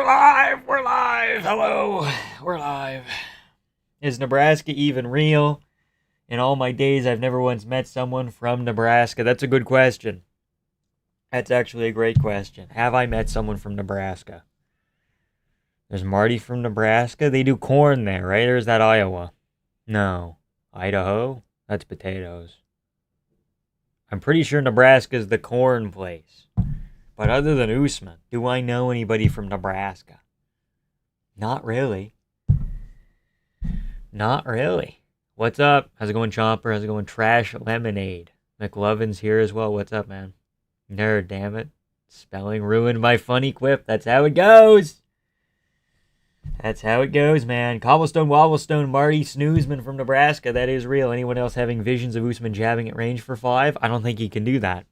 live! We're live! Hello! We're live. Is Nebraska even real? In all my days, I've never once met someone from Nebraska. That's a good question. That's actually a great question. Have I met someone from Nebraska? There's Marty from Nebraska. They do corn there, right? Or is that Iowa? No. Idaho? That's potatoes. I'm pretty sure Nebraska's the corn place. But other than Usman, do I know anybody from Nebraska? Not really. Not really. What's up? How's it going, Chomper? How's it going, Trash Lemonade? McLovin's here as well. What's up, man? Nerd, damn it. Spelling ruined my funny quip. That's how it goes. That's how it goes, man. Cobblestone, Wobblestone, Marty Snoozman from Nebraska. That is real. Anyone else having visions of Usman jabbing at range for 5? I don't think he can do that.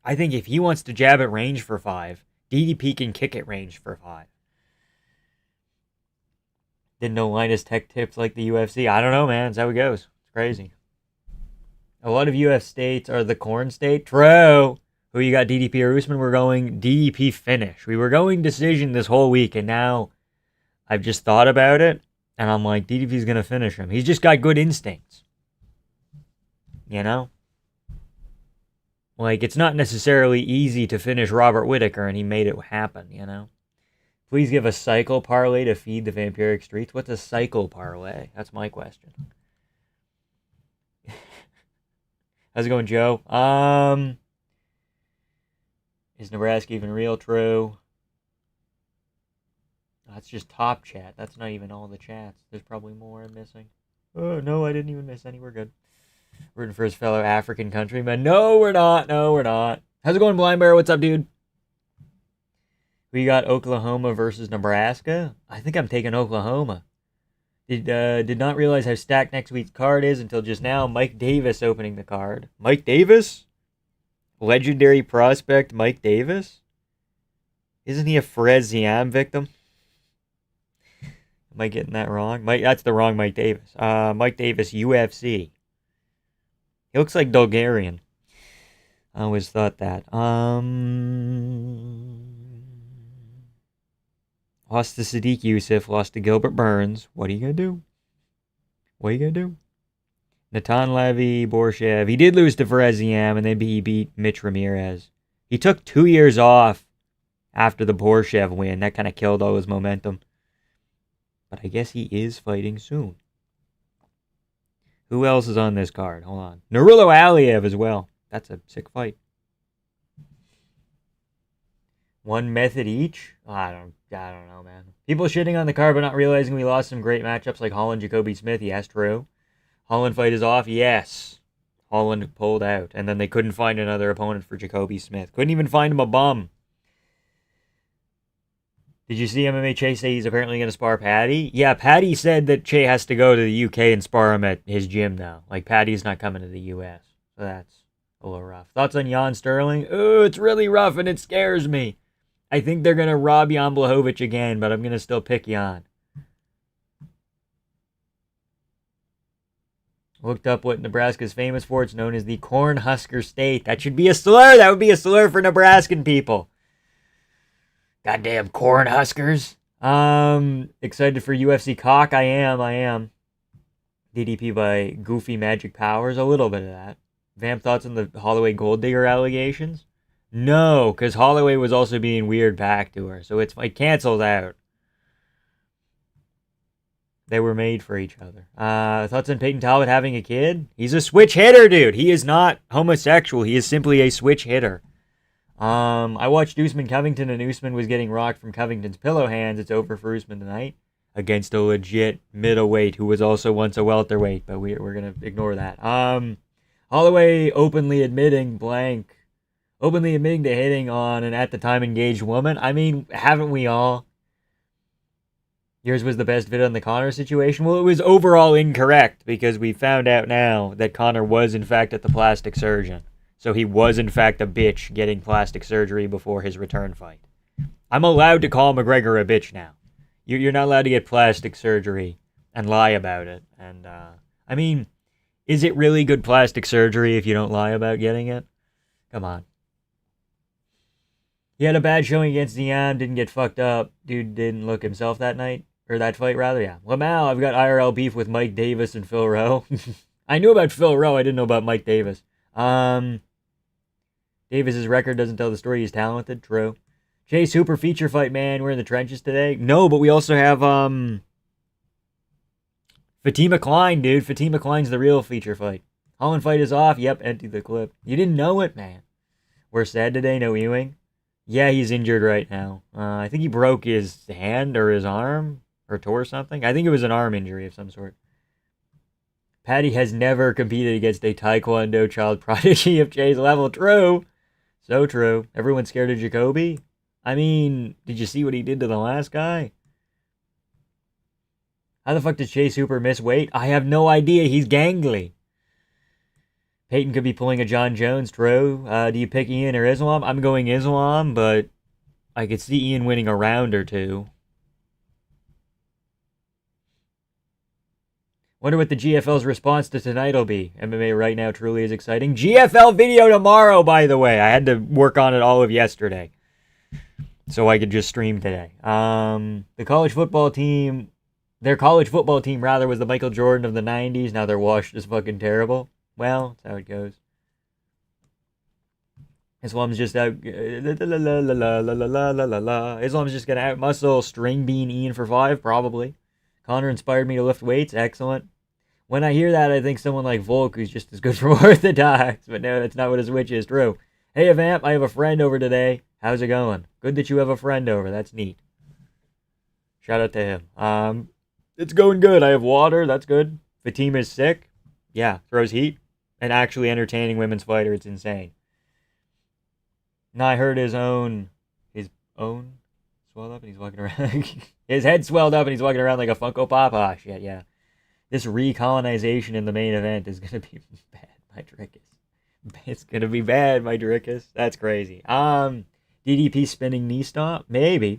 I think if he wants to jab at range for 5, DDP can kick at range for 5. Didn't know Linus Tech tips like the UFC. I don't know, man. That's how it goes. It's crazy. A lot of UF states are the corn state. True. Who you got, DDP or Usman? We're going DDP finish. We were going decision this whole week, and now I've just thought about it, and I'm like, DDP's going to finish him. He's just got good instincts. You know? Like, it's not necessarily easy to finish Robert Whittaker, and he made it happen, you know? Please give a cycle parlay to feed the vampiric streets. What's a cycle parlay? That's my question. How's it going, Joe? Is Nebraska even real? True. That's just top chat. That's not even all the chats. There's probably more I'm missing. Oh, no, I didn't even miss any. We're good. Rooting for his fellow African countrymen. No, we're not. No, we're not. How's it going, Blind Bear? What's up, dude? We got Oklahoma versus Nebraska. I think I'm taking Oklahoma. Did not realize how stacked next week's card is until just now. Mike Davis opening the card. Mike Davis? Legendary prospect Mike Davis? Isn't he a Fresiam victim? Am I getting that wrong? That's the wrong Mike Davis. Mike Davis, UFC. He looks like Bulgarian. I always thought that. Lost to Sadiq Yusuf, lost to Gilbert Burns. What are you going to do? What are you going to do? Natan Levy, Borshev. He did lose to Vereziam, and then he beat Mitch Ramirez. He took 2 years off after the Borshev win. That kind of killed all his momentum. But I guess he is fighting soon. Who else is on this card? Hold on. Nurullo Aliev as well. That's a sick fight. One method each? I don't know, man. People shitting on the card but not realizing we lost some great matchups like Holland, Jacoby Smith. Yes, true. Holland fight is off. Yes. Holland pulled out. And then they couldn't find another opponent for Jacoby Smith. Couldn't even find him a bum. Did you see MMA Che say he's apparently going to spar Patty? Yeah, Patty said that Che has to go to the UK and spar him at his gym now. Like, Patty's not coming to the US. So that's a little rough. Thoughts on Jan Sterling? Oh, it's really rough and it scares me. I think they're going to rob Jan Blachowicz again, but I'm going to still pick Jan. Looked up what Nebraska's famous for. It's known as the Cornhusker State. That should be a slur. That would be a slur for Nebraskan people. Goddamn Cornhuskers. Excited for UFC Cock. I am. DDP by Goofy Magic Powers. A little bit of that. Vamp thoughts on the Holloway Gold Digger allegations? No, because Holloway was also being weird back to her. So it cancels out. They were made for each other. Thoughts on Peyton Talbot having a kid? He's a switch hitter, dude. He is not homosexual. He is simply a switch hitter. I watched Usman Covington, and Usman was getting rocked from Covington's pillow hands. It's over for Usman tonight against a legit middleweight who was also once a welterweight, but we're going to ignore that. Holloway openly admitting to hitting on an at the time engaged woman. I mean, haven't we all? Yours was the best vid on the Connor situation. Well, it was overall incorrect because we found out now that Connor was in fact at the plastic surgeon. So he was, in fact, a bitch getting plastic surgery before his return fight. I'm allowed to call McGregor a bitch now. You're not allowed to get plastic surgery and lie about it. And, I mean, is it really good plastic surgery if you don't lie about getting it? Come on. He had a bad showing against Dion, didn't get fucked up. Dude didn't look himself that night. Or that fight, rather, yeah. Lamau, I've got IRL beef with Mike Davis and Phil Rowe. I knew about Phil Rowe, I didn't know about Mike Davis. Davis's record doesn't tell the story. He's talented, true. Chase Hooper feature fight, man. We're in the trenches today. No, but we also have Fatima Klein, dude. Fatima Klein's the real feature fight. Holland fight is off. Yep, empty the clip. You didn't know it, man. We're sad today. No Ewing. Yeah, he's injured right now. I think he broke his hand or his arm or tore something. I think it was an arm injury of some sort. Patty has never competed against a Taekwondo child prodigy of Jay's level. True. So true. Everyone's scared of Jacoby. I mean, did you see what he did to the last guy? How the fuck did Chase Hooper miss weight? I have no idea. He's gangly. Peyton could be pulling a John Jones. True. Do you pick Ian or Islam? I'm going Islam, but I could see Ian winning a round or two. Wonder what the GFL's response to tonight will be. MMA right now truly is exciting. GFL video tomorrow, by the way. I had to work on it all of yesterday, so I could just stream today. The college football team, their college football team, rather, was the Michael Jordan of the 90s. Now they're washed as fucking terrible. Well, that's how it goes. Islam's just out. Islam's just going to out-muscle string bean Ian for 5, probably. Connor inspired me to lift weights. Excellent. When I hear that, I think someone like Volk, who's just as good for Orthodox. But no, that's not what his witch is. True. Hey, Avamp, I have a friend over today. How's it going? Good that you have a friend over. That's neat. Shout out to him. It's going good. I have water. That's good. Fatima is sick. Yeah, throws heat. An actually entertaining women's fighter. It's insane. Now I heard his own swelled up and he's walking around. His head swelled up and he's walking around like a Funko Pop. Ah, shit, yeah. This recolonization in the main event is going to be bad, my Drickus. It's going to be bad, my Drickus. That's crazy. DDP spinning knee stomp? Maybe.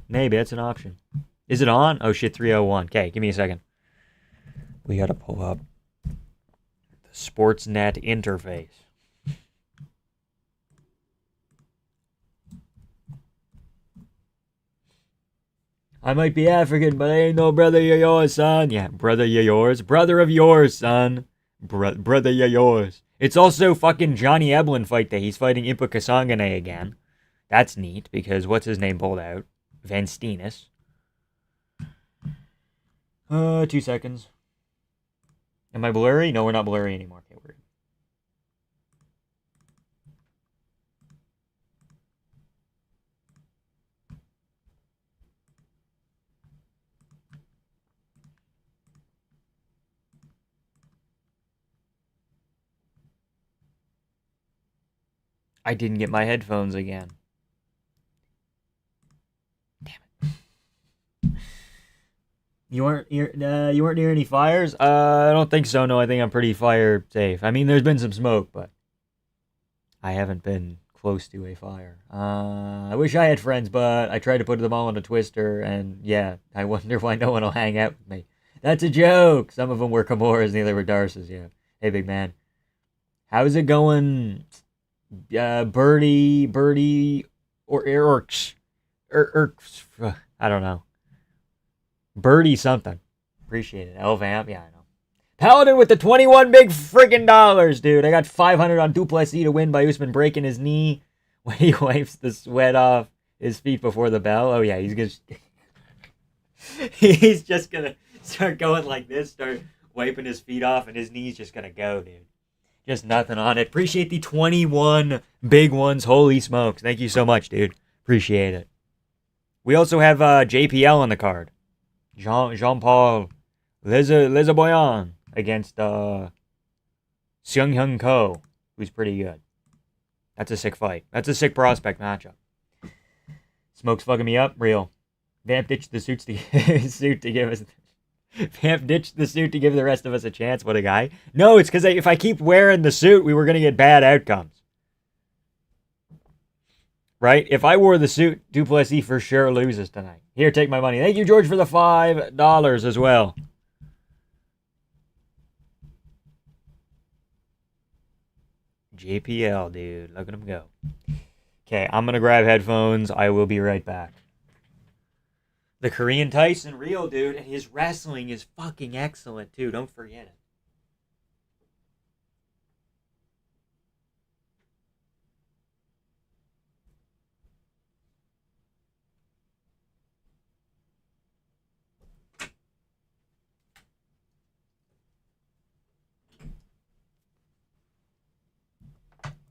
Maybe, that's an option. Is it on? Oh, shit, 301. Okay, give me a second. We got to pull up the Sportsnet interface. I might be African, but I ain't no brother of yours, son. Yeah, brother of yours. Brother of yours, son. Brother of yours. It's also fucking Johnny Eblin fight day. He's fighting Impa Kasangane again. That's neat, because what's his name pulled out? Van Steenis. 2 seconds. Am I blurry? No, we're not blurry anymore. Okay, we're good. I didn't get my headphones again. Damn it. You weren't near any fires? I don't think so. No, I think I'm pretty fire safe. I mean, there's been some smoke, but I haven't been close to a fire. I wish I had friends, but I tried to put them all on a twister, and yeah, I wonder why no one will hang out with me. That's a joke. Some of them were Kimuras, the other were Darces. Yeah. Hey, big man. How's it going? Birdie, or Erks. I don't know. Birdie something. Appreciate it. Elvamp, yeah, I know. Paladin with the 21 big freaking dollars, dude. I got 500 on Duplessis to win by Usman breaking his knee when he wipes the sweat off his feet before the bell. Oh, yeah, he's just gonna start going like this, start wiping his feet off, and his knee's just gonna go, dude. Just nothing on it. Appreciate the 21 big ones. Holy smokes. Thank you so much, dude. Appreciate it. We also have JPL on the card. Jean-Paul Lezaboyan against Seung Hyun Ko, who's pretty good. That's a sick fight. That's a sick prospect matchup. Smoke's fucking me up. Real. Vamp ditched the suit to give us... Vamp ditched the suit to give the rest of us a chance. What a guy. No, it's because if I keep wearing the suit, we were going to get bad outcomes. Right? If I wore the suit, Duplessis for sure loses tonight. Here, take my money. Thank you, George, for the $5 as well. JPL, dude. Look at him go. Okay, I'm gonna grab headphones. I will be right back. The Korean Tyson, real dude, and his wrestling is fucking excellent too. Don't forget it.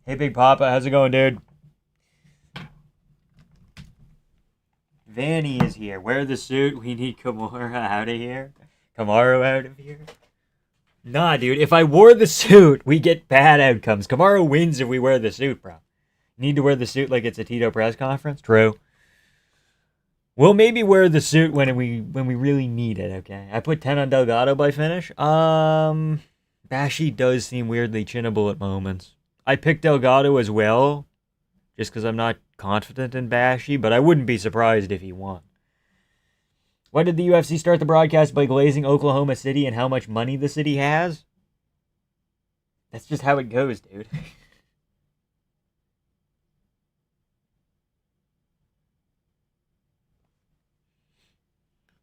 Hey, Big Papa, how's it going, dude? Vanny is here. Wear the suit. We need Kimura out of here. Kamaru out of here. Nah, dude. If I wore the suit, we get bad outcomes. Kamaru wins if we wear the suit, bro. Need to wear the suit like it's a Tito press conference? True. We'll maybe wear the suit when we really need it, okay? I put 10 on Delgado by finish. Bashi does seem weirdly chinnable at moments. I picked Delgado as well, just because I'm not confident in Bashi, but I wouldn't be surprised if he won. Why did the UFC start the broadcast by glazing Oklahoma City and how much money the city has? That's just how it goes, dude.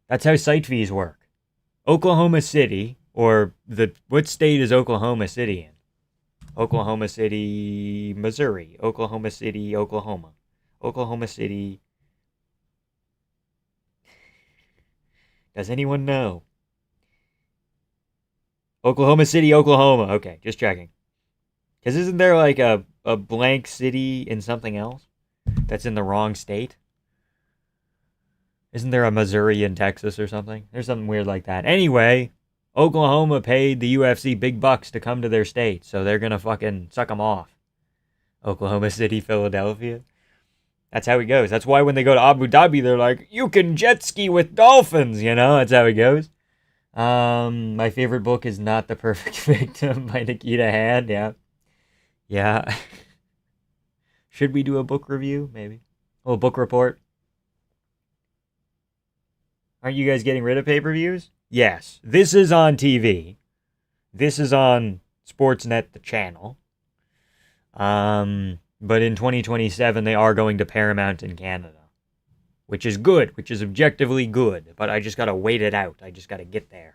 That's how site fees work. Oklahoma City, or what state is Oklahoma City in? Oklahoma City, Missouri. Oklahoma City, Oklahoma. Oklahoma City. Does anyone know? Oklahoma City, Oklahoma. Okay, just checking. Because isn't there like a blank city in something else that's in the wrong state? Isn't there a Missouri in Texas or something? There's something weird like that. Anyway, Oklahoma paid the UFC big bucks to come to their state, so they're going to fucking suck them off. Oklahoma City, Philadelphia. That's how it goes. That's why when they go to Abu Dhabi, they're like, you can jet ski with dolphins, you know? That's how it goes. My favorite book is Not the Perfect Victim by Nikita Hand. Yeah. Yeah. Should we do a book review? Maybe. A little book report. Aren't you guys getting rid of pay-per-views? Yes. This is on TV. This is on Sportsnet, the channel. But in 2027, they are going to Paramount in Canada, which is good, which is objectively good. But I just got to wait it out. I just got to get there.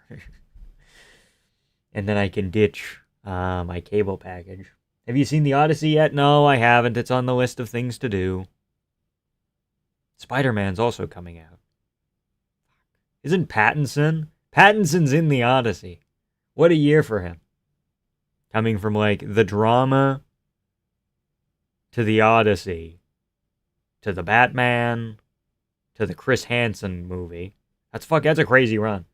And then I can ditch my cable package. Have you seen The Odyssey yet? No, I haven't. It's on the list of things to do. Spider-Man's also coming out. Isn't Pattinson? Pattinson's in The Odyssey. What a year for him. Coming from, like, the drama to The Odyssey to the Batman to the Chris Hansen movie. That's a crazy run.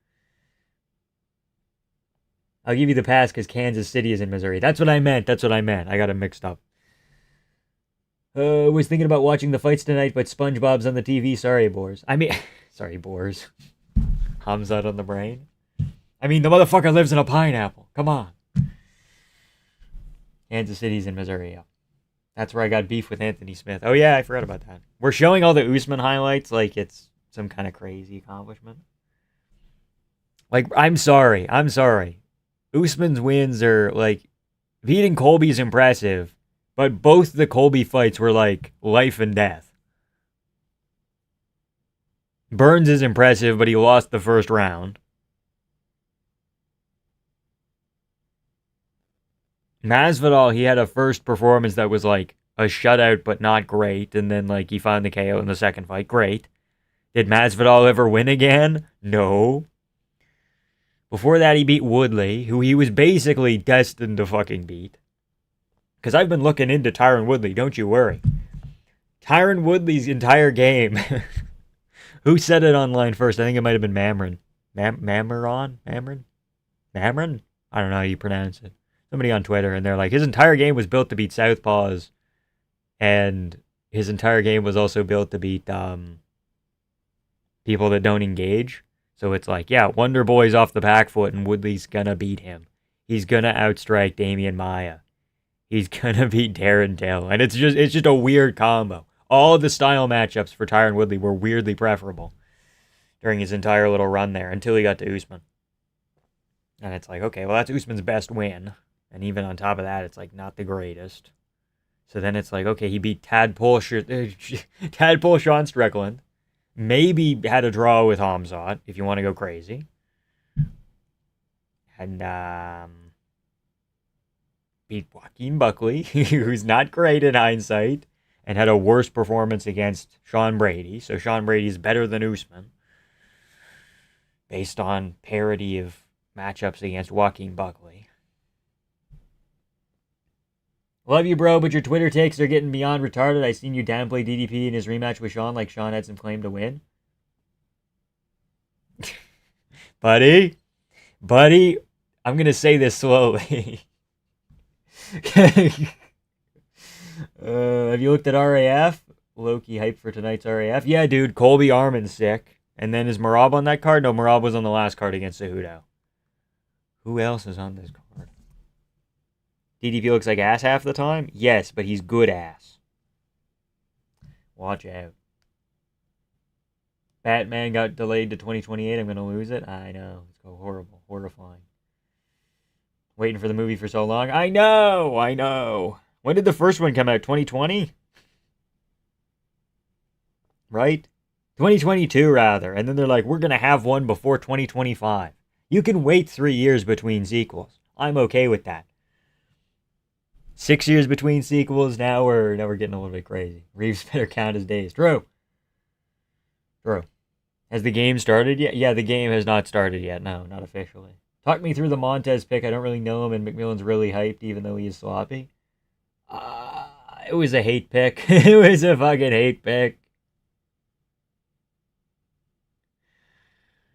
I'll give you the pass because Kansas City is in Missouri. That's what I meant. I got it mixed up. Was thinking about watching the fights tonight, but SpongeBob's on the TV. Sorry, Boars. Sorry, Boars. Hamzat on the brain. I mean, the motherfucker lives in a pineapple. Come on. Kansas City's in Missouri, yeah. That's where I got beef with Anthony Smith. Oh, yeah, I forgot about that. We're showing all the Usman highlights like it's some kind of crazy accomplishment. Like, I'm sorry. Usman's wins are, like, beating Colby's impressive, but both the Colby fights were, like, life and death. Burns is impressive, but he lost the first round. Masvidal, he had a first performance that was like a shutout, but not great. And then like he found the KO in the second fight. Great. Did Masvidal ever win again? No. Before that, he beat Woodley, who he was basically destined to fucking beat. Because I've been looking into Tyron Woodley, don't you worry. Tyron Woodley's entire game... Who said it online first? I think it might have been Mamron. Mamron? I don't know how you pronounce it. Somebody on Twitter, and they're like, his entire game was built to beat Southpaws, and his entire game was also built to beat people that don't engage. So it's like, yeah, Wonder Boy's off the back foot, and Woodley's gonna beat him. He's gonna outstrike Damian Maia. He's gonna beat Darren Till, and it's just a weird combo. All the style matchups for Tyron Woodley were weirdly preferable during his entire little run there until he got to Usman. And it's like, okay, well, that's Usman's best win. And even on top of that, it's like not the greatest. So then it's like, okay, he beat Tadpole Sean Strickland. Maybe had a draw with Hamzat, if you want to go crazy. And beat Joaquin Buckley, who's not great in hindsight, and had a worse performance against Sean Brady. So Sean Brady's better than Usman, based on parity of matchups against Joaquin Buckley. Love you, bro, but your Twitter takes are getting beyond retarded. I seen you downplay DDP in his rematch with Sean like Sean had some claim to win. Buddy, I'm going to say this slowly. Have you looked at RAF? Low-key hype for tonight's RAF. Yeah, dude, Colby Armin's sick. And then is Marab on that card? No, Marab was on the last card against Cejudo. Who else is on this card? DDP looks like ass half the time? Yes, but he's good ass. Watch out. Batman got delayed to 2028. I'm going to lose it. I know. It's horrible. Horrifying. Waiting for the movie for so long. I know. When did the first one come out? 2020? Right? 2022, rather. And then they're like, we're going to have one before 2025. You can wait 3 years between sequels. I'm okay with that. 6 years between sequels. Now we're getting a little bit crazy. Reeves better count his days. True. Has the game started yet? Yeah, the game has not started yet. No, not officially. Talk me through the Montez pick. I don't really know him, and McMillan's really hyped, even though he is sloppy. It was a hate pick. It was a fucking hate pick.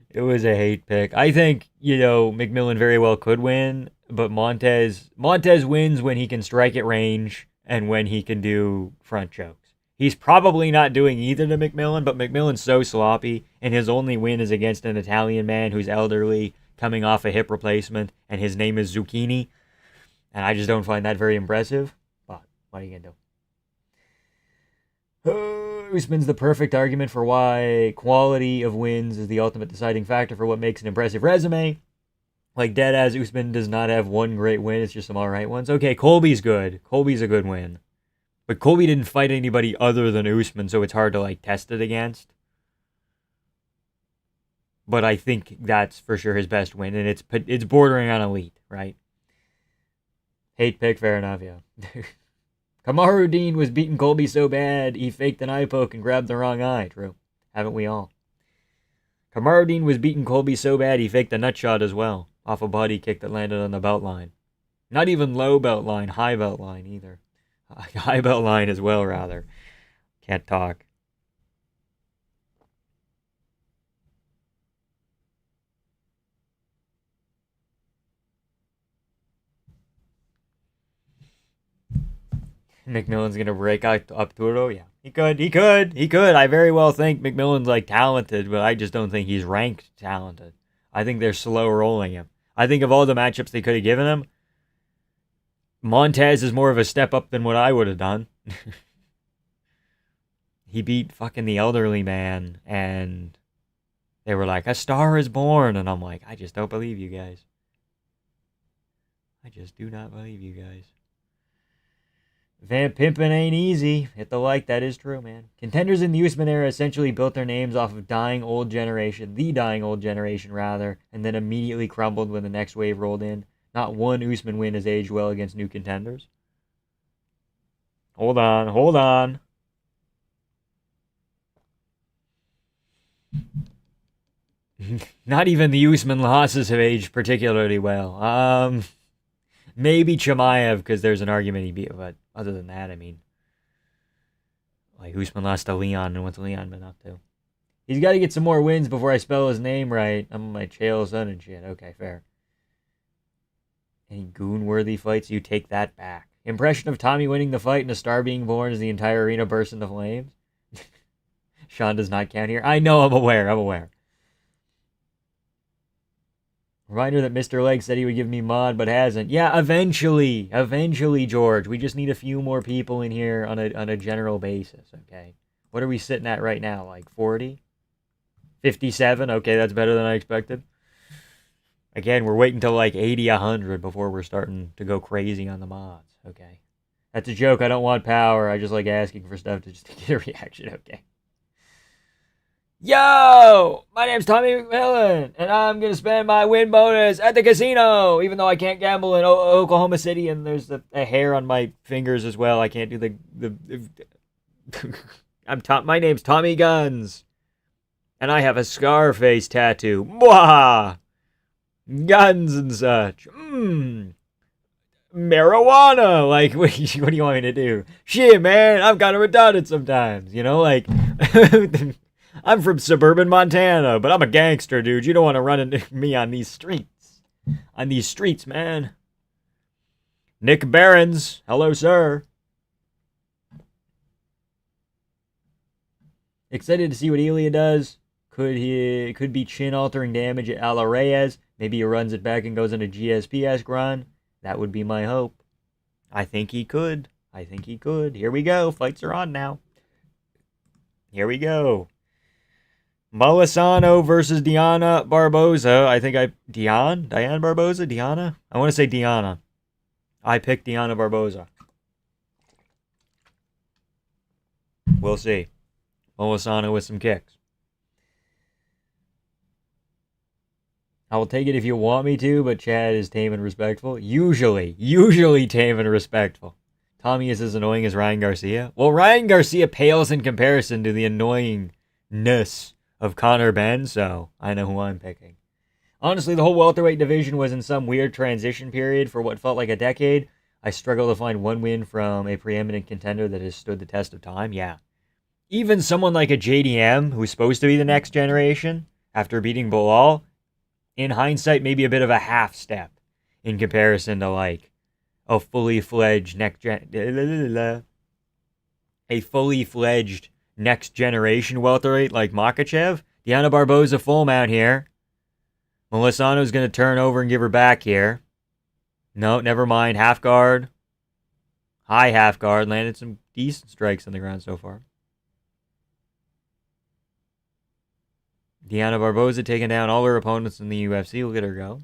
It was a hate pick. I think, McMillan very well could win, but Montez wins when he can strike at range and when he can do front chokes. He's probably not doing either to McMillan, but McMillan's so sloppy, and his only win is against an Italian man who's elderly, coming off a hip replacement, and his name is Zucchini. And I just don't find that very impressive. But what are you going to do? Usman's the perfect argument for why quality of wins is the ultimate deciding factor for what makes an impressive resume. Like, deadass, Usman does not have one great win. It's just some alright ones. Okay, Colby's good. Colby's a good win. But Colby didn't fight anybody other than Usman, so it's hard to, test it against. But I think that's for sure his best win, and it's bordering on elite, right? Hate pick, fair enough, yeah. Kamaruddin was beating Colby so bad, he faked an eye poke and grabbed the wrong eye. True. Haven't we all? Kamaruddin was beating Colby so bad, he faked a nut shot as well, off a body kick that landed on the belt line. Not even low belt line, high belt line either. High belt line as well, rather. Can't talk. McMillan's going to break out Arturo? Yeah. He could. I very well think McMillan's, talented, but I just don't think he's ranked talented. I think they're slow rolling him. I think of all the matchups they could have given him, Montez is more of a step up than what I would have done. He beat fucking the elderly man, and they were like, a star is born, and I'm like, I just don't believe you guys. I just do not believe you guys. Vamp pimpin' ain't easy. Hit the like, that is true, man. Contenders in the Usman era essentially built their names off of the dying old generation, rather, and then immediately crumbled when the next wave rolled in. Not one Usman win has aged well against new contenders. Hold on. Not even the Usman losses have aged particularly well. Maybe Chimaev, because there's an argument he beat, but other than that, I mean, Usman lost to Leon, and what's Leon been up to? He's got to get some more wins before I spell his name right. I'm on my Chael son and shit. Okay, fair. Any goon-worthy fights, you take that back. Impression of Tommy winning the fight and a star being born as the entire arena bursts into flames? Sean does not count here. I know, I'm aware. Reminder that Mr. Leg said he would give me mod, but hasn't. Yeah, eventually, George. We just need a few more people in here on a general basis, okay? What are we sitting at right now, 40? 57? Okay, that's better than I expected. Again, we're waiting till 80, 100 before we're starting to go crazy on the mods, okay? That's a joke. I don't want power. I just like asking for stuff to just get a reaction. Okay. Yo! My name's Tommy McMillan, and I'm going to spend my win bonus at the casino, even though I can't gamble in Oklahoma City, and there's a hair on my fingers as well. I can't do the my name's Tommy Guns, and I have a Scarface tattoo. Mwah! Guns and such. Marijuana. Like, what do you want me to do? Shit, man, I'm kind of retarded sometimes. You know, like, I'm from suburban Montana, but I'm a gangster, dude. You don't want to run into me on these streets. On these streets, man. Nick Barons. Hello, sir. Excited to see what Elia does. Could be chin-altering damage at Ala Reyes. Maybe he runs it back and goes on a GSP-esque run. That would be my hope. I think he could. Here we go. Fights are on now. Here we go. Molisano versus Diana Barboza. Diana Barboza? Diana? I want to say Diana. I picked Diana Barboza. We'll see. Molisano with some kicks. I will take it if you want me to, but Chad is tame and respectful. Usually tame and respectful. Tommy is as annoying as Ryan Garcia. Well, Ryan Garcia pales in comparison to the annoyingness of Conor Benn, so I know who I'm picking. Honestly, the whole welterweight division was in some weird transition period for what felt like a decade. I struggle to find one win from a preeminent contender that has stood the test of time. Yeah. Even someone like a JDM, who's supposed to be the next generation, after beating Bilal, in hindsight, maybe a bit of a half step in comparison to like a fully fledged next generation welterweight like Makhachev. Diana Barboza full mount here. Molisano's going to turn over and give her back here. No, never mind. Half guard. High half guard. Landed some decent strikes on the ground so far. Diana Barboza taking down all her opponents in the UFC. Look at her go.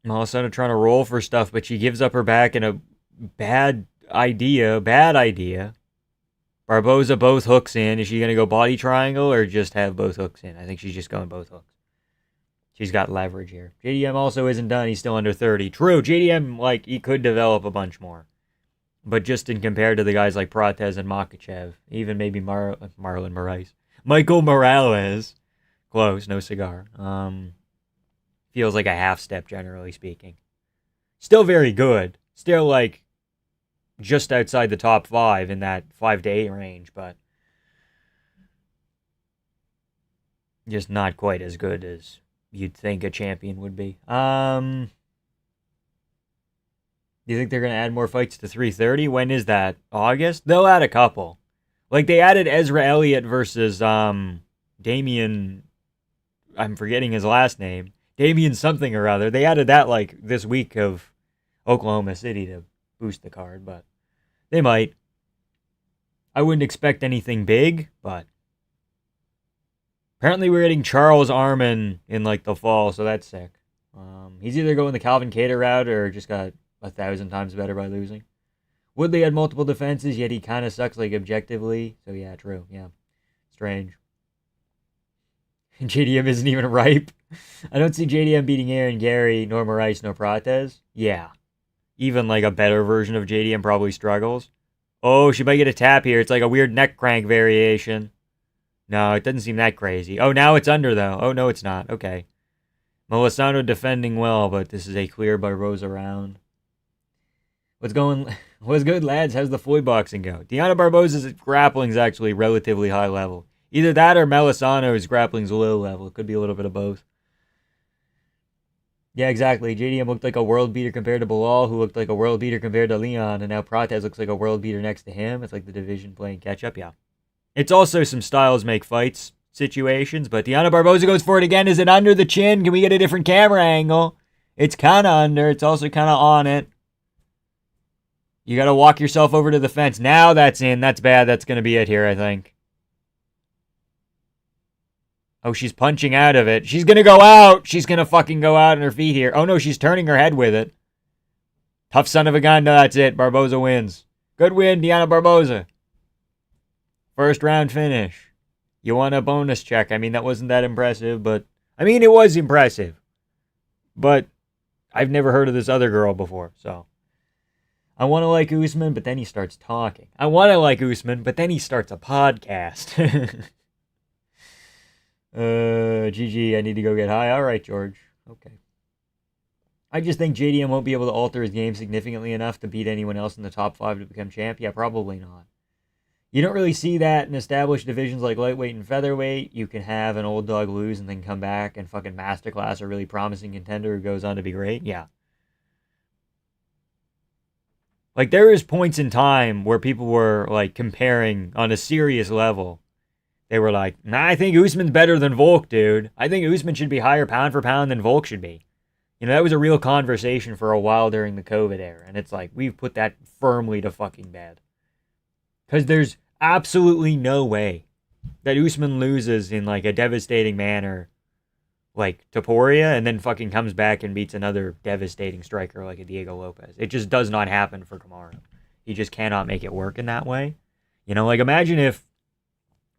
Molisano trying to roll for stuff, but she gives up her back in a bad idea. Barboza both hooks in. Is she going to go body triangle or just have both hooks in? I think she's just going both hooks. She's got leverage here. JDM also isn't done. He's still under 30. True, JDM, like, he could develop a bunch more. But just in compared to the guys like Prates and Makhachev, even maybe Marlon Moraes, Michael Morales, close, no cigar. Feels like a half step, generally speaking. Still very good. Still like just outside the top 5 in that 5 to 8 range, but just not quite as good as you'd think a champion would be. Do you think they're going to add more fights to 330? When is that? August? They'll add a couple. Like, they added Ezra Elliott versus Damian... I'm forgetting his last name. Damian something or other. They added that, like, this week of Oklahoma City to boost the card, but they might. I wouldn't expect anything big, but... Apparently we're getting Charles Arman in, like, the fall, so that's sick. He's either going the Calvin Kattar route or just got 1,000 times better by losing. Woodley had multiple defenses, yet he kind of sucks, like, objectively. So, yeah, true. Yeah. Strange. JDM isn't even ripe. I don't see JDM beating Aaron Gary, nor Moraes, nor Prates. Yeah. Even, like, a better version of JDM probably struggles. Oh, she might get a tap here. It's like a weird neck crank variation. No, it doesn't seem that crazy. Oh, now it's under, though. Oh, no, it's not. Okay. Molisano defending well, but this is a clear Barboza round. What's good, lads? How's the Floyd boxing go? Diana Barboza's grappling is actually relatively high level. Either that or Molisano's grappling is low level. It could be a little bit of both. Yeah, exactly. JDM looked like a world beater compared to Bilal, who looked like a world beater compared to Leon, and now Prates looks like a world beater next to him. It's like the division playing catch-up, yeah. It's also some styles make fights situations, but Diana Barboza goes for it again. Is it under the chin? Can we get a different camera angle? It's kind of under. It's also kind of on it. You got to walk yourself over to the fence. Now that's in. That's bad. That's going to be it here, I think. Oh, she's punching out of it. She's gonna go out. She's gonna fucking go out on her feet here. Oh no, she's turning her head with it. Tough son of a gun. No, that's it. Barboza wins. Good win, Diana Barboza. First round finish. You want a bonus check? I mean, that wasn't that impressive, but I mean, it was impressive. But I've never heard of this other girl before, so. I want to like Usman, but then he starts talking. I want to like Usman, but then he starts a podcast. GG, I need to go get high. All right, George. Okay. I just think JDM won't be able to alter his game significantly enough to beat anyone else in the top 5 to become champ. Yeah, probably not. You don't really see that in established divisions like lightweight and featherweight. You can have an old dog lose and then come back and fucking masterclass a really promising contender who goes on to be great. Yeah. Like, there is points in time where people were, like, comparing on a serious level. They were like, nah, I think Usman's better than Volk, dude. I think Usman should be higher pound for pound than Volk should be. You know, that was a real conversation for a while during the COVID era. And it's like, we've put that firmly to fucking bed. Because there's absolutely no way that Usman loses in, like, a devastating manner, like Topuria, and then fucking comes back and beats another devastating striker like a Diego Lopez. It just does not happen for Kamaru. He just cannot make it work in that way. You know, like, imagine if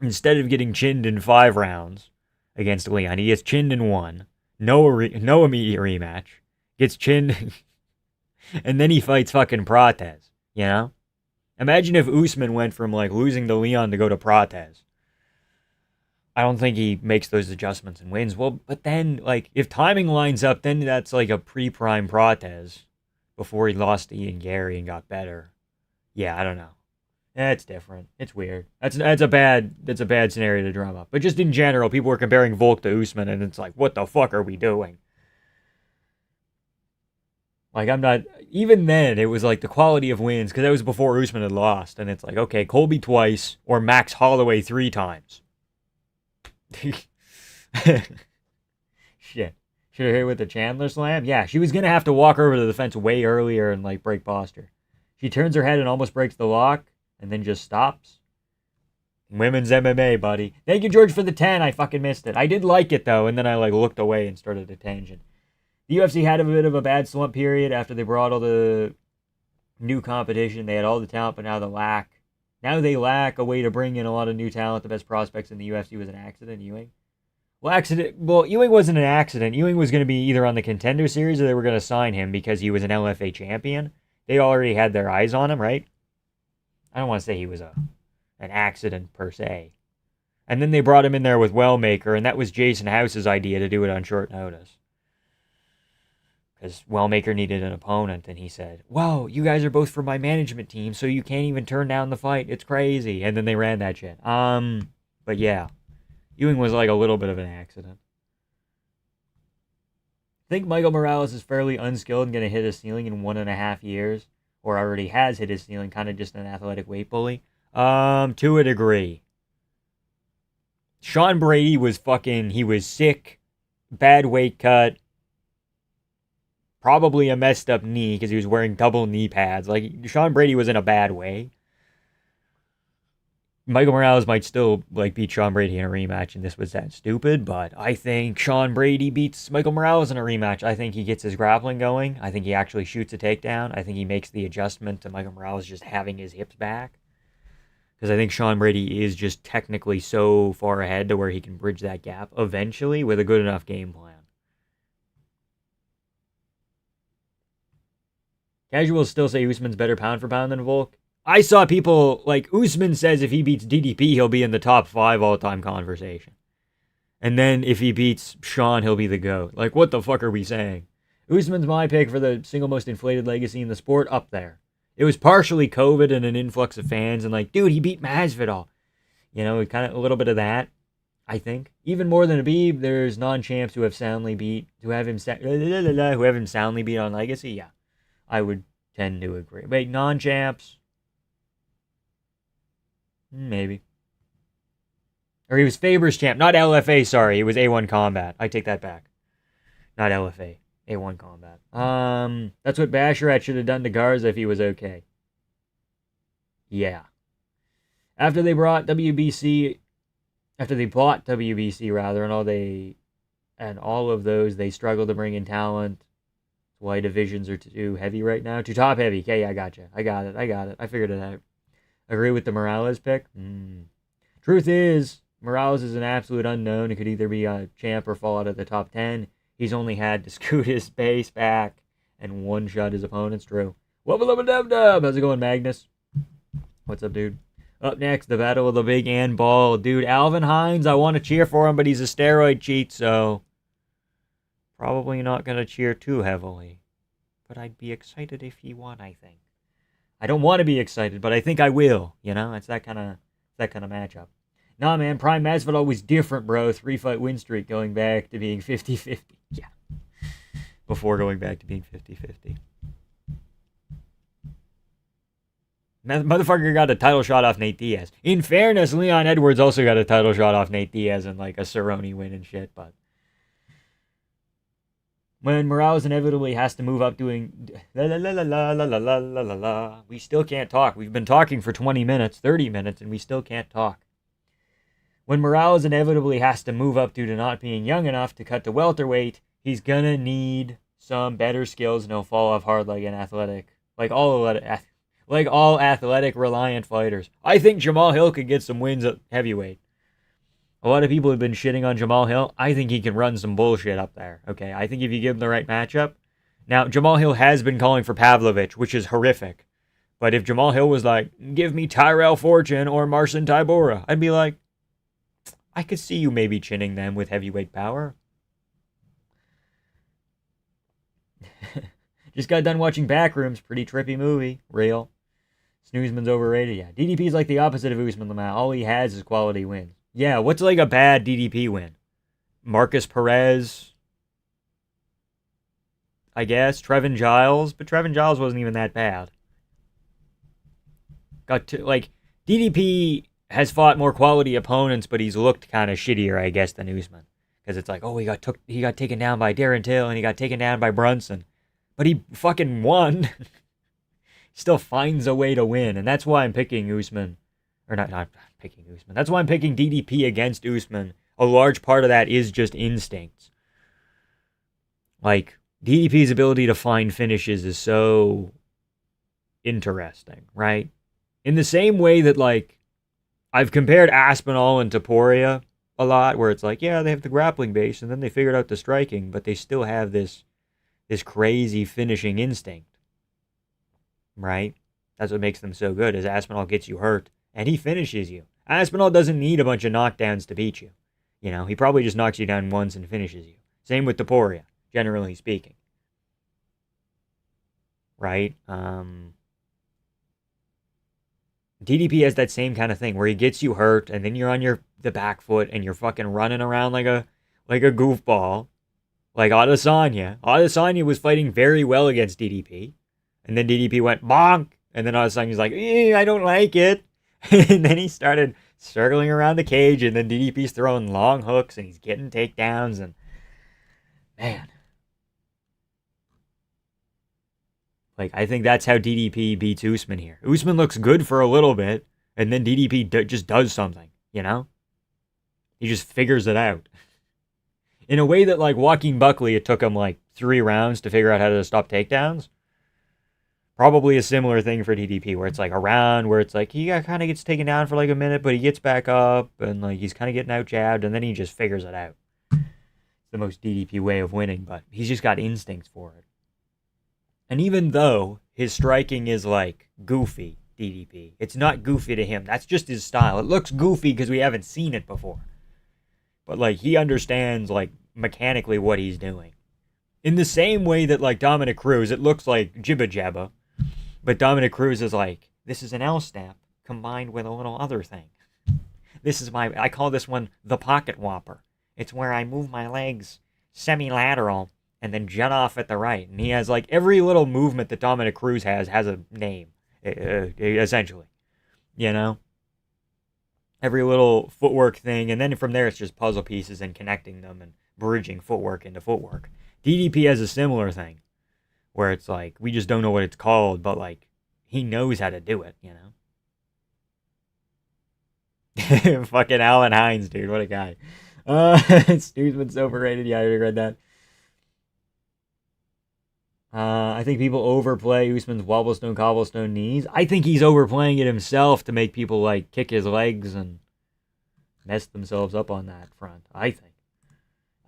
instead of getting chinned in 5 rounds against Leon, he gets chinned in 1. No immediate rematch. Gets chinned. And then he fights fucking Prates. You know? Imagine if Usman went from, like, losing to Leon to go to Prates. I don't think he makes those adjustments and wins. Well, but then, like, if timing lines up, then that's like a pre-prime Prates before he lost to Ian Gary and got better. Yeah, I don't know. It's different. It's weird. That's a bad scenario to drum up. But just in general, people were comparing Volk to Usman, and it's like, what the fuck are we doing? Like, I'm not... Even then, it was like the quality of wins, because that was before Usman had lost. And it's like, okay, Colby twice, or Max Holloway 3 times. Shit. Should have hit with the Chandler slam? Yeah, she was going to have to walk over to the fence way earlier and, like, break posture. She turns her head and almost breaks the lock, and then just stops. Women's MMA, buddy. Thank you, George, for the 10. I fucking missed it. I did like it, though, and then I, like, looked away and started a tangent. The UFC had a bit of a bad slump period after they brought all the new competition. They had all the talent, but now they lack a way to bring in a lot of new talent. The best prospects in the UFC was an accident, Ewing. Well, Ewing wasn't an accident. Ewing was going to be either on the Contender Series or they were going to sign him because he was an LFA champion. They already had their eyes on him, right? I don't want to say he was an accident per se. And then they brought him in there with Wellmaker, and that was Jason House's idea to do it on short notice. Because Wellmaker needed an opponent, and he said, "Whoa, you guys are both from my management team, so you can't even turn down the fight. It's crazy." And then they ran that shit. But yeah. Ewing was like a little bit of an accident. I think Michael Morales is fairly unskilled and going to hit his ceiling in 1.5 years. Or already has hit his ceiling, kind of just an athletic weight bully. To a degree. Sean Brady was he was sick, bad weight cut, probably a messed up knee because he was wearing double knee pads. Like, Sean Brady was in a bad way. Michael Morales might still, like, beat Sean Brady in a rematch, and this was that stupid, but I think Sean Brady beats Michael Morales in a rematch. I think he gets his grappling going. I think he actually shoots a takedown. I think he makes the adjustment to Michael Morales just having his hips back. Because I think Sean Brady is just technically so far ahead to where he can bridge that gap eventually with a good enough game plan. Casuals still say Usman's better pound for pound than Volk. I saw people, like, Usman says if he beats DDP, he'll be in the top 5 all-time conversation. And then if he beats Sean, he'll be the GOAT. Like, what the fuck are we saying? Usman's my pick for the single most inflated legacy in the sport, up there. It was partially COVID and an influx of fans, and like, dude, he beat Masvidal. You know, kind of a little bit of that, I think. Even more than Khabib, there's non-champs who have soundly beat, who have him soundly beat on legacy. Yeah, I would tend to agree. Wait, non-champs? Maybe. Or he was Faber's champ. Not LFA, sorry. It was A1 Combat. I take that back. Not LFA. A1 Combat. That's what Basharat should have done to Garza if he was okay. Yeah. After they brought WBC after they bought WBC rather, and all of those they struggle to bring in talent. Why divisions are too heavy right now? Too top heavy. Okay, yeah, I gotcha. I got it. I figured it out. Agree with the Morales pick? Truth is, Morales is an absolute unknown. It could either be a champ or fall out of the top 10. He's only had to scoot his base back and one-shot his opponents. True. Wubba lubba dub dub. How's it going, Magnus? What's up, dude? Up next, the battle of the big and ball. Dude, Alvin Hines, I want to cheer for him, but he's a steroid cheat, so probably not going to cheer too heavily. But I'd be excited if he won, I think. I don't want to be excited, but I think I will. You know, it's that kind of matchup. Nah, man, Prime Masvidal was different, bro. 3-fight win streak going back to being 50-50. Yeah. Before going back to being 50-50. Motherfucker got a title shot off Nate Diaz. In fairness, Leon Edwards also got a title shot off Nate Diaz and like a Cerrone win and shit, but when Morales inevitably has to move up doing la la la la la la la la la la, we still can't talk. We've been talking for 20 minutes, 30 minutes, and we still can't talk. When Morales inevitably has to move up due to not being young enough to cut to welterweight, he's gonna need some better skills and he'll fall off hard like an athletic, like all athletic reliant fighters. I think Jamal Hill could get some wins at heavyweight. A lot of people have been shitting on Jamal Hill. I think he can run some bullshit up there. Okay, I think if you give him the right matchup. Now, Jamal Hill has been calling for Pavlovich, which is horrific. But if Jamal Hill was like, give me Tyrell Fortune or Marcin Tybura, I'd be like, I could see you maybe chinning them with heavyweight power. Just got done watching Backrooms. Pretty trippy movie. Real. Snoozman's overrated. Yeah, DDP's like the opposite of Usman Lamont. All he has is quality wins. Yeah, what's like a bad DDP win? Marcus Perez, I guess. Trevin Giles, but Trevin Giles wasn't even that bad. DDP has fought more quality opponents, but he's looked kind of shittier, I guess, than Usman. Because it's like, oh, he got taken down by Darren Till and he got taken down by Brunson. But he fucking won. Still finds a way to win, and that's why I'm picking Usman. Or not picking Usman. That's why I'm picking DDP against Usman. A large part of that is just instincts. Like, DDP's ability to find finishes is so interesting, right? In the same way that, like, I've compared Aspinall and Taporia a lot, where it's like, yeah, they have the grappling base, and then they figured out the striking, but they still have this crazy finishing instinct, right? That's what makes them so good, is Aspinall gets you hurt, and he finishes you. Aspinall doesn't need a bunch of knockdowns to beat you. You know, he probably just knocks you down once and finishes you. Same with Taporia, generally speaking. Right? DDP has that same kind of thing where he gets you hurt and then you're on the back foot and you're fucking running around like a goofball. Like Adesanya. Adesanya was fighting very well against DDP. And then DDP went bonk. And then Adesanya's like, I don't like it. And then he started circling around the cage, and then DDP's throwing long hooks, and he's getting takedowns, and man. Like, I think that's how DDP beats Usman here. Usman looks good for a little bit, and then DDP just does something, you know? He just figures it out. In a way that, like, Joaquin Buckley, it took him, like, 3 rounds to figure out how to stop takedowns. Probably a similar thing for DDP, where it's like a round where it's like he kind of gets taken down for like a minute, but he gets back up and like he's kind of getting out jabbed, and then he just figures it out. It's the most DDP way of winning, but he's just got instincts for it. And even though his striking is like goofy DDP, it's not goofy to him. That's just his style. It looks goofy because we haven't seen it before. But like he understands like mechanically what he's doing. In the same way that like Dominic Cruz, it looks like jibba jabba. But Dominic Cruz is like, this is an L snap combined with a little other thing. I call this one the pocket whopper. It's where I move my legs semi-lateral and then jet off at the right. And he has like every little movement that Dominic Cruz has a name, essentially. You know? Every little footwork thing. And then from there it's just puzzle pieces and connecting them and bridging footwork into footwork. DDP has a similar thing. Where it's like, we just don't know what it's called, but like, he knows how to do it, you know? Fucking Alan Hines, dude. What a guy. Usman's overrated. Yeah, I already read that. I think people overplay Usman's wobblestone cobblestone knees. I think he's overplaying it himself to make people like kick his legs and mess themselves up on that front. I think.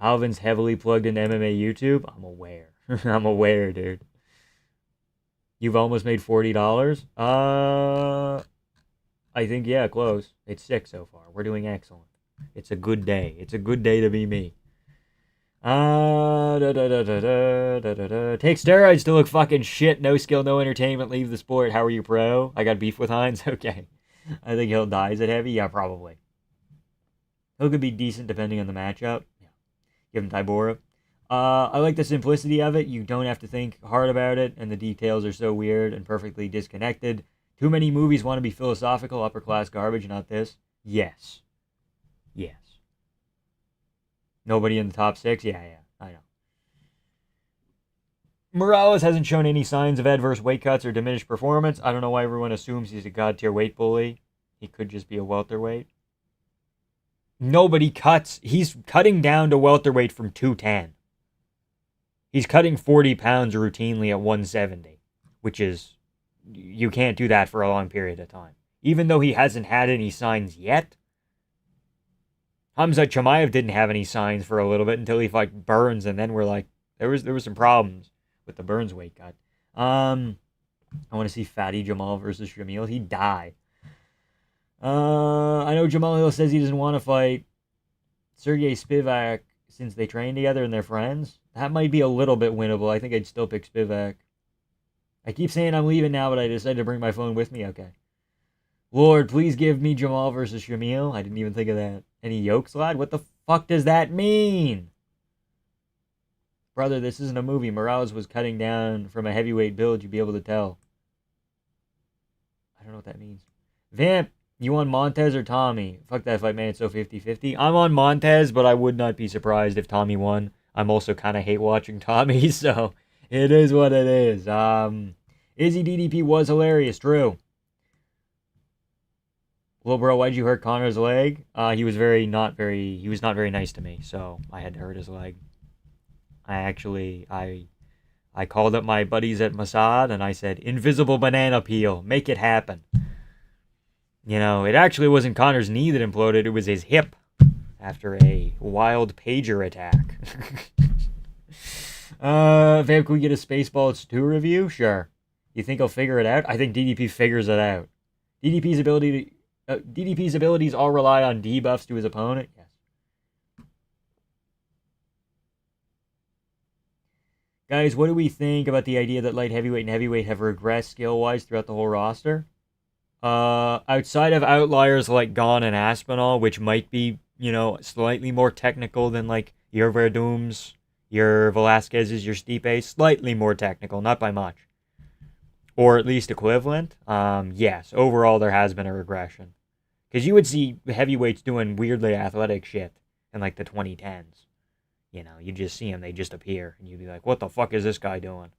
Alvin's heavily plugged into MMA YouTube. I'm aware. I'm aware, dude. You've almost made $40. I think yeah, close. It's 6 so far. We're doing excellent. It's a good day. It's a good day to be me. Take steroids to look fucking shit. No skill, no entertainment. Leave the sport. How are you, pro? I got beef with Hines. Okay. I think he'll die. Is it heavy? Yeah, probably. He'll could be decent depending on the matchup. Yeah. Give him Tybora. I like the simplicity of it. You don't have to think hard about it, and the details are so weird and perfectly disconnected. Too many movies want to be philosophical, upper class garbage, not this. Yes. Yes. Nobody in the top 6? Yeah, I know. Morales hasn't shown any signs of adverse weight cuts or diminished performance. I don't know why everyone assumes he's a god tier weight bully. He could just be a welterweight. Nobody cuts. He's cutting down to welterweight from 210. He's cutting 40 pounds routinely at 170, which is, you can't do that for a long period of time. Even though he hasn't had any signs yet. Hamza Chimaev didn't have any signs for a little bit until he fought Burns, and then we're like, there was some problems with the Burns weight cut. I want to see Fatty Jamal versus Shamil. He'd die. I know Jamal Hill says he doesn't want to fight Sergey Spivak since they train together and they're friends. That might be a little bit winnable. I think I'd still pick Spivak. I keep saying I'm leaving now, but I decided to bring my phone with me. Okay. Lord, please give me Jamal versus Shamil. I didn't even think of that. Any yokes, lad? What the fuck does that mean? Brother, this isn't a movie. Morales was cutting down from a heavyweight build. You'd be able to tell. I don't know what that means. Vamp, you on Montez or Tommy? Fuck that fight, man. It's so 50-50. I'm on Montez, but I would not be surprised if Tommy won. I'm also kind of hate watching Tommy, so it is what it is. Izzy DDP was hilarious. True. Well, bro, why'd you hurt Connor's leg? He was not very nice to me, so I had to hurt his leg. I called up my buddies at Mossad and I said, invisible banana peel, make it happen. You know, it actually wasn't Connor's knee that imploded, it was his hip after a wild pager attack. Vamp, can we get a Spaceballs 2 review? Sure. You think he'll figure it out? I think DDP figures it out. DDP's abilities all rely on debuffs to his opponent. Yes. Guys, what do we think about the idea that light heavyweight and heavyweight have regressed skill-wise throughout the whole roster? Outside of outliers like Gon and Aspinall, which might be, slightly more technical than like your Verdums, your Velasquez's, your Stipe, slightly more technical, not by much. Or at least equivalent. Yes, overall there has been a regression. Because you would see heavyweights doing weirdly athletic shit in like the 2010s. You just see them, they just appear. And you'd be like, what the fuck is this guy doing?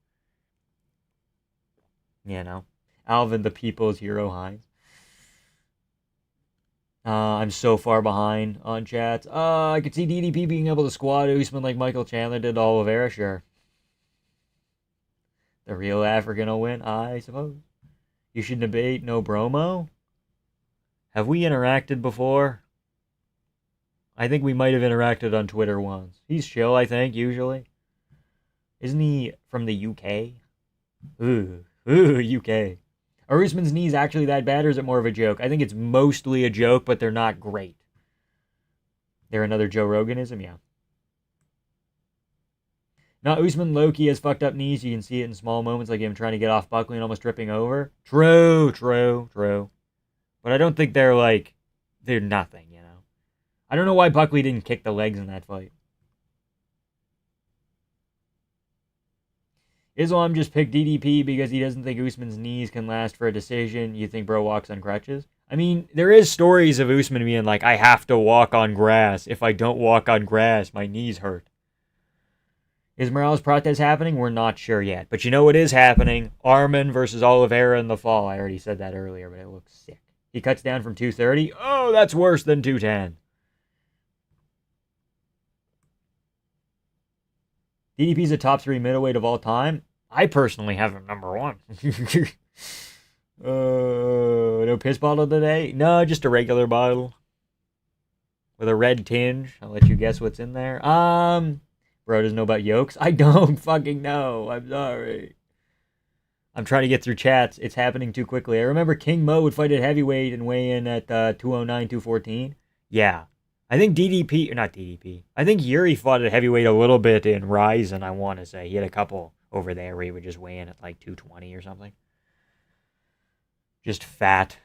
Alvin the People's Hero Hines. I'm so far behind on chats. I could see DDP being able to squat Usman like Michael Chandler did to Oliveira, sure. The real African will win, I suppose. You should debate no bromo? Have we interacted before? I think we might have interacted on Twitter once. He's chill, I think, usually. Isn't he from the UK? Ooh, UK. Are Usman's knees actually that bad, or is it more of a joke? I think it's mostly a joke, but they're not great. They're another Joe Roganism, yeah. Now, Usman low-key has fucked up knees. You can see it in small moments, like him trying to get off Buckley and almost tripping over. True. But I don't think they're nothing, I don't know why Buckley didn't kick the legs in that fight. Islam just picked DDP because he doesn't think Usman's knees can last for a decision. You think bro walks on crutches? I mean, there is stories of Usman being like, I have to walk on grass. If I don't walk on grass, my knees hurt. Is Morales Prates happening? We're not sure yet. But you know what is happening? Arman versus Oliveira in the fall. I already said that earlier, but it looks sick. He cuts down from 230. Oh, that's worse than 210. DDP's a top 3 middleweight of all time. I personally have him number 1. No piss bottle today? No, just a regular bottle. With a red tinge. I'll let you guess what's in there. Bro doesn't know about yolks? I don't fucking know. I'm sorry. I'm trying to get through chats. It's happening too quickly. I remember King Mo would fight at heavyweight and weigh in at 209, 214. Yeah. I think DDP, or not DDP. I think Yuri fought at heavyweight a little bit in Ryzen, I want to say. He had a couple over there where he would just weigh in at like 220 or something. Just fat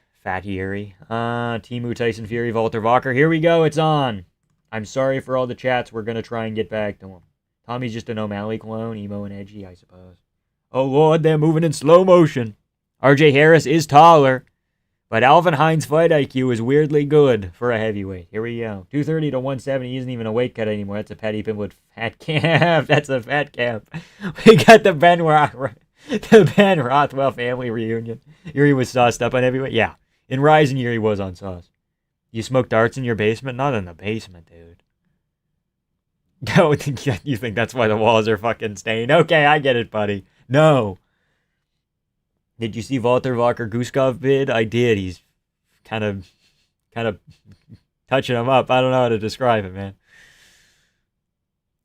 Yuri. Timu, Tyson Fury, Walter Walker. Here we go. It's on. I'm sorry for all the chats. We're going to try and get back to him. Tommy's just an O'Malley clone, emo and edgy, I suppose. Oh, Lord, they're moving in slow motion. RJ Harris is taller, but Alvin Hines' fight IQ is weirdly good for a heavyweight. Here we go. 230 to 170. He isn't even a weight cut anymore. That's a Paddy Pimblett fat camp. That's a fat camp. We got the Ben Rothwell family reunion. Yuri was sauced up on heavyweight. Yeah. In Ryzen, Yuri was on sauce. You smoke darts in your basement? Not in the basement, dude. No, you think that's why the walls are fucking stained? Okay, I get it, buddy. No. Did you see Walter Walker Guskov bid? I did. He's kind of touching him up. I don't know how to describe it, man.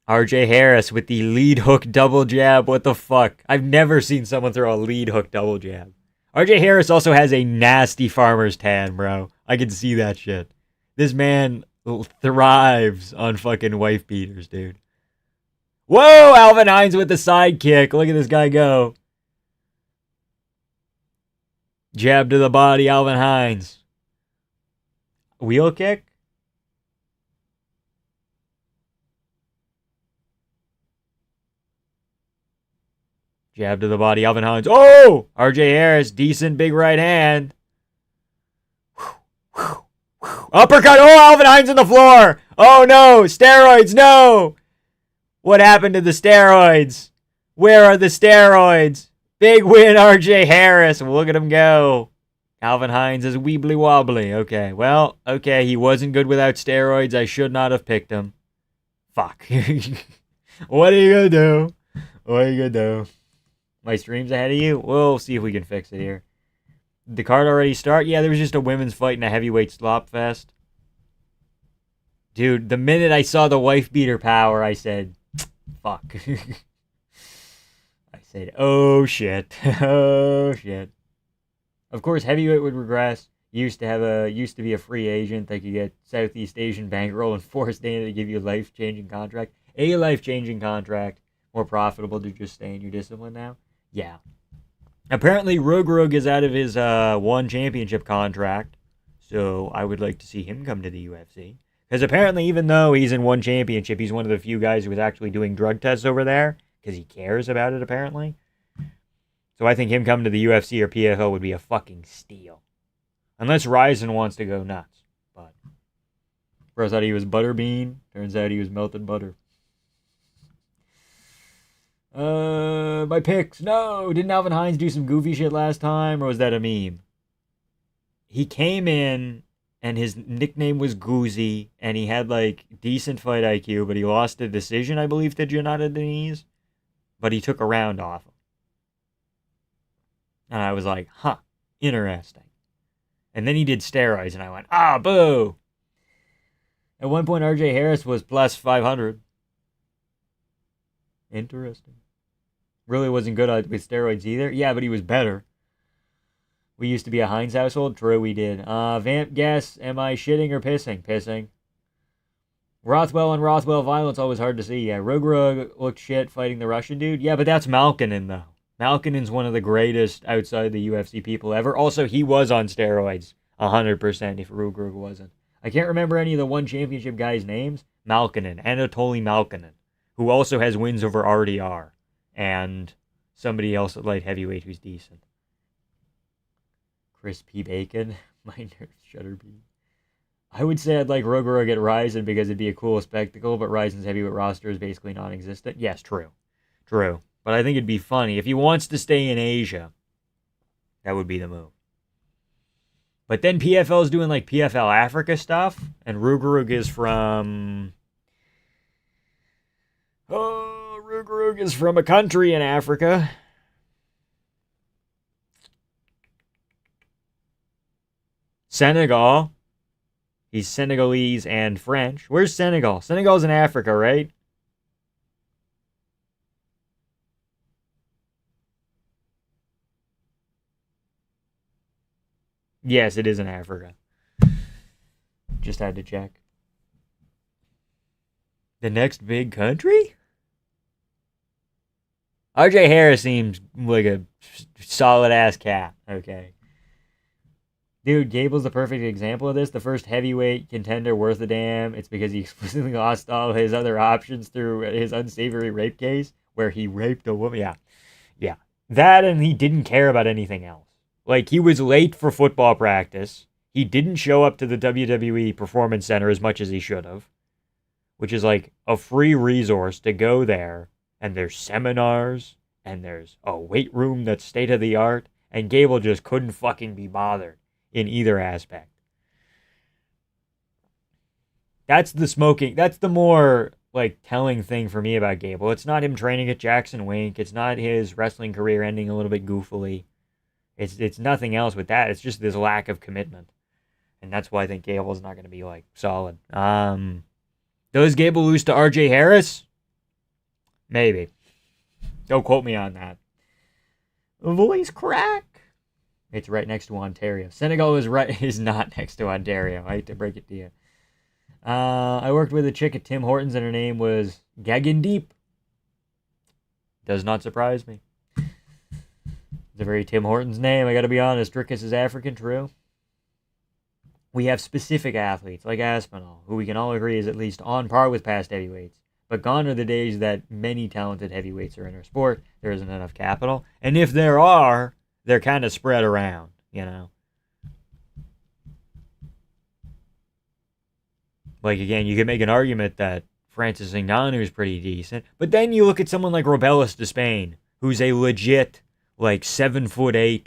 RJ Harris with the lead hook double jab. What the fuck? I've never seen someone throw a lead hook double jab. RJ Harris also has a nasty farmer's tan, bro. I can see that shit. This man thrives on fucking wife beaters, dude. Whoa, Alvin Hines with the side kick. Look at this guy go. Jab to the body, Alvin Hines. Wheel kick? Jab to the body, Alvin Hines. Oh! RJ Harris, decent big right hand. Uppercut. Oh, Alvin Hines on the floor. Oh, no. Steroids, no. What happened to the steroids? Where are the steroids? Big win, RJ Harris. Look at him go. Alvin Hines is weebly wobbly. Okay, well, okay, he wasn't good without steroids. I should not have picked him. Fuck. What are you gonna do? What are you gonna do? My stream's ahead of you? We'll see if we can fix it here. Did the card already start? Yeah, there was just a women's fight in a heavyweight slop fest. Dude, the minute I saw the wife beater power, I said, fuck. I said, oh shit. Oh shit. Of course, heavyweight would regress. Used to be a free agent that could get Southeast Asian bankroll and force Dana to give you a life-changing contract. A life-changing contract. More profitable to just stay in your discipline now. Yeah. Apparently, Rug is out of his one championship contract. So I would like to see him come to the UFC. Because apparently, even though he's in one championship, he's one of the few guys who is actually doing drug tests over there. Because he cares about it, apparently. So I think him coming to the UFC or PFL would be a fucking steal. Unless Ryzen wants to go nuts. But first I thought he was Butterbean. Turns out he was melted butter. My picks. No! Didn't Alvin Hines do some goofy shit last time? Or was that a meme? He came in and his nickname was Goozy. And he had like decent fight IQ. But he lost a decision, I believe, to Jonata Denise. But he took a round off him. And I was like, huh, interesting. And then he did steroids, and I went, ah, boo. At one point, RJ Harris was plus 500. Interesting. Really wasn't good with steroids either. Yeah, but he was better. We used to be a Hines household. True, we did. Vamp guess, am I shitting or pissing? Pissing. Rothwell and Rothwell violence, always hard to see. Yeah, Rug looked shit fighting the Russian dude. Yeah, but that's Malkinen, though. Malkinen's one of the greatest outside the UFC people ever. Also, he was on steroids 100% if Rug wasn't. I can't remember any of the one championship guys' names. Malkinen, Anatoly Malkinen, who also has wins over RDR. And somebody else at light heavyweight who's decent. Crispy Bacon. My nerves shudder beat. I would say I'd like Rug at Ryzen because it'd be a cool spectacle, but Ryzen's heavyweight roster is basically non-existent. Yes, true. True. But I think it'd be funny. If he wants to stay in Asia, that would be the move. But then PFL is doing like PFL Africa stuff, and Rugerug is from. Oh, Rugerug is from a country in Africa. Senegal. He's Senegalese and French. Where's Senegal? Senegal's in Africa, right? Yes, it is in Africa. Just had to check. The next big country? RJ Harris seems like a solid ass cat. Okay. Dude, Gable's the perfect example of this. The first heavyweight contender worth a damn. It's because he explicitly lost all his other options through his unsavory rape case, where he raped a woman. Yeah. Yeah. That, and he didn't care about anything else. Like, he was late for football practice. He didn't show up to the WWE Performance Center as much as he should have, which is like a free resource to go there. And there's seminars, and there's a weight room that's state of the art. And Gable just couldn't fucking be bothered in either aspect. That's the more like telling thing for me about Gable. It's not him training at Jackson Wink. It's not his wrestling career ending a little bit goofily. It's nothing else with that. It's just this lack of commitment. And that's why I think Gable's not going to be like solid. Does Gable lose to RJ Harris? Maybe. Don't quote me on that. Voice crack. It's right next to Ontario. Senegal is not next to Ontario. I hate to break it to you. I worked with a chick at Tim Hortons, and her name was Gaggin Deep. Does not surprise me. It's a very Tim Hortons name. I got to be honest. Drickus is African, true. We have specific athletes like Aspinall, who we can all agree is at least on par with past heavyweights. But gone are the days that many talented heavyweights are in our sport. There isn't enough capital. And if there are, they're kind of spread around, you know. Like, again, you could make an argument that Francis Ngannou is pretty decent. But then you look at someone like Robelis de Spain, who's a legit, like, 7'8",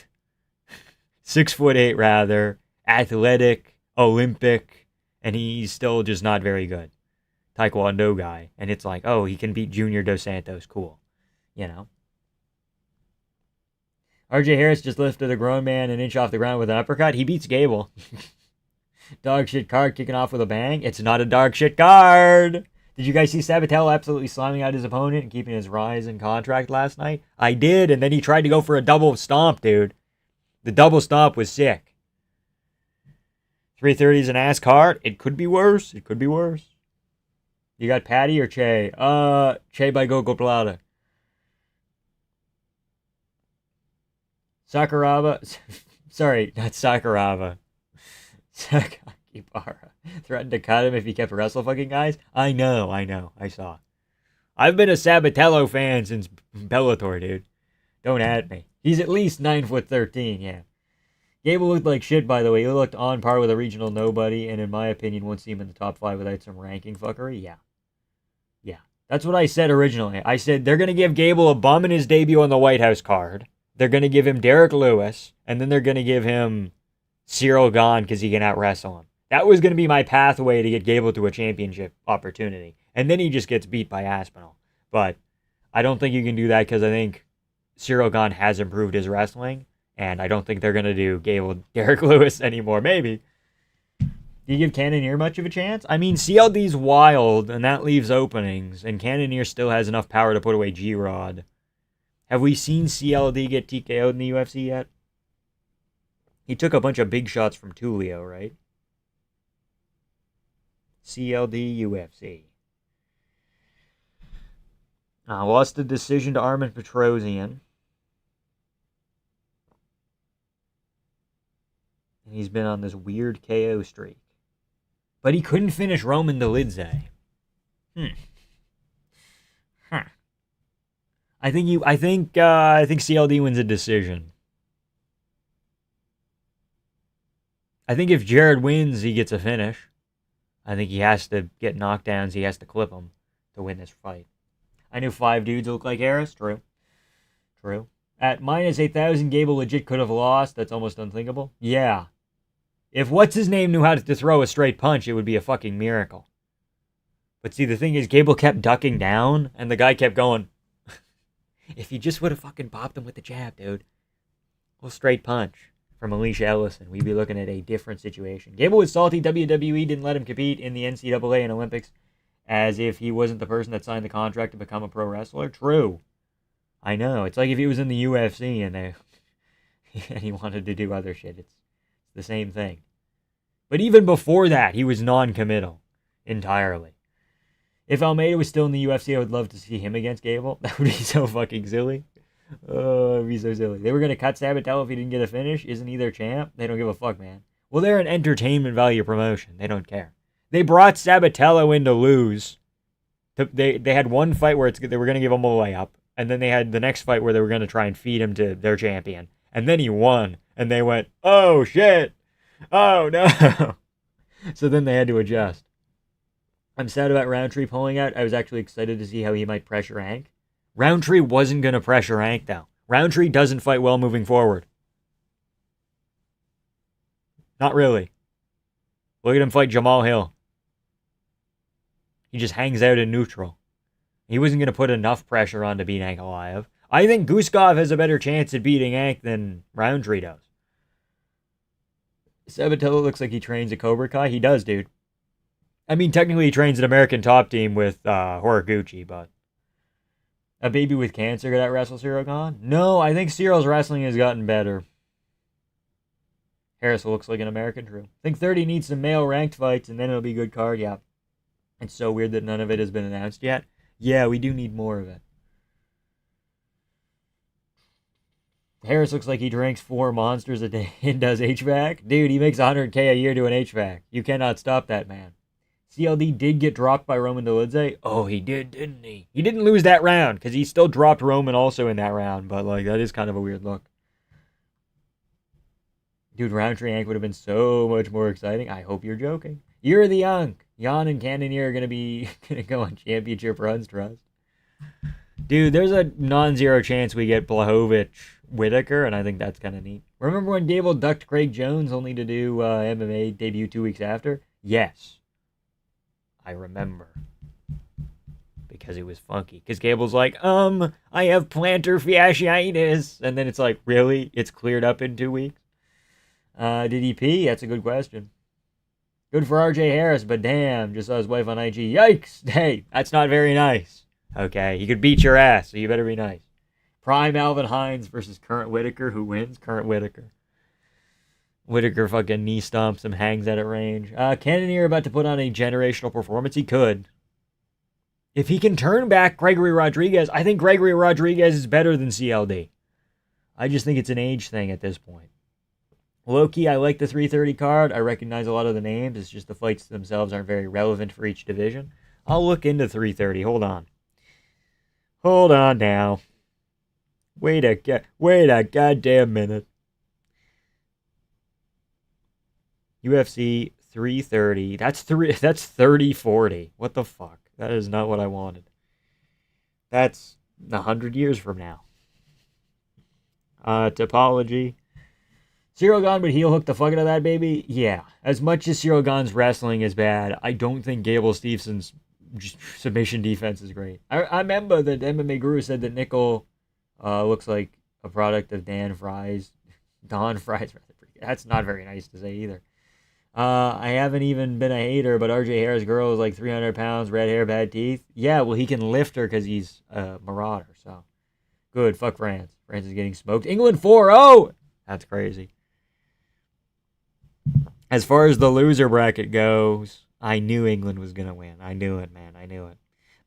6'8" rather, athletic, Olympic, and he's still just not very good. Taekwondo guy. And it's like, oh, he can beat Junior Dos Santos. Cool. You know? RJ Harris just lifted a grown man an inch off the ground with an uppercut. He beats Gable. Dog shit card kicking off with a bang. It's not a dog shit card. Did you guys see Sabatel absolutely slamming out his opponent and keeping his rise in contract last night? I did, and then he tried to go for a double stomp, dude. The double stomp was sick. 330 is an ass card. It could be worse. It could be worse. You got Patty or Che? Che by Gogo Plata. Sakuraba. Sorry, not Sakuraba. Sakakibara. Threatened to cut him if he kept wrestle fucking guys? I know. I saw. I've been a Sabatello fan since Bellator, dude. Don't at me. He's at least 9'13", yeah. Gable looked like shit, by the way. He looked on par with a regional nobody, and in my opinion, won't see him in the top 5 without some ranking fuckery. Yeah. That's what I said originally. I said they're going to give Gable a bum in his debut on the White House card. They're going to give him Derek Lewis, and then they're going to give him Cyril Gahn because he can out-wrestle him. That was going to be my pathway to get Gable to a championship opportunity. And then he just gets beat by Aspinall. But I don't think you can do that because I think Cyril Gahn has improved his wrestling. And I don't think they're going to do Gable Derek Lewis anymore. Maybe. Do you give Cannonier much of a chance? I mean, CLD's wild, and that leaves openings. And Cannonier still has enough power to put away G-Rod. Have we seen CLD get TKO'd in the UFC yet? He took a bunch of big shots from Tulio, right? CLD UFC. Lost the decision to Armin Petrosian. And he's been on this weird KO streak. But he couldn't finish Roman Dolidze. I think CLD wins a decision. I think if Jared wins, he gets a finish. I think he has to get knockdowns. He has to clip him to win this fight. I knew 5 dudes look like Harris. True. At minus 8,000, Gable legit could have lost. That's almost unthinkable. Yeah. If what's-his-name knew how to throw a straight punch, it would be a fucking miracle. But see, the thing is, Gable kept ducking down, and the guy kept going. If he just would have fucking popped him with the jab, dude. Well, straight punch from Alicia Ellison. We'd be looking at a different situation. Gable was salty. WWE didn't let him compete in the NCAA and Olympics as if he wasn't the person that signed the contract to become a pro wrestler. True. I know. It's like if he was in the UFC and and he wanted to do other shit. It's the same thing. But even before that, he was non-committal entirely. If Almeida was still in the UFC, I would love to see him against Gable. That would be so fucking silly. Oh, it'd be so silly. They were going to cut Sabatello if he didn't get a finish. Isn't he their champ? They don't give a fuck, man. Well, they're an entertainment value promotion. They don't care. They brought Sabatello in to lose. They had one fight where they were going to give him a layup. And then they had the next fight where they were going to try and feed him to their champion. And then he won. And they went, oh, shit. Oh, no. So then they had to adjust. I'm sad about Roundtree pulling out. I was actually excited to see how he might pressure Hank. Roundtree wasn't going to pressure Hank, though. Roundtree doesn't fight well moving forward. Not really. Look at him fight Jamal Hill. He just hangs out in neutral. He wasn't going to put enough pressure on to beat Hank alive. I think Guskov has a better chance at beating Hank than Roundtree does. Sabatello looks like he trains at Cobra Kai. He does, dude. I mean, technically he trains an American Top Team with Horiguchi, but... A baby with cancer could out-wrestle Cyril Gahn? No, I think Cyril's wrestling has gotten better. Harris looks like an American, true. I think 30 needs some male ranked fights, and then it'll be a good card, yeah. It's so weird that none of it has been announced yet. Yeah, we do need more of it. Harris looks like he drinks 4 monsters a day and does HVAC. Dude, he makes $100K a year doing HVAC. You cannot stop that man. CLD did get dropped by Roman Dolidze. Oh, he did, didn't he? He didn't lose that round, because he still dropped Roman also in that round, but, like, that is kind of a weird look. Dude, Roundtree Hank would have been so much more exciting. I hope you're joking. You're the Unk. Jan and Cannonier are going to go on championship runs, trust. Dude, there's a non-zero chance we get Blachowicz Whitaker, and I think that's kind of neat. Remember when Gable ducked Craig Jones only to do MMA debut 2 weeks after? Yes. I remember. Because it was funky. Because Gable's like, I have plantar fasciitis. And then it's like, really? It's cleared up in 2 weeks? Did he pee? That's a good question. Good for RJ Harris, but damn, just saw his wife on IG. Yikes! Hey, that's not very nice. Okay, he could beat your ass, so you better be nice. Prime Alvin Hines versus Current Whitaker. Who wins? Current Whitaker. Whitaker fucking knee stomps him, hangs out at range. Cannonier about to put on a generational performance. He could. If he can turn back Gregory Rodriguez, I think Gregory Rodriguez is better than CLD. I just think it's an age thing at this point. Low-key, I like the 330 card. I recognize a lot of the names. It's just the fights themselves aren't very relevant for each division. I'll look into 330. Hold on. Hold on now. Wait a goddamn minute. UFC 330. That's 30-40. What the fuck? That is not what I wanted. That's 100 years from now. Topology. Cyril Gahn would heel hook the fuck out of that baby? Yeah. As much as Cyril Gahn's wrestling is bad, I don't think Gable Stevenson's submission defense is great. I remember that MMA Guru said that Nickel looks like a product of Don Fry's. That's not very nice to say either. I haven't even been a hater, but RJ Harris' girl is like 300 pounds, red hair, bad teeth. Yeah, well, he can lift her because he's a marauder, so. Good, fuck France. France is getting smoked. England 4-0! That's crazy. As far as the loser bracket goes, I knew England was going to win. I knew it, man. I knew it.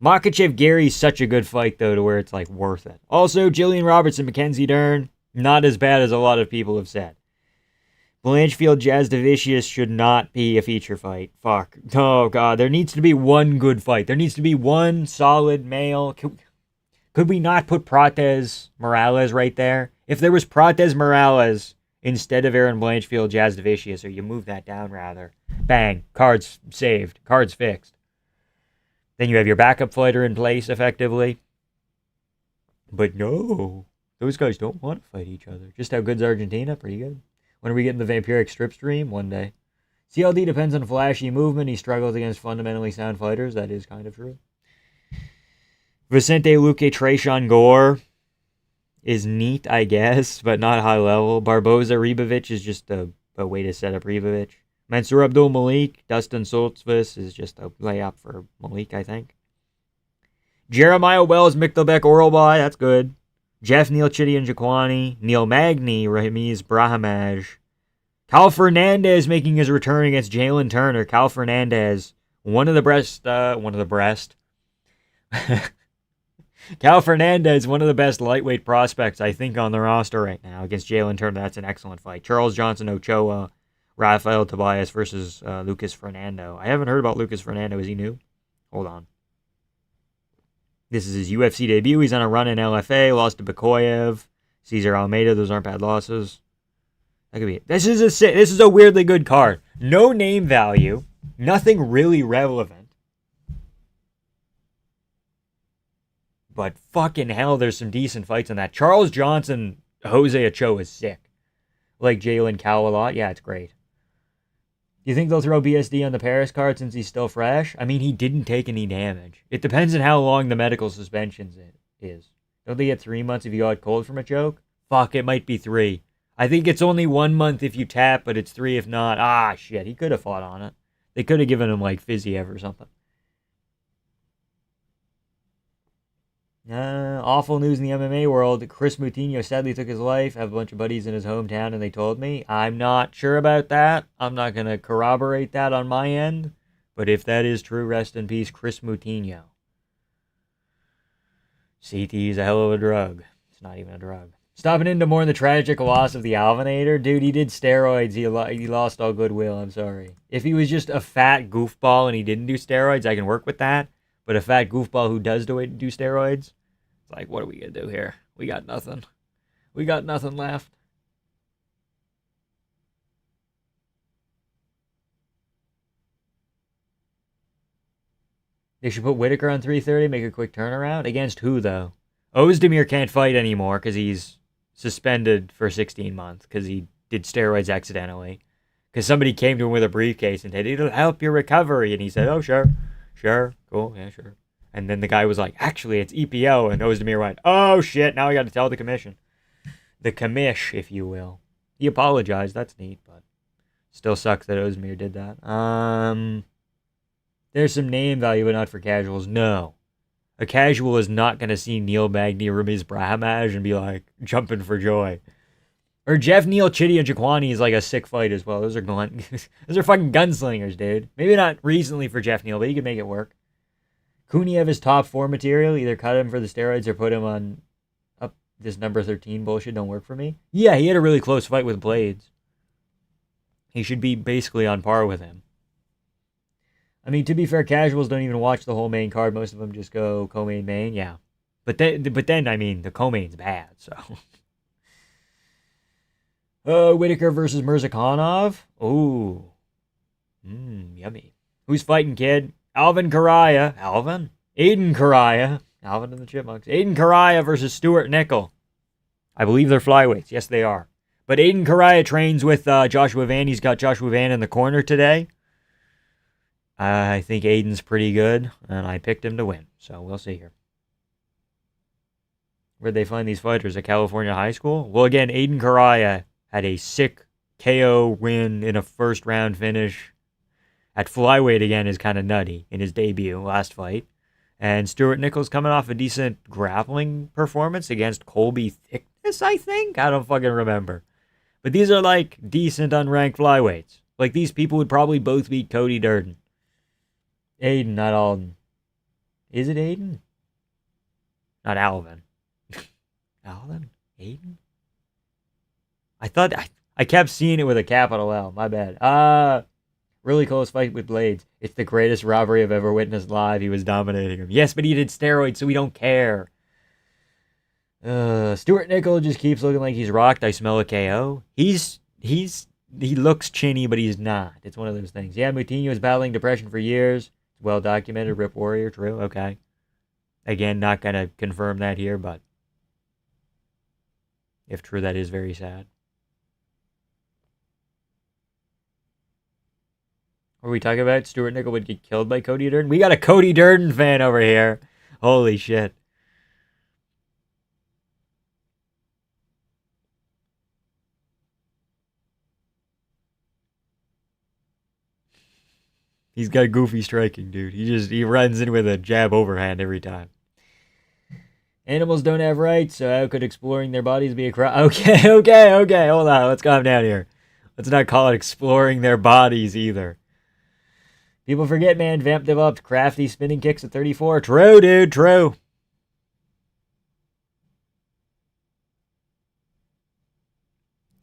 Makachev Gary's such a good fight, though, to where it's, like, worth it. Also, Jillian Roberts and Mackenzie Dern, not as bad as a lot of people have said. Blanchfield Jazz Davicius should not be a feature fight. Fuck. Oh, God. There needs to be one good fight. There needs to be one solid male. Could we not put Prates Morales right there? If there was Prates Morales instead of Aaron Blanchfield Jazz Davicius, or you move that down, rather. Bang. Cards saved. Cards fixed. Then you have your backup fighter in place, effectively. But no. Those guys don't want to fight each other. Just how good's Argentina? Pretty good. When are we getting the vampiric strip stream? One day. CLD depends on flashy movement. He struggles against fundamentally sound fighters. That is kind of true. Vicente Luque Trayshawn Gore is neat, I guess, but not high level. Barboza Ribovic is just a way to set up Ribovic. Mansour Abdul Malik, Dustin Soltzvis is just a layup for Malik, I think. Jeremiah Wells, Mickelbeck, Oralby, that's good. Jeff Neal, Chidi and Jaquani. Neil Magny, Ramiz Brahamaj. Cal Fernandez making his return against Jalen Turner. Cal Fernandez, one of the breast. Cal Fernandez, one of the best lightweight prospects, I think, on the roster right now against Jalen Turner. That's an excellent fight. Charles Johnson Ochoa, Rafael Tobias versus Lucas Fernando. I haven't heard about Lucas Fernando. Is he new? Hold on. This is his UFC debut. He's on a run in LFA. Lost to Bakoyev. Cesar Almeida. Those aren't bad losses. That could be it. This is a weirdly good card. No name value. Nothing really relevant. But fucking hell, there's some decent fights in that. Charles Johnson, Jose Ochoa is sick. Like Jalen Cow a lot. Yeah, it's great. Do you think they'll throw BSD on the Paris card since he's still fresh? I mean, he didn't take any damage. It depends on how long the medical suspension is. Don't they get 3 months if you got cold from a choke? Fuck, it might be 3. I think it's only 1 month if you tap, but it's 3 if not. Ah, shit, he could have fought on it. They could have given him, like, Fiziev or something. Awful news in the MMA world. Chris Moutinho sadly took his life. I have a bunch of buddies in his hometown, and they told me. I'm not sure about that. I'm not going to corroborate that on my end. But if that is true, rest in peace, Chris Moutinho. CT is a hell of a drug. It's not even a drug. Stopping into more on the tragic loss of the Alvinator. Dude, he did steroids. He lost all goodwill. I'm sorry. If he was just a fat goofball and he didn't do steroids, I can work with that. But a fat goofball who does do steroids, it's like, what are we going to do here? We got nothing. We got nothing left. They should put Whitaker on 330, make a quick turnaround. Against who, though? Ozdemir can't fight anymore because he's suspended for 16 months because he did steroids accidentally. Because somebody came to him with a briefcase and said, it'll help your recovery. And he said, oh, sure. Sure. Cool. Yeah, sure. And then the guy was like, actually, it's EPO. And Ozdemir went, oh, shit, now I got to tell the commission. The commish, if you will. He apologized. That's neat, but still sucks that Ozdemir did that. There's some name value, but not for casuals. No. A casual is not going to see Neil Magny or Ramiz Brahamaj and be like, jumping for joy. Or Jeff Neal, Chidi, and Jaquani is like a sick fight as well. Those are fucking gunslingers, dude. Maybe not recently for Jeff Neal, but he could make it work. Kuniev is top 4 material. Either cut him for the steroids or put him on up this number 13 bullshit. Don't work for me. Yeah, he had a really close fight with Blades. He should be basically on par with him. I mean, to be fair, casuals don't even watch the whole main card. Most of them just go co-main main. Yeah, but then I mean, the co-main's bad. So, Whitaker versus Mirzakhanov. Ooh, yummy. Who's fighting, kid? Alvin Karaya. Alvin? Aiden Karaya. Alvin and the Chipmunks. Aiden Karaya versus Stuart Nickel. I believe they're flyweights. Yes, they are. But Aiden Karaya trains with Joshua Van. He's got Joshua Van in the corner today. I think Aiden's pretty good, and I picked him to win. So we'll see here. Where'd they find these fighters? At California High School? Well, again, Aiden Karaya had a sick KO win in a first-round finish. At flyweight again is kind of nutty in his debut last fight. And Stuart Nichols coming off a decent grappling performance against Colby Thickness, I think? I don't fucking remember. But these are like decent unranked flyweights. Like these people would probably both beat Cody Durden. Aiden, not Alden. Is it Aiden? Not Alvin. Alvin? Aiden? I thought I kept seeing it with a capital L. My bad. Really close fight with Blades. It's the greatest robbery I've ever witnessed live. He was dominating him. Yes, but he did steroids, so we don't care. Stuart Nickel just keeps looking like he's rocked. I smell a KO. He looks chinny, but he's not. It's one of those things. Yeah, Moutinho was battling depression for years. It's well documented. Rip Warrior, true. Okay. Again, not going to confirm that here, but if true, that is very sad. What are we talking about? Stuart Nickel would get killed by Cody Durden? We got a Cody Durden fan over here. Holy shit. He's got goofy striking, dude. He runs in with a jab overhand every time. Animals don't have rights, so how could exploring their bodies be a crime? Okay. Hold on. Let's calm down here. Let's not call it exploring their bodies either. People forget, man. Vamp developed crafty spinning kicks at 34. True, dude. True.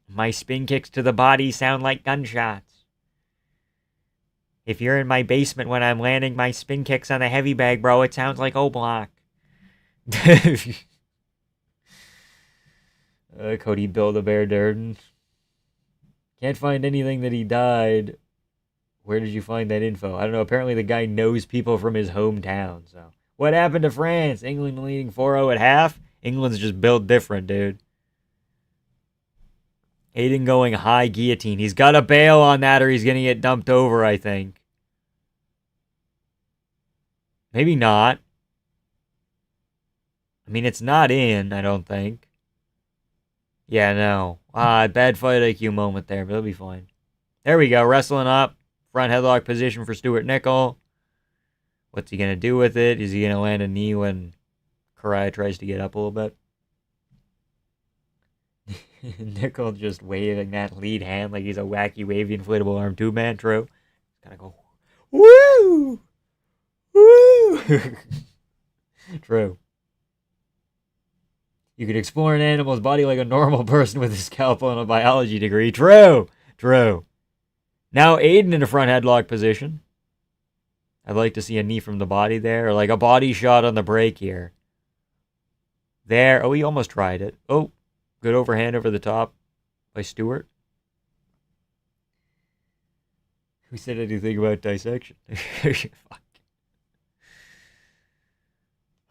My spin kicks to the body sound like gunshots. If you're in my basement when I'm landing my spin kicks on the heavy bag, bro, it sounds like O-Block. Cody Build-A-Bear Durden. Can't find anything that he died. Where did you find that info? I don't know. Apparently the guy knows people from his hometown. So, what happened to France? England leading 4-0 at half? England's just built different, dude. Aiden going high guillotine. He's got to bail on that or he's going to get dumped over, I think. Maybe not. I mean, it's not in, I don't think. Yeah, no. Bad fight IQ moment there, but it'll be fine. There we go. Wrestling up. Front headlock position for Stuart Nickel. What's he going to do with it? Is he going to land a knee when Kariah tries to get up a little bit? Nickel just waving that lead hand like he's a wacky, wavy, inflatable arm tube man. True. Kind of go, woo! Woo! True. You could explore an animal's body like a normal person with a scalpel and a biology degree. True. Now Aiden in a front headlock position. I'd like to see a knee from the body there, or like a body shot on the break here. There. Oh, he almost tried it. Oh, good overhand over the top by Stewart. Who said anything about dissection? Fuck.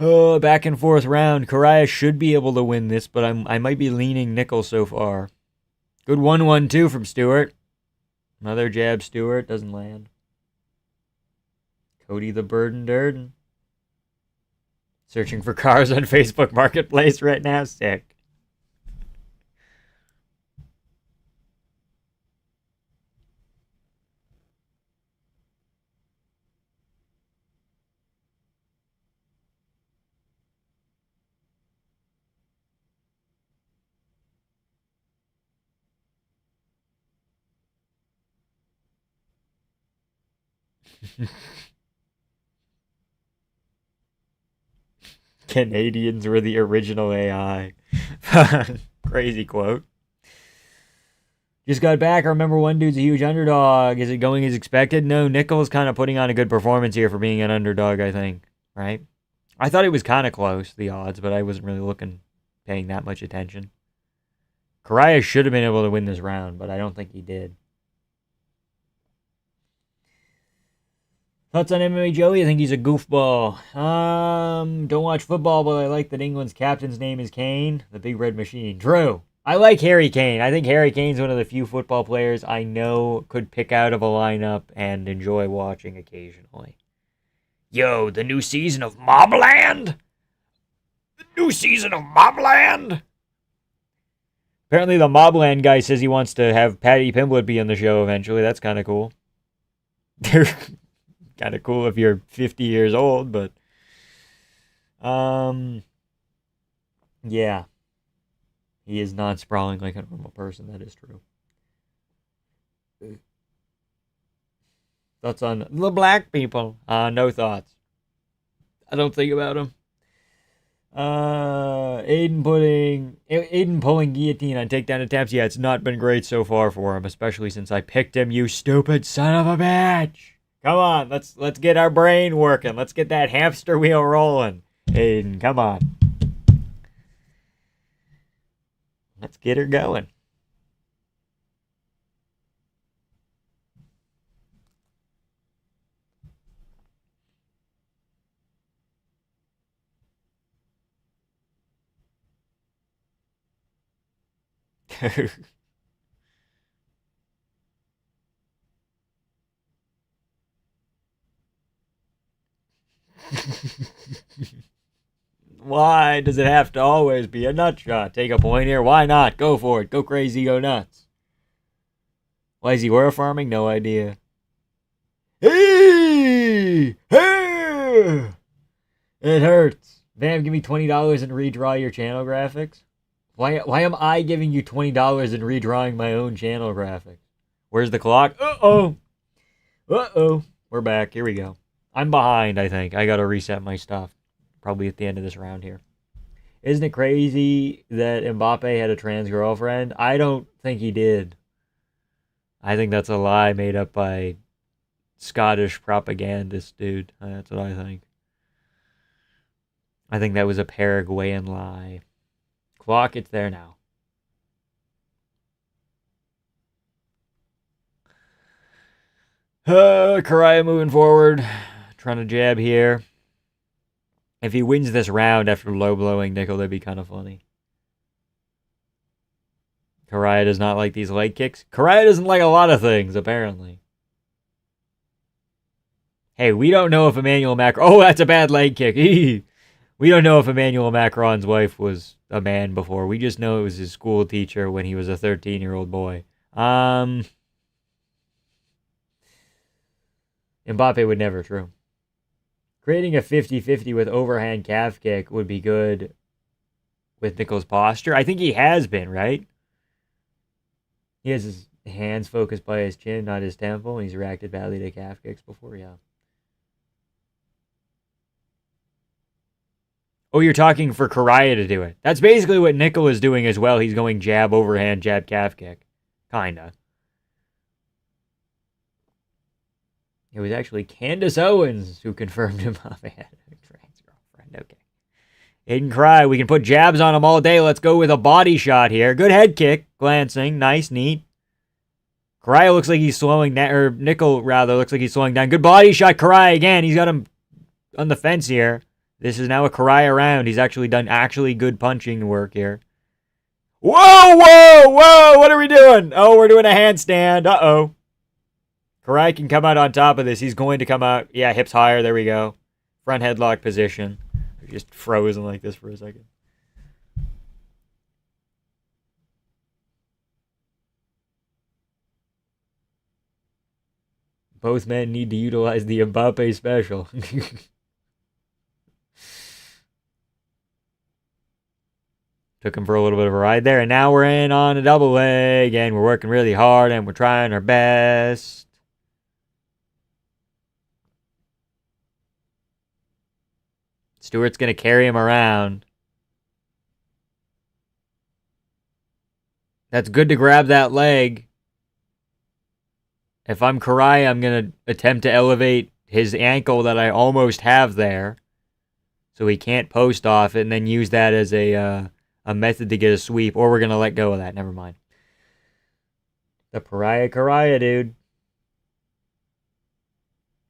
Oh, back and forth round. Kariah should be able to win this, but I might be leaning Nickel so far. Good 1-1-2 from Stewart. Another jab, Stewart. Doesn't land. Cody the Burden Durden. Searching for cars on Facebook Marketplace right now. Sick. Canadians were the original AI. Crazy quote. Just got back. I remember one dude's a huge underdog. Is it going as expected? No, Nickel's kind of putting on a good performance here for being an underdog, I think. Right? I thought it was kind of close, the odds, but I wasn't really paying that much attention. Kariah should have been able to win this round, but I don't think he did. Thoughts on MMA Joey? I think he's a goofball. Don't watch football, but I like that England's captain's name is Kane, the big red machine. Drew. I like Harry Kane. I think Harry Kane's one of the few football players I know could pick out of a lineup and enjoy watching occasionally. Yo, the new season of Mobland? The new season of Mobland? Apparently the Mobland guy says he wants to have Patty Pimblett be on the show eventually. That's kind of cool. Kind of cool if you're 50 years old, but yeah, he is not sprawling like a normal person. That is true. Thoughts on the black people? No thoughts. I don't think about them. Aiden pulling guillotine on takedown attempts. Yeah, it's not been great so far for him, especially since I picked him. You stupid son of a bitch! Come on, let's get our brain working. Let's get that hamster wheel rolling. Aiden, come on. Let's get her going. Why does it have to always be a nut shot? Take a point here. Why not? Go for it. Go crazy. Go nuts. Why is he were farming? No idea. Hey! Hey! It hurts. Vam, give me $20 and redraw your channel graphics. Why am I giving you $20 and redrawing my own channel graphics? Where's the clock? Uh-oh. Uh-oh. We're back. Here we go. I'm behind, I think. I gotta reset my stuff. Probably at the end of this round here. Isn't it crazy that Mbappe had a trans girlfriend? I don't think he did. I think that's a lie made up by Scottish propagandist dude. That's what I think. I think that was a Paraguayan lie. Clock, it's there now. Karaya moving forward. Trying to jab here. If he wins this round after low blowing Nickel, that'd be kind of funny. Karaya does not like these leg kicks. Karaya doesn't like a lot of things, apparently. Hey, we don't know if Emmanuel Macron... Oh, that's a bad leg kick. We don't know if Emmanuel Macron's wife was a man before. We just know it was his school teacher when he was a 13-year-old boy. Mbappe would never, true. Creating a 50-50 with overhand calf kick would be good with Nickel's posture. I think he has been, right? He has his hands focused by his chin, not his temple, and he's reacted badly to calf kicks before, yeah. Oh, you're talking for Karaya to do it. That's basically what Nickel is doing as well. He's going jab, overhand, jab, calf kick. Kinda. It was actually Candace Owens who confirmed him up. Trans girlfriend, okay. Aiden Cry, we can put jabs on him all day. Let's go with a body shot here. Good head kick. Glancing. Nice, neat. Karaya looks like he's slowing down, or Nickel, rather, looks like he's slowing down. Good body shot, Karaya again. He's got him on the fence here. This is now a Karaya round. He's actually done good punching work here. Whoa, whoa, whoa. What are we doing? Oh, we're doing a handstand. Uh-oh. Karaya can come out on top of this. He's going to come out. Yeah, hips higher. There we go. Front headlock position. Just frozen like this for a second. Both men need to utilize the Mbappe special. Took him for a little bit of a ride there, and now we're in on a double leg, and we're working really hard, and we're trying our best. Stewart's going to carry him around. That's good to grab that leg. If I'm Karaya, I'm going to attempt to elevate his ankle that I almost have there, so he can't post off it, and then use that as a method to get a sweep, or we're going to let go of that. Never mind. The Pariah Karaya, dude.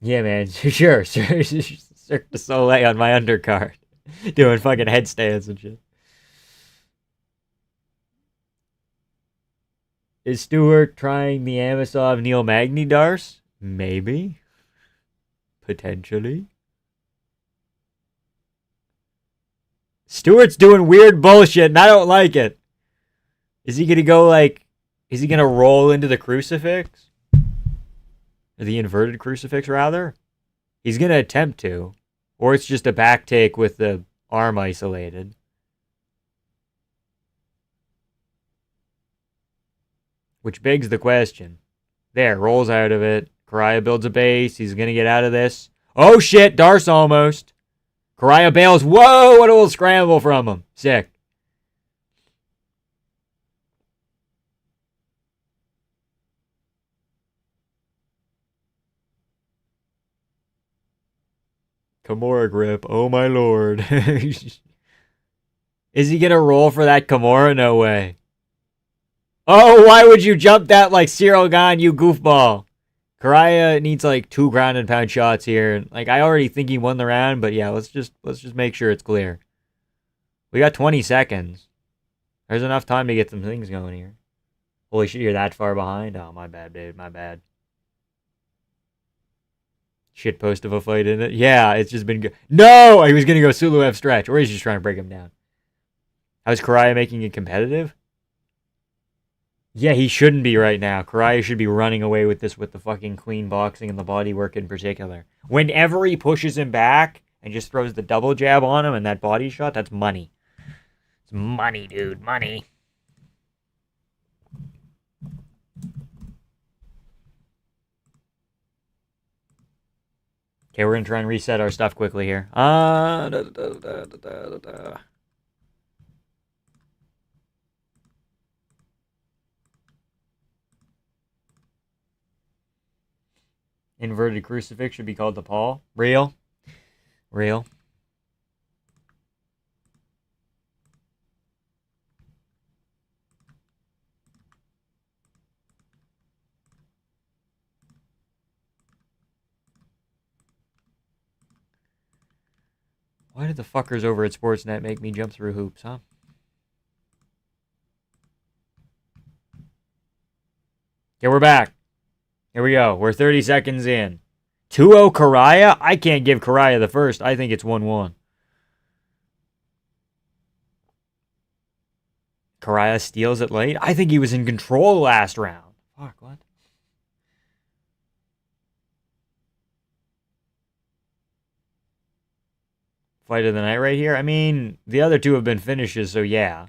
Yeah, man. Sure. Cirque du Soleil on my undercard. Doing fucking headstands and shit. Is Stewart trying the Amosov Neil Magny Darce? Maybe. Potentially. Stewart's doing weird bullshit, and I don't like it. Is he gonna go like... Is he gonna roll into the crucifix? Or the inverted crucifix, rather? He's gonna attempt to. Or it's just a back take with the arm isolated. Which begs the question. There, rolls out of it. Karaya builds a base. He's gonna get out of this. Oh shit, Darce almost. Karaya bails. Whoa, what a little scramble from him. Sick. Kimura grip. Oh my lord. Is he gonna roll for that Kimura? No way. Oh, why would you jump that like Cyril Gahn, you goofball? Karaya needs like 2 ground and pound shots here. Like, I already think he won the round, but yeah, let's just make sure it's clear. We got 20 seconds. There's enough time to get some things going here. Holy shit, you're that far behind? Oh, my bad, dude. My bad. Shit post of a fight in it. Yeah, it's just been good. No! He was going to go Suluev stretch, or he's just trying to break him down. How's Karaya making it competitive? Yeah, he shouldn't be right now. Karaya should be running away with this with the fucking clean boxing and the body work in particular. Whenever he pushes him back and just throws the double jab on him and that body shot, that's money. It's money, dude. Money. Okay, we're going to try and reset our stuff quickly here. Inverted crucifix should be called the Paul. Real. Real. Why did the fuckers over at Sportsnet make me jump through hoops, huh? Okay, we're back. Here we go. We're 30 seconds in. 2-0 Karaya? I can't give Karaya the first. I think it's 1-1. Karaya steals it late? I think he was in control last round. Fuck, what? Fight of the night right here? I mean, the other two have been finishes, so yeah.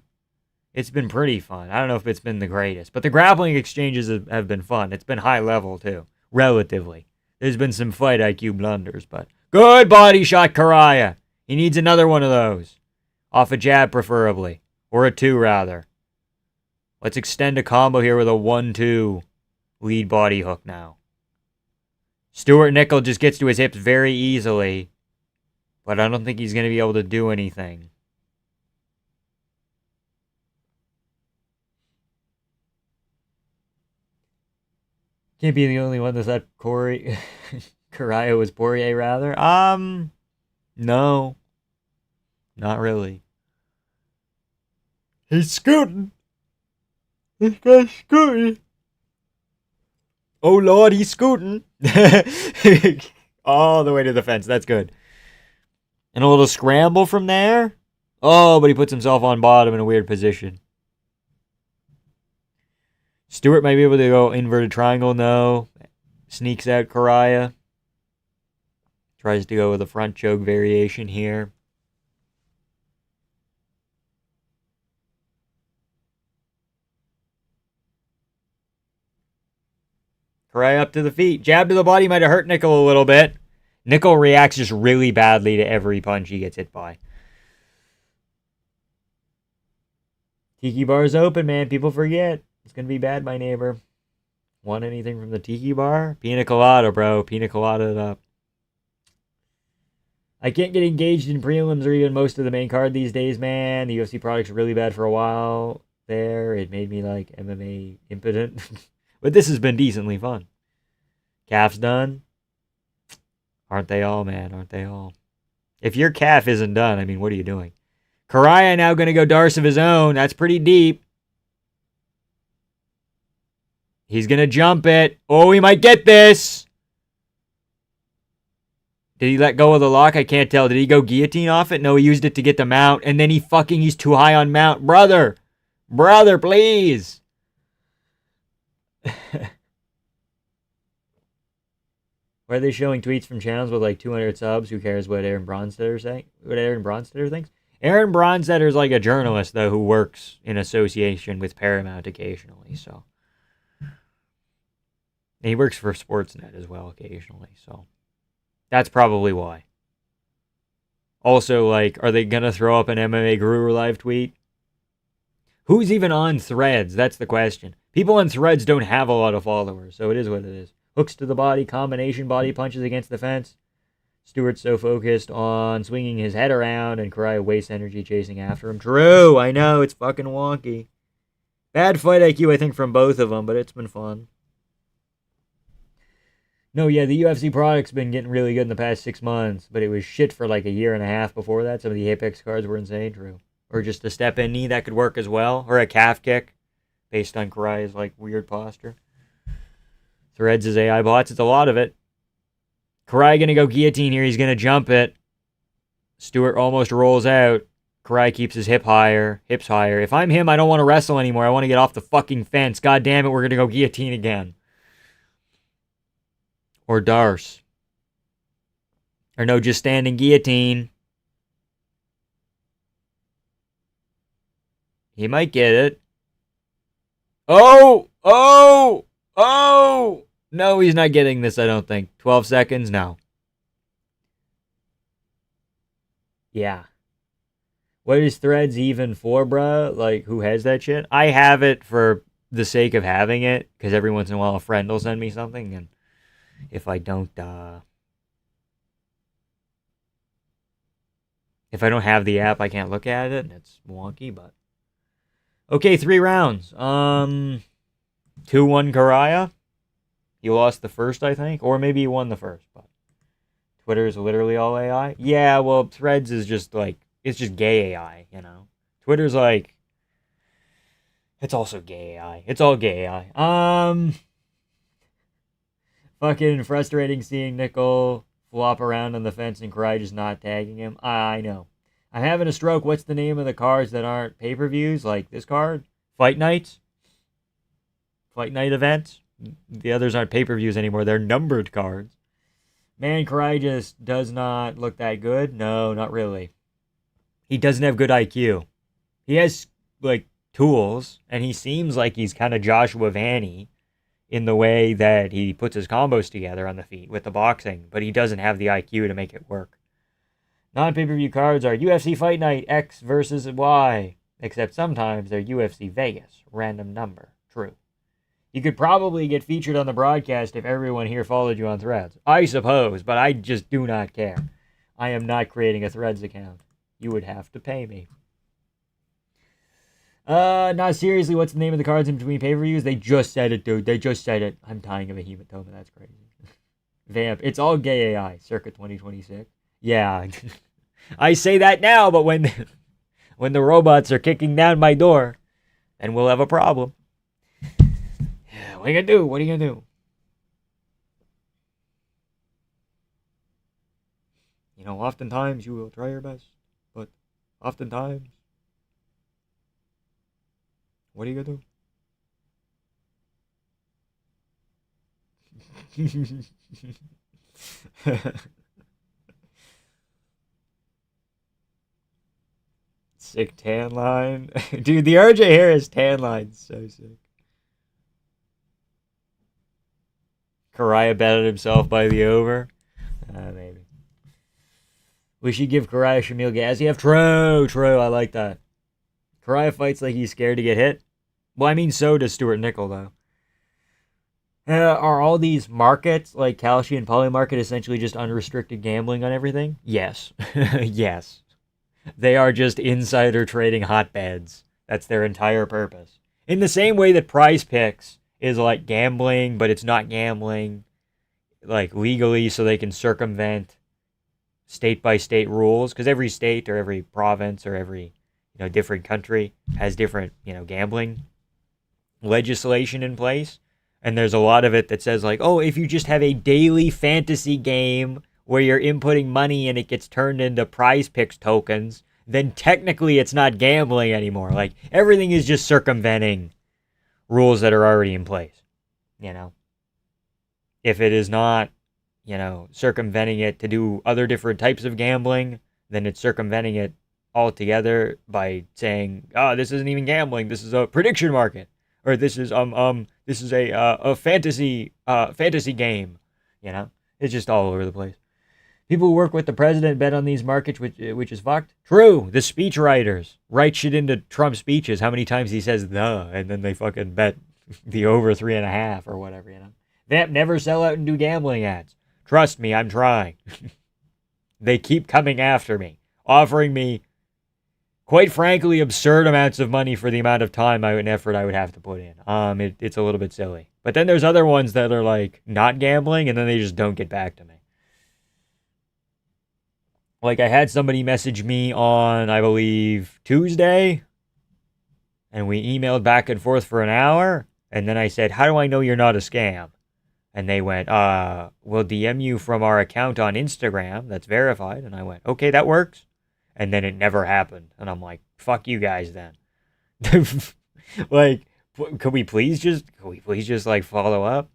It's been pretty fun. I don't know if it's been the greatest, but the grappling exchanges have been fun. It's been high level, too. Relatively. There's been some fight IQ blunders, but... Good body shot, Karaya! He needs another one of those. Off a jab, preferably. Or a 2, rather. Let's extend a combo here with a 1-2 lead body hook now. Stuart Nickel just gets to his hips very easily, but I don't think he's going to be able to do anything. Can't be the only one that thought Karaya was Poirier, rather. No. Not really. He's scooting. This guy's scooting. Oh, Lord, he's scooting. All the way to the fence. That's good. And a little scramble from there. Oh, but he puts himself on bottom in a weird position. Stewart might be able to go inverted triangle. No. Sneaks out Karaya. Tries to go with a front choke variation here. Karaya up to the feet. Jab to the body might have hurt Nickel a little bit. Nickel reacts just really badly to every punch he gets hit by. Tiki bar's open, man. People forget. It's going to be bad, my neighbor. Want anything from the tiki bar? Pina colada, bro. Pina colada it up. I can't get engaged in prelims or even most of the main card these days, man. The UFC product's really bad for a while there. It made me like MMA impotent. But this has been decently fun. Calf's done. Aren't they all, man? Aren't they all? If your calf isn't done, I mean, what are you doing? Karaya now going to go Darce of his own. That's pretty deep. He's going to jump it. Oh, he might get this. Did he let go of the lock? I can't tell. Did he go guillotine off it? No, he used it to get the mount. And then he's too high on mount. Brother, please. Why are they showing tweets from channels with like 200 subs? Who cares what Aaron Bronstetter thinks? Aaron Bronstetter like a journalist, though, who works in association with Paramount occasionally, so... And he works for Sportsnet as well occasionally, so... That's probably why. Also, like, are they gonna throw up an MMA Guru live tweet? Who's even on Threads? That's the question. People on Threads don't have a lot of followers, so it is what it is. Hooks to the body, combination body punches against the fence. Stewart's so focused on swinging his head around, and Karaya wastes energy chasing after him. True, I know, it's fucking wonky. Bad fight IQ, I think, from both of them, but it's been fun. No, yeah, the UFC product's been getting really good in the past 6 months, but it was shit for like a year and a half before that. Some of the Apex cards were insane, true. Or just a step-in knee, that could work as well. Or a calf kick, based on Karaya's like weird posture. Threads is AI bots, it's a lot of it. Karai gonna go guillotine here. He's gonna jump it. Stewart almost rolls out. Karai keeps his hips higher. If I'm him, I don't want to wrestle anymore. I want to get off the fucking fence. God damn it, we're gonna go guillotine again. Or Darce. Or no, just standing guillotine. He might get it. Oh! Oh! Oh! No, he's not getting this, I don't think. 12 seconds? No. Yeah. What is Threads even for, bruh? Like, who has that shit? I have it for the sake of having it, because every once in a while a friend will send me something, and if I don't, if I don't have the app, I can't look at it, and it's wonky, but... Okay, 3 rounds. 2-1 Karaya. He lost the first, I think, or maybe he won the first, but Twitter is literally all AI. Yeah, well, Threads is just like, it's just gay AI, you know. Twitter's like, it's also gay AI. It's all gay AI. Fucking frustrating seeing Nickel flop around on the fence and Karai just not tagging him. I know. I'm having a stroke. What's the name of the cards that aren't pay-per-views? Like this card? Fight Nights? Fight Night events? The others aren't pay-per-views anymore. They're numbered cards. Man, Karai just does not look that good. No, not really. He doesn't have good IQ. He has, like, tools, and he seems like he's kind of Joshua Vanny in the way that he puts his combos together on the feet with the boxing, but he doesn't have the IQ to make it work. Non-pay-per-view cards are UFC Fight Night X versus Y, except sometimes they're UFC Vegas, random number. True. You could probably get featured on the broadcast if everyone here followed you on Threads. I suppose, but I just do not care. I am not creating a Threads account. You would have to pay me. Not seriously, what's the name of the cards in between pay-per-views? They just said it, dude. They just said it. I'm dying of a hematoma. That's crazy. Vamp. It's all gay AI. Circa 2026. Yeah. I say that now, but when the robots are kicking down my door, then we'll have a problem. Yeah, what are you gonna do? What are you gonna do? You know, oftentimes you will try your best, but oftentimes, what are you gonna do? Sick tan line. Dude, the RJ Harris tan line's so sick. Karaya betted himself by the over. Maybe. We should give Karaya Shamil Gaziev. True. I like that. Karaya fights like he's scared to get hit. Well, I mean, so does Stuart Nickel, though. Are all these markets, like Kalshi and Polymarket, essentially just unrestricted gambling on everything? Yes. Yes. They are just insider trading hotbeds. That's their entire purpose. In the same way that Prize Picks is like gambling, but it's not gambling, like legally, so they can circumvent state-by-state rules, because every state or every province or every different country has different gambling legislation in place, and there's a lot of it that says like, oh, if you just have a daily fantasy game where you're inputting money and it gets turned into Prize Picks tokens, then technically it's not gambling anymore. Like, everything is just circumventing rules that are already in place. If it is not circumventing it to do other different types of gambling, then it's circumventing it altogether by saying, this isn't even gambling, this is a prediction market, or this is a fantasy game. It's just all over the place. People who work with the president bet on these markets, which is fucked. True. The speech writers write shit into Trump's speeches. How many times he says the, and then they fucking bet the over 3.5 or whatever. Vamp, never sell out and do gambling ads. Trust me, I'm trying. They keep coming after me, offering me, quite frankly, absurd amounts of money for the amount of time and effort I would have to put in. It's a little bit silly. But then there's other ones that are like not gambling, and then they just don't get back to me. Like, I had somebody message me on, I believe, Tuesday, and we emailed back and forth for an hour, and then I said, how do I know you're not a scam? And they went, we'll DM you from our account on Instagram that's verified. And I went, okay, that works. And then it never happened. And I'm like, fuck you guys then. Like, could we please just like follow up?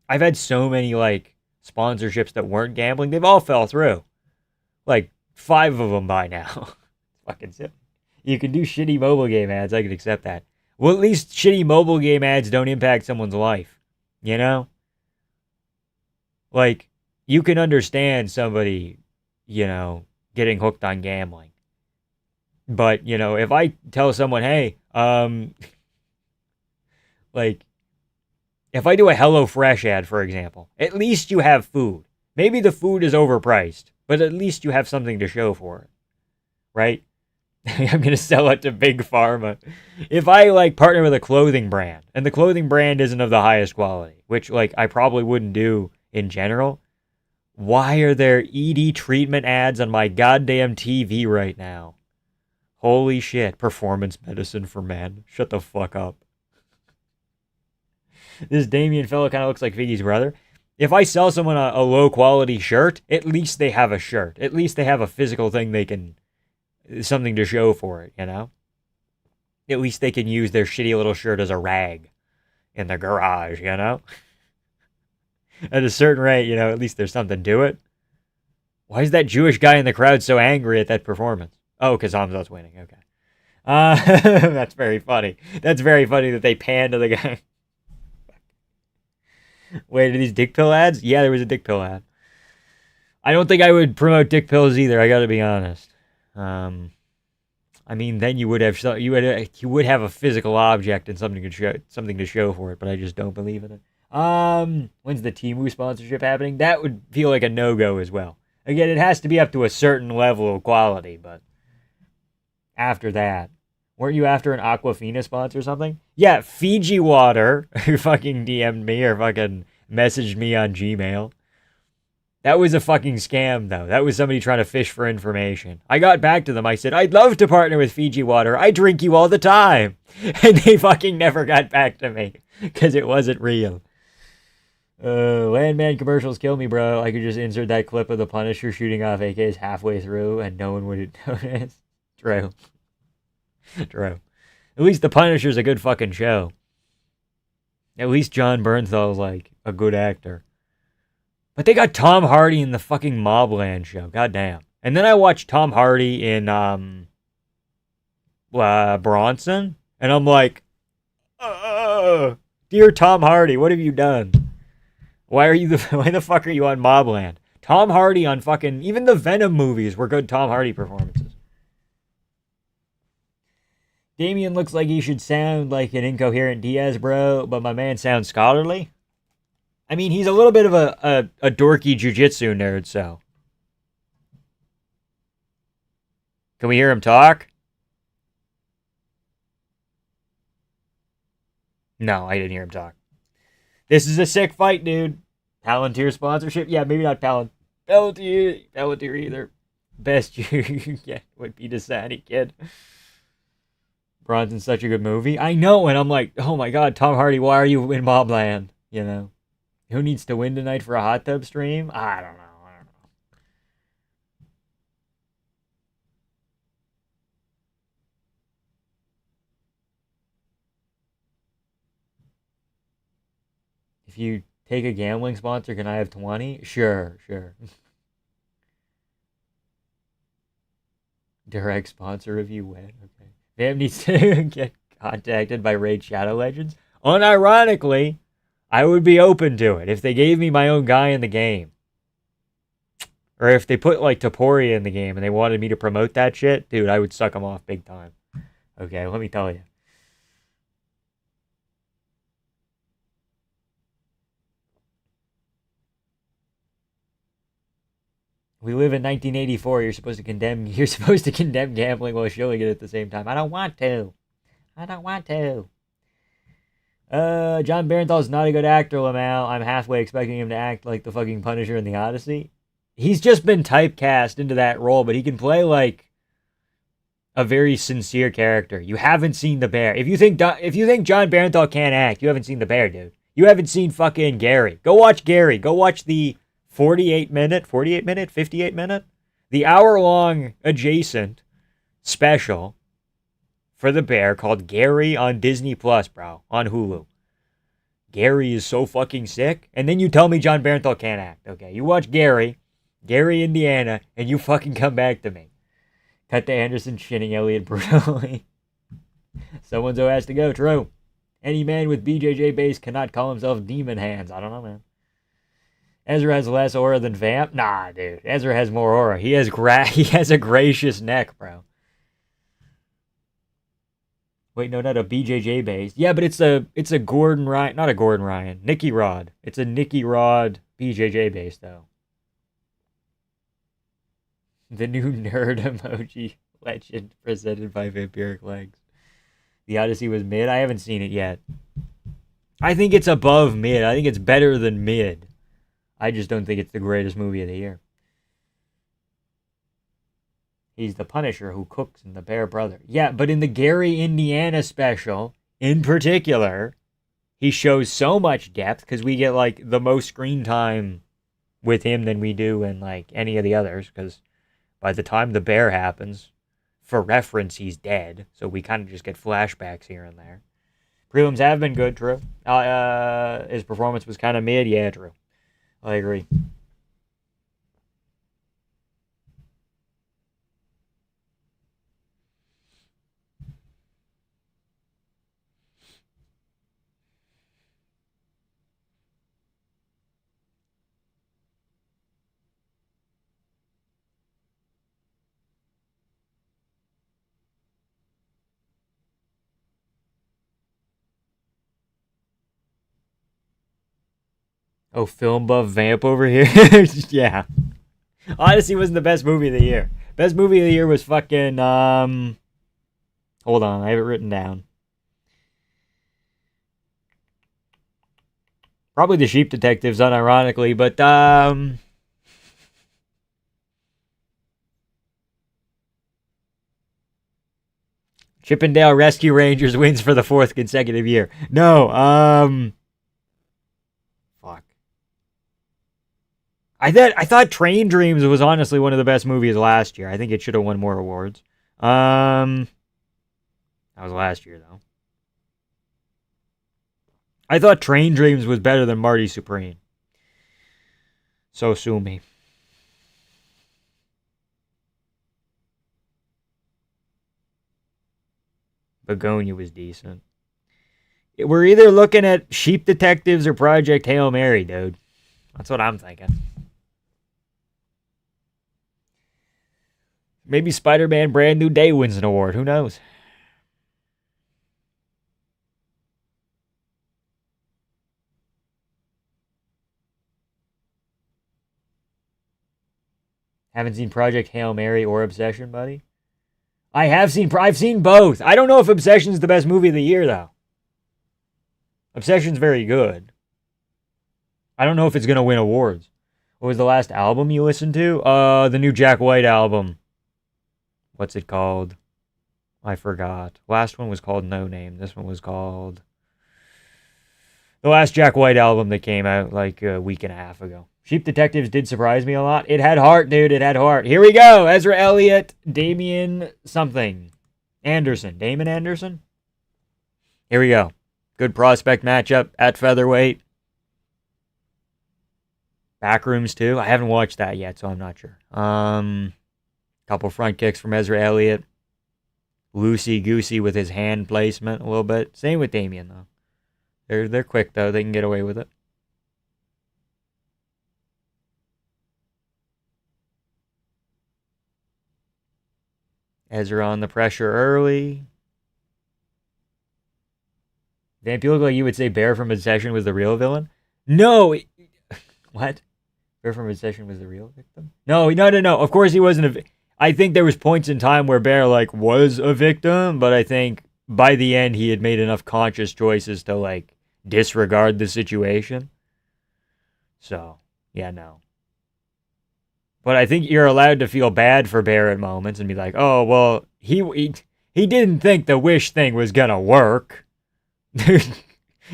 I've had so many like sponsorships that weren't gambling. They've all fell through. Like 5 of them by now. Fucking silly. You can do shitty mobile game ads. I can accept that. Well, at least shitty mobile game ads don't impact someone's life. You know? Like, you can understand somebody, getting hooked on gambling. But, if I tell someone, hey, like, if I do a HelloFresh ad, for example, at least you have food. Maybe the food is overpriced, but at least you have something to show for it. Right? I'm going to sell it to Big Pharma. If I, partner with a clothing brand, and the clothing brand isn't of the highest quality, which, I probably wouldn't do in general, why are there ED treatment ads on my goddamn TV right now? Holy shit. Performance medicine for men. Shut the fuck up. This Damien fellow kind of looks like Figgy's brother. If I sell someone a low quality shirt, at least they have a shirt. At least they have a physical thing something to show for it, At least they can use their shitty little shirt as a rag in their garage, At a certain rate, at least there's something to it. Why is that Jewish guy in the crowd so angry at that performance? Oh, because Hamza's winning. Okay. That's very funny. That's very funny that they panned to the guy. Wait, are these dick pill ads? Yeah, there was a dick pill ad. I don't think I would promote dick pills either. I got to be honest. I mean, then you would have a physical object and something to show for it, but I just don't believe in it. When's the Temu sponsorship happening? That would feel like a no-go as well. Again, it has to be up to a certain level of quality, but after that, weren't you after an Aquafina sponsor or something? Yeah, Fiji Water, who fucking DM'd me or fucking messaged me on Gmail. That was a fucking scam, though. That was somebody trying to fish for information. I got back to them. I said, I'd love to partner with Fiji Water. I drink you all the time. And they fucking never got back to me because it wasn't real. Landman commercials kill me, bro. I could just insert that clip of the Punisher shooting off AKs halfway through and no one would notice. True. At least the Punisher's a good fucking show. At least John Bernthal's a good actor. But they got Tom Hardy in the fucking Mobland show. Goddamn. And then I watched Tom Hardy in Bronson. And I'm like, dear Tom Hardy, what have you done? Why the fuck are you on Mobland? Tom Hardy on fucking... Even the Venom movies were good Tom Hardy performances. Damien looks like he should sound like an incoherent Diaz, bro. But my man sounds scholarly. I mean, he's a little bit of a dorky jujitsu nerd, so. Can we hear him talk? No, I didn't hear him talk. This is a sick fight, dude. Palantir sponsorship? Yeah, maybe not Palantir either. Best you can get would be Dasani, kid. Bronson's such a good movie. I know, and I'm like, oh my god, Tom Hardy, why are you in Mobland? Who needs to win tonight for a hot tub stream? I don't know. If you take a gambling sponsor, can I have 20? Sure. Direct sponsor if you win. Okay. Vam needs to get contacted by Raid Shadow Legends. Unironically, I would be open to it if they gave me my own guy in the game. Or if they put Taporia in the game and they wanted me to promote that shit, dude, I would suck them off big time. Okay, let me tell you. We live in 1984. You're supposed to condemn gambling while shilling it at the same time. I don't want to. John Barenthal's not a good actor, Lamau. I'm halfway expecting him to act like the fucking Punisher in the Odyssey. He's just been typecast into that role, but he can play a very sincere character. You haven't seen The Bear. If you think John Barenthal can't act, you haven't seen The Bear, dude. You haven't seen fucking Gary. Go watch Gary. Go watch the 58 minute, the hour-long adjacent special for the Bear called Gary on Disney Plus, bro, on Hulu. Gary is so fucking sick. And then you tell me John Barenthal can't act. Okay, you watch Gary, Indiana, and you fucking come back to me. Cut to Anderson shitting Elliot brutally. Someone so has to go. True. Any man with BJJ base cannot call himself Demon Hands. I don't know, man. Ezra has less aura than Vamp? Nah, dude. Ezra has more aura. He has a gracious neck, bro. Wait, no, not a BJJ base. Yeah, but it's a Gordon Ryan, not a Gordon Ryan. Nicky Rod. It's a Nicky Rod BJJ base, though. The new nerd emoji legend presented by Vampiric Legs. The Odyssey was mid. I haven't seen it yet. I think it's above mid. I think it's better than mid. I just don't think it's the greatest movie of the year. He's the Punisher who cooks in The Bear Brother. Yeah, but in the Gary, Indiana special, in particular, he shows so much depth because we get, like, the most screen time with him than we do in, like, any of the others because by the time the bear happens, for reference, he's dead. So we kind of just get flashbacks here and there. Prelims have been good, true. His performance was kind of mid. Yeah, true. I agree. Oh, film buff vamp over here? Yeah. Odyssey wasn't the best movie of the year. Best movie of the year was fucking, hold on, I have it written down. Probably The Sheep Detectives, unironically, but, Chippendale Rescue Rangers wins for the 4th consecutive year. No, fuck. I thought Train Dreams was honestly one of the best movies last year. I think it should have won more awards. That was last year, though. I thought Train Dreams was better than Marty Supreme. So sue me. Begonia was decent. We're either looking at Sheep Detectives or Project Hail Mary, dude. That's what I'm thinking. Maybe Spider-Man Brand New Day wins an award. Who knows? Haven't seen Project Hail Mary or Obsession, buddy? I've seen both. I don't know if Obsession's the best movie of the year, though. Obsession's very good. I don't know if it's going to win awards. What was the last album you listened to? The new Jack White album. What's it called? I forgot. Last one was called No Name. This one was called... The last Jack White album that came out like a week and a half ago. Sheep Detectives did surprise me a lot. It had heart, dude. It had heart. Here we go. Ezra Elliott, Damon something. Anderson. Damon Anderson? Here we go. Good prospect matchup at featherweight. Backrooms too. I haven't watched that yet, so I'm not sure. Couple front kicks from Ezra Elliott. Loosey-goosey with his hand placement a little bit. Same with Damien, though. They're quick, though. They can get away with it. Ezra on the pressure early. Vamp, you look like you would say Bear from Obsession was the real villain. No. What? Bear from Obsession was the real victim? No. Of course he wasn't I think there was points in time where Bear, like, was a victim, but I think by the end he had made enough conscious choices to, like, disregard the situation. So, yeah, no. But I think you're allowed to feel bad for Bear at moments and be like, oh, well, he didn't think the wish thing was gonna work.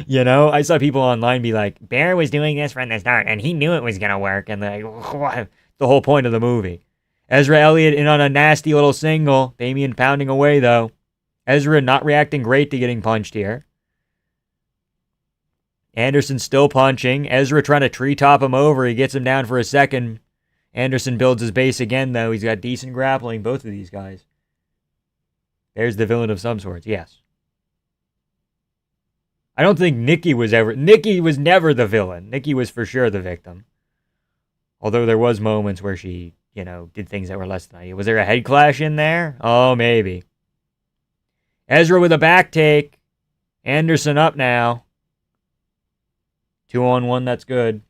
You know, I saw people online be like, Bear was doing this from the start, and he knew it was gonna work, and like, what? The whole point of the movie. Ezra Elliott in on a nasty little single. Damien pounding away though. Ezra not reacting great to getting punched here. Anderson still punching. Ezra trying to treetop him over. He gets him down for a second. Anderson builds his base again, though. He's got decent grappling, both of these guys. There's the villain of some sorts, yes. I don't think Nikki was never the villain. Nikki was for sure the victim. Although there was moments where she, did things that were less than ideal. Was there a head clash in there? Oh, maybe. Ezra with a back take. Anderson up now. 2-on-1, that's good.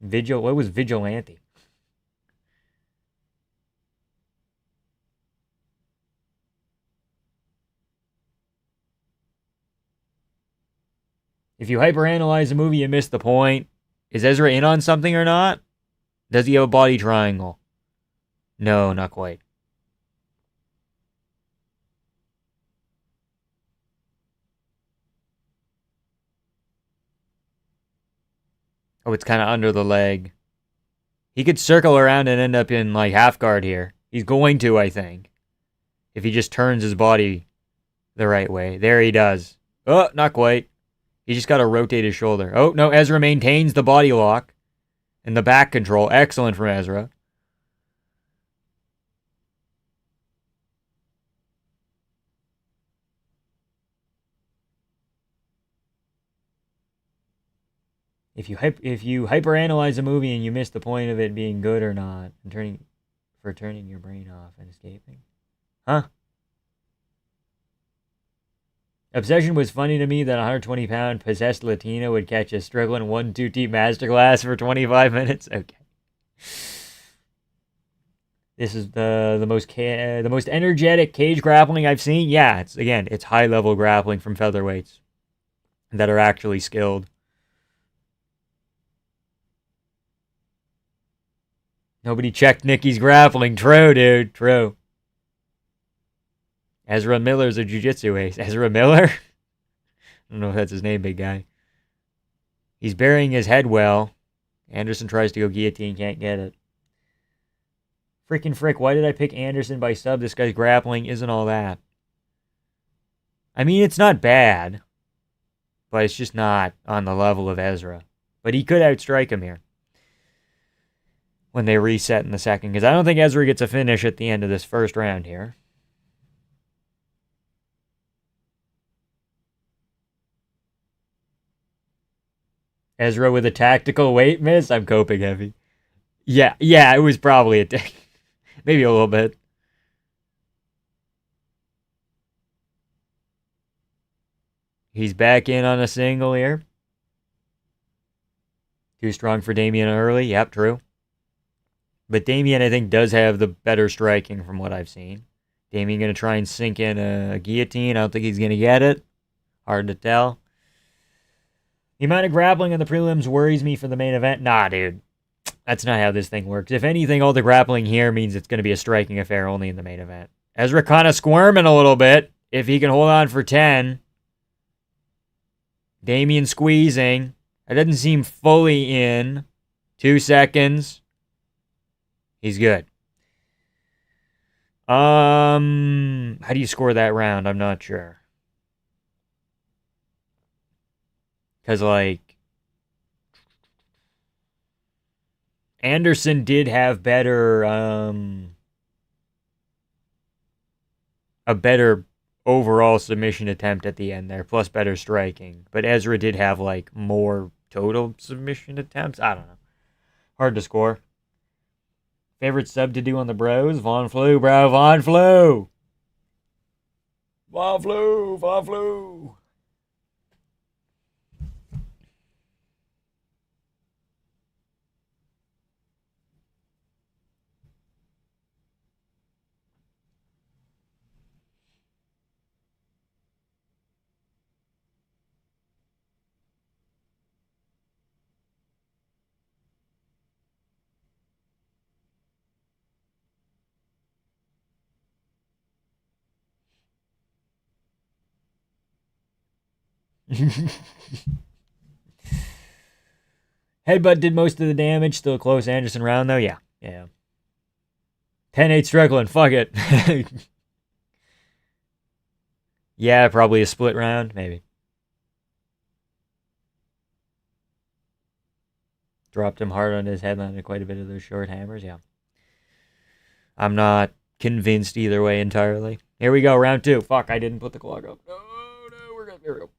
What was Vigilante? If you hyperanalyze a movie, you miss the point. Is Ezra in on something or not? Does he have a body triangle? No, not quite. Oh, it's kind of under the leg. He could circle around and end up in like half guard here. He's going to, I think. If he just turns his body the right way. There he does. Oh, not quite. He just got to rotate his shoulder. Oh, no, Ezra maintains the body lock and the back control. Excellent from Ezra. If you hyperanalyze a movie and you miss the point of it being good or not, and turning your brain off and escaping. Huh? Obsession was funny to me that a 120-pound possessed Latina would catch a struggling 1-2 deep masterclass for 25 minutes. Okay. This is the most energetic cage grappling I've seen. Yeah, it's high level grappling from featherweights that are actually skilled. Nobody checked Nikki's grappling. True, dude. True. Ezra Miller's a jiu-jitsu ace. Ezra Miller? I don't know if that's his name, big guy. He's burying his head well. Anderson tries to go guillotine, can't get it. Freaking frick, why did I pick Anderson by sub? This guy's grappling isn't all that. I mean, it's not bad, but it's just not on the level of Ezra. But he could outstrike him here when they reset in the second, because I don't think Ezra gets a finish at the end of this first round here. Ezra with a tactical weight miss. I'm coping heavy. Yeah, it was probably a maybe a little bit. He's back in on a single here. Too strong for Damien early. Yep, true. But Damien, I think, does have the better striking from what I've seen. Damien going to try and sink in a guillotine. I don't think he's going to get it. Hard to tell. The amount of grappling in the prelims worries me for the main event. Nah, dude. That's not how this thing works. If anything, all the grappling here means it's going to be a striking affair only in the main event. Ezra kind of squirming a little bit. If he can hold on for 10. Damien squeezing. That doesn't seem fully in. 2 seconds. He's good. How do you score that round? I'm not sure. Because, Anderson did have a better overall submission attempt at the end there, plus better striking. But Ezra did have, more total submission attempts. I don't know. Hard to score. Favorite sub to do on the bros? Von Flu, bro. Von Flu. Von Flu. Von Flu. Headbutt did most of the damage. Still a close Anderson round, though. Yeah. 10-8 Strickland. Fuck it. Yeah, probably a split round. Maybe. Dropped him hard on his head, landed quite a bit of those short hammers. Yeah. I'm not convinced either way entirely. Here we go, round 2. Fuck, I didn't put the clock up. No, we're good. Here we go.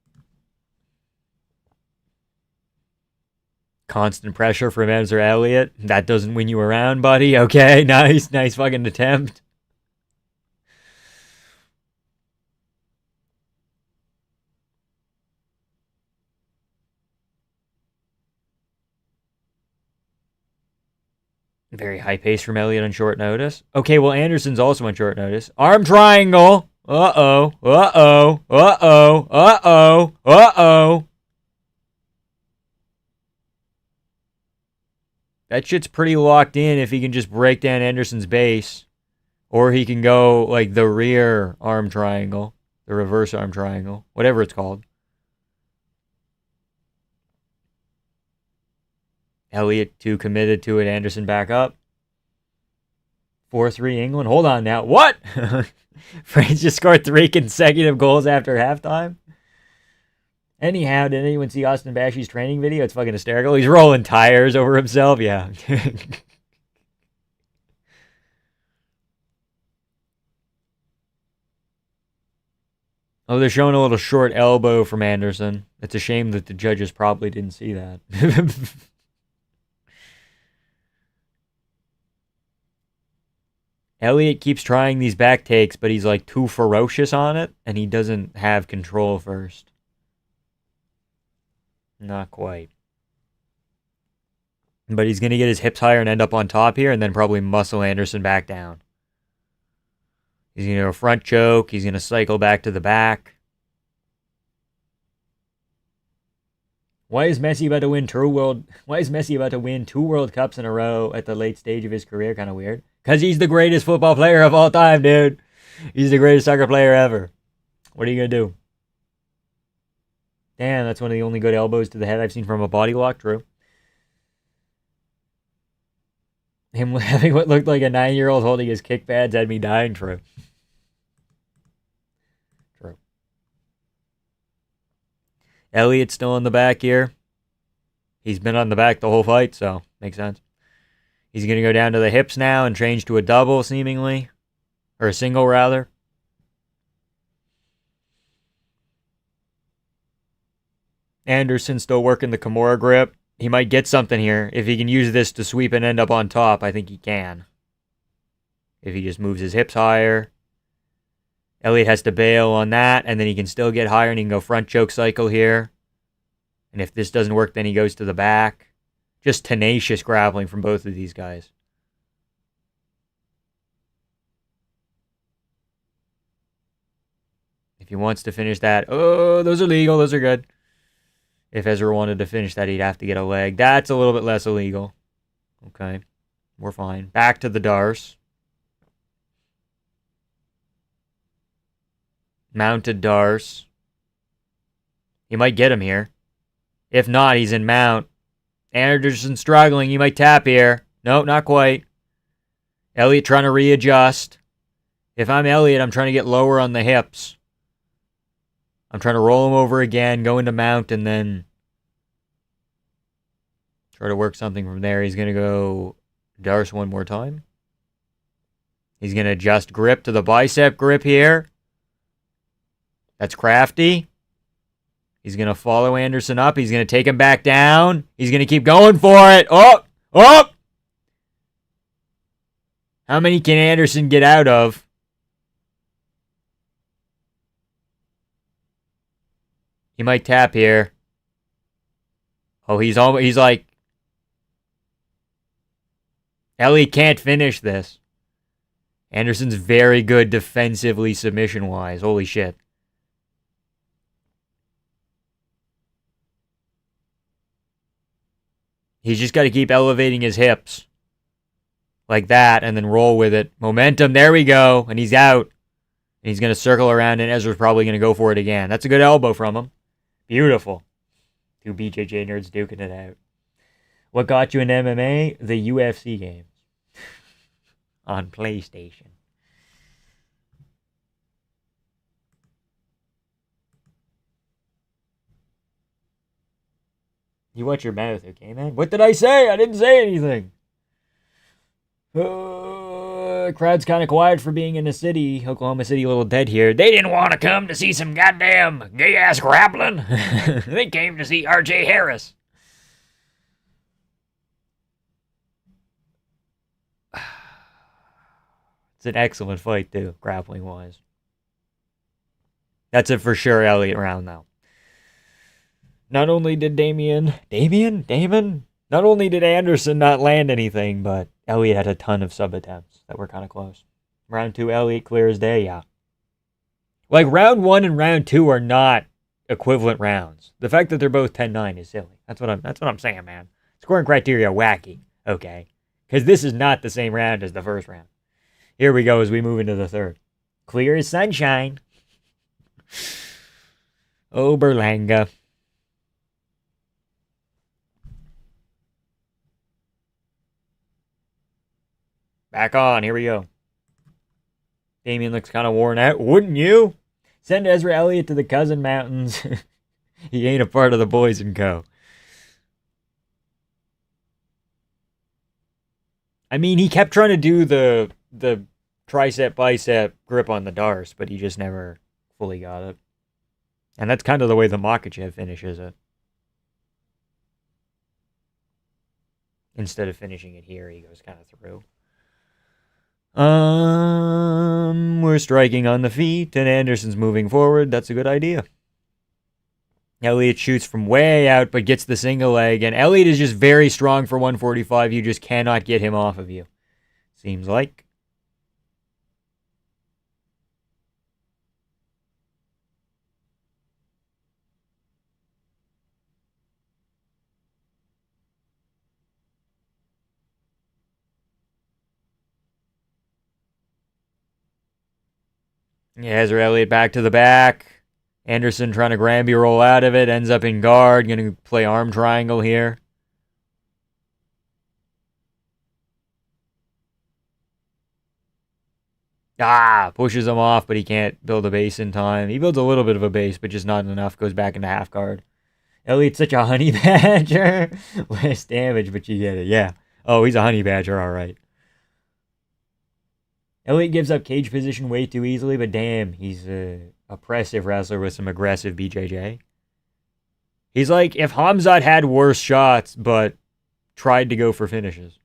Constant pressure from Ezra Elliott. That doesn't win you around, buddy. Okay, nice fucking attempt. Very high pace from Elliott on short notice. Okay, well, Anderson's also on short notice. Arm triangle. Uh-oh. That shit's pretty locked in if he can just break down Anderson's base. Or he can go, like, the rear arm triangle. The reverse arm triangle. Whatever it's called. Elliott too committed to it. Anderson back up. 4-3 England. Hold on now. What? France just scored 3 consecutive goals after halftime? Anyhow, did anyone see Austin Bashy's training video? It's fucking hysterical. He's rolling tires over himself. Yeah. Oh, they're showing a little short elbow from Anderson. It's a shame that the judges probably didn't see that. Elliott keeps trying these back takes, but he's like too ferocious on it, and he doesn't have control first. Not quite. But he's going to get his hips higher and end up on top here, and then probably muscle Anderson back down. He's going to go front choke. He's going to cycle back to the back. Why is Messi about to win 2 World Cups in a row at the late stage of his career? Kind of weird. Because he's the greatest football player of all time, dude. He's the greatest soccer player ever. What are you going to do? Damn, that's one of the only good elbows to the head I've seen from a body lock. True. Him having what looked like a 9-year-old holding his kick pads had me dying. True. Elliott's still in the back here. He's been on the back the whole fight, so makes sense. He's going to go down to the hips now and change to a double, seemingly. Or a single, rather. Anderson still working the Kimura grip. He might get something here. If he can use this to sweep and end up on top, I think he can. If he just moves his hips higher. Elliott has to bail on that, and then he can still get higher, and he can go front choke cycle here. And if this doesn't work, then he goes to the back. Just tenacious grappling from both of these guys. If he wants to finish that, oh, those are legal, those are good. If Ezra wanted to finish that, he'd have to get a leg. That's a little bit less illegal. Okay, we're fine. Back to the Darce. Mounted Darce. He might get him here. If not, he's in mount. Anderson struggling. He might tap here. No, not quite. Elliott trying to readjust. If I'm Elliott, I'm trying to get lower on the hips. I'm trying to roll him over again, go into mount, and then try to work something from there. He's going to go Darce one more time. He's going to adjust grip to the bicep grip here. That's crafty. He's going to follow Anderson up. He's going to take him back down. He's going to keep going for it. Oh! How many can Anderson get out of? He might tap here. Oh, he's like... Elliott can't finish this. Anderson's very good defensively submission-wise. Holy shit. He's just got to keep elevating his hips. Like that, and then roll with it. Momentum, there we go. And he's out. And he's going to circle around, and Ezra's probably going to go for it again. That's a good elbow from him. Beautiful. Two BJJ nerds duking it out. What got you in MMA? The UFC games. On PlayStation. You watch your mouth, okay, man? What did I say? I didn't say anything. Crowd's kind of quiet for being in the city. Oklahoma City a little dead here. They didn't want to come to see some goddamn gay-ass grappling. They came to see R.J. Harris. It's an excellent fight, too, grappling-wise. That's a for sure Elliott round, though. Not only did Damon? Not only did Anderson not land anything, but Elliott had a ton of sub attempts that were kind of close. Round 2, Elliott clear as day, yeah. Like, round 1 and round 2 are not equivalent rounds. The fact that they're both 10-9 is silly. That's what I'm saying, man. Scoring criteria wacky, okay? Because this is not the same round as the first round. Here we go as we move into the third. Clear as sunshine. Oh, Berlanga. Back on. Here we go. Damien looks kind of worn out. Wouldn't you? Send Ezra Elliott to the Cousin Mountains. He ain't a part of the Boys and Co. I mean, he kept trying to do the tricep bicep grip on the Darce, but he just never fully got it. And that's kind of the way the Makachev finishes it. Instead of finishing it here, he goes kind of through. We're striking on the feet, and Anderson's moving forward. That's a good idea. Elliott shoots from way out, but gets the single leg, and Elliott is just very strong for 145. You just cannot get him off of you. Seems like. Yeah, Ezra Elliott back to the back. Anderson trying to Granby roll out of it. Ends up in guard. Going to play arm triangle here. Pushes him off, but he can't build a base in time. He builds a little bit of a base, but just not enough. Goes back into half guard. Elliott's such a honey badger. Less damage, but you get it. Yeah. Oh, he's a honey badger, all right. Elliott gives up cage position way too easily, but damn, he's a oppressive wrestler with some aggressive BJJ. He's like if Hamzat had worse shots, but tried to go for finishes.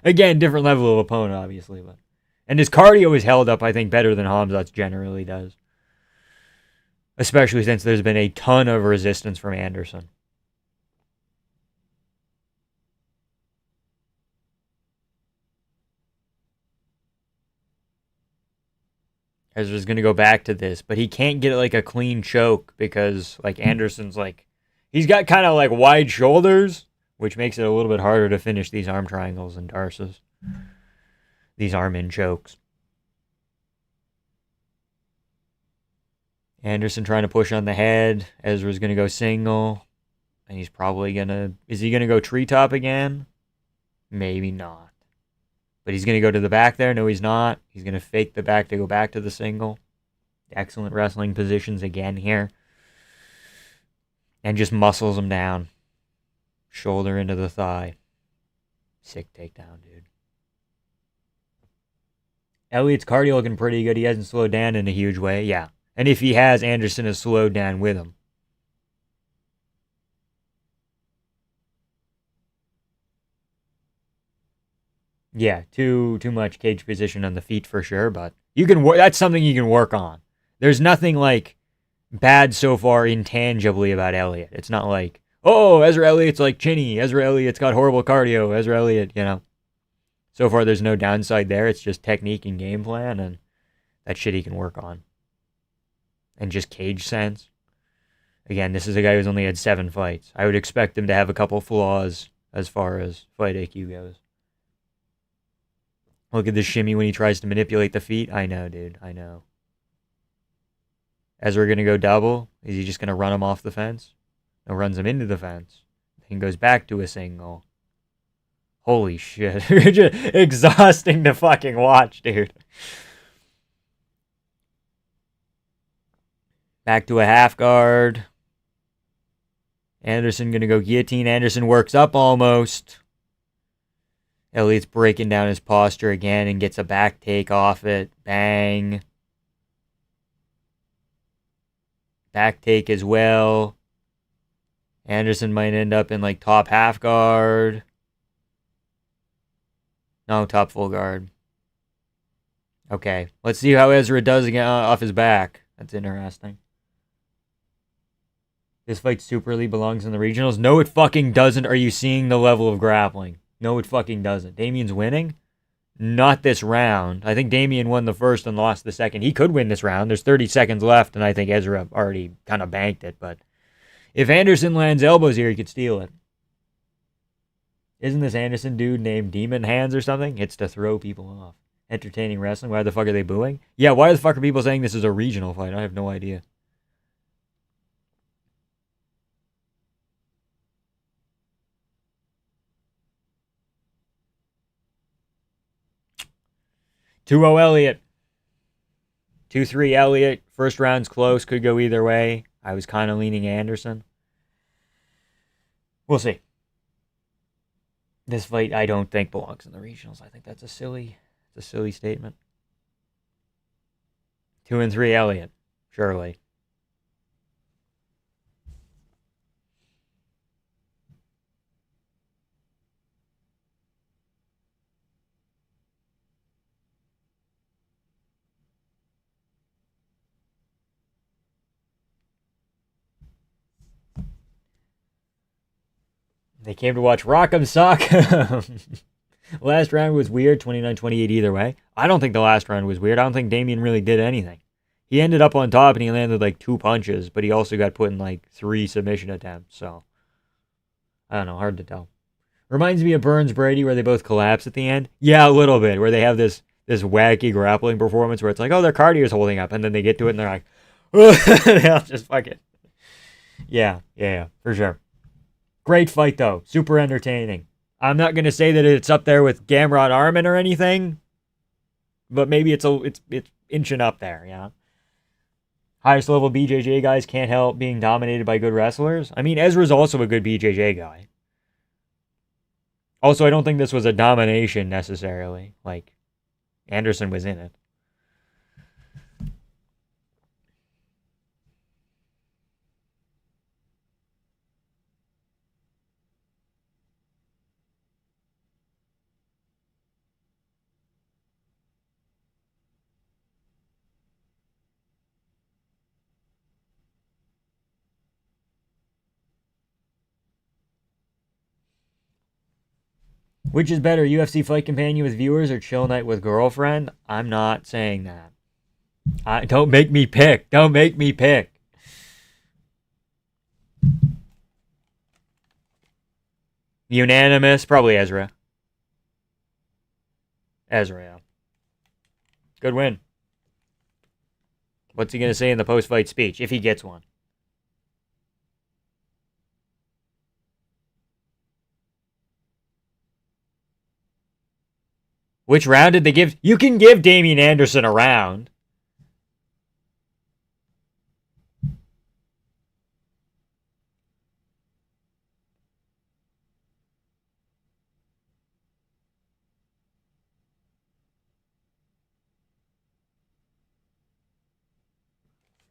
Again, different level of opponent, obviously, but and his cardio is held up, I think, better than Hamzat's generally does. Especially since there's been a ton of resistance from Anderson. Ezra's going to go back to this, but he can't get like a clean choke because like Anderson's like, he's got kind of like wide shoulders, which makes it a little bit harder to finish these arm triangles and Darces. These arm in chokes. Anderson trying to push on the head. Ezra's going to go single. And he's probably going to, is he going to go treetop again? Maybe not. But he's going to go to the back there. No, he's not. He's going to fake the back to go back to the single. Excellent wrestling positions again here. And just muscles him down. Shoulder into the thigh. Sick takedown, dude. Elliott's cardio looking pretty good. He hasn't slowed down in a huge way. Yeah. And if he has, Anderson has slowed down with him. Yeah, too much cage position on the feet for sure, but you can that's something you can work on. There's nothing like bad so far intangibly about Elliott. It's not like, oh, Ezra Elliott's like chinny. Ezra Elliott's got horrible cardio. Ezra Elliott, you know. So far there's no downside there. It's just technique and game plan, and that shit he can work on. And just cage sense. Again, this is a guy who's only had 7 fights. I would expect him to have a couple flaws as far as fight IQ goes. Look at the shimmy when he tries to manipulate the feet. I know, dude. I know. Ezra going to go double? Is he just going to run him off the fence? No, runs him into the fence. Then goes back to a single. Holy shit. Just exhausting to fucking watch, dude. Back to a half guard. Anderson going to go guillotine. Anderson works up almost. Elliott's breaking down his posture again and gets a back take off it. Bang. Back take as well. Anderson might end up in like top half guard. No, top full guard. Okay, let's see how Ezra does again off his back. That's interesting. This fight superly belongs in the regionals. No, it fucking doesn't. Are you seeing the level of grappling? No, it fucking doesn't. Damien's winning? Not this round. I think Damien won the first and lost the second. He could win this round. There's 30 seconds left, and I think Ezra already kind of banked it. But if Anderson lands elbows here, he could steal it. Isn't this Anderson dude named Demon Hands or something? It's to throw people off. Entertaining wrestling. Why the fuck are they booing? Yeah, why the fuck are people saying this is a regional fight? I have no idea. Two-0 Elliott. 2-3 Elliott. First round's close. Could go either way. I was kind of leaning Anderson. We'll see. This fight, I don't think belongs in the regionals. I think that's a silly statement. 2-3 Elliott. Surely. They came to watch Rock'em Sock'em. Last round was weird, 29-28 either way. I don't think the last round was weird. I don't think Damien really did anything. He ended up on top and he landed like 2 punches, but he also got put in like 3 submission attempts. So, I don't know, hard to tell. Reminds me of Burns Brady where they both collapse at the end. Yeah, a little bit, where they have this wacky grappling performance where it's like, oh, their cardio's holding up, and then they get to it and they're like, they'll just fuck it. Yeah, for sure. Great fight, though. Super entertaining. I'm not going to say that it's up there with Gamrot Armin or anything, but maybe it's inching up there, yeah. Highest level BJJ guys can't help being dominated by good wrestlers. I mean, Ezra's also a good BJJ guy. Also, I don't think this was a domination necessarily. Like, Anderson was in it. Which is better, UFC fight companion with viewers or chill night with girlfriend? I'm not saying that. Don't make me pick. Don't make me pick. Unanimous? Probably Ezra. Ezra, yeah. Good win. What's he going to say in the post-fight speech, if he gets one? Which round did they give? You can give Damian Anderson a round.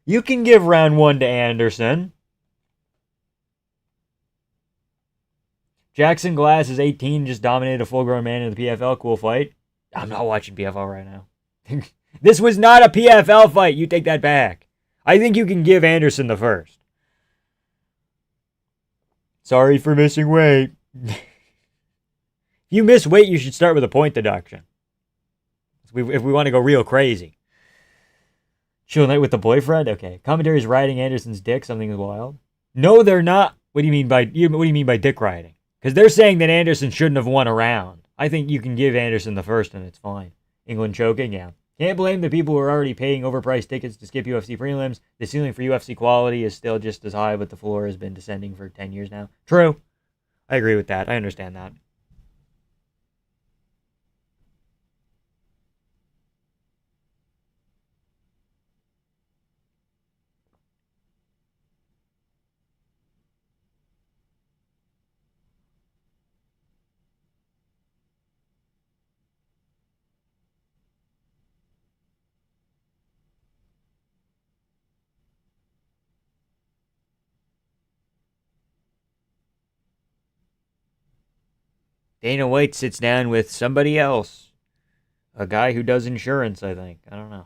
You can give round 1 to Anderson. Jackson Glass is 18, just dominated a full-grown man in the PFL. Cool fight. I'm not watching PFL right now. This was not a PFL fight. You take that back. I think you can give Anderson the first. Sorry for missing weight. If you miss weight, you should start with a point deduction. If we want to go real crazy. Chill night with the boyfriend? Okay. Commentary's riding Anderson's dick. Something is wild. No, they're not. What do you mean by dick riding? Because they're saying that Anderson shouldn't have won a round. I think you can give Anderson the first and it's fine. England choking, yeah. Can't blame the people who are already paying overpriced tickets to skip UFC prelims. The ceiling for UFC quality is still just as high, but the floor has been descending for 10 years now. True. I agree with that. I understand that. Dana White sits down with somebody else. A guy who does insurance, I think. I don't know.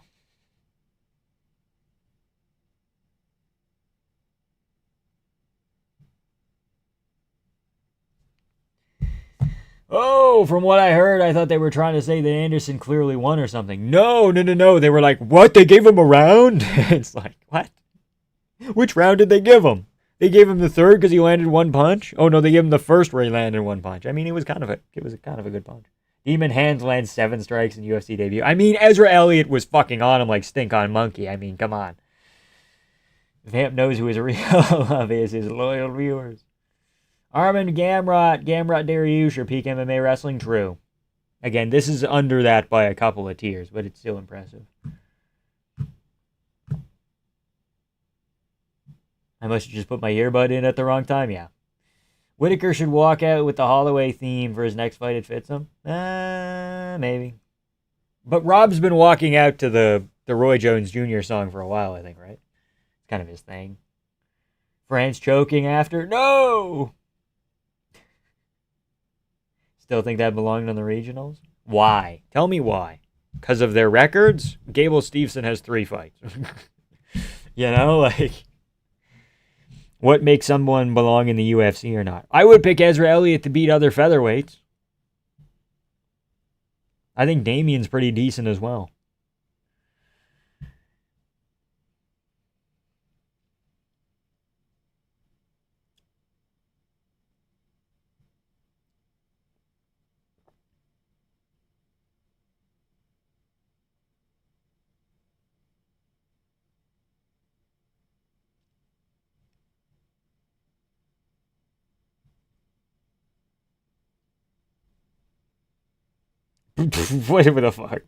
Oh, from what I heard, I thought they were trying to say that Anderson clearly won or something. No. They were like, what? They gave him a round? It's like, what? Which round did they give him? They gave him the third because he landed one punch? Oh, no, they gave him the first where he landed one punch. I mean, it was kind of a good punch. Demon Hands lands 7 strikes in UFC debut. I mean, Ezra Elliott was fucking on him like stink on monkey. I mean, come on. Vamp knows who his real love is, his loyal viewers. Armin Gamrot Dariush or peak MMA wrestling? True. Again, this is under that by a couple of tiers, but it's still impressive. I must have just put my earbud in at the wrong time, yeah. Whitaker should walk out with the Holloway theme for his next fight. It fits him? Maybe. But Rob's been walking out to the Roy Jones Jr. song for a while, I think, right? It's kind of his thing. France choking after? No! Still think that belonged on the regionals? Why? Tell me why. Because of their records? Gable Steveson has 3 fights. You know, like, what makes someone belong in the UFC or not? I would pick Ezra Elliott to beat other featherweights. I think Damian's pretty decent as well. What the fuck?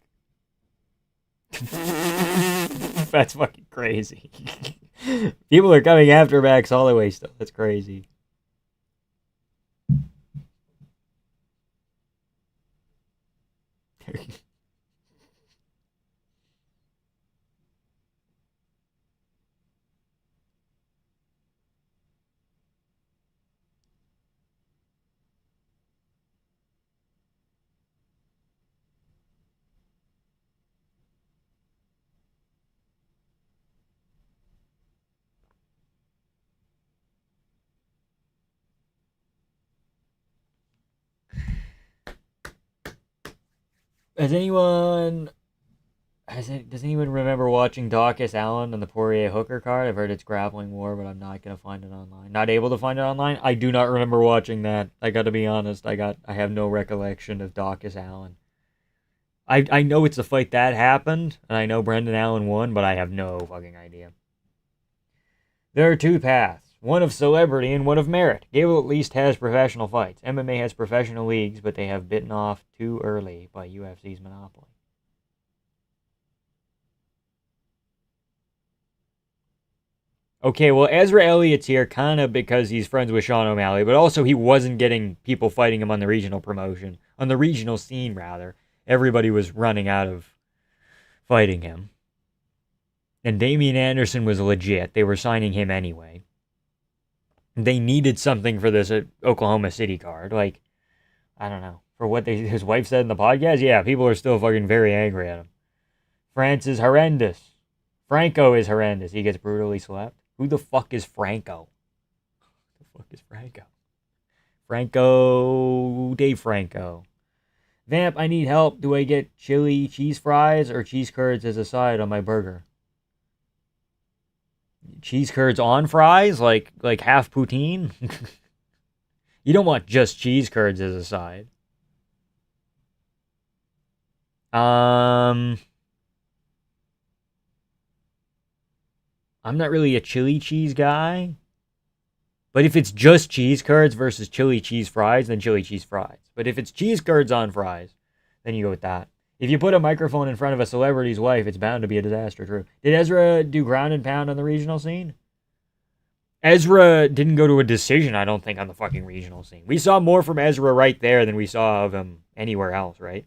That's fucking crazy. People are coming after Max Holloway still. That's crazy. Does anyone remember watching Dawkins Allen on the Poirier Hooker card? I've heard it's grappling war, but I'm not gonna find it online. Not able to find it online. I do not remember watching that. I got to be honest. I have no recollection of Dawkins Allen. I know it's a fight that happened, and I know Brendan Allen won, but I have no fucking idea. There are 2 paths. One of celebrity and one of merit. Gable at least has professional fights. MMA has professional leagues, but they have bitten off too early by UFC's monopoly. Okay, well, Ezra Elliott's here kind of because he's friends with Sean O'Malley, but also he wasn't getting people fighting him on the regional promotion. On the regional scene, rather. Everybody was running out of fighting him. And Damian Anderson was legit. They were signing him anyway. They needed something for this Oklahoma City card. Like, I don't know. For what his wife said in the podcast, yeah, people are still fucking very angry at him. France is horrendous. Franco is horrendous. He gets brutally slapped. Who the fuck is Franco? Who the fuck is Franco? Dave Franco. Vamp, I need help. Do I get chili cheese fries or cheese curds as a side on my burger? Cheese curds on fries? Like half poutine? You don't want just cheese curds as a side. I'm not really a chili cheese guy. But if it's just cheese curds versus chili cheese fries, then chili cheese fries. But if it's cheese curds on fries, then you go with that. If you put a microphone in front of a celebrity's wife, it's bound to be a disaster, true. Did Ezra do ground and pound on the regional scene? Ezra didn't go to a decision, I don't think, on the fucking regional scene. We saw more from Ezra right there than we saw of him anywhere else, right?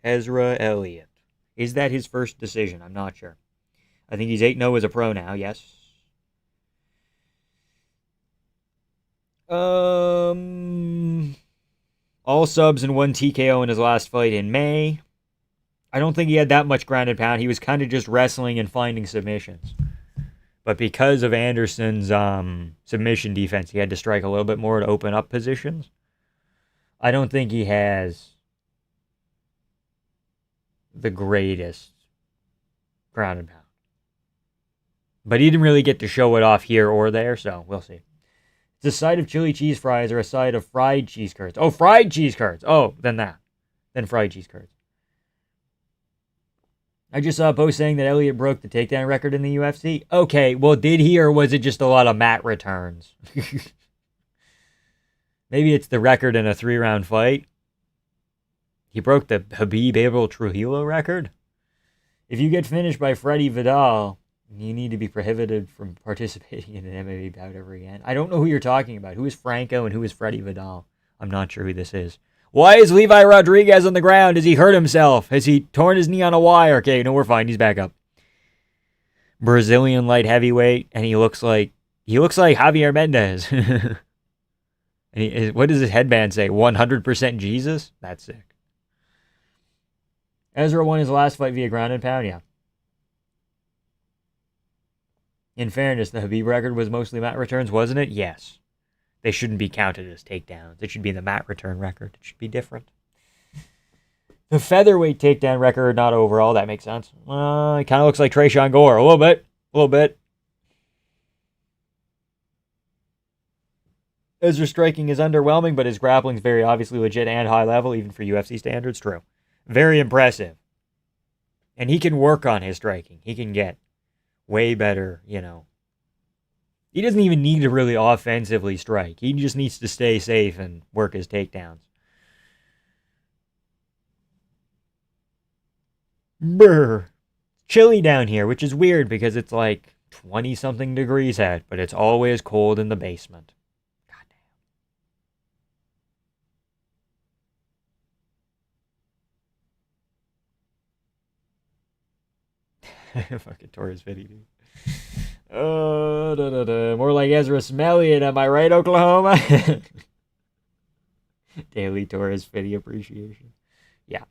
Ezra Elliott. Is that his first decision? I'm not sure. I think he's 8-0 as a pro now, yes. All subs and 1 TKO in his last fight in May. I don't think he had that much ground and pound. He was kind of just wrestling and finding submissions. But because of Anderson's submission defense, he had to strike a little bit more to open up positions. I don't think he has the greatest ground and pound. But he didn't really get to show it off here or there, so we'll see. It's a side of chili cheese fries or a side of fried cheese curds. Oh, fried cheese curds. Oh, then that. Then fried cheese curds. I just saw a post saying that Elliott broke the takedown record in the UFC. Okay, well, did he, or was it just a lot of mat returns? Maybe it's the record in a 3-round fight. He broke the Khabib Abel Trujillo record. If you get finished by Freddie Vidal, you need to be prohibited from participating in an MMA bout ever again. I don't know who you're talking about. Who is Franco and who is Freddie Vidal? I'm not sure who this is. Why is Levi Rodriguez on the ground? Has he hurt himself? Has he torn his knee on a wire? Okay, no, we're fine. He's back up. Brazilian light heavyweight, and he looks like Javier Mendez. And what does his headband say? 100% Jesus? That's sick. Ezra won his last fight via ground and pound, yeah. In fairness, the Khabib record was mostly mat returns, wasn't it? Yes. They shouldn't be counted as takedowns. It should be the mat return record. It should be different. The featherweight takedown record, not overall. That makes sense. It kind of looks like Trayshawn Gore. A little bit. A little bit. Ezra's striking is underwhelming, but his grappling is very obviously legit and high level, even for UFC standards. True. Very impressive. And he can work on his striking. He can get way better, you know. He doesn't even need to really offensively strike. He just needs to stay safe and work his takedowns. Brr. Chilly down here, which is weird because it's like 20-something degrees out, but it's always cold in the basement. Goddamn. Fucking tore his video, dude. More like Ezra Smellion, am I right, Oklahoma? Daily Torres Fitty appreciation. Yeah.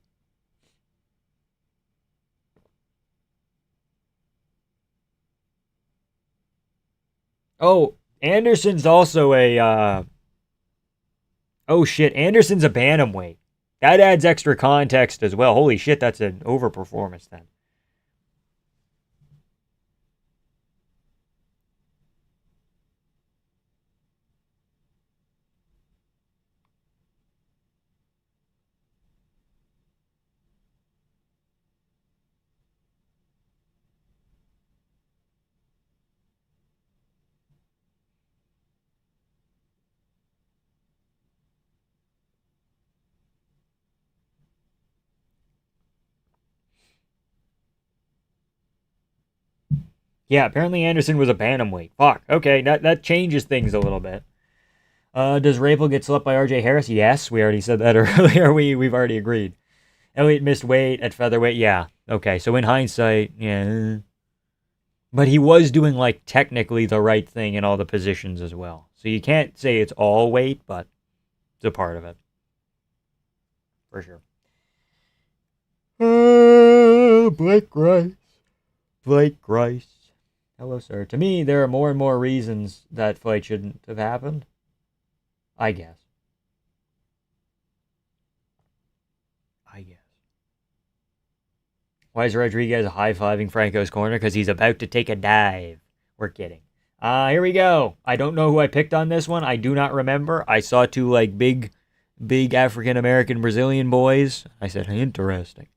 Oh, Anderson's also a, oh shit, Anderson's a bantamweight. That adds extra context as well. Holy shit, that's an overperformance then. Yeah, apparently Anderson was a bantamweight. Fuck. Okay, that changes things a little bit. Does Rapel get slept by RJ Harris? Yes, we already said that earlier. We've already agreed. Elliott missed weight at featherweight. Yeah. Okay, so in hindsight, yeah. But he was doing, like, technically the right thing in all the positions as well. So you can't say it's all weight, but it's a part of it. For sure. Blake Grice. Blake Grice. Hello, sir. To me, there are more and more reasons that fight shouldn't have happened. I guess. Why is Rodriguez high-fiving Franco's corner? Because he's about to take a dive. We're kidding. Here we go. I don't know who I picked on this one. I do not remember. I saw two, like, big African-American Brazilian boys. I said, interesting.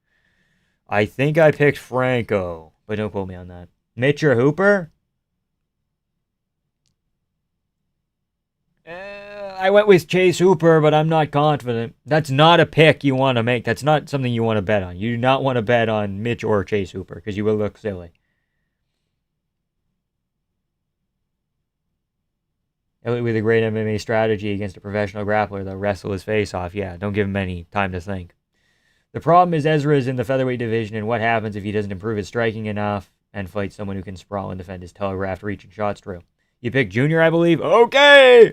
I think I picked Franco, but don't quote me on that. Mitch or Hooper? I went with Chase Hooper, but I'm not confident. That's not a pick you want to make. That's not something you want to bet on. You do not want to bet on Mitch or Chase Hooper because you will look silly. With a great MMA strategy against a professional grappler that'll wrestle his face off. Yeah, don't give him any time to think. The problem is Ezra is in the featherweight division, and what happens if he doesn't improve his striking enough and fight someone who can sprawl and defend his telegraphed reaching shots? True. You picked Junior, I believe? Okay!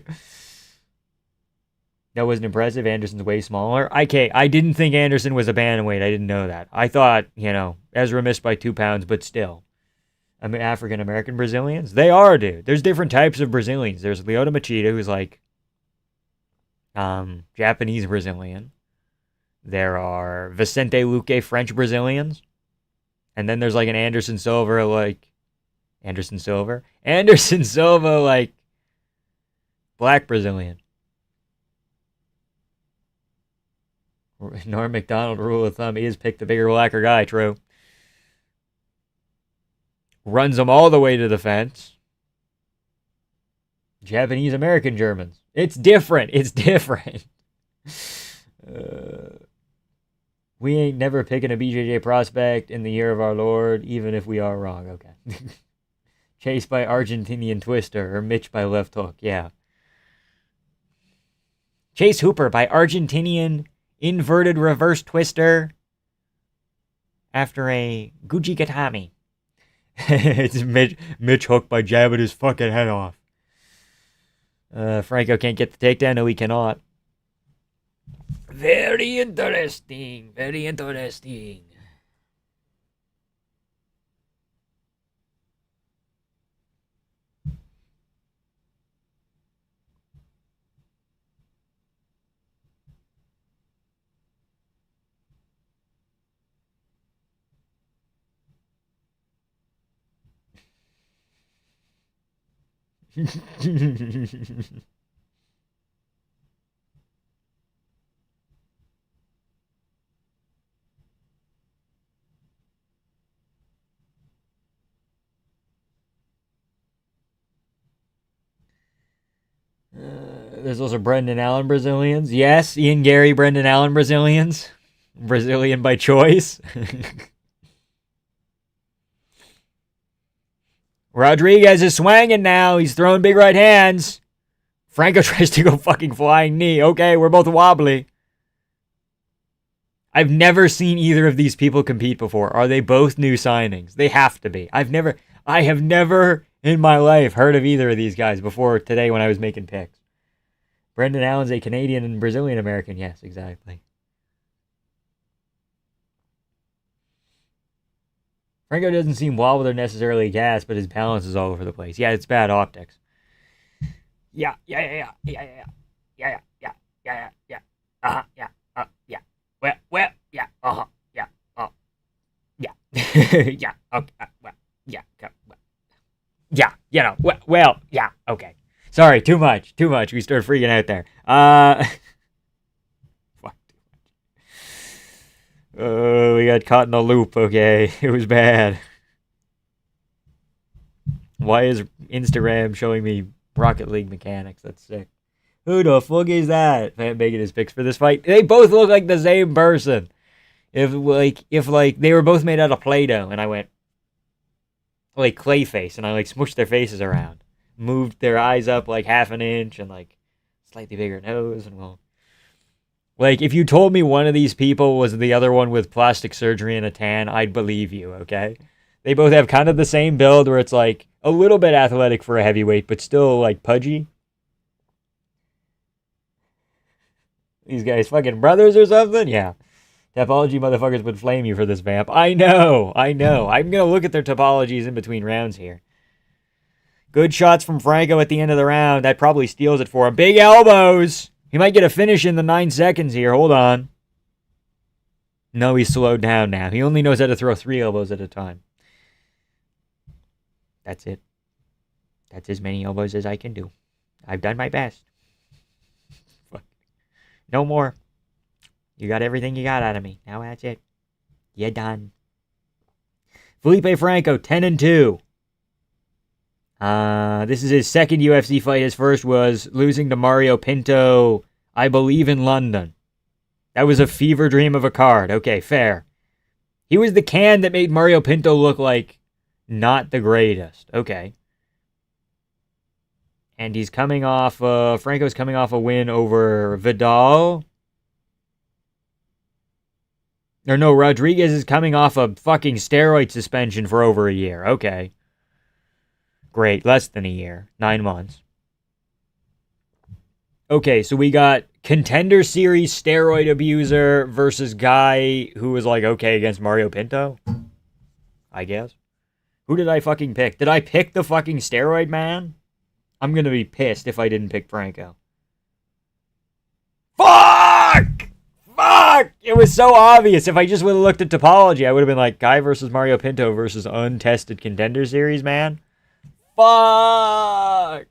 That wasn't impressive. Anderson's way smaller. Okay, I didn't think Anderson was a bantamweight. I didn't know that. I thought, Ezra missed by 2 pounds, but still. I mean, African-American Brazilians? They are, dude. There's different types of Brazilians. There's Lyoto Machida, who's like Japanese Brazilian. There are Vicente Luque French Brazilians. And then there's like an Anderson Silva, like black Brazilian. Norm MacDonald rule of thumb is pick the bigger, blacker guy, true. Runs them all the way to the fence. Japanese American Germans. It's different. We ain't never picking a BJJ prospect in the year of our Lord, even if we are wrong. Okay. Chased by Argentinian Twister, or Mitch by left hook. Yeah. Chase Hooper by Argentinian inverted reverse twister after a Gucci Gatami. It's Mitch hooked by jabbing his fucking head off. Franco can't get the takedown. No, he cannot. Very interesting. Very interesting. There's also Brendan Allen Brazilians. Yes, Ian Gary, Brendan Allen Brazilians. Brazilian by choice. Rodriguez is swinging now. He's throwing big right hands. Franco tries to go fucking flying knee. Okay, we're both wobbly. I've never seen either of these people compete before. Are they both new signings? They have to be. I have never in my life heard of either of these guys before today when I was making picks. Brendan Allen's a Canadian and Brazilian American. Yes, exactly. Franco doesn't seem wobbled or necessarily gassed, but his balance is all over the place. Yeah, it's bad optics. Yeah. Yeah. Uh-huh, yeah. Yeah. Well, yeah. Uh-huh, yeah. Oh, yeah. Yeah. Okay. Well, yeah. Yeah. Yeah. Okay. Sorry, too much. We started freaking out there. Fuck. We got caught in a loop, okay. It was bad. Why is Instagram showing me Rocket League mechanics? That's sick. Who the fuck is that? Fan making his picks for this fight. They both look like the same person. If they were both made out of Play-Doh, and I went like Clayface, and I like smushed their faces around, moved their eyes up like half an inch, and like slightly bigger nose, and well, like if you told me one of these people was the other one with plastic surgery and a tan, I'd believe you. Okay, they both have kind of the same build, where it's like a little bit athletic for a heavyweight, but still like pudgy. These guys fucking brothers or something? Yeah. Topology motherfuckers would flame you for this vamp. I know. I'm going to look at their topologies in between rounds here. Good shots from Franco at the end of the round. That probably steals it for him. Big elbows. He might get a finish in the 9 seconds here. Hold on. No, he's slowed down now. He only knows how to throw 3 elbows at a time. That's it. That's as many elbows as I can do. I've done my best. No more. You got everything you got out of me. Now that's it. You're done. Felipe Franco, 10-2. This is his second UFC fight. His first was losing to Mario Pinto, I believe, in London. That was a fever dream of a card. Okay, fair. He was the can that made Mario Pinto look like not the greatest. Okay. And he's coming off, Franco's coming off a win over Vidal. Or no, Rodriguez is coming off a fucking steroid suspension for over a year. Okay. Great, less than a year. 9 months. Okay, so we got Contender Series steroid abuser versus guy who was like okay against Mario Pinto, I guess. Who did I fucking pick? Did I pick the fucking steroid man? I'm gonna be pissed if I didn't pick Franco. Fuck! Fuck! It was so obvious. If I just would have looked at topology, I would have been like, guy versus Mario Pinto versus untested Contender Series man. Fuck!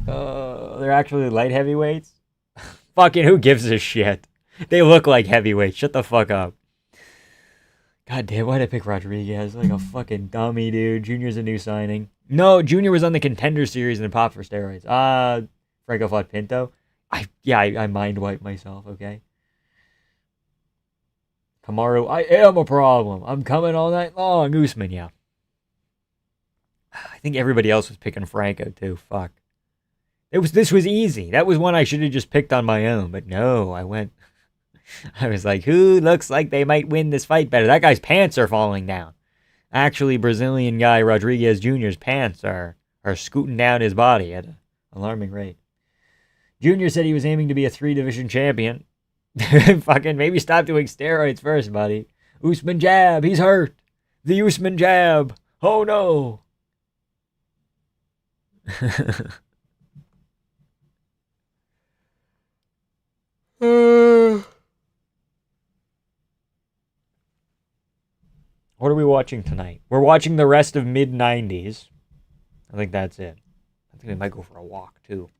They're actually light heavyweights? Fucking who gives a shit? They look like heavyweights. Shut the fuck up. God damn, why'd I pick Rodriguez? Like a fucking dummy, dude. Junior's a new signing. No, Junior was on the Contender Series and then popped for steroids. Franco fought Pinto. I mind wiped myself, okay? Kamaru, I am a problem. I'm coming all night long. Usman, yeah. I think everybody else was picking Franco, too. Fuck. This was easy. That was one I should have just picked on my own. But no, I was like, who looks like they might win this fight better? That guy's pants are falling down. Actually, Brazilian guy Rodriguez Jr.'s pants are scooting down his body at an alarming rate. Jr. said he was aiming to be a 3-division champion. Fucking maybe stop doing steroids first, buddy. Usman jab. He's hurt. The Usman jab. Oh, no. What are we watching tonight? We're watching the rest of mid-90s. I think that's it. I think we might go for a walk, too.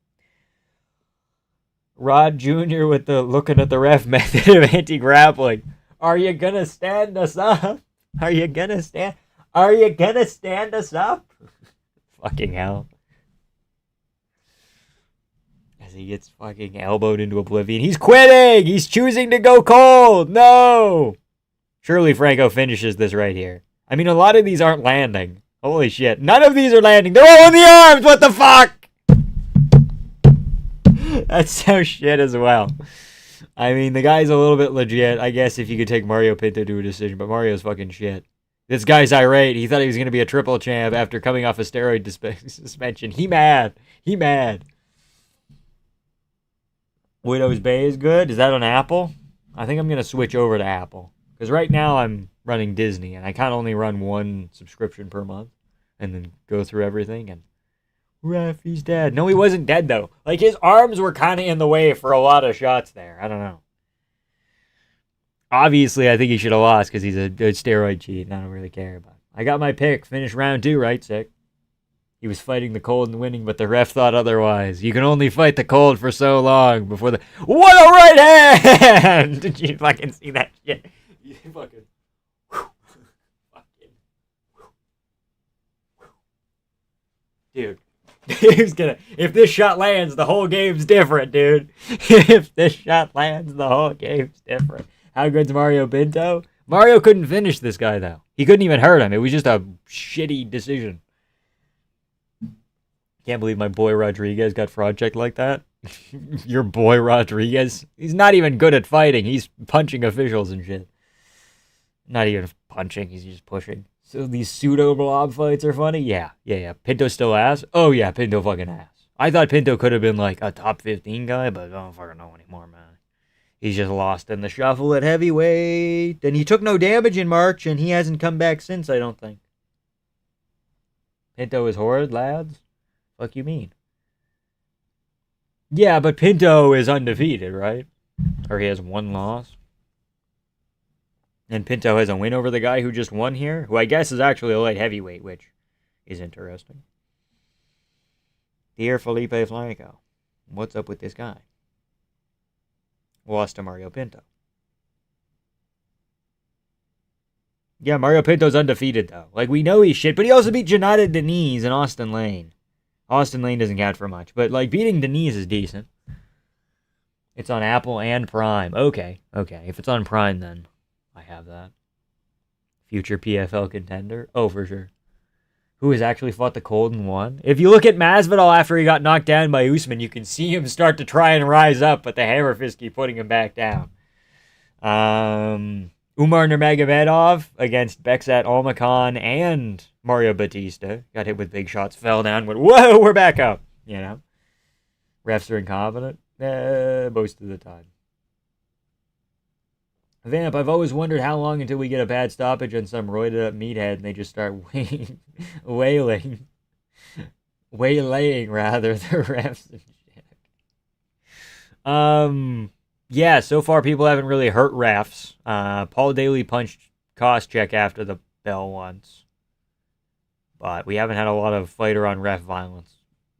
Rod Jr. with the looking at the ref method of anti-grappling. Are you gonna stand us up? Are you gonna stand us up? Fucking hell. As he gets fucking elbowed into oblivion. He's quitting! He's choosing to go cold! No! Surely Franco finishes this right here. I mean, a lot of these aren't landing. Holy shit. None of these are landing. They're all in the arms! What the fuck? That's so shit as well. I mean, the guy's a little bit legit, I guess, if you could take Mario Pinto to a decision, but Mario's fucking shit. This guy's irate. He thought he was going to be a triple champ after coming off a steroid suspension. He mad. Widow's Bay is good. Is that on Apple? I think I'm going to switch over to Apple. Because right now I'm running Disney, and I can't only run one subscription per month and then go through everything, and ref, he's dead. No, he wasn't dead, though. Like, his arms were kind of in the way for a lot of shots there. I don't know. Obviously, I think he should have lost because he's a steroid cheat, and I don't really care about it. I got my pick. Finished round 2, right, Sick? He was fighting the cold and winning, but the ref thought otherwise. You can only fight the cold for so long before the... What a right hand! Did you fucking see that shit? You fucking... Dude. He's gonna... If this shot lands, the whole game's different, dude. If this shot lands, the whole game's different. How good's Mario Pinto? Mario couldn't finish this guy, though. He couldn't even hurt him. It was just a shitty decision. Can't believe my boy Rodriguez got fraud checked like that. Your boy Rodriguez? He's not even good at fighting. He's punching officials and shit. Not even punching. He's just pushing. So these pseudo-blob fights are funny? Yeah. Pinto still ass? Oh, yeah, Pinto fucking ass. I thought Pinto could have been like a top 15 guy, but I don't fucking know anymore, man. He's just lost in the shuffle at heavyweight. And he took no damage in March, and he hasn't come back since, I don't think. Pinto is horrid, lads? Fuck you mean? Yeah, but Pinto is undefeated, right? Or he has one loss. And Pinto has a win over the guy who just won here, who I guess is actually a light heavyweight, which is interesting. Dear Felipe Franco, what's up with this guy? Lost to Mario Pinto. Yeah, Mario Pinto's undefeated, though. Like, we know he's shit, but he also beat Janata Denise and Austin Lane. Austin Lane doesn't count for much, but, like, beating Denise is decent. It's on Apple and Prime. Okay. If it's on Prime, then I have that. Future PFL contender? Oh, for sure. Who has actually fought the cold and won? If you look at Masvidal after he got knocked down by Usman, you can see him start to try and rise up, but the hammer fist keep putting him back down. Umar Nurmagomedov against Beksat Almakhan and Mario Batista. Got hit with big shots, fell down, went, whoa, we're back up. You know? Refs are incompetent. Most of the time. Vamp, I've always wondered how long until we get a bad stoppage on some roided up meathead and they just start wailing. Waylaying, rather, the refs and shit. Yeah, so far people haven't really hurt refs. Paul Daly punched Koscheck after the bell once. But we haven't had a lot of fighter on ref violence.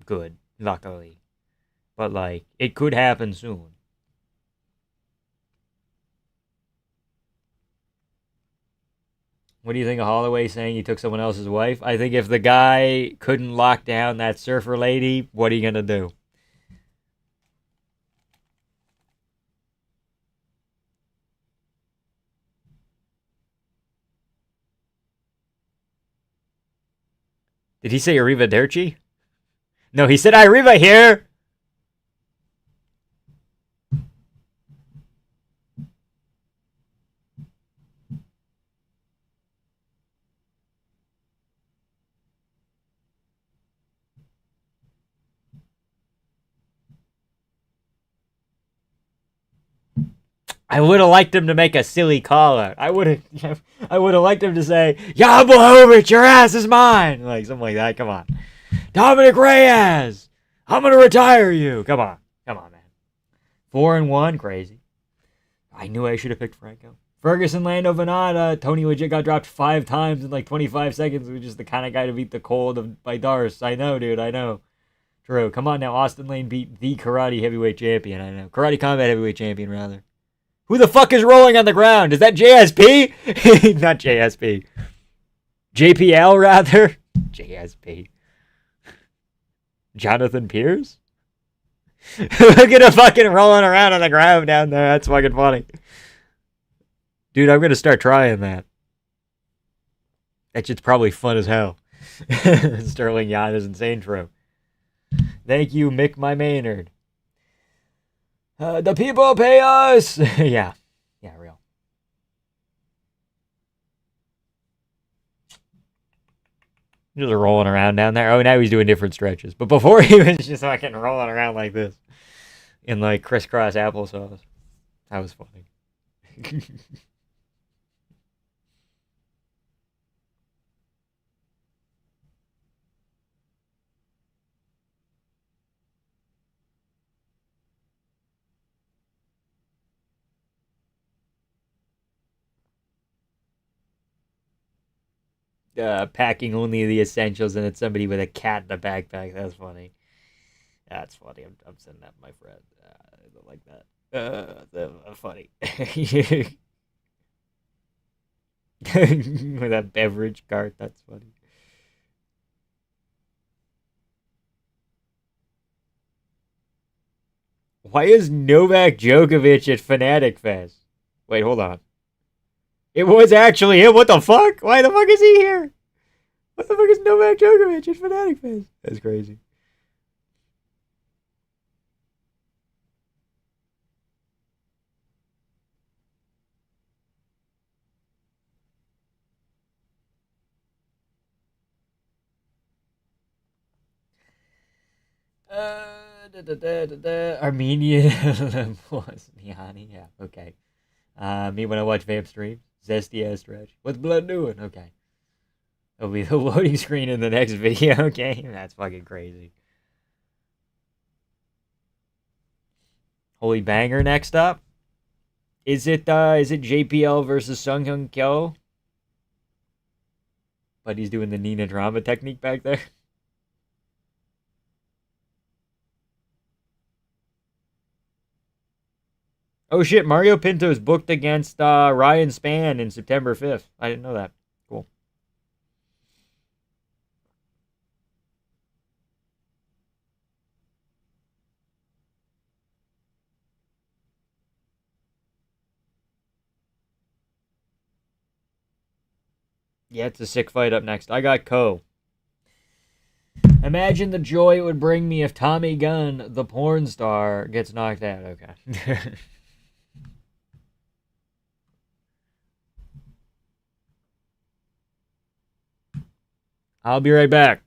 Good, luckily. But, like, it could happen soon. What do you think of Holloway saying he took someone else's wife? I think if the guy couldn't lock down that surfer lady, what are you going to do? Did he say arrivederci? No, he said arriva here. I would have liked him to make a silly call out. I would have liked him to say, Yablanovic, your ass is mine. Like, something like that. Come on. Dominic Reyes, I'm going to retire you. Come on, man. 4-1, crazy. I knew I should have picked Franco. Ferguson, Lando, Venata. Tony legit got dropped 5 times in like 25 seconds, which is the kind of guy to beat the cold by Darce. I know, dude, I know. True. Come on now, Austin Lane beat the karate heavyweight champion, I know. Karate combat heavyweight champion, rather. Who the fuck is rolling on the ground? Is that JSP? Not JSP. JPL, rather. JSP. Jonathan Pierce? Look at him fucking rolling around on the ground down there. That's fucking funny. Dude, I'm going to start trying that. That shit's probably fun as hell. Sterling Yan is insane true. Thank you, Mick my Maynard. The people pay us. Yeah, real. Just rolling around down there. Oh, now he's doing different stretches. But before he was just fucking rolling around like this. In like crisscross applesauce. That was funny. Packing only the essentials and it's somebody with a cat in a backpack. That's funny. That's funny. I'm sending that to my friend. I don't like that. Funny. With a beverage cart. That's funny. Why is Novak Djokovic at Fnatic Fest? Wait, hold on. It was actually him. What the fuck? Why the fuck is he here? What the fuck is Novak Djokovic at Fnatic Fest? That's crazy. Armenian Bosniani. Yeah, okay. Me when I watch Vamp stream. Zesty ass stretch. What's blood doing? Okay. It'll be the loading screen in the next video game. That's fucking crazy. Holy banger next up. Is it JPL versus Sung Hyun Kyo? But he's doing the Nina drama technique back there. Oh shit, Mario Pinto's booked against Ryan Spann in September 5th. I didn't know that. Cool. Yeah, it's a sick fight up next. I got Ko. Imagine the joy it would bring me if Tommy Gunn, the porn star, gets knocked out. Okay. I'll be right back.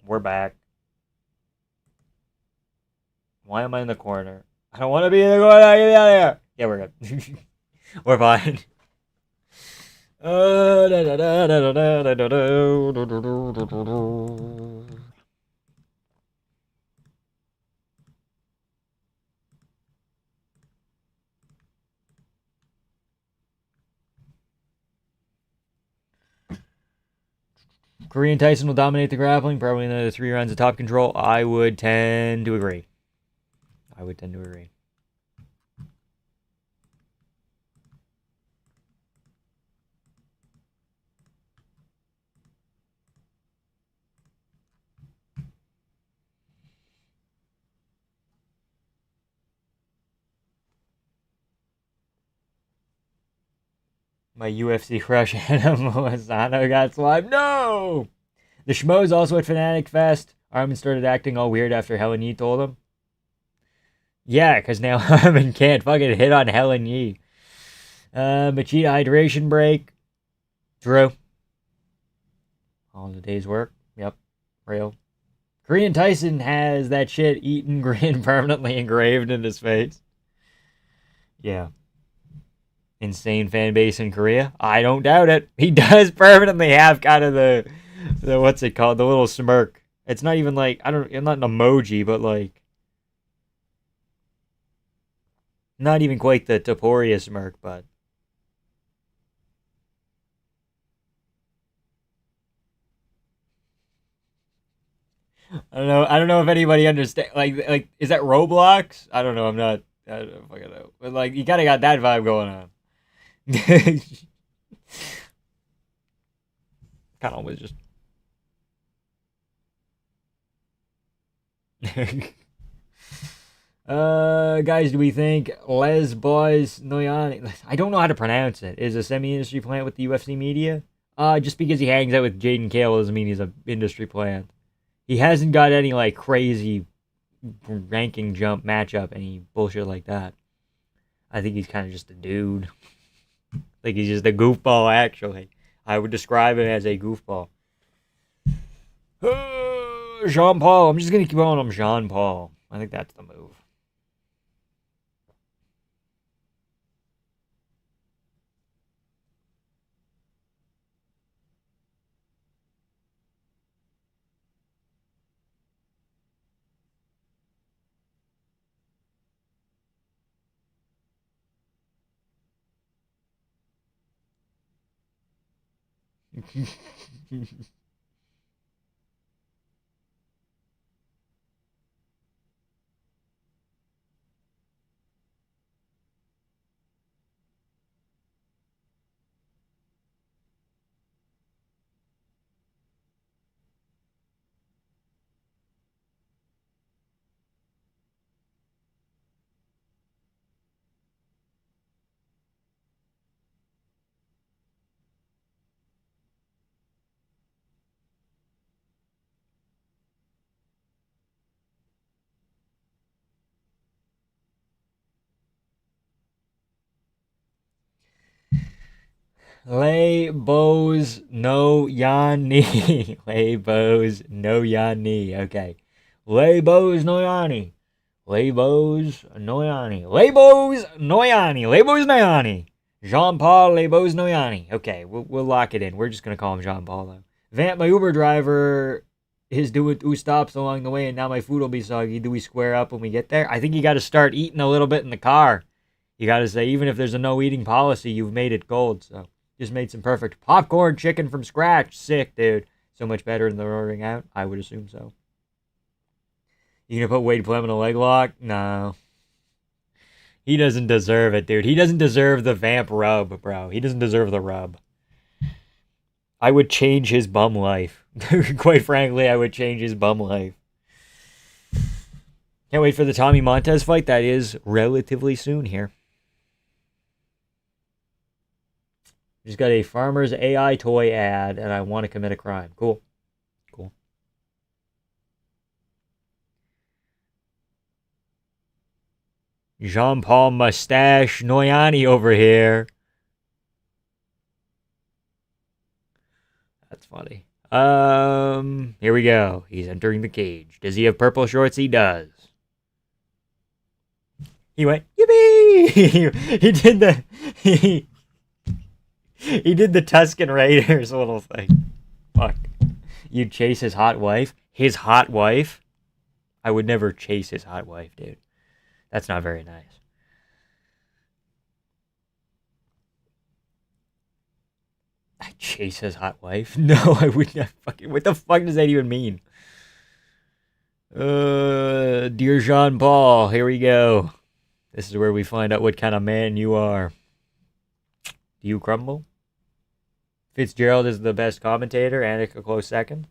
We're back. Why am I in the corner? I don't want to be in the corner. Get me out of here. Yeah, we're good. We're fine. Korean Tyson will dominate the grappling, probably in the 3 rounds of top control. I would tend to agree. I would tend to agree. My UFC crush, Anna Lozano, got swiped. No! The schmo's also at Fanatic Fest. Armin started acting all weird after Helen Yee told him. Yeah, because now Armin can't fucking hit on Helen Yee. Machida hydration break. Drew. All the day's work. Yep. Real. Korean Tyson has that shit eaten grin permanently engraved in his face. Yeah. Insane fan base in Korea. I don't doubt it. He does permanently have kind of the what's it called? The little smirk. It's not even like I don't not an emoji, but like not even quite the Taporia smirk, but I don't know if anybody understand. Like is that Roblox? I don't know. I'm not. I don't fucking know. But like you kind of got that vibe going on. Kind of was just. Guys, do we think Les Boys Noyan? I don't know how to pronounce it. Is a semi-industry plant with the UFC media? Just because he hangs out with Jaden Cale doesn't mean he's a industry plant. He hasn't got any like crazy ranking jump matchup, any bullshit like that. I think he's kind of just a dude. Like he's just a goofball. Actually, I would describe him as a goofball. Jean Paul. I'm just gonna keep calling him Jean Paul. I think that's the move. Lay bows no yani. Lay bows no yani. Okay. Lay bows no yani. Lay bows no yani. Lay bows no yani. Lay bows no yani. Jean Paul Lay bows no yani. Okay, we'll lock it in. We're just gonna call him Jean Paul though. Vamp, my Uber driver is doing 2 stops along the way, and now my food will be soggy. Do we square up when we get there? I think you got to start eating a little bit in the car. You got to say, even if there's a no eating policy, you've made it cold. So just made some perfect popcorn chicken from scratch. Sick, dude. So much better than the ordering out. I would assume so. You gonna put Wade Plem in a leg lock? No. He doesn't deserve it, dude. He doesn't deserve the vamp rub, bro. He doesn't deserve the rub. I would change his bum life. Quite frankly, I would change his bum life. Can't wait for the Tommy Montez fight. That is relatively soon here. Just got a Farmer's AI toy ad, and I want to commit a crime. Cool. Cool. Jean-Paul Mustache Noyani over here. That's funny. Here we go. He's entering the cage. Does he have purple shorts? He does. He went, yippee! He did the... He did the Tuscan Raiders little thing. Fuck. You'd chase his hot wife? His hot wife? I would never chase his hot wife, dude. That's not very nice. I chase his hot wife? No, I would not. Fucking. What the fuck does that even mean? Dear Jean Paul, here we go. This is where we find out what kind of man you are. Do you crumble? Fitzgerald is the best commentator. Anik a close second.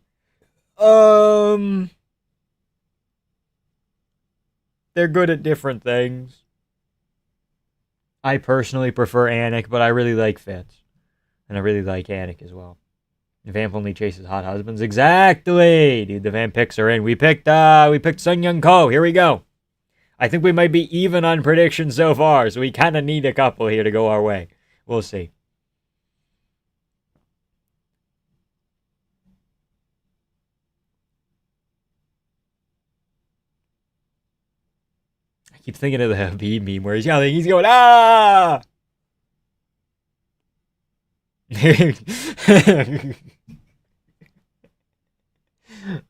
They're good at different things. I personally prefer Anik, but I really like Fitz. And I really like Anik as well. Vamp only chases hot husbands. Exactly! Dude, the Vamp picks are in. We picked Sun Young Ko. Here we go. I think we might be even on predictions so far, so we kind of need a couple here to go our way. We'll see. I keep thinking of the Habib meme where he's yelling, he's going, ah!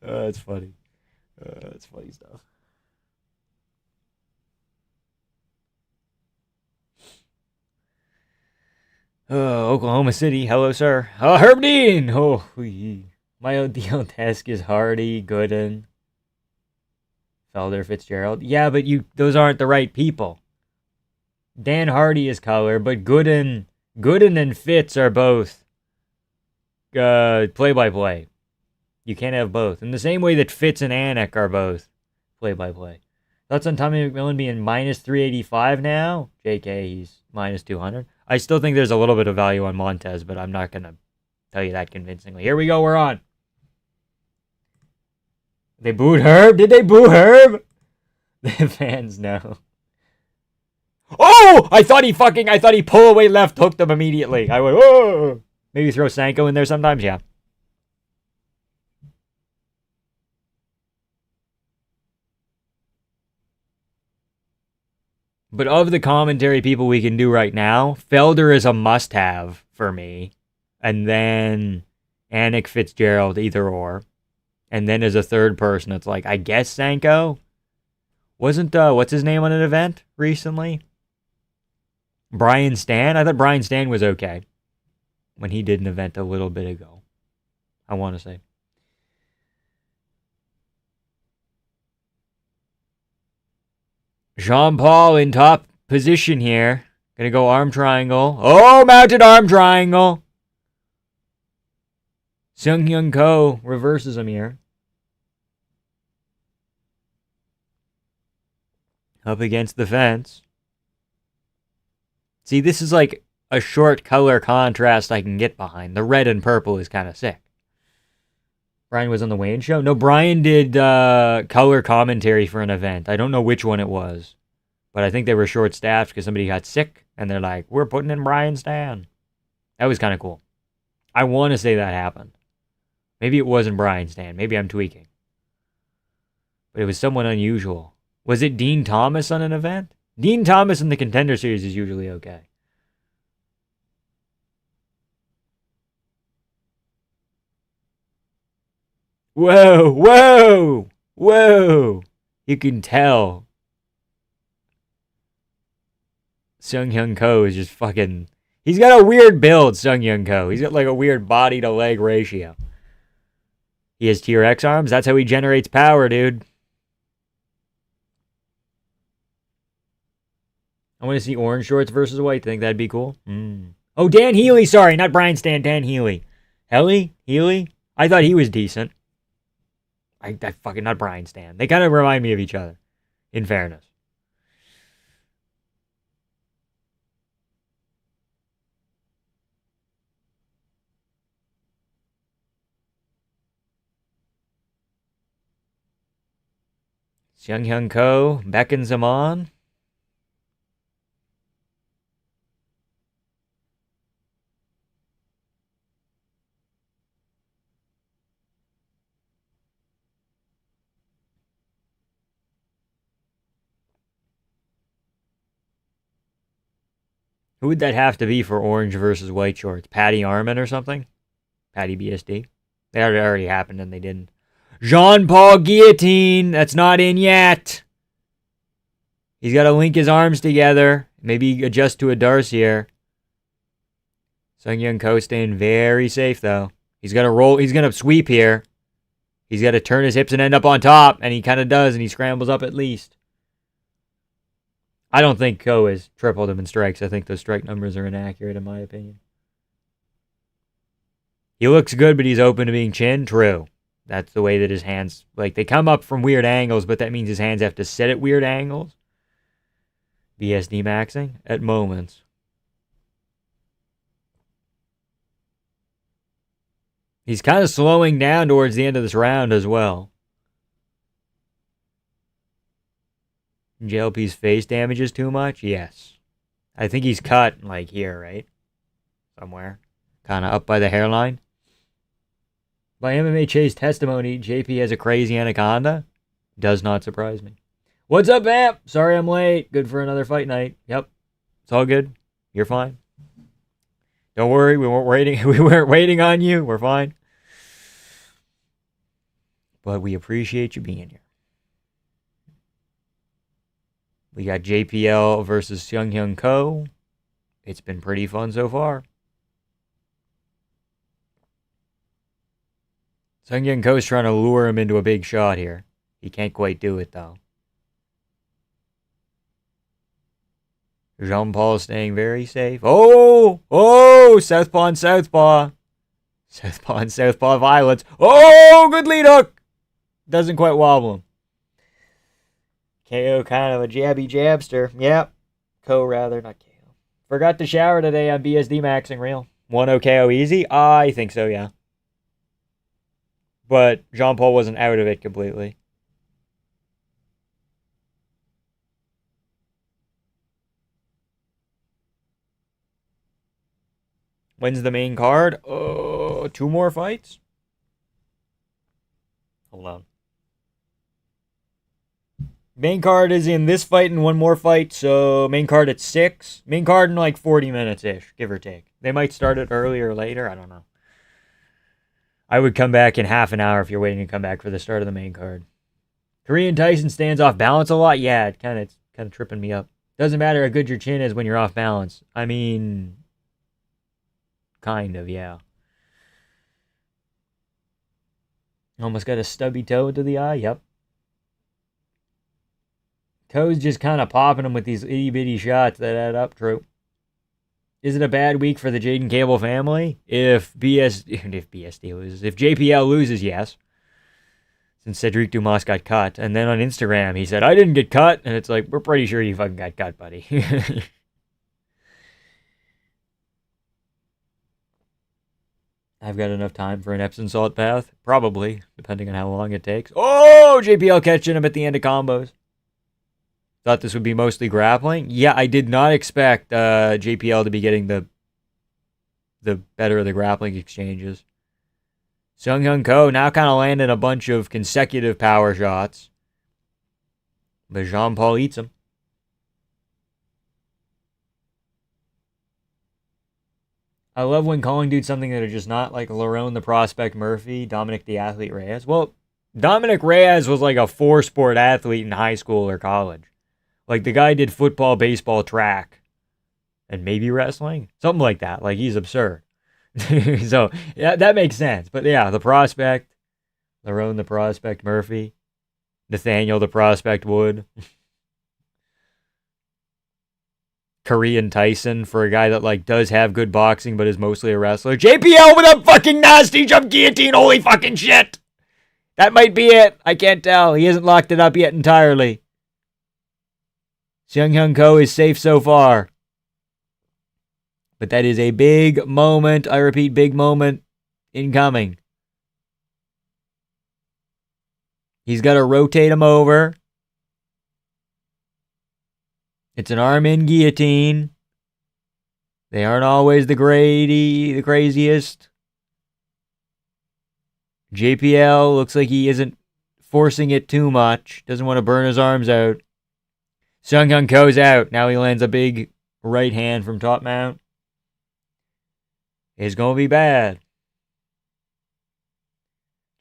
That's funny. That's funny stuff. Oklahoma City. Hello, sir. Herb Dean. Oh, my ideal task is Hardy, Gooden, Felder, Fitzgerald. Yeah, but those aren't the right people. Dan Hardy is color, but Gooden and Fitz are both play-by-play. You can't have both. In the same way that Fitz and Anik are both play-by-play. Thoughts on Tommy McMillan being minus 385 now? JK, he's minus 200. I still think there's a little bit of value on Montez, but I'm not going to tell you that convincingly. Here we go, we're on. They booed Herb? Did they boo Herb? The fans know. Oh! I thought he pull away left hooked him immediately. I went, oh! Maybe throw Sanko in there sometimes, yeah. But of the commentary people we can do right now, Felder is a must-have for me. And then Anik, Fitzgerald, either or. And then as a third person, it's like, I guess Sanko? Wasn't, what's his name on an event recently? Brian Stan? I thought Brian Stan was okay. when he did an event a little bit ago, I want to say. Jean-Paul in top position here. Gonna go arm triangle. Oh, mounted arm triangle. Sung Hyun Ko reverses him here. Up against the fence. See, this is like a short color contrast I can get behind. The red and purple is kind of sick. Brian was on the Wayne show? No, Brian did color commentary for an event. I don't know which one it was. But I think they were short-staffed because somebody got sick. And they're like, we're putting in Brian's stand. That was kind of cool. I want to say that happened. Maybe it wasn't Brian's stand. Maybe I'm tweaking. But it was somewhat unusual. Was it Dean Thomas on an event? Dean Thomas in the Contender Series is usually okay. Whoa, whoa, whoa. You can tell. Sung Hyun Ko is just fucking... He's got a weird build, Sung Hyun Ko. He's got like a weird body to leg ratio. He has T-Rex arms. That's how he generates power, dude. I want to see orange shorts versus white. Think that'd be cool. Oh, Dan Healy. Sorry, not Brian Stan. Dan Healy. Healy? I thought he was decent. I fucking not Brian Stan. They kind of remind me of each other, in fairness. Sung Hyun Ko beckons him on. Who would that have to be for orange versus white shorts? Patty Armin or something? Patty BSD? That already happened and they didn't. Jean-Paul Guillotine. That's not in yet. He's got to link his arms together. Maybe adjust to a Darcier. Sung Hyun Ko staying very safe, though. He's going to roll. He's going to sweep here. He's got to turn his hips and end up on top. And he kind of does. And he scrambles up at least. I don't think Ko has tripled him in strikes. I think those strike numbers are inaccurate, in my opinion. He looks good, but he's open to being chinned. True. That's the way that his hands, like, they come up from weird angles, but that means his hands have to sit at weird angles. BSD maxing at moments. He's kind of slowing down towards the end of this round as well. JLP's face damages too much? Yes. I think he's cut, like, here, right? Somewhere. Kind of up by the hairline. By MMA Chase testimony, JP has a crazy anaconda. Does not surprise me. What's up, Vamp? Sorry I'm late. Good for another fight night. Yep. It's all good. You're fine. Don't worry. We weren't waiting on you. We're fine. But we appreciate you being here. We got JPL versus Sung Hyun Ko. It's been pretty fun so far. Sung Hyun Ko's trying to lure him into a big shot here. He can't quite do it, though. Jean-Paul staying very safe. Oh, southpaw and southpaw. Southpaw and southpaw violence. Oh, good lead hook. Doesn't quite wobble him. KO kind of a jabby jabster. Yep. Ko rather, not KO. Forgot to shower today on BSD maxing real. 1-0 KO easy? I think so, yeah. But Jean-Paul wasn't out of it completely. When's the main card? 2 more fights? Hold on. Main card is in this fight and 1 more fight, so main card at 6. Main card in like 40 minutes-ish, give or take. They might start it earlier or later, I don't know. I would come back in half an hour if you're waiting to come back for the start of the main card. Korean Tyson stands off balance a lot? Yeah, it's kind of tripping me up. Doesn't matter how good your chin is when you're off balance. I mean, Kind of, yeah. Almost got a stubby toe into the eye. Yep. Co's just kind of popping him with these itty bitty shots that add up. True. Is it a bad week for the Jaden Cable family? If BSD loses, if JPL loses, yes. Since Cedric Dumas got cut, and then on Instagram he said, "I didn't get cut," and it's like, we're pretty sure you fucking got cut, buddy. I've got enough time for an Epsom salt bath, probably, depending on how long it takes. Oh, JPL catching him at the end of combos. Thought this would be mostly grappling. Yeah, I did not expect JPL to be getting the better of the grappling exchanges. Sung Hyun Ko now kind of landing a bunch of consecutive power shots. But Jean-Paul eats him. I love when calling dudes something that are just not like Lerone the Prospect Murphy, Dominic the Athlete Reyes. Well, Dominic Reyes was like a 4-sport athlete in high school or college. Like the guy did football, baseball, track, and maybe wrestling. Something like that. Like he's absurd. So, yeah, that makes sense. But yeah, the Prospect, Lerone the Prospect Murphy, Nathaniel the Prospect Wood, Korean Tyson for a guy that like does have good boxing but is mostly a wrestler. JPL with a fucking nasty jump guillotine. Holy fucking shit. That might be it. I can't tell. He hasn't locked it up yet entirely. Sung Hyun Ko is safe so far. But that is a big moment. I repeat, big moment incoming. He's got to rotate him over. It's an arm-in guillotine. They aren't always the craziest. JPL looks like he isn't forcing it too much. Doesn't want to burn his arms out. Sung Hyun Ko's out. Now he lands a big right hand from top mount. It's going to be bad.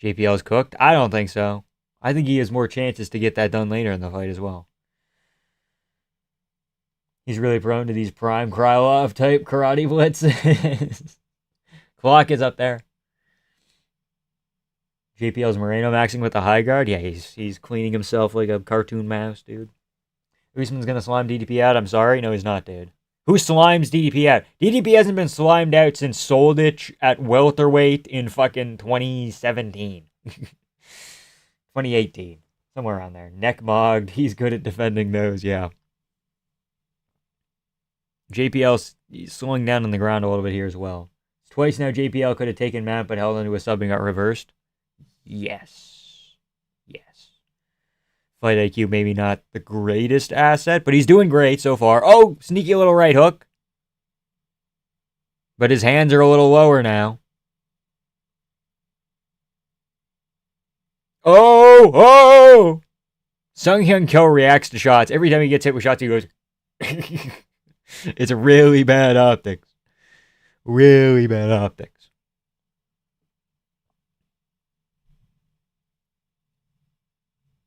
JPL's cooked? I don't think so. I think he has more chances to get that done later in the fight as well. He's really prone to these prime Krylov type karate blitzes. Clock is up there. JPL's Moreno maxing with the high guard. Yeah, he's cleaning himself like a cartoon mouse, dude. Usman's going to slime DDP out. I'm sorry. No, he's not, dude. Who slimes DDP out? DDP hasn't been slimed out since Soldich at welterweight in fucking 2017. 2018. Somewhere around there. Neck mogged. He's good at defending those, yeah. JPL's slowing down on the ground a little bit here as well. Twice now JPL could have taken Mount but held into a sub and got reversed. Yes. Fight IQ maybe not the greatest asset, but he's doing great so far. Oh, sneaky little right hook. But his hands are a little lower now. Oh! Sung Hyun Ko reacts to shots. Every time he gets hit with shots, he goes... It's really bad optics. Really bad optics.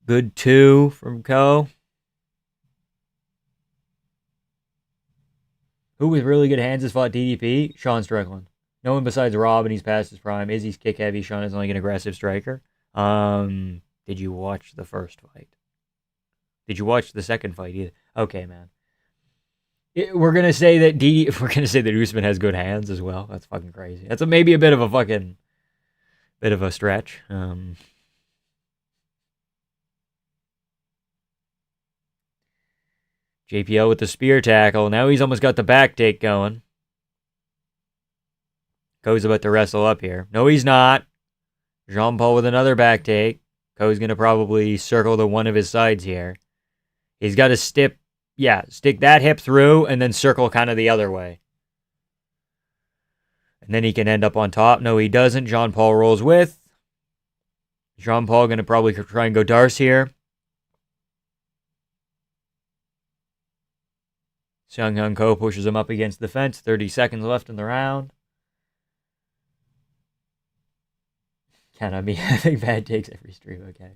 Good 2 from Ko. Who with really good hands has fought DDP? Sean Strickland. No one besides Rob, and he's past his prime. Izzy's kick heavy. Sean is like an aggressive striker. Did you watch the first fight? Did you watch the second fight either? Okay, man. We're gonna say that Usman has good hands as well. That's fucking crazy. That's maybe a bit of a stretch. JPL with the spear tackle. Now he's almost got the back take going. Ko's about to wrestle up here. No, he's not. Jean-Paul with another back take. Ko's going to probably circle to one of his sides here. He's got to stick that hip through and then circle kind of the other way. And then he can end up on top. No, he doesn't. Jean-Paul rolls with. Jean-Paul going to probably try and go Darce here. Sung Hyun Ko pushes him up against the fence. 30 seconds left in the round. Cannot be having bad takes every stream, okay.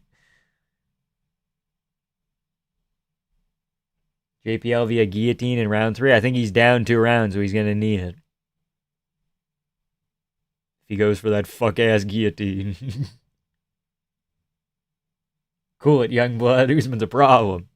JPL via guillotine in round 3. I think he's down 2 rounds, so he's going to need it. He goes for that fuck-ass guillotine. Cool it, young blood. Usman's a problem.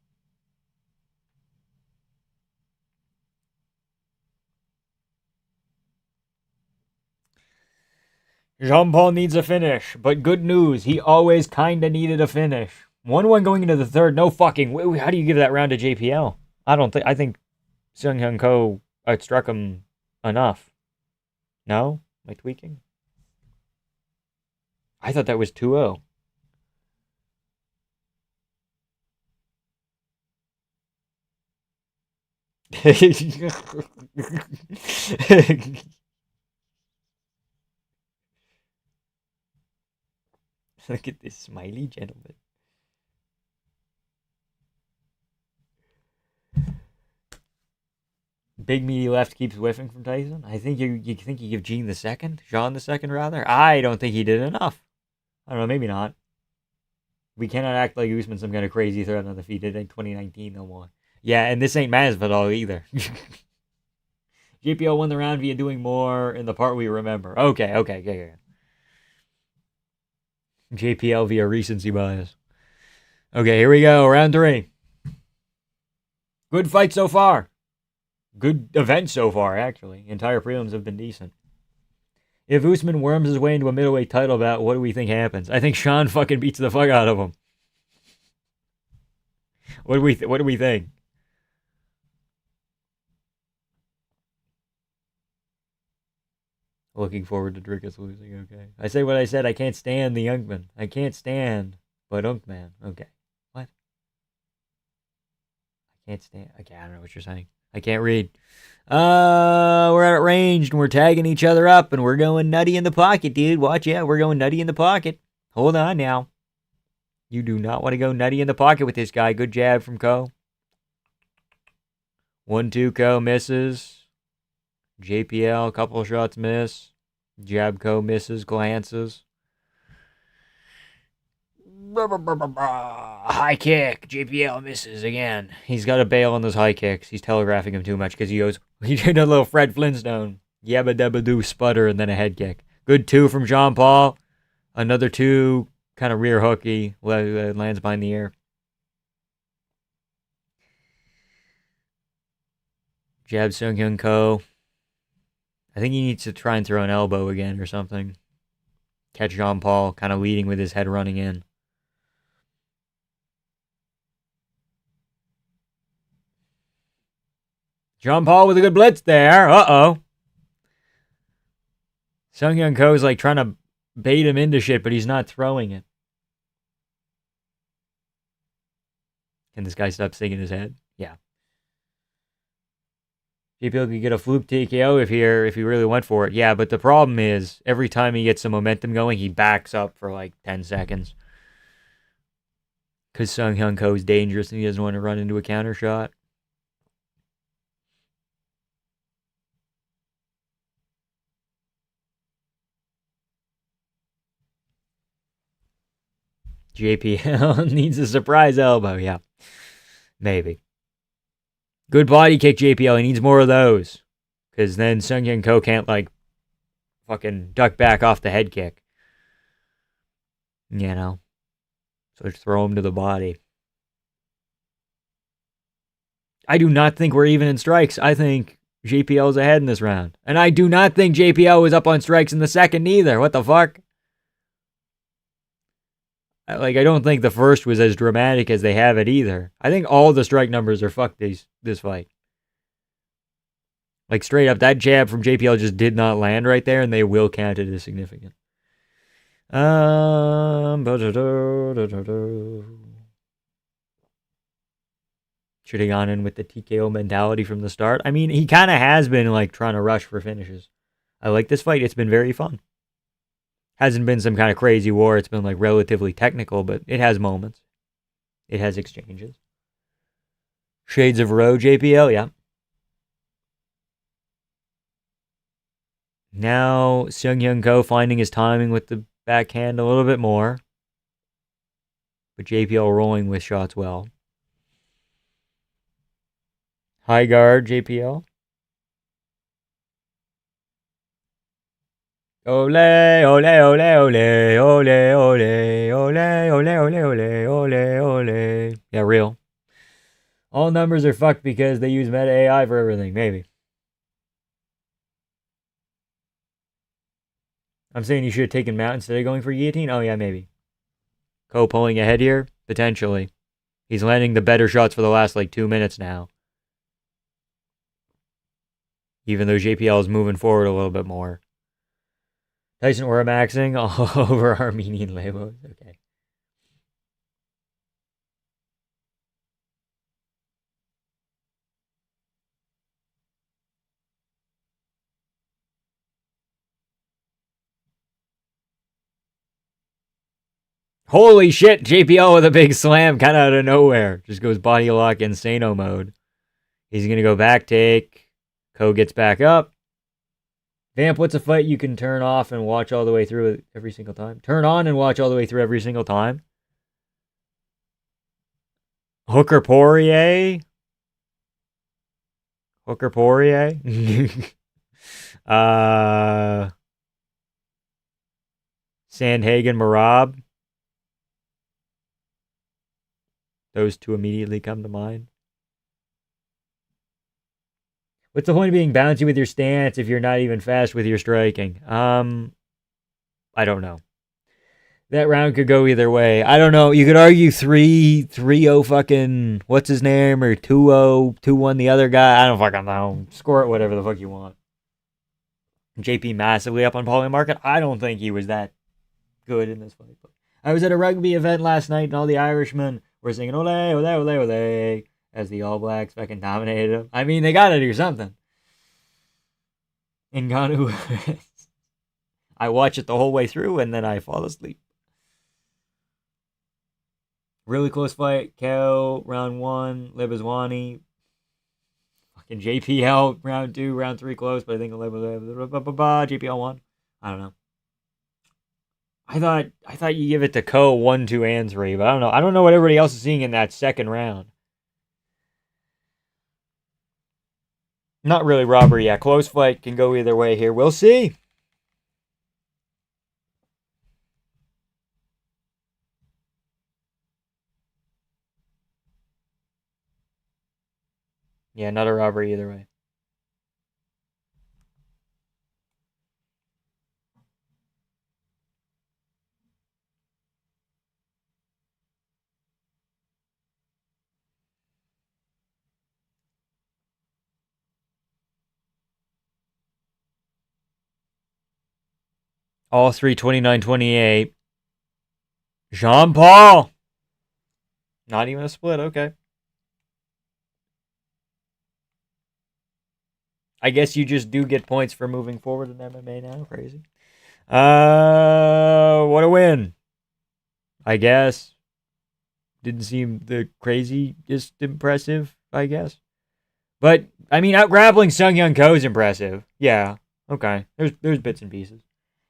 Jean-Paul needs a finish, but good news, he always kinda needed a finish. 1-1 going into the third, no fucking way. How do you give that round to JPL? I think Sung Hyun Ko outstruck him enough. No? Am I tweaking? I thought that was 2-0. Look at this smiley gentleman. Big meaty left keeps whiffing from Tyson. I think you think you give Jean the second rather. I don't think he did enough. I don't know, maybe not. We cannot act like Usman some kind of crazy threat on the feet in 2019 no more. Yeah, and this ain't Masvidal either. JPL won the round via doing more in the part we remember. Okay. JPL via recency bias. Okay, here we go. Round 3. Good fight so far. Good event so far, actually. Entire prelims have been decent. If Usman worms his way into a middleweight title bout, what do we think happens? I think Sean fucking beats the fuck out of him. What do we think? Looking forward to Drickus losing. Okay. I say what I said. I can't stand the Unkman. I can't stand but Unkman. Okay. What? I can't stand. Okay, I don't know what you're saying. I can't read. We're at ranged and we're tagging each other up and we're going nutty in the pocket, dude. Watch out. We're going nutty in the pocket. Hold on now. You do not want to go nutty in the pocket with this guy. Good jab from Ko. 1-2 Ko misses. JPL, couple of shots miss. Jab Ko misses, glances. High kick. JPL misses again. He's got to bail on those high kicks. He's telegraphing him too much because he did a little Fred Flintstone. Yabba dabba doo sputter and then a head kick. Good 2 from Jean Paul. Another 2, kind of rear hooky, lands behind the ear. Jab Sung Hyun Ko. I think he needs to try and throw an elbow again or something. Catch Jean Paul kind of leading with his head running in. Jean Paul with a good blitz there. Uh-oh. Sung Hyun Ko is like trying to bait him into shit, but he's not throwing it. Can this guy stop singing his head? Yeah. JPL could get a fluke TKO if he really went for it. Yeah, but the problem is every time he gets some momentum going, he backs up for like 10 seconds. Because Sung Hyun Ko is dangerous and he doesn't want to run into a counter shot. JPL needs a surprise elbow. Yeah, maybe. Good body kick, JPL. He needs more of those. Because then Sung Hyun Ko can't, like, fucking duck back off the head kick. You know? So just throw him to the body. I do not think we're even in strikes. I think JPL's ahead in this round. And I do not think JPL was up on strikes in the second either. What the fuck? I don't think the first was as dramatic as they have it either. I think all the strike numbers are fucked this fight. Like, straight up, that jab from JPL just did not land right there, and they will count it as significant. Should have gone in with the TKO mentality from the start. I mean, he kind of has been, like, trying to rush for finishes. I like this fight. It's been very fun. Hasn't been some kind of crazy war. It's been, like, relatively technical, but it has moments. It has exchanges. Shades of Roe, JPL, yeah. Now, Sung Hyun Ko finding his timing with the backhand a little bit more. But JPL rolling with shots well. High guard, JPL. Ole, ole, ole, ole, ole, ole, ole, ole, ole, ole, ole, ole. Yeah, real. All numbers are fucked because they use meta AI for everything. Maybe. I'm saying you should have taken Mount instead of going for guillotine. Oh yeah, maybe. Ko pulling ahead here potentially. He's landing the better shots for the last like 2 minutes now. Even though JPL is moving forward a little bit more. Tyson Ora maxing all over Armenian Labos. Okay. Holy shit, JPL with a big slam kind of out of nowhere. Just goes body lock insano mode. He's going to go back take. Ko gets back up. Vamp, what's a fight you can turn off and watch all the way through it every single time? Turn on and watch all the way through every single time? Hooker Poirier? Hooker Poirier? Sandhagen Marab? Those two immediately come to mind. What's the point of being bouncy with your stance if you're not even fast with your striking? I don't know. That round could go either way. I don't know. You could argue 3-0 fucking what's his name or 2-0, 2-1 the other guy. I don't fucking know. Score it whatever the fuck you want. JP massively up on Paulie Market. I don't think he was that good in this fight. But I was at a rugby event last night and all the Irishmen were singing ole, ole, ole, ole as the All Blacks fucking dominated them. I mean, they gotta do something. Ngannou. I watch it the whole way through and then I fall asleep. Really close fight. KO, round 1. Libaswani. Fucking JPL, round 2. Round 3 close, but I think JPL won. I don't know. I thought you give it to Ko 1, 2, and 3, but I don't know. I don't know what everybody else is seeing in that second round. Not really robbery yet. Close fight can go either way here. We'll see. Yeah, not a robbery either way. All three 29-28. Jean Paul. Not even a split. Okay. I guess you just do get points for moving forward in MMA now. Crazy. What a win. I guess. Didn't seem the crazy, just impressive, I guess. But, I mean, out grappling Sung Young Ko is impressive. Yeah. Okay. There's bits and pieces.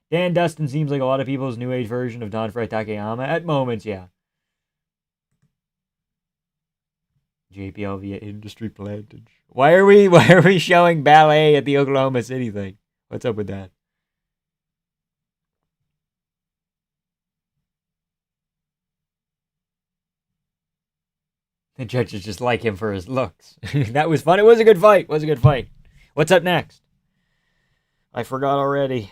Dan Dustin seems like a lot of people's new age version of Don Fred Takayama. At moments, yeah. JPL via industry plantage. Why are we showing ballet at the Oklahoma City thing? What's up with that? The judges just like him for his looks. That was fun. It was a good fight. What's up next? I forgot already.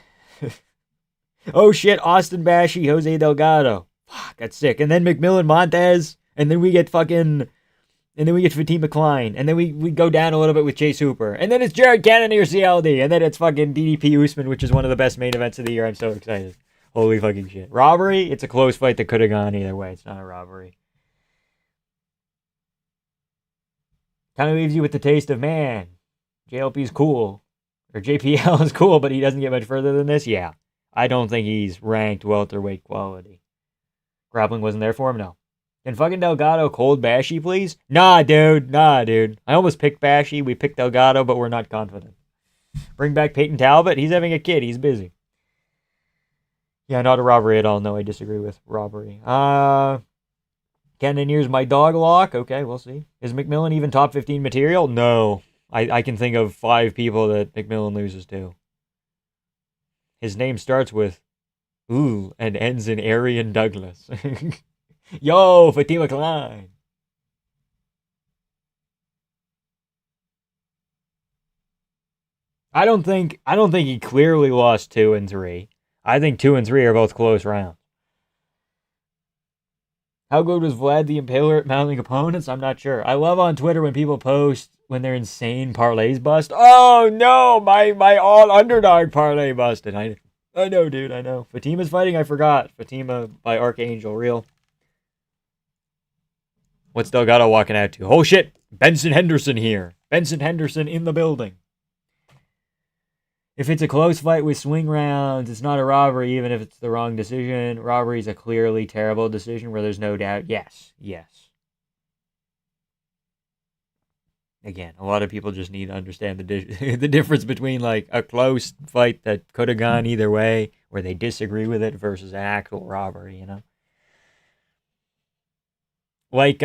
Oh shit, Austin Bashi, Jose Delgado. Fuck, that's sick. And then McMillan Montez. And then we get Fatima Klein. And then we go down a little bit with Chase Hooper. And then it's Jared Cannonier CLD. And then it's fucking DDP Usman, which is one of the best main events of the year. I'm so excited. Holy fucking shit. Robbery? It's a close fight that could have gone either way. It's not a robbery. Kind of leaves you with the taste of, man, JLP's cool. Or JPL is cool, but he doesn't get much further than this? Yeah. I don't think he's ranked welterweight quality. Grappling wasn't there for him? No. Can fucking Delgado cold Bashi, please? Nah, dude. I almost picked Bashi. We picked Delgado, but we're not confident. Bring back Peyton Talbot. He's having a kid. He's busy. Yeah, not a robbery at all. No, I disagree with robbery. Cannonier's my dog lock. Okay, we'll see. Is McMillan even top 15 material? No. I can think of 5 people that McMillan loses to. His name starts with ooh and ends in Arian Douglas. Yo, Fatima Klein. I don't think he clearly lost 2 and 3. I think 2 and 3 are both close rounds. How good was Vlad the Impaler at mounting opponents? I'm not sure. I love on Twitter when people post when their insane parlays bust. Oh no, my all underdog parlay busted. I know, dude. I know. Fatima's fighting. I forgot. Fatima by Archangel. Real. What's Delgado walking out to? Oh shit! Benson Henderson here. Benson Henderson in the building. If it's a close fight with swing rounds, it's not a robbery, even if it's the wrong decision. Robbery is a clearly terrible decision where there's no doubt. Yes, yes. Again, a lot of people just need to understand the difference between like a close fight that could have gone either way, where they disagree with it, versus an actual robbery. You know, like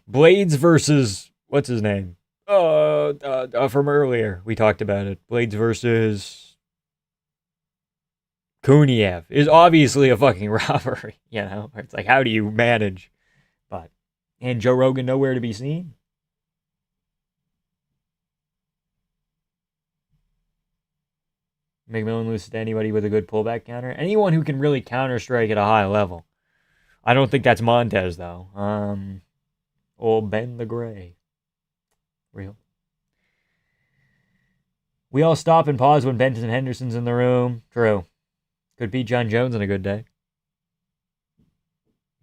Blades versus what's his name? From earlier we talked about it. Blades versus Kuniev is obviously a fucking robbery. You know, it's like how do you manage? And Joe Rogan nowhere to be seen. McMillan loses to anybody with a good pullback counter. Anyone who can really counter strike at a high level. I don't think that's Montez though. Old Ben the Gray. Real. We all stop and pause when Benson Henderson's in the room. True. Could beat John Jones on a good day.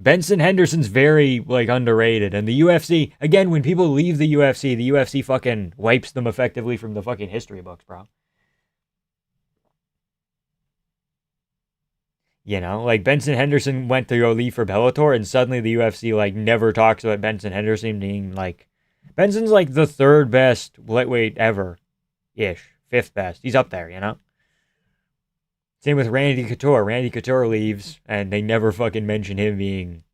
Benson Henderson's very underrated, and the UFC again. When people leave the UFC fucking wipes them effectively from the fucking history books, bro. You know, like Benson Henderson went to go leave for Bellator, and suddenly the UFC never talks about Benson Henderson being Benson's the third best lightweight ever, ish, fifth best. He's up there, you know. Same with Randy Couture. Randy Couture leaves, and they never fucking mention him being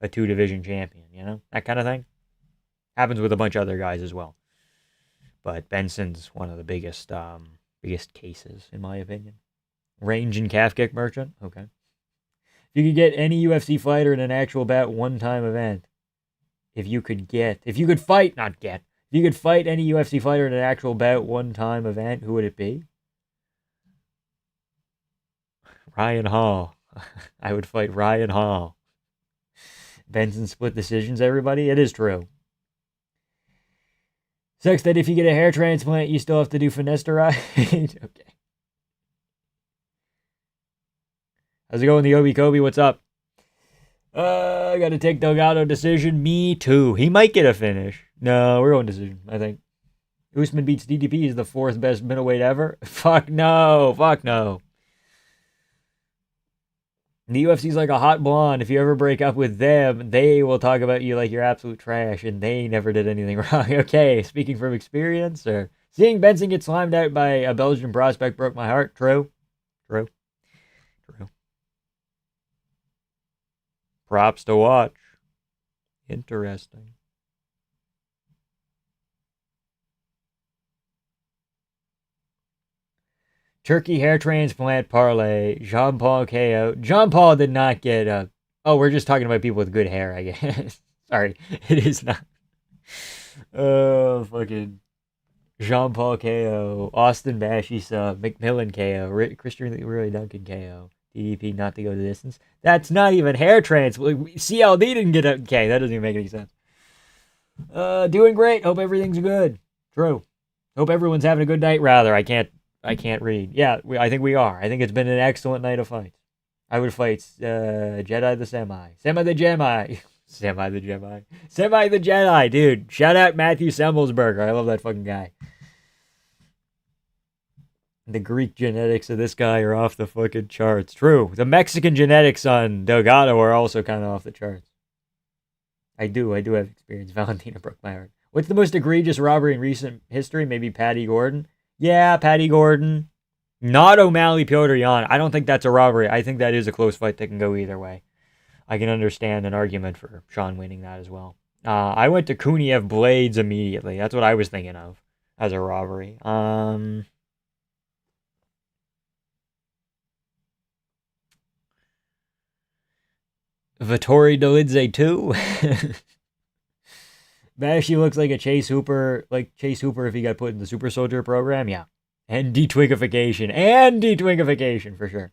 a 2-division champion, you know? That kind of thing. Happens with a bunch of other guys as well. But Benson's one of the biggest cases, in my opinion. Range and calf kick merchant? Okay. If you could get any UFC fighter in an actual bout one-time event, if you could fight any UFC fighter in an actual bout one-time event, who would it be? Ryan Hall. I would fight Ryan Hall. Benson split decisions, everybody. It is true. Sucks that if you get a hair transplant, you still have to do finasteride. Okay. How's it going, the Obi Kobe? What's up? I got to take Delgado decision. Me too. He might get a finish. No, we're going decision, I think. Usman beats DDP. Is the 4th best middleweight ever. Fuck no. Fuck no. The UFC's like a hot blonde. If you ever break up with them, they will talk about you like you're absolute trash, and they never did anything wrong. Okay, speaking from experience, or seeing Benson get slimed out by a Belgian prospect broke my heart. True. True. True. Props to watch. Interesting. Turkey hair transplant parlay. Jean Paul KO. Jean Paul did not get a. Oh, we're just talking about people with good hair, I guess. Sorry, it is not. Oh, fucking. Jean Paul KO. Austin Bashi sub. McMillan KO. Christian Roy Duncan KO. DDP not to go the distance. That's not even hair transplant. CLD didn't get a. Okay, that doesn't even make any sense. Doing great. Hope everything's good. True. Hope everyone's having a good night. Rather, I can't read. Yeah, I think we are. I think it's been an excellent night of fights. I would fight Jedi the Semi. Semi the Jedi. Semi the Jedi. Semi the Jedi, dude. Shout out Matthew Semmelsberger. I love that fucking guy. The Greek genetics of this guy are off the fucking charts. True. The Mexican genetics on Delgado are also kind of off the charts. I do have experience. Valentina broke my heart. What's the most egregious robbery in recent history? Maybe Patty Gordon. Yeah, Patty Gordon. Not O'Malley Piotr Jan. I don't think that's a robbery. I think that is a close fight that can go either way. I can understand an argument for Sean winning that as well. I went to Kuniev Blades immediately. That's what I was thinking of as a robbery. Vittori Dolidze too. Bashy looks like a Chase Hooper, if he got put in the Super Soldier program, yeah. And detwinkification. For sure.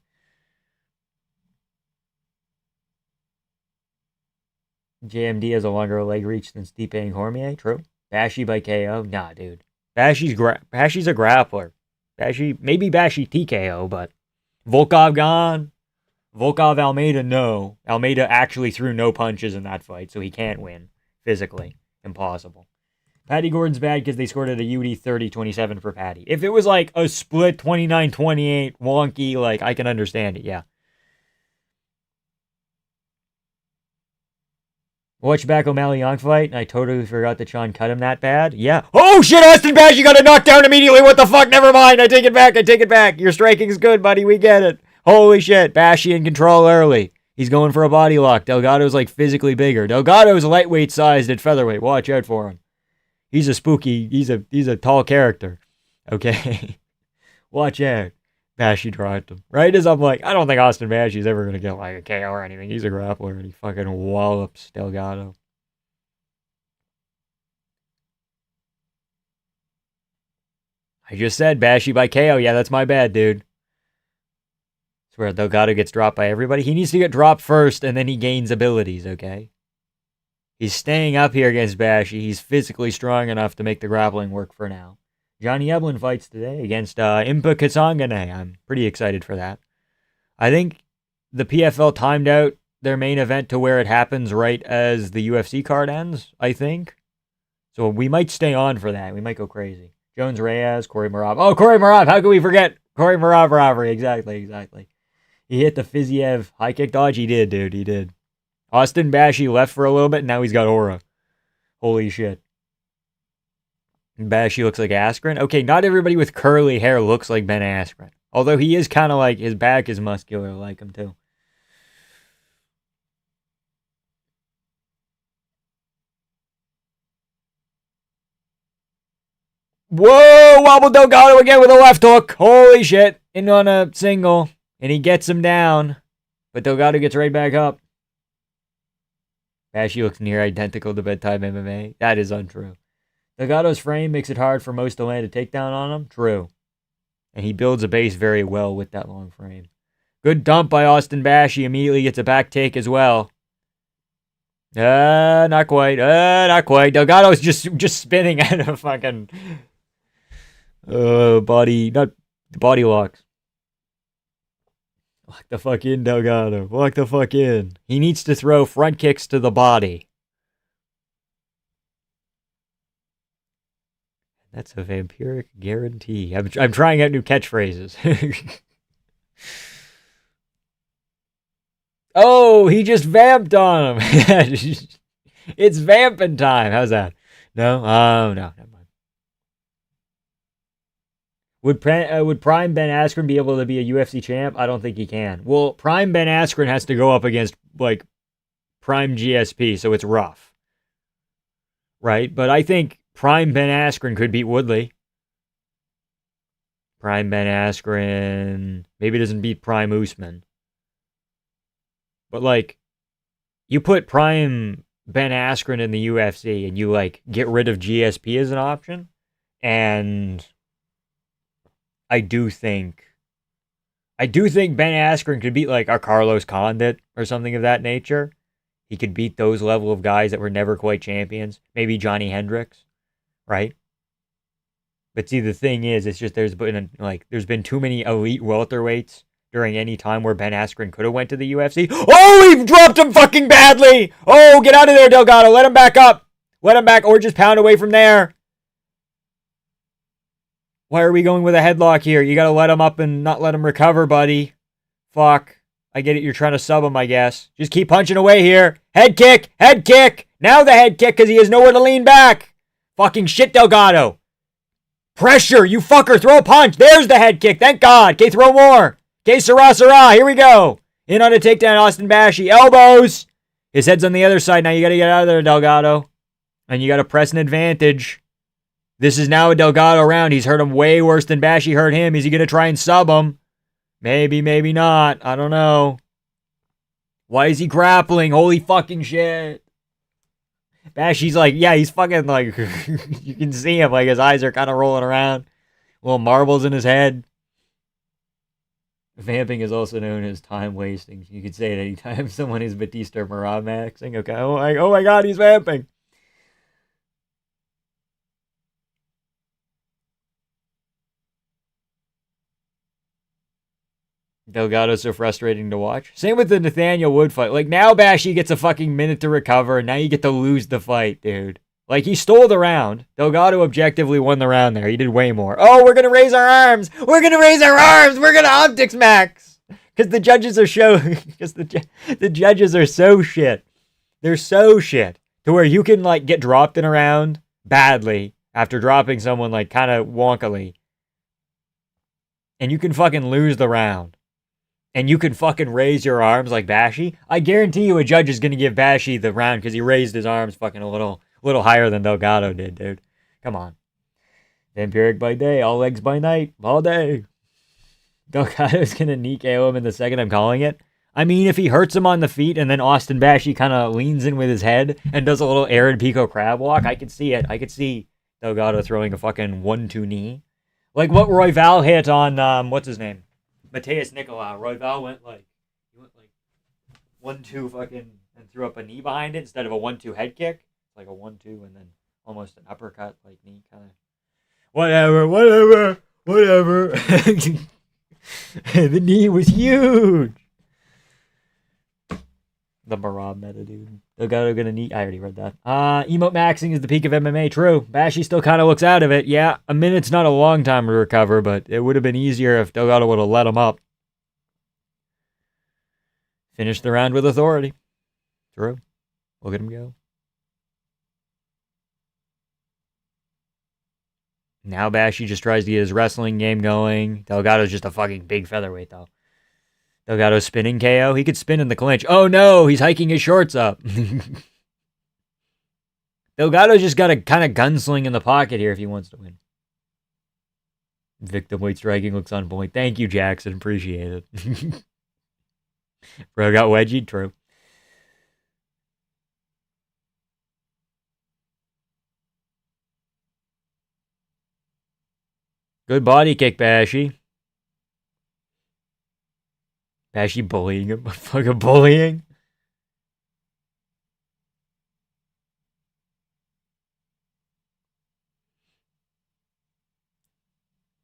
JMD has a longer leg reach than Stipe and Cormier, true. Bashy by KO, nah, dude. Bashy's a grappler. Maybe Bashy TKO, but Volkov gone. Volkov Almeida, no. Almeida actually threw no punches in that fight, so he can't win physically. Impossible. Patty Gordon's bad because they scored at a UD 30-27 for Patty. If it was like a split 29-28 wonky, like I can understand it, yeah. Watch back O'Malley Young fight, and I totally forgot that Sean cut him that bad. Yeah. Oh shit, Austin Bashy got a knockdown immediately. What the fuck? Never mind. I take it back. Your striking's good, buddy. We get it. Holy shit. Bashy in control early. He's going for a body lock. Delgado's like physically bigger. Delgado's lightweight sized at featherweight. Watch out for him. He's a spooky, he's a tall character. Okay. Watch out. Bashy dropped him. Right as I'm like, I don't think Austin Bashy's ever going to get like a KO or anything. He's a grappler and he fucking wallops Delgado. I just said Bashy by KO. Yeah, that's my bad, dude. Swear Delgado gets dropped by everybody. He needs to get dropped first and then he gains abilities, okay? He's staying up here against Bashy. He's physically strong enough to make the grappling work for now. Johnny Eblin fights today against Impa Katsangane. I'm pretty excited for that. I think the PFL timed out their main event to where it happens right as the UFC card ends, I think. So we might stay on for that. We might go crazy. Jones Reyes, Corey Marab. Oh, Corey Marab. How could we forget? Corey Marab robbery. Exactly. He hit the Fiziev high kick dodge. He did, dude. He did. Austin Bashy left for a little bit, and now he's got aura. Holy shit. Bashy looks like Askren. Okay, not everybody with curly hair looks like Ben Askren. Although he is kind of like, his back is muscular like him too. Whoa! Wobble Delgado again with a left hook. Holy shit. In on a single. And he gets him down. But Delgado gets right back up. Bashy looks near identical to Bedtime MMA. That is untrue. Delgado's frame makes it hard for most to land a takedown on him. True. And he builds a base very well with that long frame. Good dump by Austin Bashy. Immediately gets a back take as well. Not quite. Delgado's just spinning at a fucking body locks. Lock the fuck in, Delgado. Lock the fuck in. He needs to throw front kicks to the body. That's a vampiric guarantee. I'm trying out new catchphrases. Oh, he just vamped on him. It's vamping time. How's that? No? Oh, no. Never mind. Would Prime Ben Askren be able to be a UFC champ? I don't think he can. Well, Prime Ben Askren has to go up against, like, Prime GSP, so it's rough. Right? But I think Prime Ben Askren could beat Woodley. Prime Ben Askren maybe doesn't beat Prime Usman. But, like, you put Prime Ben Askren in the UFC and you, like, get rid of GSP as an option, and I do think Ben Askren could beat, like, a Carlos Condit or something of that nature. He could beat those level of guys that were never quite champions. Maybe Johnny Hendricks, right? But see, the thing is, it's just there's been too many elite welterweights during any time where Ben Askren could have went to the UFC. Oh, he dropped him fucking badly! Oh, get out of there, Delgado. Let him back up. Let him back, or just pound away from there. Why are we going with a headlock here? You gotta let him up and not let him recover, buddy. Fuck. I get it, you're trying to sub him, I guess. Just keep punching away here. Head kick! Head kick! Now the head kick because he has nowhere to lean back. Fucking shit, Delgado. Pressure, you fucker. Throw a punch. There's the head kick. Thank God. Okay, throw more. Okay, Sarah. Here we go. In on a takedown, Austin Bashy. Elbows. His head's on the other side. Now you got to get out of there, Delgado. And you got to press an advantage. This is now a Delgado round. He's hurt him way worse than Bashy hurt him. Is he going to try and sub him? Maybe, maybe not. I don't know. Why is he grappling? Holy fucking shit. Bashy's like, yeah, he's fucking like, you can see him, like his eyes are kind of rolling around. Little marbles in his head. Vamping is also known as time wasting. You could say it anytime someone is Batista or Marab maxing. Okay, oh my god, he's vamping. Delgado's so frustrating to watch. Same with the Nathaniel Wood fight. Like, now Bashy gets a fucking minute to recover, and now you get to lose the fight, dude. Like, he stole the round. Delgado objectively won the round there. He did way more. Oh, we're gonna raise our arms! We're gonna raise our arms! We're gonna optics max! Because the judges are because the judges are so shit. They're so shit. To where you can, like, get dropped in a round badly after dropping someone, like, kind of wonkily. And you can fucking lose the round. And you can fucking raise your arms like Bashy. I guarantee you a judge is going to give Bashy the round because he raised his arms fucking a little higher than Delgado did, dude. Come on. Vampiric by day, all legs by night, all day. Delgado's going to knee KO him in the second, I'm calling it. I mean, if he hurts him on the feet and then Austin Bashy kind of leans in with his head and does a little Aaron Pico crab walk, I could see it. I could see Delgado throwing a fucking 1-2 knee. Like what Royval hit on, what's his name? Mateus Nicolau. Royval went like 1-2 fucking and threw up a knee behind it instead of a 1-2 head kick. Like a 1-2 and then almost an uppercut like knee kind of. Whatever. The knee was huge. The Marab meta, dude. Delgado gonna knee. I already read that. Emote maxing is the peak of MMA. True. Bashy still kind of looks out of it. Yeah, a minute's not a long time to recover, but it would have been easier if Delgado would have let him up. Finish the round with authority. True. Look at him go. Now Bashy just tries to get his wrestling game going. Delgado's just a fucking big featherweight, though. Delgado spinning KO. He could spin in the clinch. Oh no, he's hiking his shorts up. Delgado's just got to kind of gunsling in the pocket here if he wants to win. Victim weight striking looks on point. Thank you, Jackson. Appreciate it. Bro got wedgied. True. Good body kick, Bashy. Bashy bullying him. Fucking bullying.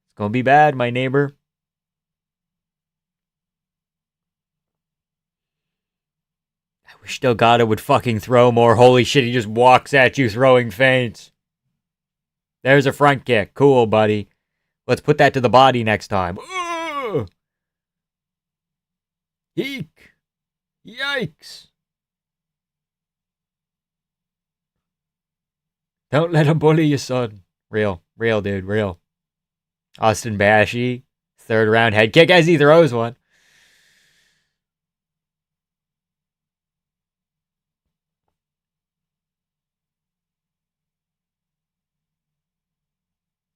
It's gonna be bad, my neighbor. I wish Delgado would fucking throw more. Holy shit, he just walks at you throwing feints. There's a front kick. Cool, buddy. Let's put that to the body next time. Ugh! Eek! Yikes! Don't let him bully you, son. Real, dude, real. Austin Bashy, third round head kick as he throws one.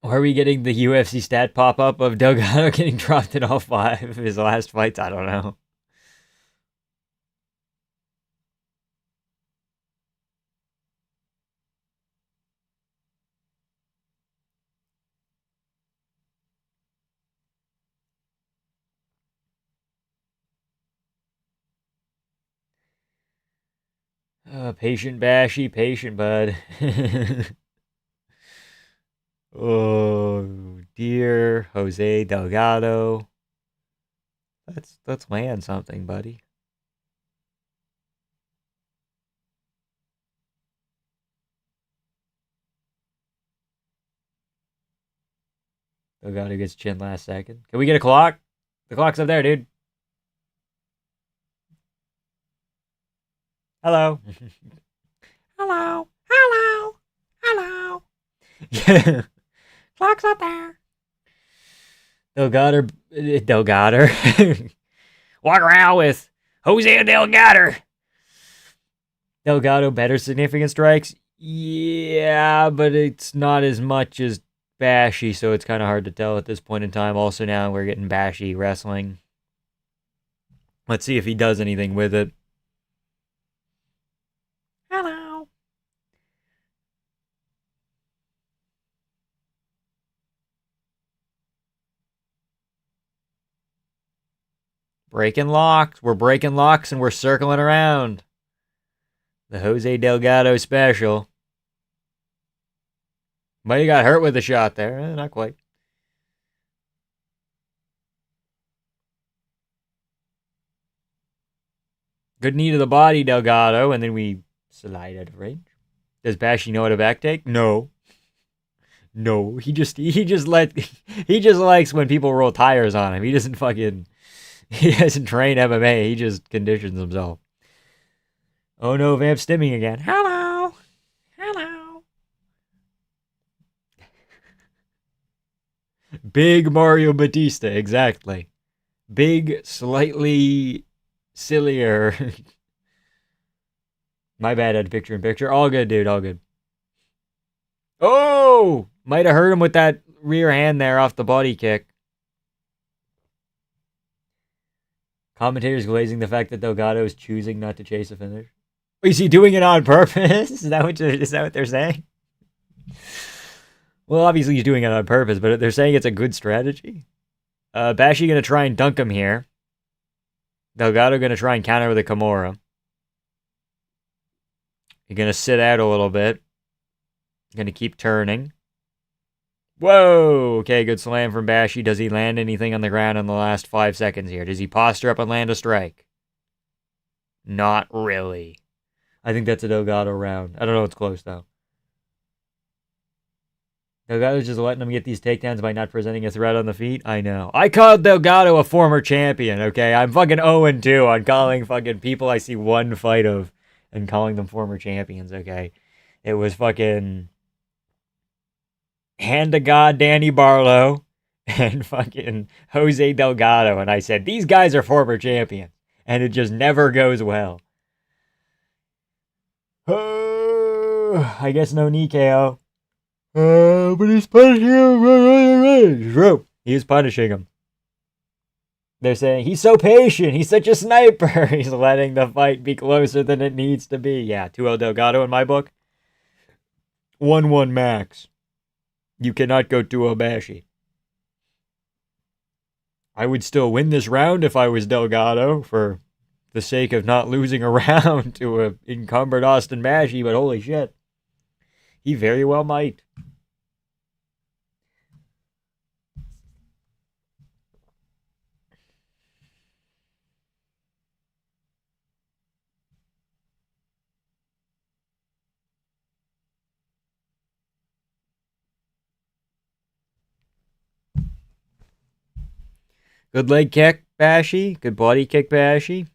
Or are we getting the UFC stat pop-up of Delgado getting dropped in all 5 of his last fights? I don't know. Patient Bashy, patient bud. Oh dear, Jose Delgado. Let's land something, buddy. Delgado gets chin last second. Can we get a clock? The clock's up there, dude. Hello. Hello. Hello. Hello. Yeah. Clock's up there. Delgado. Walk around with Jose Delgado. Delgado better significant strikes? Yeah, but it's not as much as Bashy, so it's kind of hard to tell at this point in time. Also, now we're getting Bashy wrestling. Let's see if he does anything with it. Breaking locks. We're breaking locks and we're circling around. The Jose Delgado special. Might have got hurt with the shot there. Not quite. Good knee to the body, Delgado, and then we slide out of range. Does Bashy know how to backtake? No. No, he just likes when people roll tires on him. He doesn't train MMA. He just conditions himself. Oh no, Vamp stimming again. Hello. Big Mario Batista, exactly. Big, slightly sillier. My bad, Ed. Picture in picture. All good, dude. All good. Oh! Might have hurt him with that rear hand there off the body kick. Commentators glazing the fact that Delgado is choosing not to chase a finish. Is he doing it on purpose? Is that what they're saying? Well, obviously he's doing it on purpose, but they're saying it's a good strategy. Bashy going to try and dunk him here. Delgado going to try and counter with a Kimura. You're going to sit out a little bit. Going to keep turning. Whoa! Okay, good slam from Bashy. Does he land anything on the ground in the last 5 seconds here? Does he posture up and land a strike? Not really. I think that's a Delgado round. I don't know. It's close, though. Delgado's just letting him get these takedowns by not presenting a threat on the feet? I know. I called Delgado a former champion, okay? I'm fucking 0-2 on calling fucking people I see one fight of and calling them former champions, okay? It was fucking Hand to God Danny Barlow and fucking Jose Delgado, and I said, these guys are former champions, and it just never goes well. I guess no knee KO. But he's punishing him. He is punishing him. They're saying, he's so patient. He's such a sniper. He's letting the fight be closer than it needs to be. Yeah, 2-0 Delgado in my book. 1-1 max. You cannot go 2-0 Bashy. I would still win this round if I was Delgado for the sake of not losing a round to an encumbered Austin Bashy, but holy shit. He very well might. Good leg kick, Bashy. Good body kick, Bashy.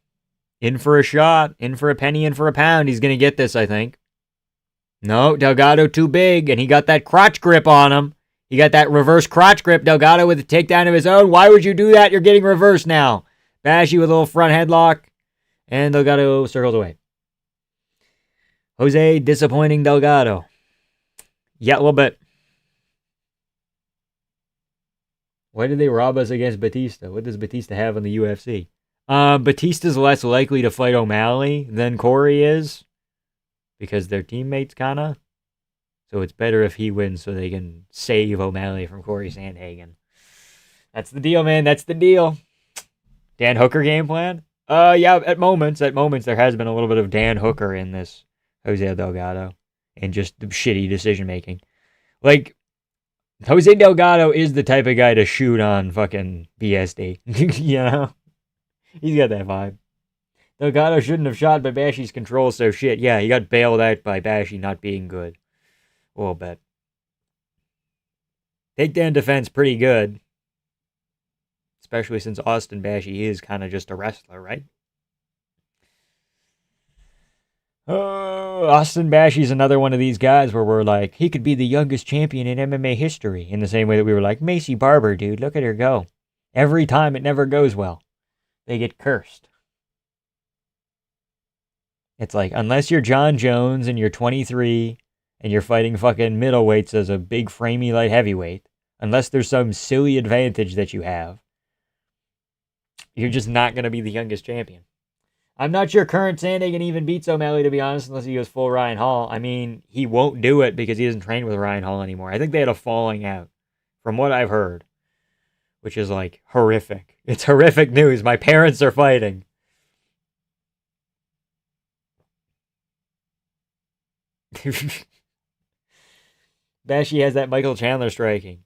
In for a shot. In for a penny, in for a pound. He's going to get this, I think. No, Delgado too big, and he got that crotch grip on him. He got that reverse crotch grip. Delgado with a takedown of his own. Why would you do that? You're getting reversed now. Bashy with a little front headlock, and Delgado circles away. Jose disappointing Delgado. Yeah, a little bit. Why did they rob us against Batista? What does Batista have in the UFC? Batista's less likely to fight O'Malley than Corey is, because they're teammates, kinda. So it's better if he wins so they can save O'Malley from Corey Sandhagen. That's the deal, man. That's the deal. Dan Hooker game plan? Yeah, at moments there has been a little bit of Dan Hooker in this Jose Delgado. And just shitty decision making. Like, Jose Delgado is the type of guy to shoot on fucking BSD. You know? He's got that vibe. Delgado shouldn't have shot, but Bashy's control so shit. Yeah, he got bailed out by Bashy not being good. A little bit. Takedown defense pretty good. Especially since Austin Bashy is kind of just a wrestler, right? Austin Bashy's another one of these guys where we're like, he could be the youngest champion in MMA history. In the same way that we were like, Macy Barber, dude, look at her go. Every time it never goes well. They get cursed. It's like, unless you're John Jones and you're 23 and you're fighting fucking middleweights as a big framey light heavyweight, unless there's some silly advantage that you have, you're just not going to be the youngest champion. I'm not sure current Sandhagen even beats O'Malley, to be honest, unless he goes full Ryan Hall. I mean, he won't do it because he doesn't train with Ryan Hall anymore. I think they had a falling out, from what I've heard. which is like horrific. It's horrific news. My parents are fighting. Bashy has that Michael Chandler striking.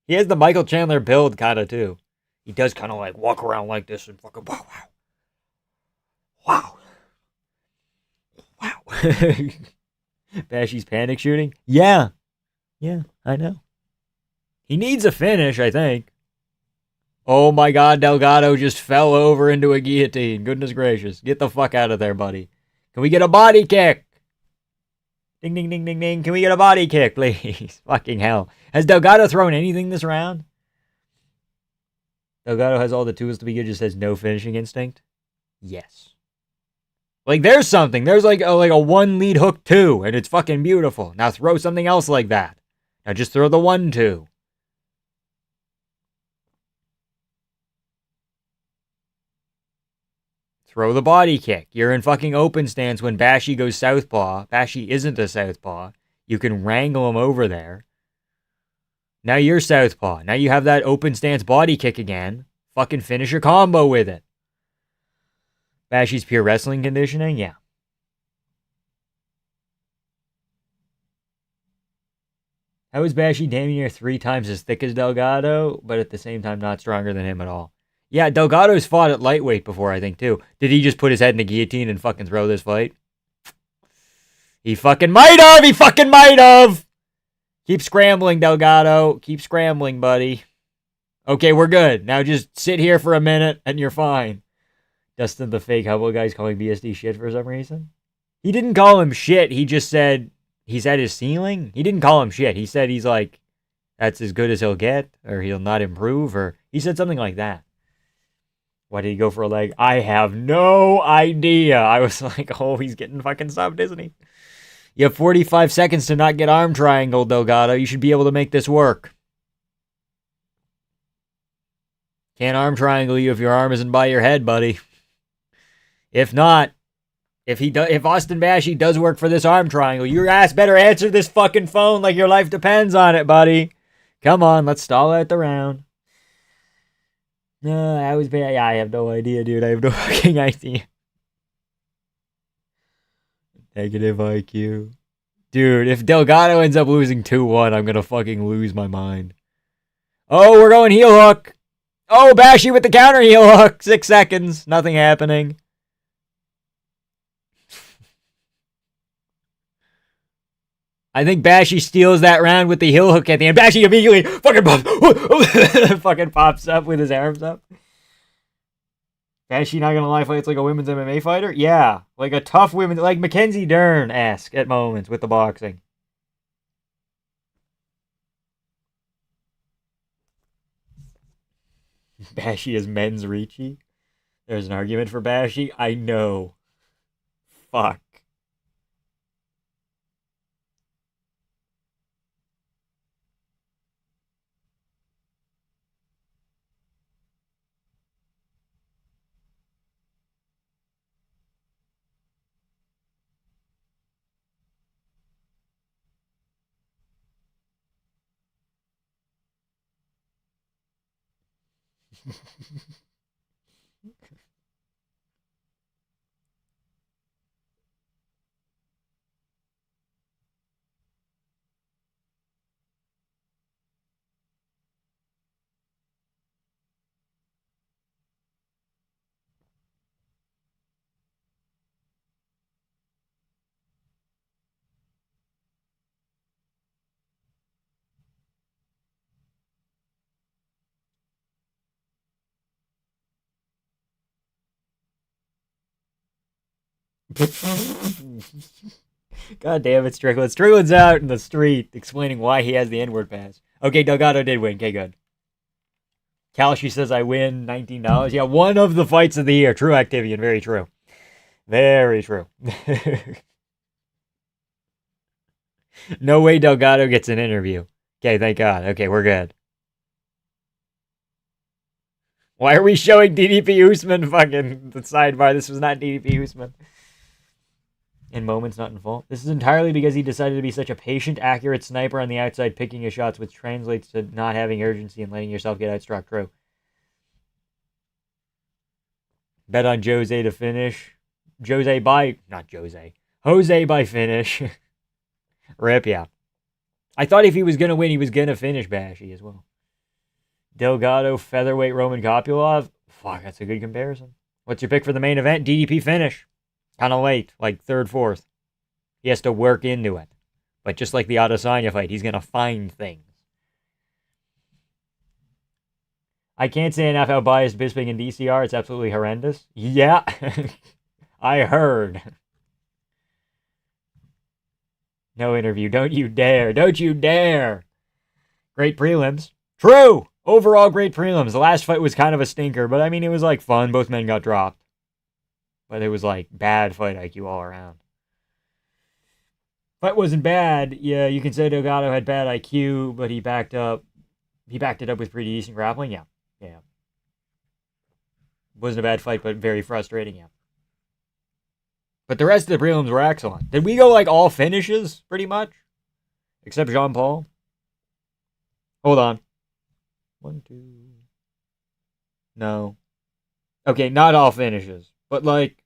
He has the Michael Chandler build kind of too. He does kind of like walk around like this and fucking wow, wow, wow, wow. Bashy's panic shooting? Yeah, I know. He needs a finish, I think. Oh my god, Delgado just fell over into a guillotine. Goodness gracious. Get the fuck out of there, buddy. Can we get a body kick? Ding, ding, ding, ding, ding. Can we get a body kick, please? Fucking hell. Has Delgado thrown anything this round? Delgado has all the tools to be good, just has no finishing instinct? Yes. Like, there's something. There's like a one lead hook, too, and it's fucking beautiful. Now throw something else like that. Now just throw the 1-2. Throw the body kick. You're in fucking open stance when Bashy goes southpaw. Bashy isn't a southpaw. You can wrangle him over there. Now you're southpaw. Now you have that open stance body kick again. Fucking finish your combo with it. Bashy's pure wrestling conditioning? Yeah. How is Bashy damn near 3 times as thick as Delgado, but at the same time not stronger than him at all? Yeah, Delgado's fought at lightweight before, I think, too. Did he just put his head in a guillotine and fucking throw this fight? He fucking might have! He fucking might have! Keep scrambling, Delgado. Keep scrambling, buddy. Okay, we're good. Now just sit here for a minute and you're fine. Dustin the fake Hubble guy's calling BSD shit for some reason. He didn't call him shit. He just said he's at his ceiling. He didn't call him shit. He said he's like, that's as good as he'll get, or he'll not improve, or he said something like that. Why did he go for a leg? I have no idea. I was like, oh, he's getting fucking subbed, isn't he? You have 45 seconds to not get arm triangle, Delgado. You should be able to make this work. Can't arm triangle you if your arm isn't by your head, buddy. If not, if Austin Bashy does work for this arm triangle, your ass better answer this fucking phone like your life depends on it, buddy. Come on, let's stall out the round. No, I was bad. Yeah, I have no idea, dude. I have no fucking idea. Negative IQ. Dude, if Delgado ends up losing 2-1, I'm gonna fucking lose my mind. Oh, we're going heel hook. Oh, Bashy with the counter heel hook. 6 seconds. Nothing happening. I think Bashy steals that round with the heel hook at the end. Bashy immediately fucking pops up with his arms up. Bashy not gonna lie, fights like a women's MMA fighter? Yeah, like a tough women, like Mackenzie Dern-esque at moments with the boxing. Bashy is men's Ricci. There's an argument for Bashy. I know. Fuck. God damn it, Strickland. Strickland's out in the street explaining why he has the N-word pass. Okay, Delgado did win. Okay, good. Kalashi says I win $19. Yeah, one of the fights of the year. True, Activian. Very true. Very true. No way Delgado gets an interview. Okay, thank God. Okay, we're good. Why are we showing DDP Usman fucking the sidebar? This was not DDP Usman. in moments, not in full. This is entirely because he decided to be such a patient, accurate sniper on the outside, picking his shots, which translates to not having urgency and letting yourself get outstruck. True. Bet on Jose to finish. Jose by... Not Jose. Jose by finish. Rip, yeah. I thought if he was going to win, he was going to finish Bashy as well. Delgado, featherweight, Roman Kopylov. Fuck, that's a good comparison. What's your pick for the main event? DDP finish. Kind of late, like third, fourth. He has to work into it. But just like the Adesanya fight, he's going to find things. I can't say enough how biased Bisping and DC are. It's absolutely horrendous. Yeah, I heard. No interview. Don't you dare. Don't you dare. Great prelims. True. Overall, great prelims. The last fight was kind of a stinker, but I mean, it was like fun. Both men got dropped. But it was like bad fight IQ all around. Fight wasn't bad. Yeah, you can say Delgado had bad IQ, but he backed it up with pretty decent grappling. Yeah. Yeah. Wasn't a bad fight, but very frustrating, yeah. But the rest of the prelims were excellent. Did we go like all finishes, pretty much? Except Jean-Paul? Hold on. 1, 2... No. Okay, not all finishes. But like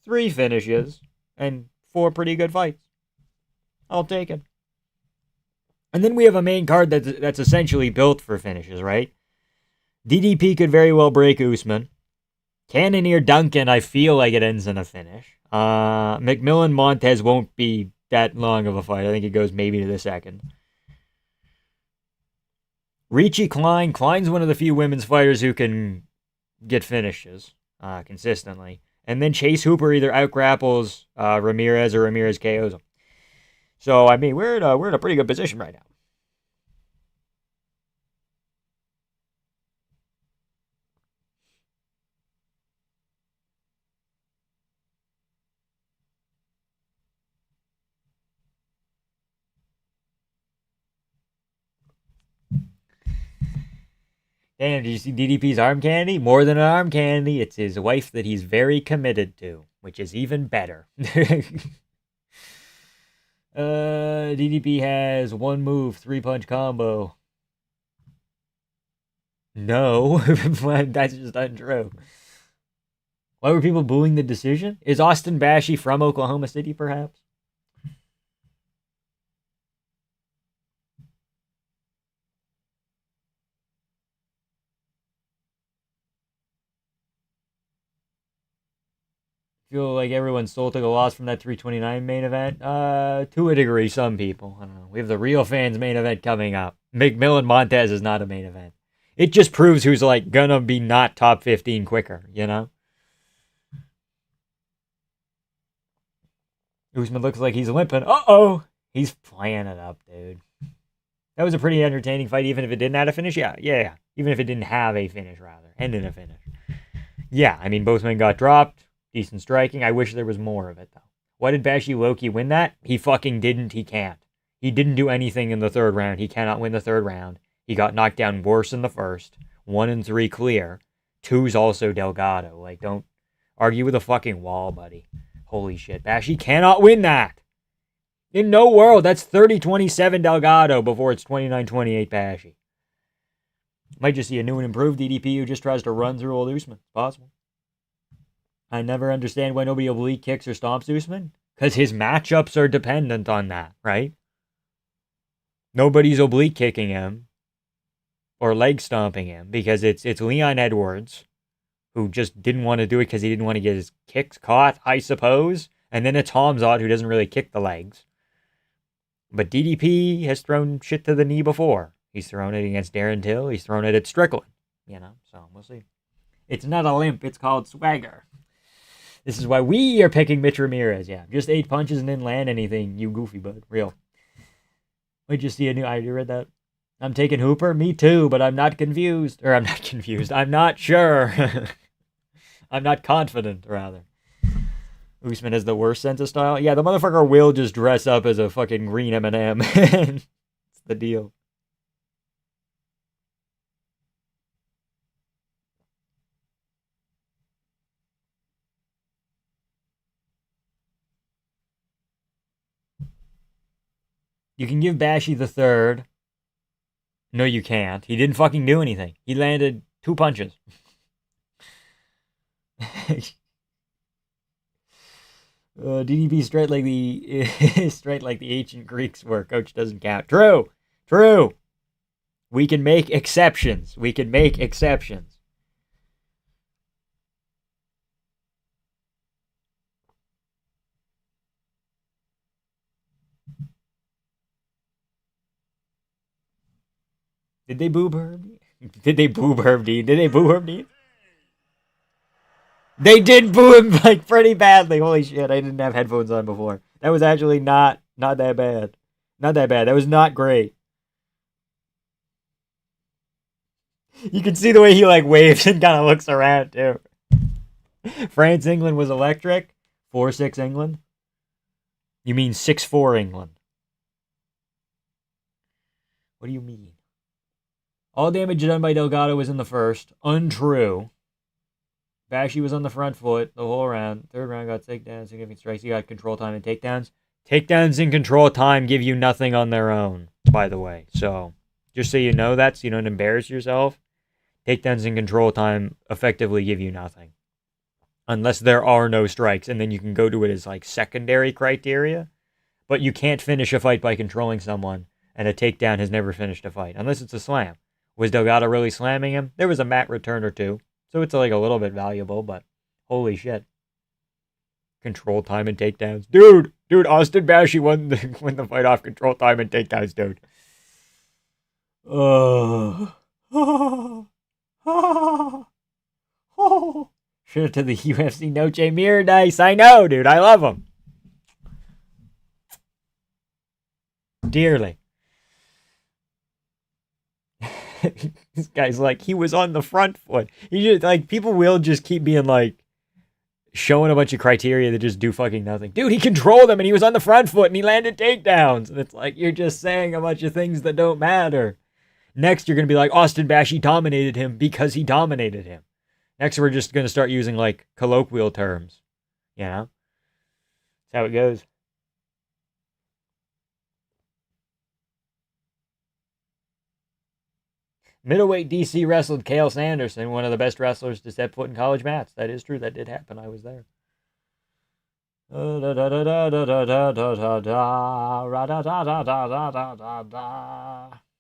3 finishes and 4 pretty good fights. I'll take it. And then we have a main card that's essentially built for finishes, right? DDP could very well break Usman. Cannonier Duncan, I feel like it ends in a finish. McMillan Montez won't be that long of a fight. I think it goes maybe to the second. Ricci Klein. Klein's one of the few women's fighters who can get finishes consistently. And then Chase Hooper either outgrapples Ramirez or Ramirez KOs him. So, I mean, we're in a pretty good position right now. Damn, did you see DDP's arm candy? More than an arm candy, it's his wife that he's very committed to, which is even better. DDP has 1 move, 3-punch combo. No, that's just untrue. Why were people booing the decision? Is Austin Bashy from Oklahoma City, perhaps? Feel like everyone's soul took a loss from that 329 main event? To a degree, some people. I don't know. We have the real fans main event coming up. McMillan Montez is not a main event. It just proves who's like gonna be not top 15 quicker, you know? Usman looks like he's limping. Uh-oh! He's playing it up, dude. That was a pretty entertaining fight, even if it didn't have a finish. Yeah. Even if it didn't have a finish, rather. End in a finish. Yeah, I mean, both men got dropped. Decent striking. I wish there was more of it, though. Why did Bashy Loki win that? He fucking didn't. He can't. He didn't do anything in the third round. He cannot win the third round. He got knocked down worse in the first. 1 and 3 clear. 2's also Delgado. Like, don't argue with a fucking wall, buddy. Holy shit. Bashy cannot win that. In no world. That's 30-27 Delgado before it's 29-28 Bashy. Might just see a new and improved DDP who just tries to run through old Usman. It's possible. I never understand why nobody oblique kicks or stomps Usman. Because his matchups are dependent on that, right? Nobody's oblique kicking him or leg stomping him because it's Leon Edwards who just didn't want to do it because he didn't want to get his kicks caught, I suppose. And then it's Hamzat who doesn't really kick the legs. But DDP has thrown shit to the knee before. He's thrown it against Darren Till. He's thrown it at Strickland. You know, so we'll see. It's not a limp. It's called swagger. This is why we are picking Mitch Ramirez. Yeah, just 8 punches and didn't land anything. You goofy bud. Real. Wait, you see a new... I read that. I'm taking Hooper. Me too, but I'm not confused. Or I'm not confused. I'm not sure. I'm not confident, rather. Usman has the worst sense of style. Yeah, the motherfucker will just dress up as a fucking green M&M. It's the deal. You can give Bashi the third. No, you can't. He didn't fucking do anything. He landed 2 punches. DDP straight like the ancient Greeks were. Coach doesn't count. True. We can make exceptions. Did they boob Herb? Did they boob Herb Dean? They did boo him like pretty badly. Holy shit! I didn't have headphones on before. That was actually not that bad. That was not great. You can see the way he like waves and kind of looks around too. France England was electric. 4-6 England. You mean 6-4 England? What do you mean? All damage done by Delgado was in the first. Untrue. Bashi was on the front foot the whole round. Third round got takedowns, significant strikes. He got control time and takedowns. Takedowns and control time give you nothing on their own, by the way. So, just so you know that, so you don't embarrass yourself. Takedowns and control time effectively give you nothing. Unless there are no strikes, and then you can go to it as like secondary criteria. But you can't finish a fight by controlling someone, and a takedown has never finished a fight, unless it's a slam. Was Delgado really slamming him? There was a mat return or two, so it's like a little bit valuable, but holy shit. Control time and takedowns. Dude, Austin Bashi won the fight off control time and takedowns, dude. Shout out to the UFC Noche Mirror Dice. I know, dude. I love him. Dearly. This guy's like, he was on the front foot. He just, like, people will just keep being like, showing a bunch of criteria that just do fucking nothing. Dude, he controlled him and he was on the front foot and he landed takedowns. And it's like, you're just saying a bunch of things that don't matter. Next, you're going to be like, Austin Bashi dominated him because he dominated him. Next, we're just going to start using, like, colloquial terms. You know? That's how it goes. Middleweight DC wrestled Cale Sanderson, one of the best wrestlers to step foot in college mats. That is true. That did happen. I was there. You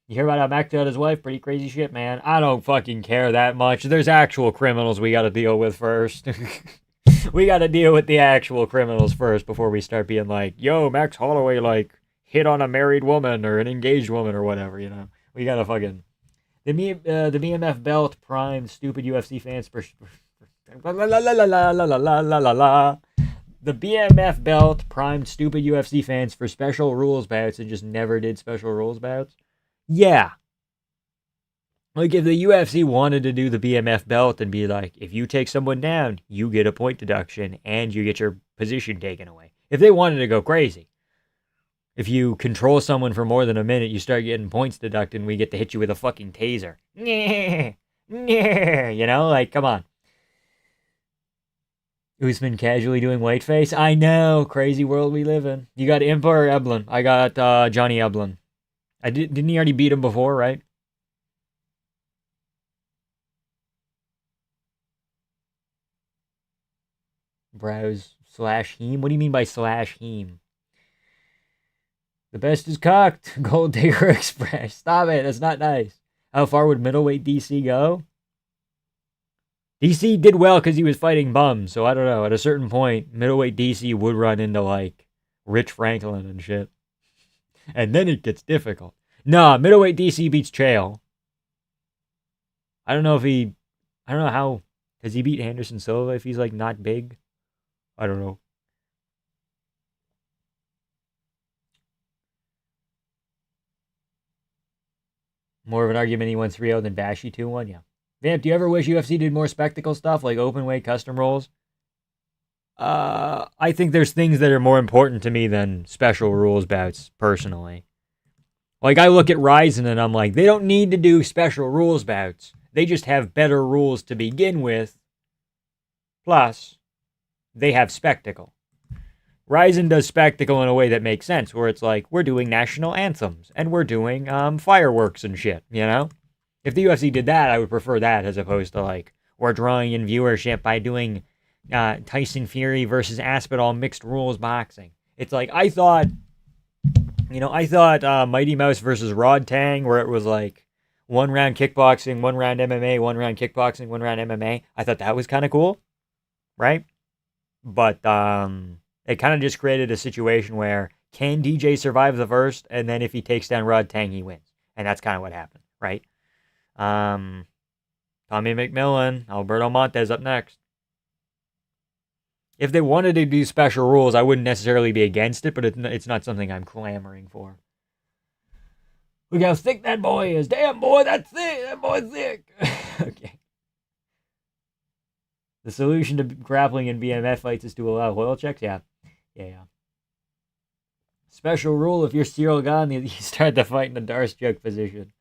hear about how Mac killed his wife? Pretty crazy shit, man. I don't fucking care that much. There's actual criminals we got to deal with first. We got to deal with the actual criminals first before we start being like, yo, Max Holloway, like, hit on a married woman or an engaged woman or whatever, you know? We got to fucking... The BMF belt primed stupid UFC fans for... The BMF belt primed stupid UFC fans for special rules bouts and just never did special rules bouts. Yeah. Like, if the UFC wanted to do the BMF belt and be like, if you take someone down, you get a point deduction and you get your position taken away. If they wanted to go crazy. If you control someone for more than a minute, you start getting points deducted and we get to hit you with a fucking taser. You know, like, come on. Usman casually doing whiteface. I know, crazy world we live in. You got Impa or Eblen? I got Johnny Eblen. Didn't he already beat him before, right? Browse /heme? What do you mean by /heme? The best is cocked. Gold Digger Express. Stop it. That's not nice. How far would middleweight DC go? DC did well because he was fighting bums. So I don't know. At a certain point, middleweight DC would run into like Rich Franklin and shit. And then it gets difficult. Nah, middleweight DC beats Chael. I don't know how. Does he beat Anderson Silva if he's like not big? I don't know. More of an argument he won 3-0 than Bashi 2-1, yeah. Vamp, do you ever wish UFC did more spectacle stuff like open weight custom rolls? I think there's things that are more important to me than special rules bouts, personally. Like, I look at Ryzen and I'm like, they don't need to do special rules bouts. They just have better rules to begin with. Plus, they have spectacle. Ryzen does spectacle in a way that makes sense, where it's like, we're doing national anthems, and we're doing fireworks and shit, you know? If the UFC did that, I would prefer that as opposed to, like, we're drawing in viewership by doing Tyson Fury versus Aspinall mixed rules boxing. It's like, I thought Mighty Mouse versus Rod Tang, where it was like 1 round kickboxing, 1 round MMA, 1 round kickboxing, 1 round MMA. I thought that was kind of cool, right? But it kind of just created a situation where can DJ survive the first, and then if he takes down Rod Tang, he wins. And that's kind of what happened, right? Tommy McMillan, Alberto Montez up next. If they wanted to do special rules, I wouldn't necessarily be against it, but it's not something I'm clamoring for. Look how thick that boy is. Damn, boy, that's thick. That boy's thick. Okay. The solution to grappling in BMF fights is to allow oil checks? Yeah. Special rule, if you're Cyril Gane, you start the fight in the Darce choke position.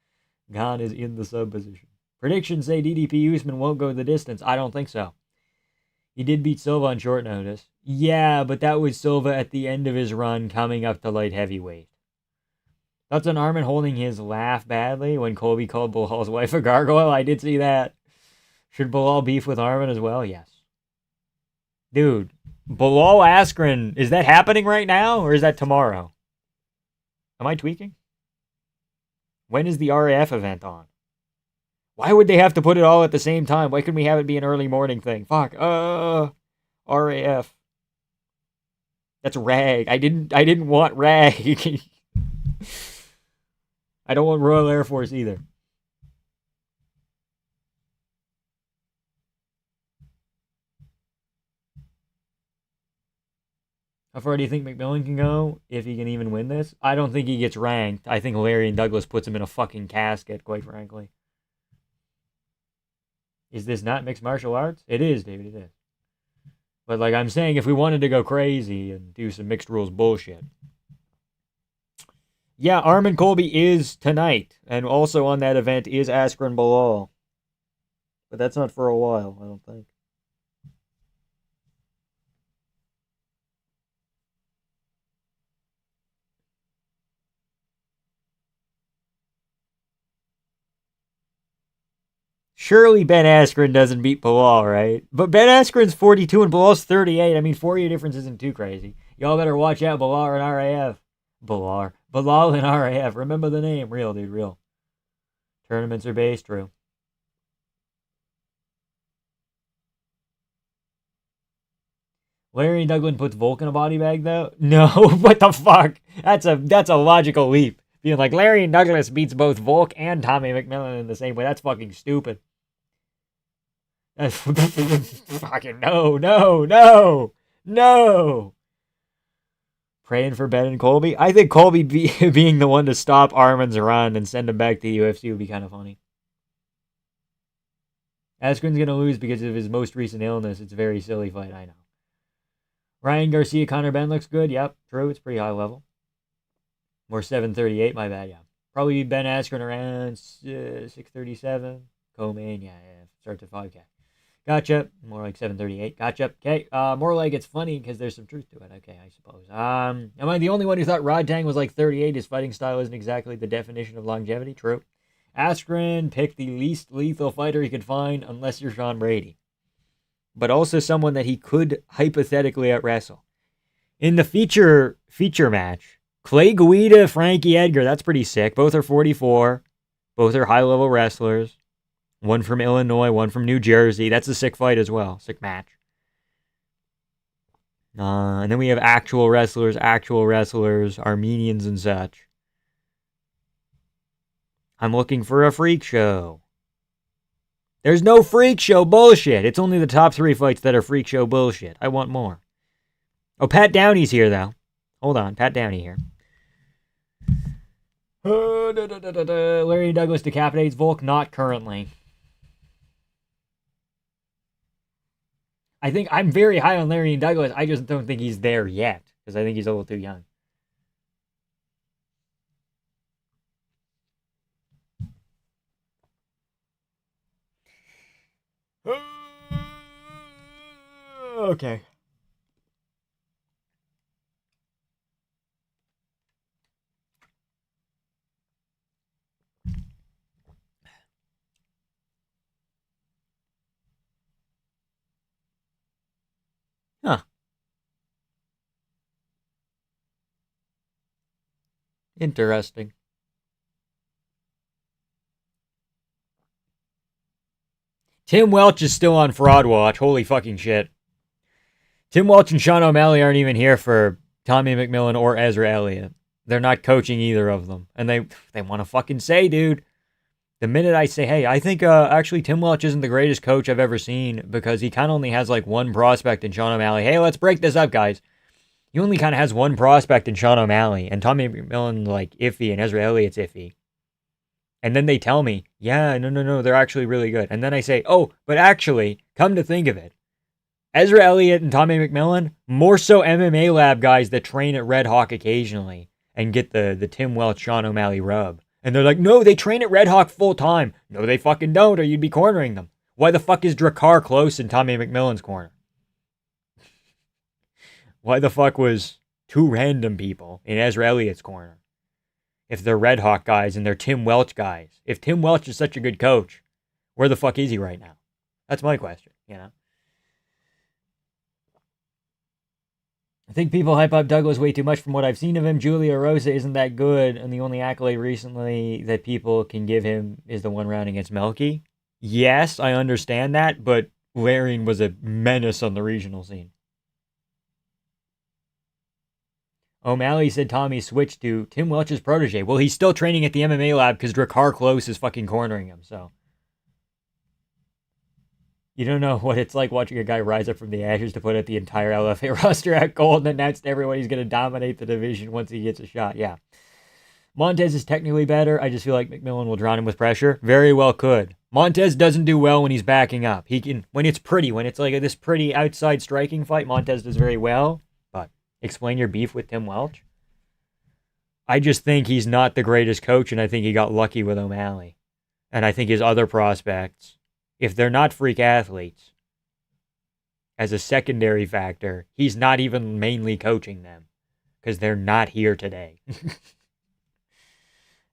Gane is in the sub position. Predictions say DDP Usman won't go the distance. I don't think so. He did beat Silva on short notice. Yeah, but that was Silva at the end of his run coming up to light heavyweight. That's an Armin holding his laugh badly when Colby called Bilal's wife a gargoyle. I did see that. Should Bilal beef with Armin as well? Yes. Dude, Bilal Askren, is that happening right now or is that tomorrow? Am I tweaking? When is the RAF event on? Why would they have to put it all at the same time? Why couldn't we have it be an early morning thing? Fuck. RAF. That's rag. I didn't want rag. I don't want Royal Air Force either. How far do you think McMillan can go if he can even win this? I don't think he gets ranked. I think Larry and Douglas puts him in a fucking casket, quite frankly. Is this not mixed martial arts? It is, David, it is. But like I'm saying, if we wanted to go crazy and do some mixed rules bullshit. Yeah, Armin Colby is tonight. And also on that event is Askren Bilal. But that's not for a while, I don't think. Surely Ben Askren doesn't beat Bilal, right? But Ben Askren's 42 and Bilal's 38. I mean, 4-year difference isn't too crazy. Y'all better watch out, Bilal and RAF. Bilal and RAF. Remember the name. Real, dude, real. Tournaments are based, true. Larry Douglas puts Volk in a body bag, though? No, what the fuck? That's a logical leap. Being like, Larry Douglas beats both Volk and Tommy McMillan in the same way. That's fucking stupid. Fucking no. Praying for Ben and Colby. I think Colby being the one to stop Armin's run and send him back to the UFC would be kind of funny. Askren's going to lose because of his most recent illness. It's a very silly fight, I know. Ryan Garcia, Conor Ben looks good. Yep, true. It's pretty high level. More 738, my bad, yeah. Probably Ben Askren around 637. Co-main, yeah. Starts at 5K. Gotcha. More like 738. Gotcha. Okay. More like it's funny because there's some truth to it. Okay, I suppose. Am I the only one who thought Rod Tang was like 38? His fighting style isn't exactly the definition of longevity. True. Askren picked the least lethal fighter he could find, unless you're Sean Brady. But also someone that he could hypothetically out-wrestle. In the feature match, Clay Guida, Frankie Edgar, that's pretty sick. Both are 44. Both are high-level wrestlers. One from Illinois, one from New Jersey. That's a sick fight as well. Sick match. And then we have actual wrestlers, Armenians and such. I'm looking for a freak show. There's no freak show bullshit. It's only the top 3 fights that are freak show bullshit. I want more. Oh, Pat Downey's here, though. Hold on, Pat Downey here. Larry Douglas decapitates Volk, not currently. I think I'm very high on Larry Douglas. I just don't think he's there yet because I think he's a little too young. Okay. Interesting. Tim Welch is still on fraud watch. Holy fucking shit. Tim Welch and Sean O'Malley aren't even here for Tommy McMillan or Ezra Elliott. They're not coaching either of them. And they want to fucking say, dude, the minute I say, hey, I think actually Tim Welch isn't the greatest coach I've ever seen because he kind of only has like one prospect in Sean O'Malley. Hey, let's break this up, guys. He only kind of has one prospect in Sean O'Malley, and Tommy McMillan like iffy, and Ezra Elliott's iffy. And then they tell me, yeah, no, they're actually really good. And then I say, oh, but actually, come to think of it, Ezra Elliott and Tommy McMillan, more so MMA lab guys that train at Red Hawk occasionally and get the Tim Welch, Sean O'Malley rub. And they're like, no, they train at Red Hawk full time. No, they fucking don't, or you'd be cornering them. Why the fuck is Drakkar close in Tommy McMillan's corner? Why the fuck was two random people in Ezra Elliott's corner? If they're Red Hawk guys and they're Tim Welch guys. If Tim Welch is such a good coach, where the fuck is he right now? That's my question, you know? I think people hype up Douglas way too much from what I've seen of him. Julia Rosa isn't that good, and the only accolade recently that people can give him is the one round against Melky. Yes, I understand that, but Larian was a menace on the regional scene. O'Malley said Tommy switched to Tim Welch's protege. Well, he's still training at the MMA lab because Drakkar Close is fucking cornering him, so. You don't know what it's like watching a guy rise up from the ashes to put out the entire LFA roster at gold and announce to everyone he's going to dominate the division once he gets a shot. Yeah. Montez is technically better. I just feel like McMillan will drown him with pressure. Very well could. Montez doesn't do well when he's backing up. He can, when it's pretty, when it's like this pretty outside striking fight, Montez does very well. But explain your beef with Tim Welch. I just think he's not the greatest coach, and I think he got lucky with O'Malley. And I think his other prospects, if they're not freak athletes, as a secondary factor, he's not even mainly coaching them because they're not here today.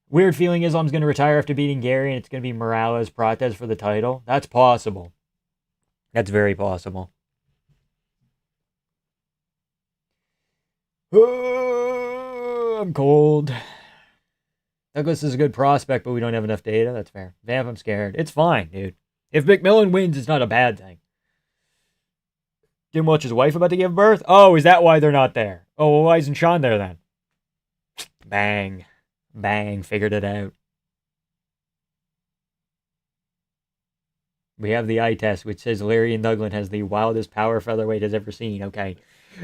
Weird feeling Islam's going to retire after beating Gary and it's going to be Morales Prates for the title. That's possible. That's very possible. I'm cold. Douglas is a good prospect, but we don't have enough data. That's fair. Vamp, I'm scared. It's fine, dude. If McMillan wins, it's not a bad thing. Jim Welch's wife about to give birth? Oh, is that why they're not there? Oh, well, why isn't Sean there then? Bang. Bang. Figured it out. We have the eye test, which says Larian Douglas has the wildest power featherweight has ever seen. Okay.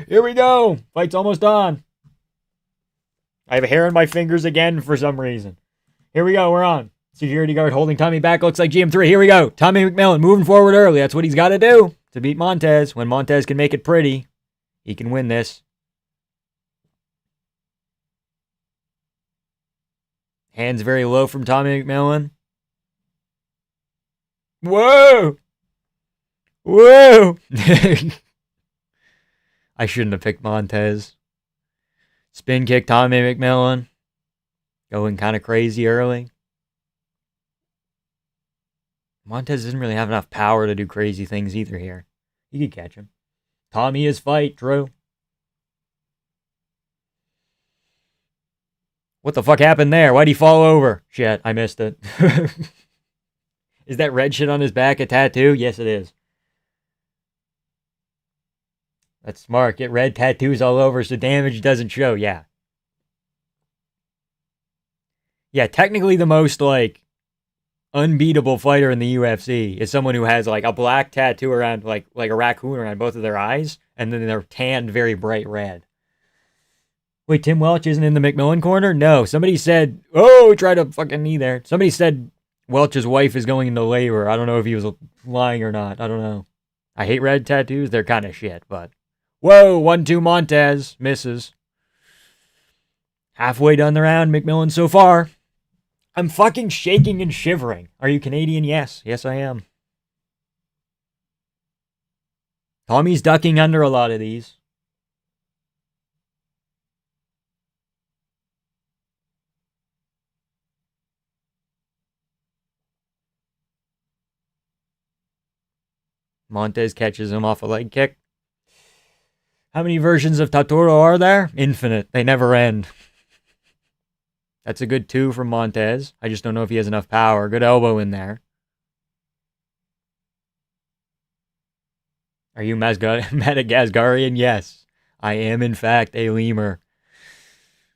Here we go. Fight's almost on. I have hair in my fingers again for some reason. Here we go. We're on. Security guard holding Tommy back. Looks like GM3. Here we go. Tommy McMillan moving forward early. That's what he's got to do to beat Montez. When Montez can make it pretty, he can win this. Hands very low from Tommy McMillan. Whoa! Whoa! I shouldn't have picked Montez. Spin kick Tommy McMillan. Going kind of crazy early. Montez doesn't really have enough power to do crazy things either here. You could catch him. Tommy is fight, Drew. What the fuck happened there? Why'd he fall over? Shit, I missed it. Is that red shit on his back a tattoo? Yes, it is. That's smart. Get red tattoos all over so damage doesn't show. Yeah. Yeah, technically the most, unbeatable fighter in the UFC is someone who has, a black tattoo around, like a raccoon around both of their eyes, and then they're tanned very bright red. Wait, Tim Welch isn't in the McMillan corner? No. Somebody said, he tried to fucking knee there. Somebody said Welch's wife is going into labor. I don't know if he was lying or not. I don't know. I hate red tattoos. They're kind of shit, but... Whoa, 1-2 Montez. Misses. Halfway done the round, McMillan so far. I'm fucking shaking and shivering. Are you Canadian? Yes. Yes, I am. Tommy's ducking under a lot of these. Montez catches him off a leg kick. How many versions of Taturo are there? Infinite. They never end. That's a good 2 from Montez. I just don't know if he has enough power. Good elbow in there. Are you Madagascarian? Yes. I am, in fact, a lemur.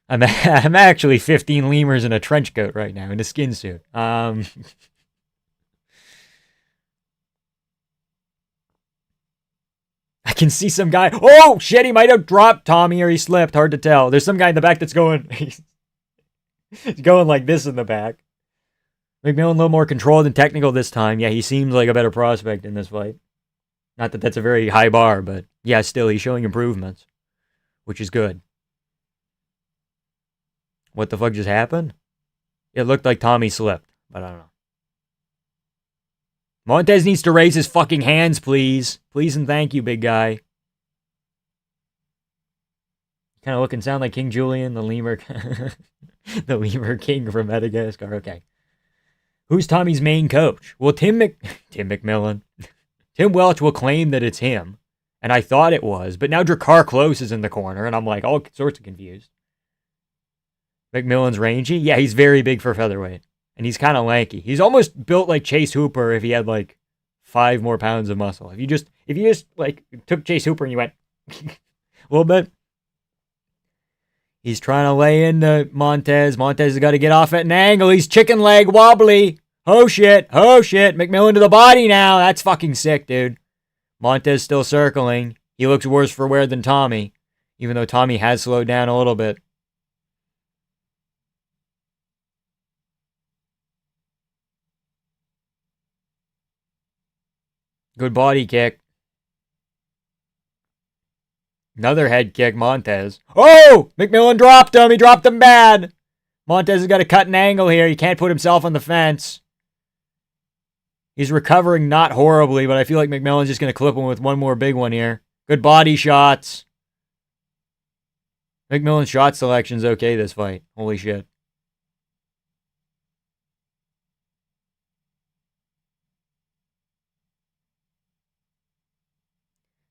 I'm actually 15 lemurs in a trench coat right now, in a skin suit. I can see some guy. Oh, shit, he might have dropped Tommy or he slipped. Hard to tell. There's some guy in the back that's going. He's going like this in the back. McMillan a little more controlled and technical this time. Yeah, he seems like a better prospect in this fight. Not that that's a very high bar, but yeah, still, he's showing improvements, which is good. What the fuck just happened? It looked like Tommy slipped, but I don't know. Montez needs to raise his fucking hands, please. Please and thank you, big guy. Kind of look and sound like King Julian, the lemur. The lemur king from Madagascar. Okay. Who's Tommy's main coach? Well, Tim McMillan. Tim Welch will claim that it's him, and I thought it was, but now Drakkar Klose is in the corner, and I'm like all sorts of confused. McMillan's rangy? Yeah, he's very big for featherweight, and he's kind of lanky. He's almost built like Chase Hooper if he had like 5 more pounds of muscle. If you just like took Chase Hooper and you went a little bit. He's trying to lay into Montez. Montez has got to get off at an angle. He's chicken leg wobbly. Oh shit. Oh shit. McMillan to the body now. That's fucking sick, dude. Montez still circling. He looks worse for wear than Tommy, even though Tommy has slowed down a little bit. Good body kick. Another head kick, Montez. Oh! McMillan dropped him. He dropped him bad. Montez has got to cut an angle here. He can't put himself on the fence. He's recovering not horribly, but I feel like McMillan's just going to clip him with one more big one here. Good body shots. McMillan's shot selection's okay this fight. Holy shit.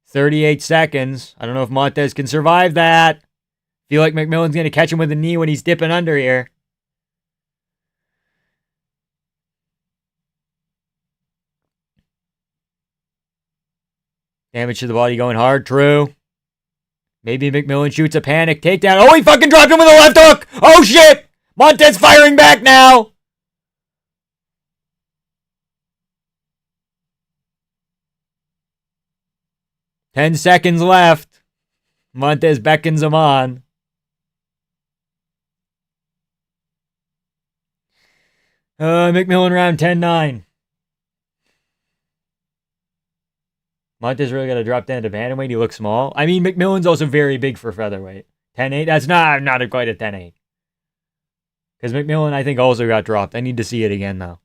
"38 seconds. I don't know if Montez can survive that. Feel like McMillan's going to catch him with a knee when he's dipping under here. Damage to the body going hard. True. Maybe McMillan shoots a panic takedown. Oh, he fucking dropped him with a left hook. Oh, shit. Montez firing back now. "10 seconds left. Montez beckons him on. McMillan round 10-9. Montez really got to drop down to bantamweight. He looks small. I mean, McMillan's also very big for featherweight. 10-8? That's not quite a 10-8. Because McMillan, I think, also got dropped. I need to see it again, though.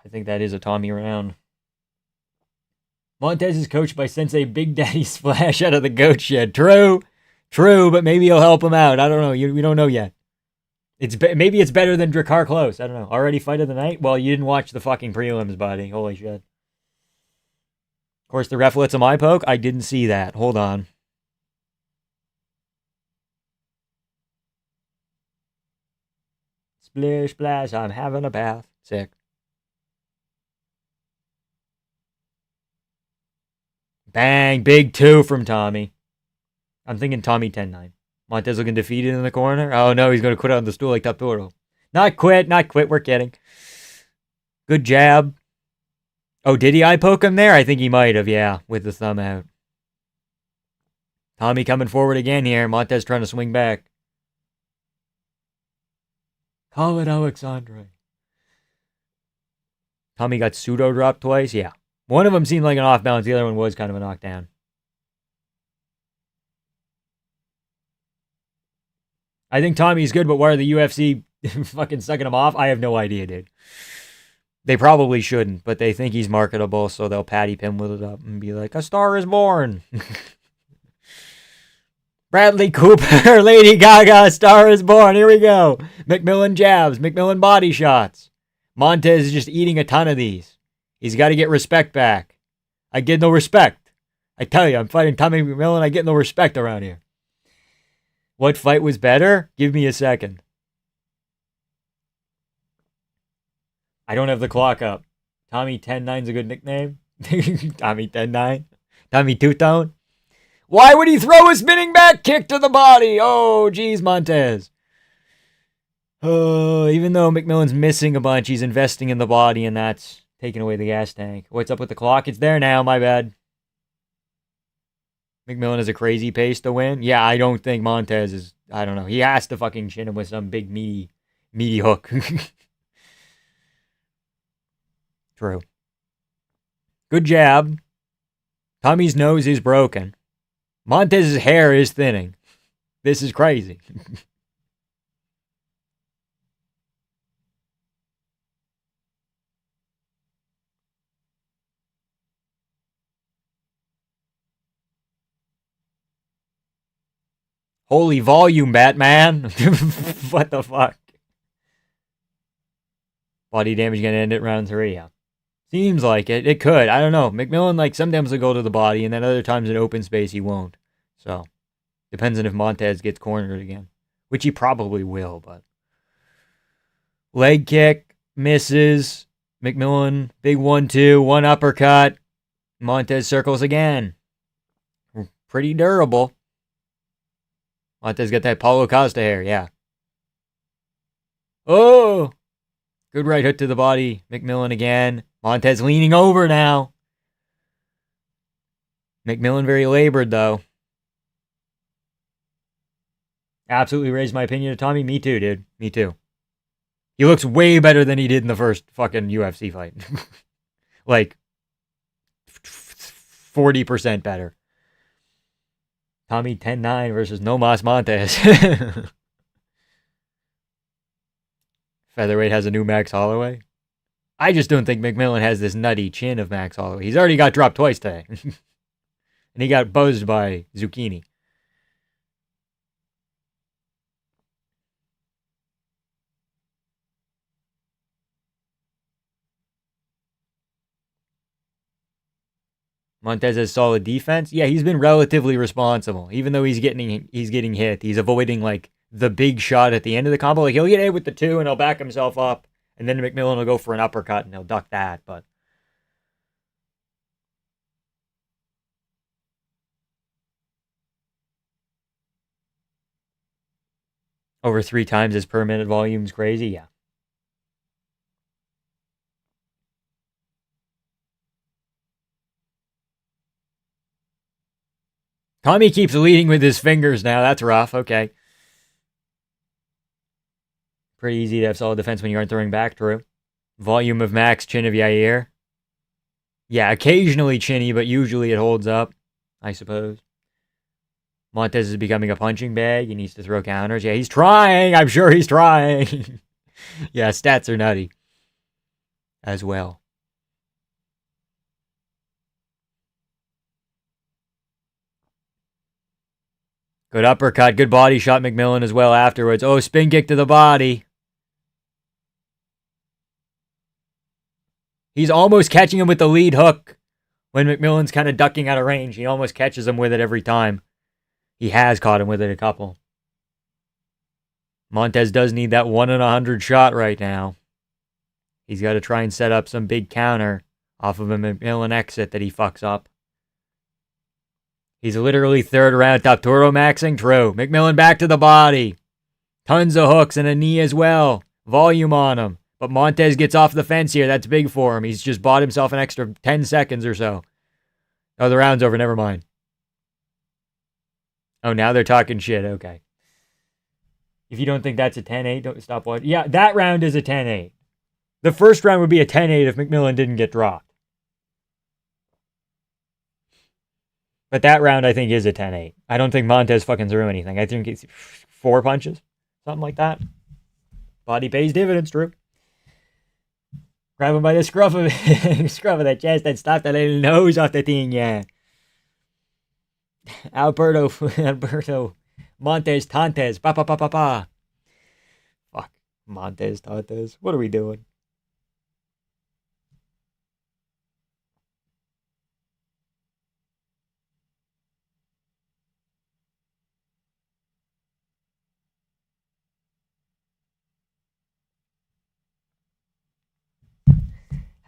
I think that is a Tommy round. Montez is coached by Sensei Big Daddy Splash out of the goat shed. True, but maybe he'll help him out. I don't know. We don't know yet. Maybe it's better than Drakkar Klose. I don't know. Already fight of the night? Well, you didn't watch the fucking prelims, buddy. Holy shit. Of course, the ref lets him eye poke. I didn't see that. Hold on. Splish, splash, I'm having a bath. Sick. Bang, big 2 from Tommy. I'm thinking Tommy 10-9. Montez looking defeated in the corner. Oh no, he's going to quit on the stool like Taptoro. Not quit, we're kidding. Good jab. Oh, did he eye poke him there? I think he might have, yeah, with the thumb out. Tommy coming forward again here. Montez trying to swing back. Call it Alexandre. Tommy got pseudo dropped twice, yeah. One of them seemed like an off balance. The other one was kind of a knockdown. I think Tommy's good, but why are the UFC fucking sucking him off? I have no idea, dude. They probably shouldn't, but they think he's marketable, so they'll patty pin with it up and be like, "A star is born." Bradley Cooper, Lady Gaga, A Star is Born. Here we go. McMillan jabs, McMillan body shots. Montez is just eating a ton of these. He's got to get respect back. I get no respect. I tell you, I'm fighting Tommy McMillan. I get no respect around here. What fight was better? Give me a second. I don't have the clock up. Tommy 10-9's a good nickname. Tommy 10-9. Tommy Two-Tone. Why would he throw a spinning back kick to the body? Oh, geez, Montez. Oh, even though McMillan's missing a bunch, he's investing in the body, and that's taking away the gas tank. What's up with the clock? It's there now, my bad. McMillan has a crazy pace to win. Yeah, I don't think Montez is, I don't know. He has to fucking chin him with some big meaty hook. True. Good jab. Tommy's nose is broken. Montez's hair is thinning. This is crazy. Holy volume, Batman. What the fuck? Body damage gonna end at round 3, yeah. Seems like it. It could. I don't know. McMillan, like, sometimes will go to the body, and then other times in open space he won't. So, depends on if Montez gets cornered again. Which he probably will, but. Leg kick. Misses. McMillan, big 1-2. One uppercut. Montez circles again. Pretty durable. Montez got that Paulo Costa hair, yeah. Oh! Good right hook to the body. McMillan again. Montez leaning over now. McMillan very labored, though. Absolutely raised my opinion of Tommy. Me too, dude. Me too. He looks way better than he did in the first fucking UFC fight. Like, 40% better. Tommy 10-9 versus No Mas Montez. Featherweight has a new Max Holloway. I just don't think McMillan has this nutty chin of Max Holloway. He's already got dropped twice today. And he got buzzed by Zucchini. Montez has solid defense. Yeah, he's been relatively responsible. Even though he's getting hit, he's avoiding like the big shot at the end of the combo. Like he'll get hit with the 2 and he'll back himself up, and then McMillan will go for an uppercut and he'll duck that. But over 3 times his per minute volume's crazy. Yeah. Tommy keeps leading with his fingers now. That's rough. Okay. Pretty easy to have solid defense when you aren't throwing back, true. Volume of Max, chin of Yair. Yeah, occasionally chinny, but usually it holds up, I suppose. Montez is becoming a punching bag. He needs to throw counters. Yeah, he's trying. I'm sure he's trying. Yeah, stats are nutty as well. Good uppercut. Good body shot McMillan as well afterwards. Oh, spin kick to the body. He's almost catching him with the lead hook when McMillan's kind of ducking out of range. He almost catches him with it every time. He has caught him with it a couple. Montez does need that 1 in 100 shot right now. He's got to try and set up some big counter off of a McMillan exit that he fucks up. He's literally third round Tapturo maxing. True. McMillan back to the body. Tons of hooks and a knee as well. Volume on him. But Montez gets off the fence here. That's big for him. He's just bought himself an extra 10 seconds or so. Oh, the round's over. Never mind. Oh, now they're talking shit. Okay. If you don't think that's a 10-8, don't stop watching. Yeah, that round is a 10-8. The first round would be a 10-8 if McMillan didn't get dropped. But that round, I think, is a 10-8. I don't think Montez fucking threw anything. I think it's 4 punches. Something like that. Body pays dividends, Drew. Grab him by the scruff of the chest and stop the little nose off the thing, yeah. Alberto Montez Tantes. Pa pa pa pa pa. Fuck. Montez Tantes. What are we doing?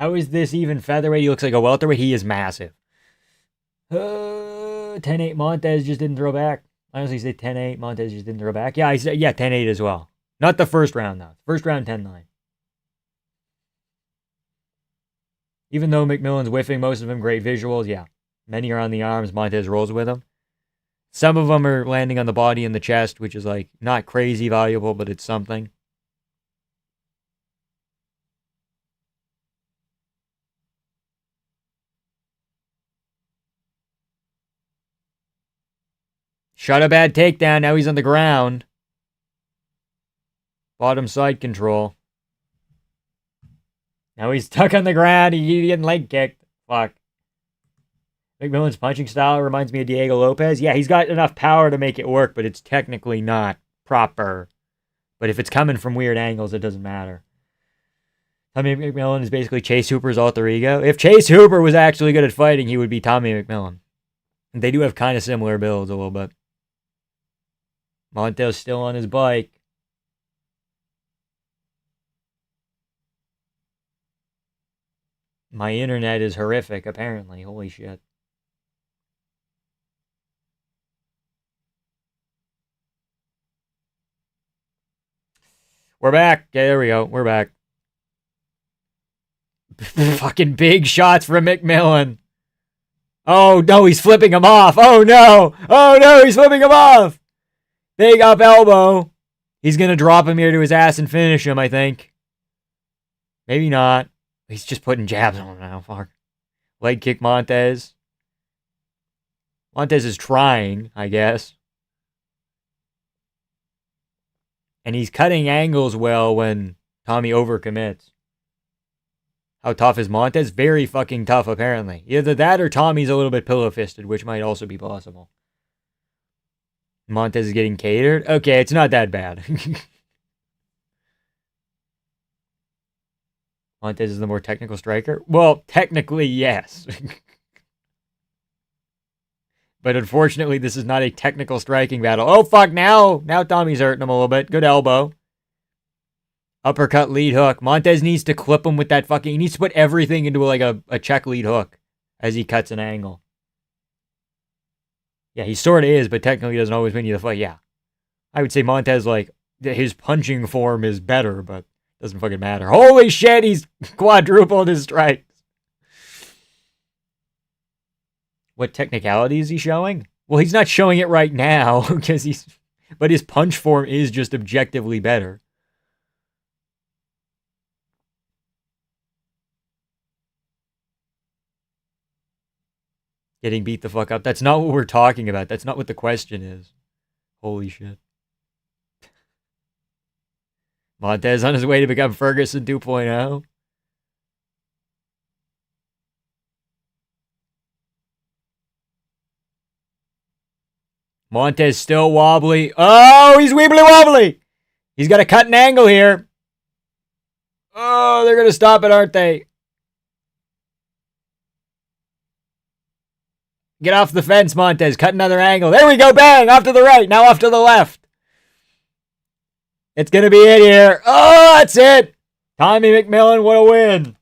How is this even featherweight? He looks like a welterweight. He is massive. 10-8 Montez just didn't throw back. I honestly say 10-8 Montez just didn't throw back. Yeah, I said 10-8 as well. Not the first round though. First round 10-9. Even though McMillan's whiffing most of them, great visuals. Yeah, many are on the arms. Montez rolls with them. Some of them are landing on the body and the chest, which is like not crazy valuable, but it's something. Shot a bad takedown. Now he's on the ground. Bottom side control. Now he's stuck on the ground. He's getting leg kicked. Fuck. McMillan's punching style reminds me of Diego Lopez. Yeah, he's got enough power to make it work, but it's technically not proper. But if it's coming from weird angles, it doesn't matter. Tommy McMillan is basically Chase Hooper's alter ego. If Chase Hooper was actually good at fighting, he would be Tommy McMillan. They do have kind of similar builds a little bit. Montez still on his bike. My internet is horrific, apparently. Holy shit. We're back. Okay, there we go. We're back. Fucking big shots from McMillan. Oh, no, he's flipping him off. Oh, no. Oh, no, he's flipping him off. Big up elbow. He's going to drop him here to his ass and finish him, I think. Maybe not. He's just putting jabs on him now. Fuck. Leg kick Montez. Montez is trying, I guess. And he's cutting angles well when Tommy overcommits. How tough is Montez? Very fucking tough, apparently. Either that or Tommy's a little bit pillow-fisted, which might also be possible. Montez is getting catered? Okay, it's not that bad. Montez is the more technical striker? Well, technically, yes. But unfortunately, this is not a technical striking battle. Oh, fuck, now Tommy's hurting him a little bit. Good elbow. Uppercut lead hook. Montez needs to clip him with that fucking... He needs to put everything into like a check lead hook as he cuts an angle. Yeah, he sort of is, but technically doesn't always win you the fight. Yeah. I would say Montez, like, his punching form is better, but doesn't fucking matter. Holy shit, he's quadrupled his strikes. What technicality is he showing? Well, he's not showing it right now, because but his punch form is just objectively better. Getting beat the fuck up. That's not what we're talking about. That's not what the question is. Holy shit. Montez on his way to become Ferguson 2.0. Montez still wobbly. Oh, he's weebly wobbly. He's got to cut an angle here. Oh, they're going to stop it, aren't they? Get off the fence, Montez. Cut another angle. There we go. Bang. Off to the right. Now off to the left. It's going to be it here. Oh, that's it. Tommy McMillan, what a win.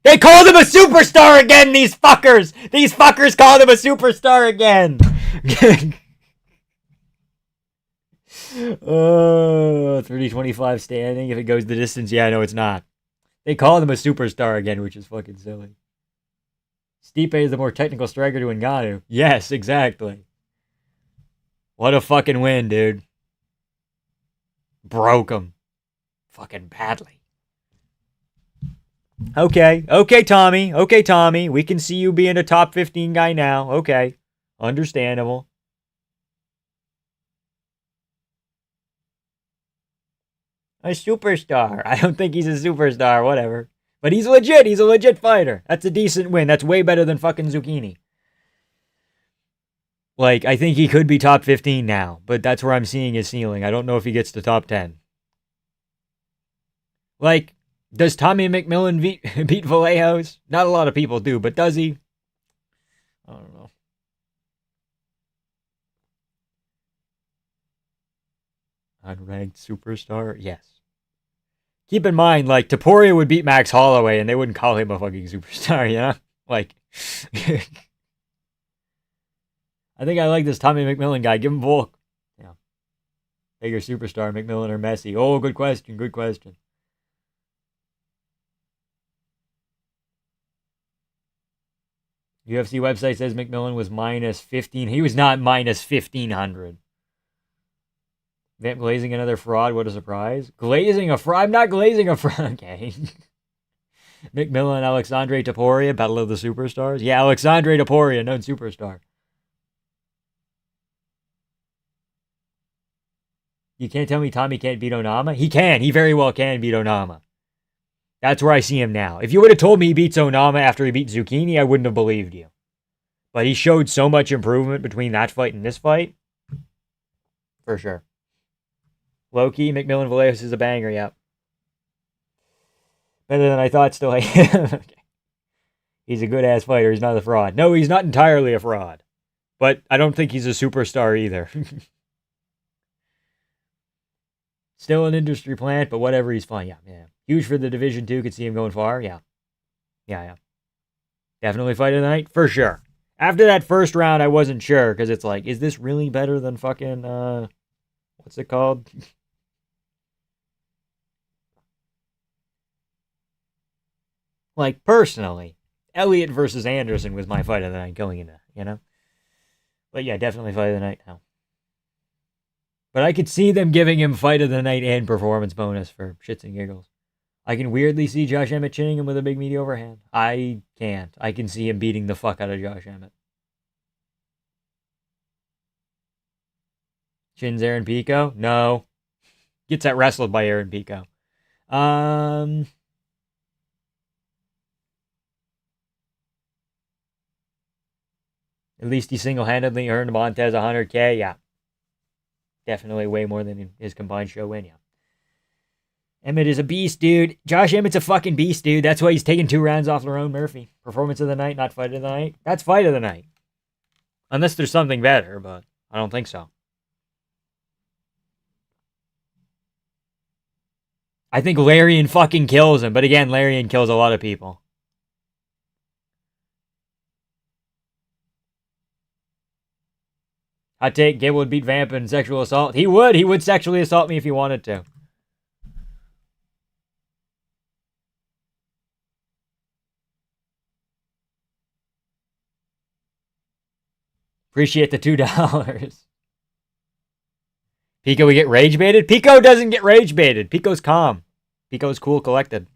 They called him a superstar again, these fuckers. These fuckers called him a superstar again. 30-25 standing. If it goes the distance, yeah, no, it's not. They called him a superstar again, which is fucking silly. Stipe is the more technical striker to Ngannou. Yes, exactly. What a fucking win, dude. Broke him. Fucking badly. Okay, Tommy. Okay, Tommy. We can see you being a top 15 guy now. Okay. Understandable. A superstar. I don't think he's a superstar. Whatever. But he's legit. He's a legit fighter. That's a decent win. That's way better than fucking Zucchini. Like, I think he could be top 15 now, but that's where I'm seeing his ceiling. I don't know if he gets to top 10. Like, does Tommy McMillan beat Vallejos? Not a lot of people do, but does he? I don't know. Unranked superstar? Yes. Keep in mind, like, Taporia would beat Max Holloway and they wouldn't call him a fucking superstar, you know? Like, I think I like this Tommy McMillan guy. Give him Volk. Yeah. Bigger superstar, McMillan or Messi? Oh, good question. Good question. UFC website says McMillan was minus 15. He was not minus 1,500. Vamp glazing another fraud. What a surprise. Glazing a fraud. I'm not glazing a fraud. Okay. McMillan, Alexandre Taporia, Battle of the Superstars. Yeah, Alexandre Taporia, known superstar. You can't tell me Tommy can't beat Onama? He can. He very well can beat Onama. That's where I see him now. If you would have told me he beats Onama after he beat Zucchini, I wouldn't have believed you. But he showed so much improvement between that fight and this fight. For sure. Loki, McMillan Vallejos is a banger, yeah. Better than I thought still. Okay. He's a good-ass fighter. He's not a fraud. No, he's not entirely a fraud. But I don't think he's a superstar either. Still an industry plant, but whatever, he's fine. Yeah. Huge for the Division 2. Could see him going far. Yeah. Definitely fight of the night, for sure. After that first round, I wasn't sure, because it's like, is this really better than fucking, what's it called? Like, personally, Elliott versus Anderson was my fight of the night going into, you know? But yeah, definitely fight of the night now. But I could see them giving him fight of the night and performance bonus for shits and giggles. I can weirdly see Josh Emmett chinning him with a big meaty overhand. I can't. I can see him beating the fuck out of Josh Emmett. Chins Aaron Pico? No. Gets that wrestled by Aaron Pico. At least he single-handedly earned Montez 100K. Yeah. Definitely way more than his combined show win. Yeah. Emmett is a beast, dude. Josh Emmett's a fucking beast, dude. That's why he's taking 2 rounds off Lerone Murphy. Performance of the night, not fight of the night. That's fight of the night. Unless there's something better, but I don't think so. I think Larian fucking kills him. But again, Larian kills a lot of people. Hot take, Gable would beat Vamp in sexual assault. He would. He would sexually assault me if he wanted to. Appreciate the $2. Pico, we get rage baited? Pico doesn't get rage baited. Pico's calm. Pico's cool, collected.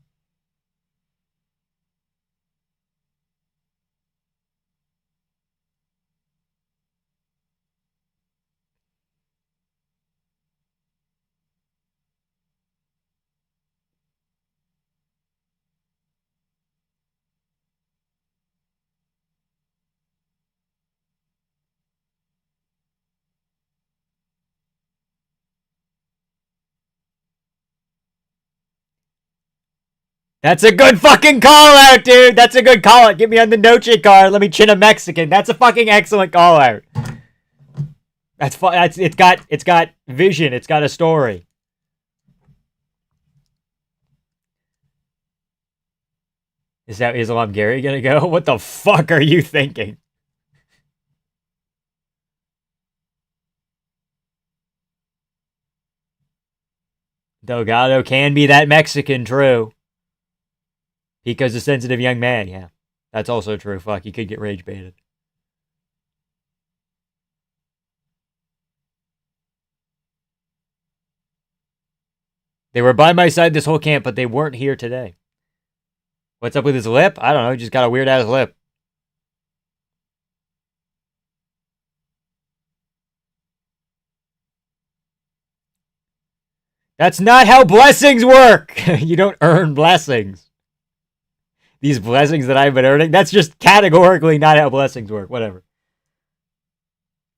That's a good fucking call out, dude. That's a good call out. Get me on the Noche card. Let me chin a Mexican. That's a fucking excellent call out. It's got vision. It's got a story. Is that Islam Gary gonna go? What the fuck are you thinking? Delgado can be that Mexican, true. Pico's a sensitive young man, yeah. That's also true. Fuck, he could get rage baited. They were by my side this whole camp, but they weren't here today. What's up with his lip? I don't know. He just got a weird ass lip. That's not how blessings work. You don't earn blessings. These blessings that I've been earning, that's just categorically not how blessings work. Whatever.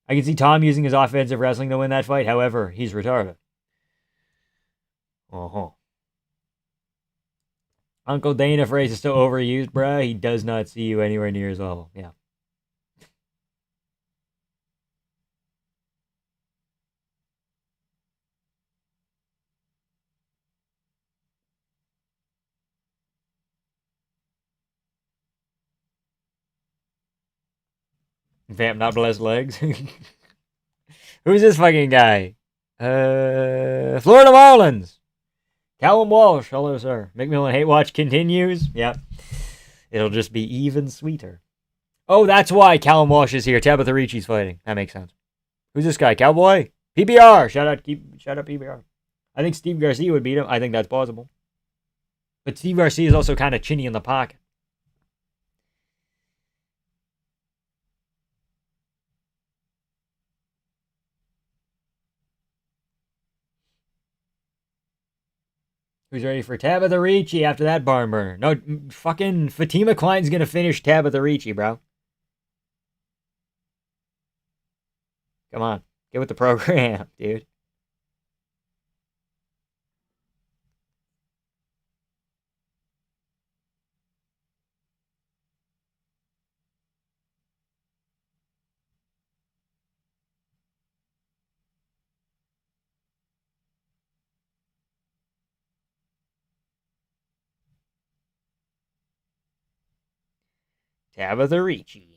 I can see Tom using his offensive wrestling to win that fight. However, he's retarded. Uncle Dana phrase is still overused, bruh. He does not see you anywhere near his level. Yeah. Vamp not blessed legs. Who's this fucking guy? Florida Marlins. Callum Walsh. Hello, sir. McMillan hate watch continues. Yep. It'll just be even sweeter. Oh, that's why Callum Walsh is here. Tabitha Ricci's fighting. That makes sense. Who's this guy? Cowboy? PBR. Shout out PBR. I think Steve Garcia would beat him. I think that's plausible. But Steve Garcia is also kind of chinny in the pocket. Who's ready for Tabitha Ricci after that barn burner? No, fucking Fatima Klein's gonna finish Tabitha Ricci, bro. Come on. Get with the program, dude. Tabitha Ricci.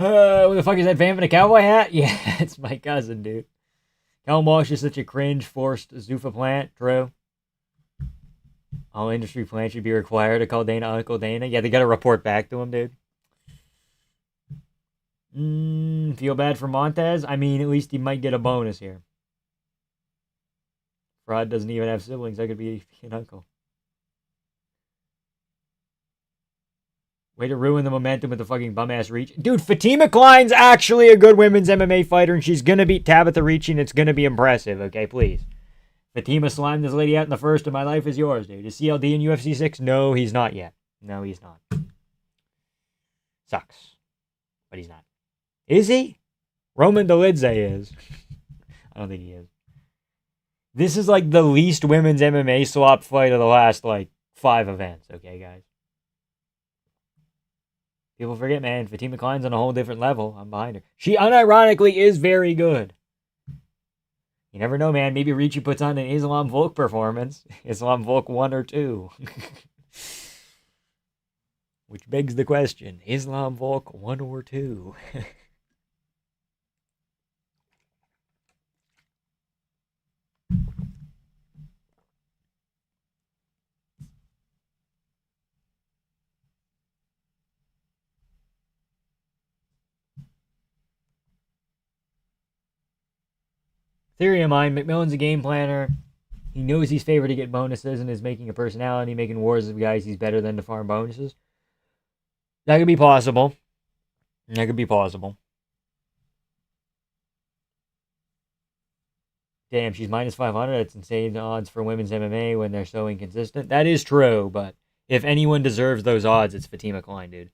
What the fuck is that vamp in a cowboy hat? Yeah, it's my cousin, dude. Callum Walsh is such a cringe, forced Zuffa plant. True. All industry plants should be required to call Dana Uncle Dana. Yeah, they gotta report back to him, dude. Feel bad for Montez? I mean, at least he might get a bonus here. Fraud doesn't even have siblings. That could be an uncle. Way to ruin the momentum with the fucking bum-ass Ricci. Dude, Fatima Klein's actually a good women's MMA fighter, and she's gonna beat Tabitha Ricci, and it's gonna be impressive, okay? Please. Fatima slimed this lady out in the first, and my life is yours, dude. Is CLD in UFC 6? No, he's not yet. No, he's not. Sucks. But he's not. Is he? Roman Dolidze is. I don't think he is. This is like the least women's MMA swap fight of the last, 5 events, okay, guys? People forget, man. Fatima Klein's on a whole different level. I'm behind her. She unironically is very good. You never know, man. Maybe Ricci puts on an Islam Volk performance. Islam Volk 1 or 2. Which begs the question. Islam Volk 1 or 2? Theory of mine, McMillan's a game planner. He knows he's favored to get bonuses and is making a personality, making wars of guys he's better than to farm bonuses. That could be possible. That could be possible. Damn, she's minus 500. That's insane odds for women's MMA when they're so inconsistent. That is true, but if anyone deserves those odds, it's Fatima Klein, dude.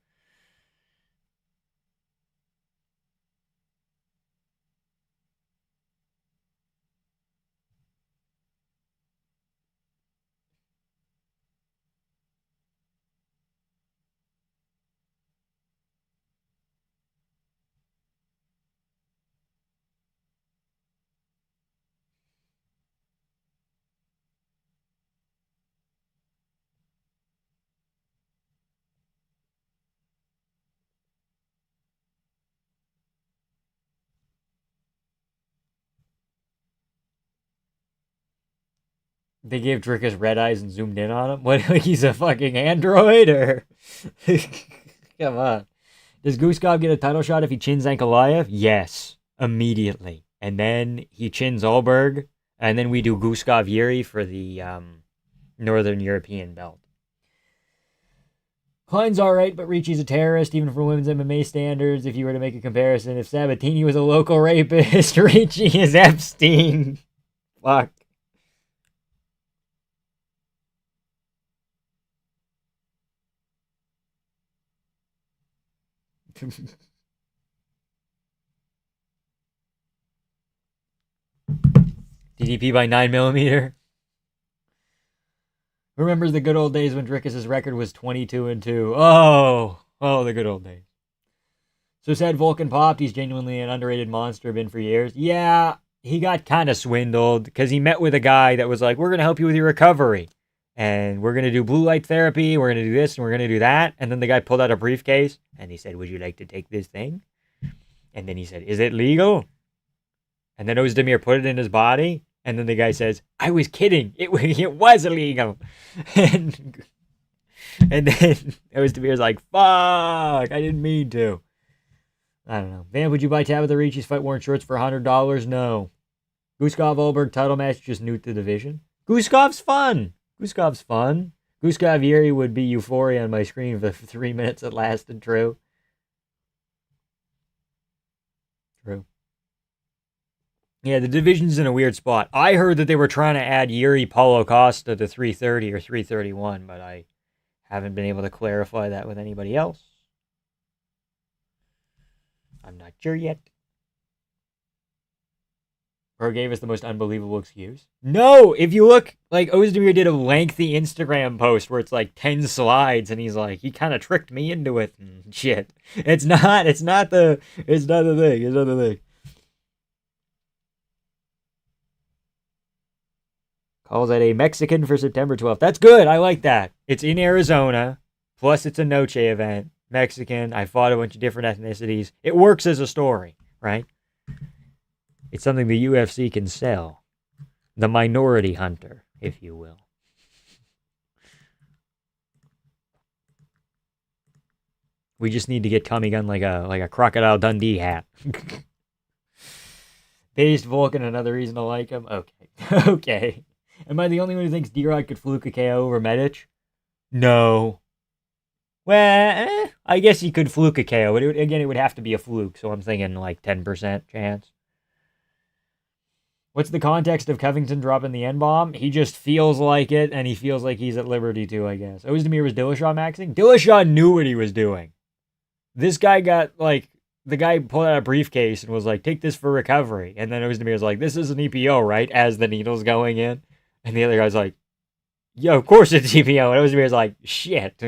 They gave Drickus red eyes and zoomed in on him? What, like he's a fucking android, or? Come on. Does Guskov get a title shot if he chins Ankalaev? Yes. Immediately. And then he chins Alberg, and then we do Guskov Yuri for the Northern European belt. Klein's alright, but Ricci's a terrorist, even for women's MMA standards. If you were to make a comparison, if Sabatini was a local rapist, Ricci is Epstein. Fuck. DDP by 9mm. Remembers the good old days when Drickus' record was 22-2. Oh, the good old days. So said Vulcan popped. He's genuinely an underrated monster, been for years. Yeah, he got kind of swindled because he met with a guy that was like, we're going to help you with your recovery. And we're going to do blue light therapy. We're going to do this and we're going to do that. And then the guy pulled out a briefcase and he said, would you like to take this thing? And then he said, is it legal? And then Ozdemir put it in his body. And then the guy says, I was kidding. It was illegal. And then Ozdemir's like, fuck, I didn't mean to. I don't know. Van, would you buy Tabitha Ricci's fight worn shorts for $100? No. Guskov Olberg title match just nuked the division. Guskov's fun. Guskov Yuri would be euphoria on my screen for the 3 minutes it lasted. True. Yeah, the division's in a weird spot. I heard that they were trying to add Yuri Paulo Costa to 330 or 331, but I haven't been able to clarify that with anybody else. I'm not sure yet. Bro gave us the most unbelievable excuse. No, if you look, like Ozdemir did a lengthy Instagram post where it's like 10 slides, and he's like, he kind of tricked me into it and shit. It's not the thing. Calls that a Mexican for September 12th. That's good. I like that. It's in Arizona. Plus, it's a Noche event. Mexican. I fought a bunch of different ethnicities. It works as a story, right? It's something the UFC can sell. The minority hunter, if you will. We just need to get Tommy Gun like a Crocodile Dundee hat. Based Vulcan, another reason to like him? Okay. Okay. Am I the only one who thinks D-Rod could fluke a KO over Medic? No. Well, I guess he could fluke a KO, but it would have to be a fluke, so I'm thinking like 10% chance. What's the context of Covington dropping the N-bomb? He just feels like it, and he feels like he's at liberty too, I guess. Ozdemir was Dillashaw maxing? Dillashaw knew what he was doing. This guy got, like, the guy pulled out a briefcase and was like, take this for recovery. And then Ozdemir's like, this is an EPO, right? As the needle's going in. And the other guy's like, yo, of course it's EPO. And Ozdemir's like, shit.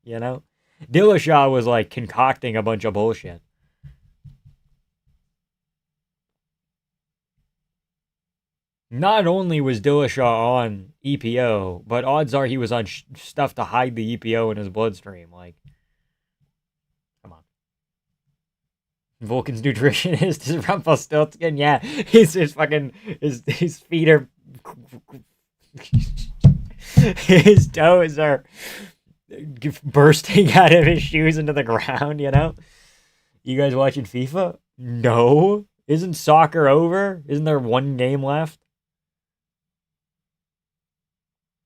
You know? Dillashaw was like concocting a bunch of bullshit. Not only was Dillashaw on EPO, but odds are he was on stuff to hide the EPO in his bloodstream. Like, come on. Vulcan's nutritionist is Rumpelstiltskin. Yeah, his feet are... his toes are bursting out of his shoes into the ground, you know? You guys watching FIFA? No. Isn't soccer over? Isn't there one game left?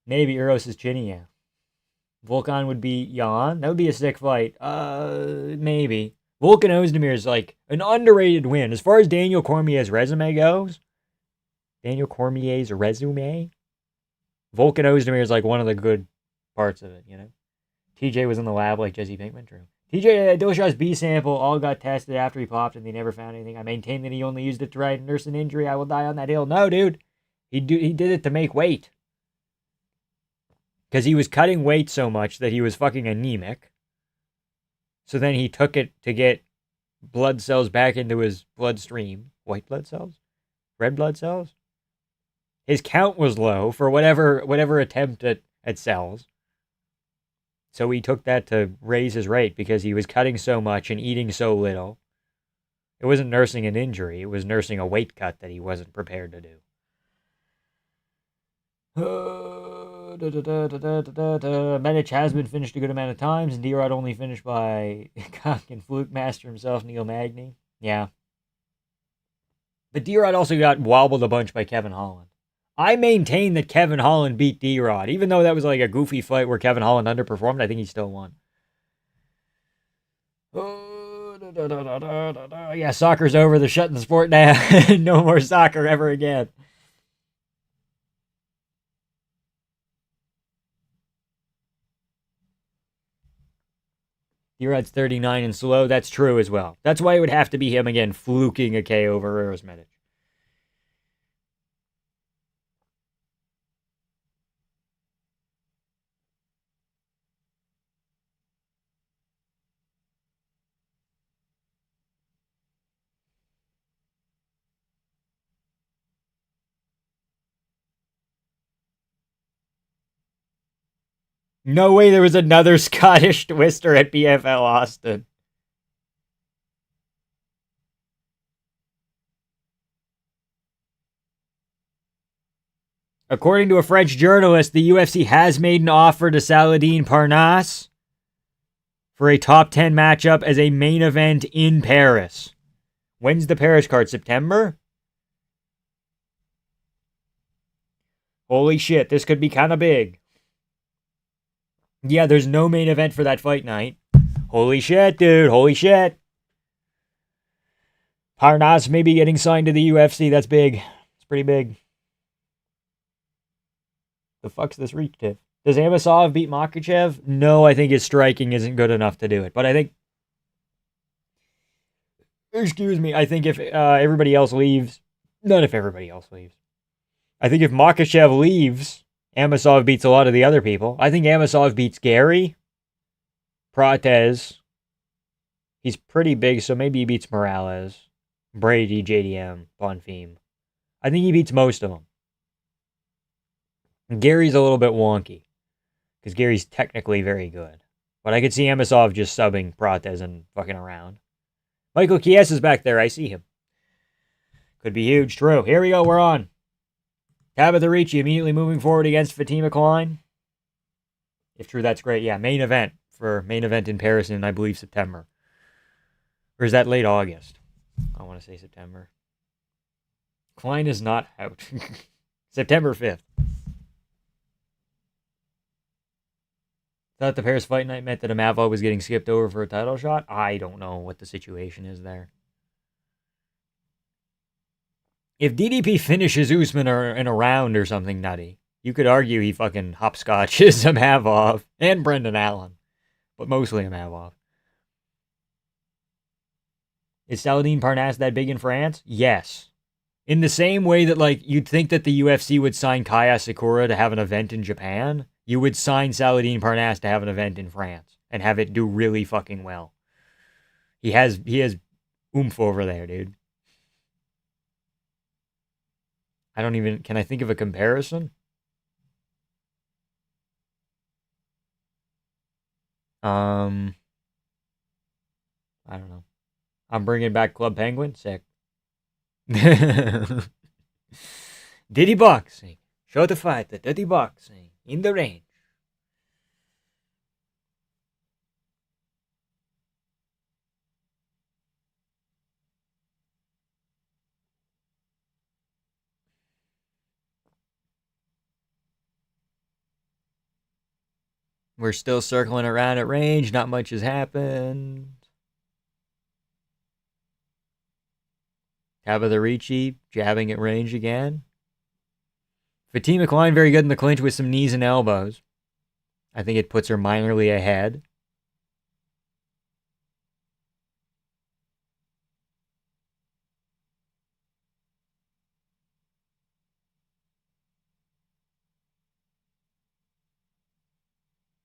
Maybe Eros is chinny, yeah. Volkan would be Jan. That would be a sick fight. Maybe. Volkan Ozdemir is like an underrated win. As far as Daniel Cormier's resume goes, Volkan Ozdemir is like one of the good parts of it, you know? TJ was in the lab like Jesse Pinkman, true. TJ Dillashaw's B sample all got tested after he popped and they never found anything. I maintain that he only used it to nurse an injury. I will die on that hill. No, dude. He did it to make weight. Because he was cutting weight so much that he was fucking anemic. So then he took it to get blood cells back into his bloodstream. White blood cells? Red blood cells? His count was low for whatever attempt at cells. So he took that to raise his rate because he was cutting so much and eating so little. It wasn't nursing an injury. It was nursing a weight cut that he wasn't prepared to do. Medic has been finished a good amount of times, and D-Rod only finished by Cock and Fluke Master himself, Neil Magny. Yeah. But D-Rod also got wobbled a bunch by Kevin Holland. I maintain that Kevin Holland beat D-Rod, even though that was like a goofy fight where Kevin Holland underperformed. I think he still won. Yeah, soccer's over. They're shutting the sport down. No more soccer ever again. D-Rod's 39 and slow. That's true as well. That's why it would have to be him again, fluking a KO over Aerosmith. No way there was another Scottish twister at PFL Austin. According to a French journalist, the UFC has made an offer to Saladin Parnasse for a top 10 matchup as a main event in Paris. When's the Paris card? September? Holy shit, this could be kind of big. Yeah, there's no main event for that fight night. Holy shit, dude. Holy shit. Parnasse may be getting signed to the UFC. That's big. It's pretty big. The fuck's this reach tip? Does Amosov beat Makhachev? No, I think his striking isn't good enough to do it. But I think... Excuse me. I think if everybody else leaves... Not if everybody else leaves. I think if Makhachev leaves, Amosov beats a lot of the other people. I think Amosov beats Gary. Prates. He's pretty big, so maybe he beats Morales. Brady, JDM, Bonfim. I think he beats most of them. Gary's a little bit wonky. Because Gary's technically very good. But I could see Amosov just subbing Prates and fucking around. Michael Chiesa is back there. I see him. Could be huge. True. Here we go. We're on. Tabitha Ricci immediately moving forward against Fatima Klein. If true, that's great. Yeah, main event in Paris in, I believe, September. Or is that late August? I want to say September. Klein is not out. September 5th. Thought the Paris fight night meant that Amava was getting skipped over for a title shot? I don't know what the situation is there. If DDP finishes Usman in a round or something nutty, you could argue he fucking hopscotches Amavov and Brendan Allen. But mostly Amavov. Is Saladin Parnasse that big in France? Yes. In the same way that, like, you'd think that the UFC would sign Kaya Sakura to have an event in Japan, you would sign Saladin Parnasse to have an event in France and have it do really fucking well. He has oomph over there, dude. Can I think of a comparison? I don't know. I'm bringing back Club Penguin. Sick. Diddy boxing. Show the fight. The Diddy boxing. In the range. We're still circling around at range. Not much has happened. Tabitha Ricci jabbing at range again. Fatima Klein very good in the clinch with some knees and elbows. I think it puts her minorly ahead.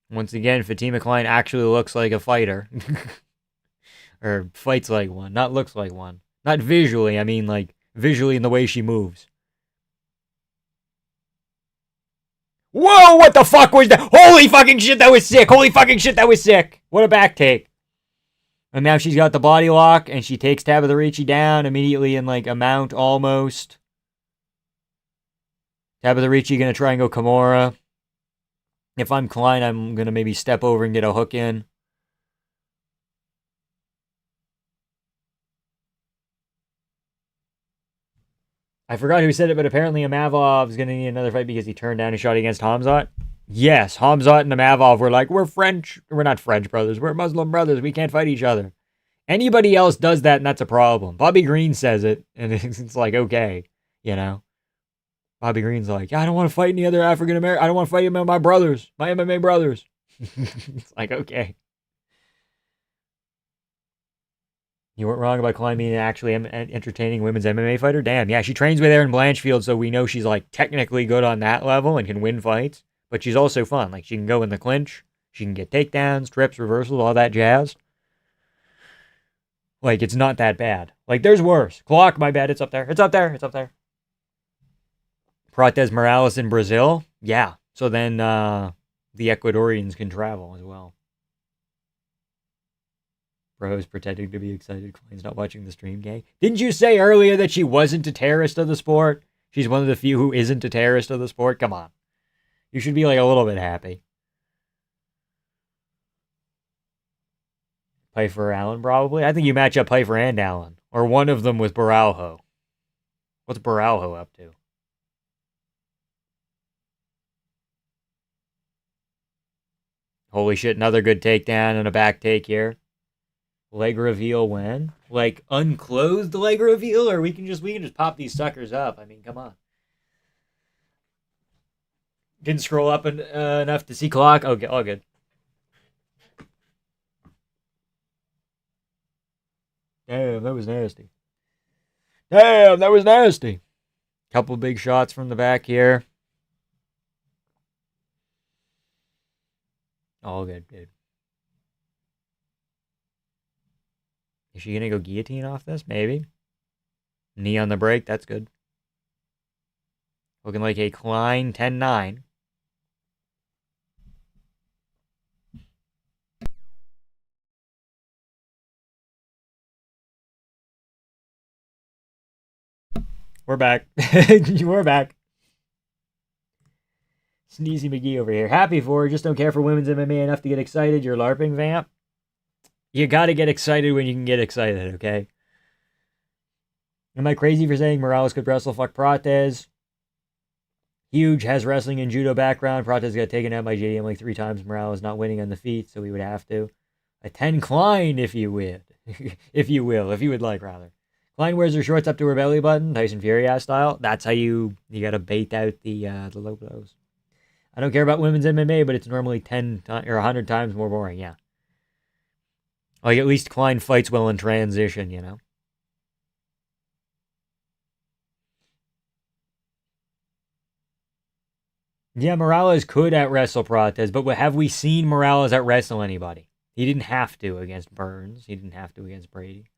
Once again, Fatima Klein actually looks like a fighter. Or fights like one. Not looks like one. Not visually, I mean like visually in the way she moves. Whoa, what the fuck was that? Holy fucking shit, that was sick. Holy fucking shit, that was sick. What a back take. And now she's got the body lock and she takes Tabitha Ricci down immediately in like a mount almost. Tabitha Ricci gonna try and go Kimura. If I'm Klein, I'm going to maybe step over and get a hook in. I forgot who said it, but apparently Amavov's going to need another fight because he turned down a shot against Hamzat. Yes, Hamzat and Amavov were like, we're French. We're not French brothers. We're Muslim brothers. We can't fight each other. Anybody else does that, and that's a problem. Bobby Green says it, and it's like, okay, you know. Bobby Green's like, I don't want to fight any other African American. I don't want to fight my brothers, my MMA brothers. It's like, okay. You weren't wrong about Klein being an actually entertaining women's MMA fighter. Damn, yeah, she trains with Erin Blanchfield, so we know she's like technically good on that level and can win fights. But she's also fun. Like she can go in the clinch, she can get takedowns, trips, reversals, all that jazz. Like it's not that bad. Like there's worse. Clock, my bad. It's up there. It's up there. It's up there. Prates Morales in Brazil. Yeah. So then the Ecuadorians can travel as well. Bro's pretending to be excited. Klein's not watching the stream, gang. Didn't you say earlier that she wasn't a terrorist of the sport? She's one of the few who isn't a terrorist of the sport. Come on. You should be like a little bit happy. Pfeiffer Allen, probably. I think you match up Pfeiffer and Allen. Or one of them with Baralho. What's Baralho up to? Holy shit, another good takedown and a back take here. Leg reveal when? Like unclothed leg reveal, or we can just pop these suckers up. I mean, come on. Didn't scroll up enough to see clock. Okay, all good. Damn, that was nasty. Damn, that was nasty. Couple big shots from the back here. All good, dude. Is she gonna go guillotine off this? Maybe. Knee on the break, that's good. Looking like a Klein 10-9. We're back. We're back. Sneezy McGee over here. Happy for her. Just don't care for women's MMA enough to get excited. You're LARPing, Vamp. You gotta get excited when you can get excited, okay? Am I crazy for saying Morales could wrestle? Fuck Prates. Huge, has wrestling and judo background. Prates got taken out by JDM like 3 times. Morales not winning on the feet, so we would have to. A 10 Klein, if you would. if you would like, rather. Klein wears her shorts up to her belly button, Tyson Fury ass style. That's how you gotta bait out the low blows. I don't care about women's MMA, but it's normally 10 or 100 times more boring, yeah. Like, at least Klein fights well in transition, you know? Yeah, Morales could out-wrestle Prates, but have we seen Morales out-wrestle anybody? He didn't have to against Burns. He didn't have to against Brady,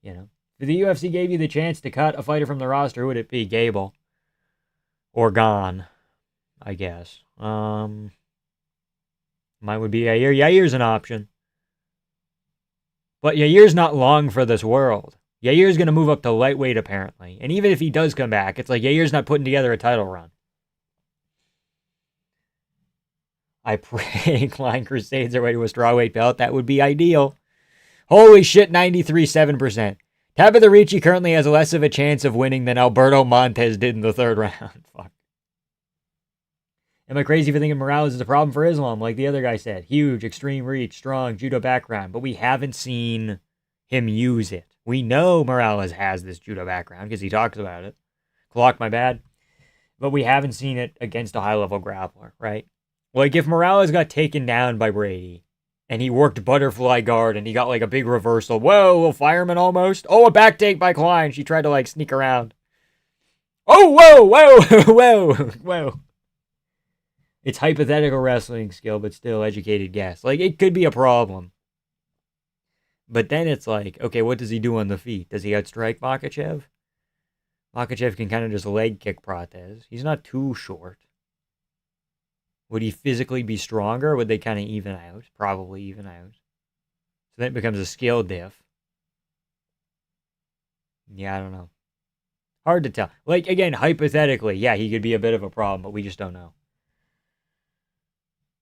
you know? If the UFC gave you the chance to cut a fighter from the roster, who would it be? Gable. Or Gone, I guess. Mine would be Yair. Yair's an option. But Yair's not long for this world. Yair's going to move up to lightweight, apparently. And even if he does come back, it's like Yair's not putting together a title run. I pray Klein Crusades are way to a strawweight belt. That would be ideal. Holy shit, 93.7%. Tabitha Ricci currently has less of a chance of winning than Alberto Montez did in the 3rd round. Fuck. Am I crazy for thinking Morales is a problem for Islam, like the other guy said? Huge, extreme reach, strong, judo background, but we haven't seen him use it. We know Morales has this judo background because he talks about it. Clock, my bad. But we haven't seen it against a high-level grappler, right? Like, if Morales got taken down by Brady, and he worked butterfly guard, and he got, like, a big reversal. Whoa, a little fireman almost. Oh, a back take by Klein. She tried to, like, sneak around. Oh, whoa, whoa, whoa, whoa. It's hypothetical wrestling skill, but still educated guess. Like, it could be a problem. But then it's like, okay, what does he do on the feet? Does he outstrike Makhachev? Makhachev can kind of just leg kick Prates. He's not too short. Would he physically be stronger? Or would they kind of even out? Probably even out. So then it becomes a skill diff. Yeah, I don't know. Hard to tell. Like, again, hypothetically, yeah, he could be a bit of a problem, but we just don't know.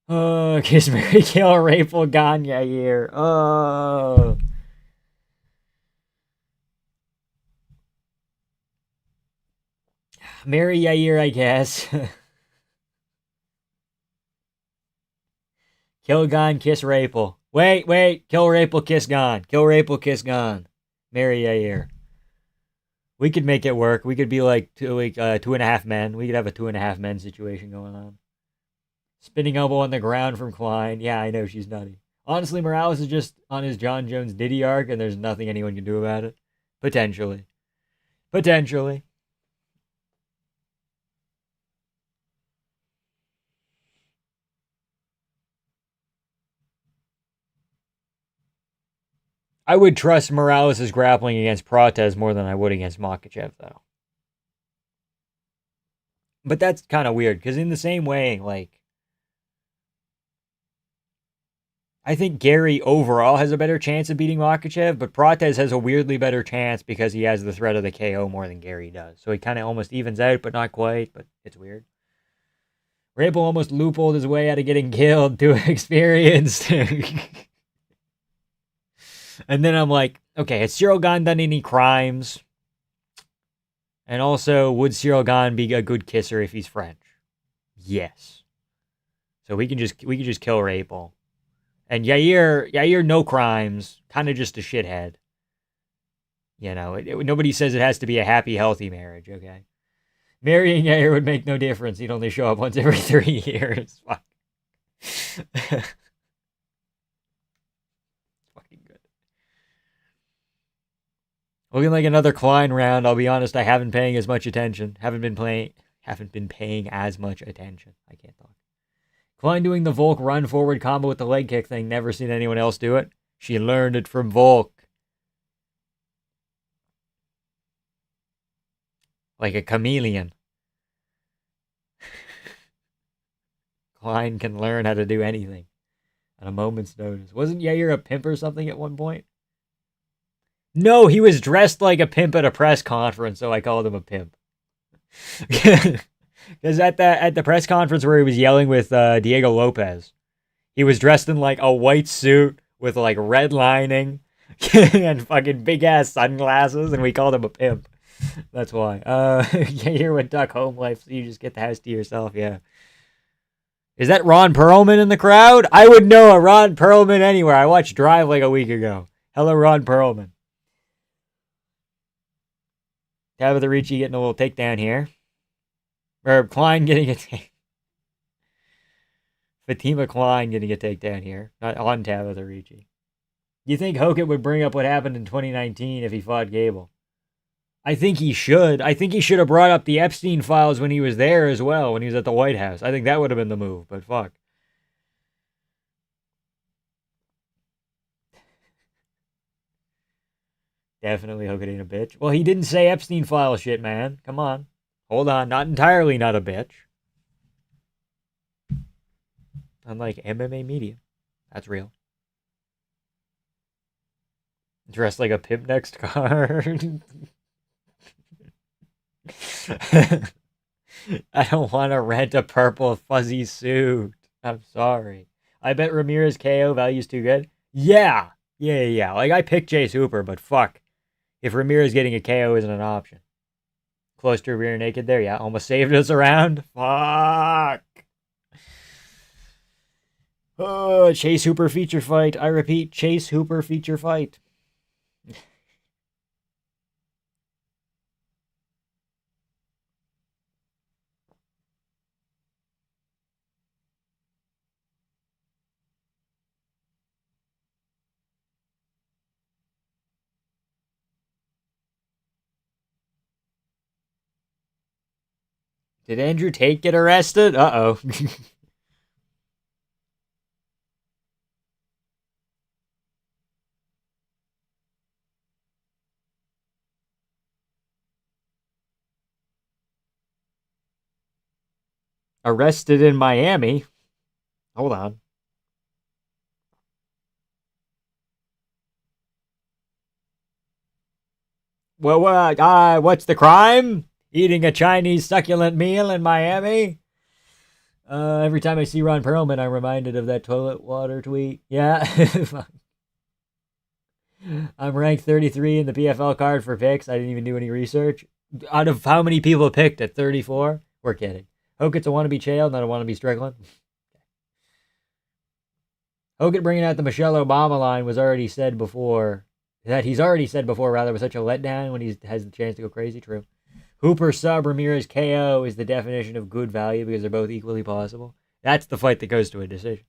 Oh, Kiss Mary Kill Rayful Gagne here. Oh. Mary Yair, I guess. Kill Gon, kiss Rapel. Wait. Kill Rapel, kiss Gon. Kill Rapel, kiss Gon. Mary Yair. We could make it work. We could be like 2.5 men. We could have a 2.5 men situation going on. Spinning elbow on the ground from Klein. Yeah, I know she's nutty. Honestly, Morales is just on his John Jones Diddy arc, and there's nothing anyone can do about it. Potentially. Potentially. I would trust Morales' grappling against Prates more than I would against Makhachev, though. But that's kind of weird, because in the same way, like, I think Gary overall has a better chance of beating Makhachev, but Prates has a weirdly better chance because he has the threat of the KO more than Gary does. So he kind of almost evens out, but not quite, but it's weird. Rabel almost loopholed his way out of getting killed to experience. And then I'm like, okay, has Cyril Gane done any crimes? And also, would Cyril Gane be a good kisser if he's French? Yes. So we can just kill Rabel. And Yair, no crimes, kind of just a shithead. You know, nobody says it has to be a happy, healthy marriage, okay? Marrying Yair would make no difference. He'd only show up once every 3 years. Fuck. Fucking good. Looking like another Klein round. I'll be honest, I haven't paying as much attention. Haven't been paying as much attention. I can't talk. Klein doing the Volk run forward combo with the leg kick thing. Never seen anyone else do it. She learned it from Volk. Like a chameleon. Klein can learn how to do anything at a moment's notice. Wasn't Yair a pimp or something at one point? No, he was dressed like a pimp at a press conference, so I called him a pimp. Because at the press conference where he was yelling with Diego Lopez, he was dressed in like a white suit with like red lining and fucking big ass sunglasses, and we called him a pimp. That's why. Yair went duck home life, so you just get the house to yourself. Yeah. Is that Ron Perlman in the crowd? I would know a Ron Perlman anywhere. I watched Drive like a week ago. Hello, Ron Perlman. Tabitha Ricci getting a little takedown here. Or Klein getting a Fatima Klein getting a takedown here. Not on Tabitha Ricci. Do you think Hogan would bring up what happened in 2019 if he fought Gable? I think he should. I think he should have brought up the Epstein files when he was there as well, when he was at the White House. I think that would have been the move, but fuck. Definitely Hogan ain't a bitch. Well, he didn't say Epstein file shit, man. Come on. Hold on. Not entirely not a bitch. Unlike MMA media. That's real. Dressed like a pimp next card. I don't want to rent a purple fuzzy suit. I'm sorry. I bet Ramirez KO value's too good. Yeah. Like, I picked Chase Hooper, but fuck. If Ramirez getting a KO isn't an option. Close to rear naked there. Yeah, almost saved us around. Fuck. Oh, Chase Hooper feature fight. I repeat, Chase Hooper feature fight. Did Andrew Tate get arrested? Uh-oh. Arrested in Miami? Hold on. Well, what's the crime? Eating a Chinese succulent meal in Miami? Every time I see Ron Perlman, I'm reminded of that toilet water tweet. Yeah. I'm ranked 33 in the PFL card for picks. I didn't even do any research. Out of how many people picked at 34? We're kidding. Hogan's a wannabe Chael, not a wannabe Strickland. Hogan bringing out the Michelle Obama line was already said before. He's already said before, rather, was such a letdown when he has the chance to go crazy. True. Hooper sub Ramirez KO is the definition of good value because they're both equally possible. That's the fight that goes to a decision.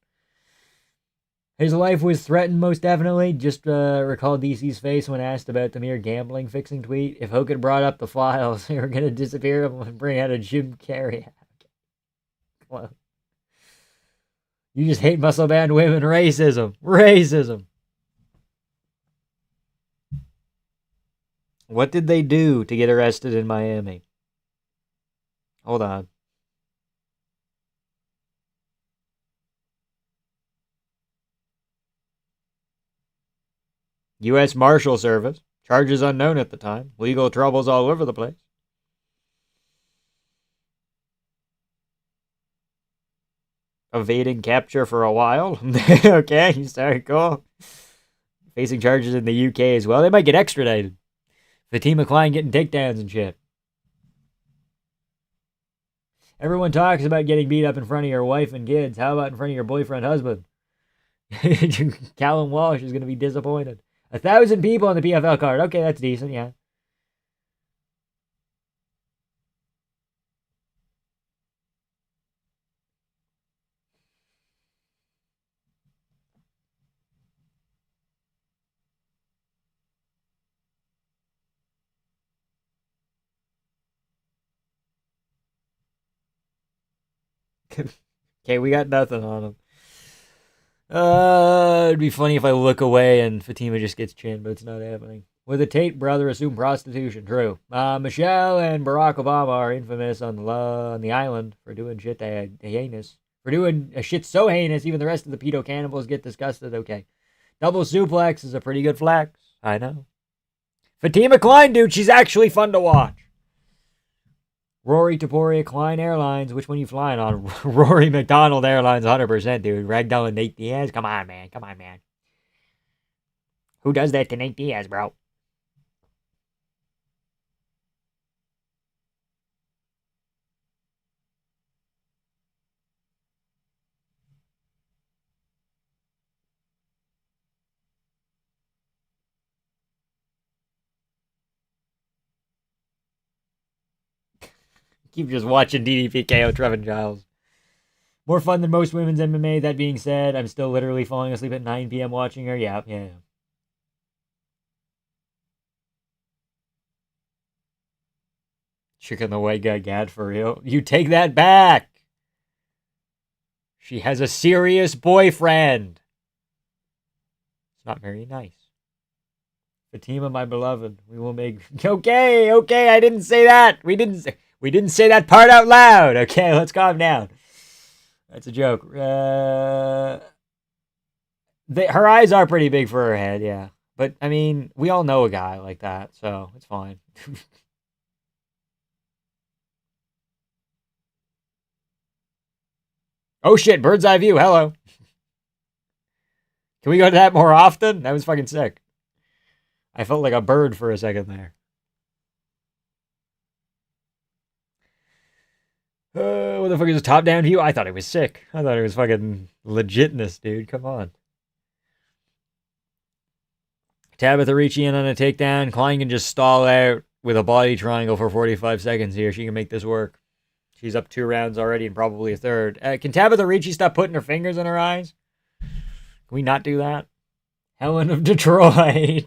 His life was threatened, most definitely. Just recall DC's face when asked about the mere gambling fixing tweet. If Hogan brought up the files, they were going to disappear and bring out a Jim Carrey. Well, you just hate muscle bound women. Racism. Racism. What did they do to get arrested in Miami? Hold on. U.S. Marshal Service. Charges unknown at the time. Legal troubles all over the place. Evading capture for a while. Okay, sorry, cool. Facing charges in the UK as well. They might get extradited. Fatima Klein getting takedowns and shit. Everyone talks about getting beat up in front of your wife and kids. How about in front of your boyfriend, husband? Callum Walsh is going to be disappointed. 1,000 people on the PFL card. Okay, that's decent, yeah. Okay, we got nothing on him. It'd be funny if I look away and Fatima just gets chinned, but it's not happening. With the Tate brother assume prostitution. True. Michelle and Barack Obama are infamous on the island for doing shit heinous. For doing a shit so heinous, even the rest of the pedo cannibals get disgusted. Okay. Double suplex is a pretty good flex. I know. Fatima Klein, dude, she's actually fun to watch. Rory Taporia Klein Airlines. Which one you flying on? Rory McDonald Airlines, 100%, dude. Ragdoll and Nate Diaz. Come on, man. Come on, man. Who does that to Nate Diaz, bro? Keep just watching DDP KO Trevin Giles. More fun than most women's MMA. That being said, I'm still literally falling asleep at 9 p.m. watching her. Yeah. Chicken the white guy gad for real. You take that back. She has a serious boyfriend. It's not very nice. Fatima, my beloved, we will make. Okay, I didn't say that. We didn't say that part out loud. Okay, let's calm down. That's a joke. Her eyes are pretty big for her head, yeah. But I mean, we all know a guy like that, so it's fine. Oh shit, bird's eye view. Hello. Can we go to that more often? That was fucking sick. I felt like a bird for a second there. What the fuck is a top-down view? I thought it was sick. I thought it was fucking legitness, dude. Come on. Tabitha Ricci in on a takedown. Klein can just stall out with a body triangle for 45 seconds here. She can make this work. She's up 2 rounds already and probably a third. Can Tabitha Ricci stop putting her fingers in her eyes? Can we not do that? Helen of Detroit.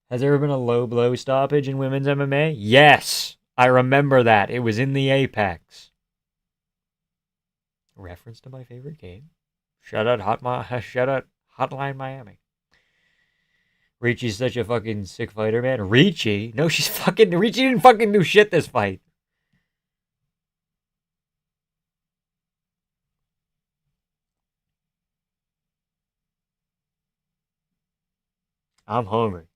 Has there ever been a low blow stoppage in women's MMA? Yes, I remember that. It was in the Apex. Reference to my favorite game. Shout out Hotline Miami. Ricci's such a fucking sick fighter, man. Ricci? No, Ricci didn't fucking do shit this fight. I'm hungry.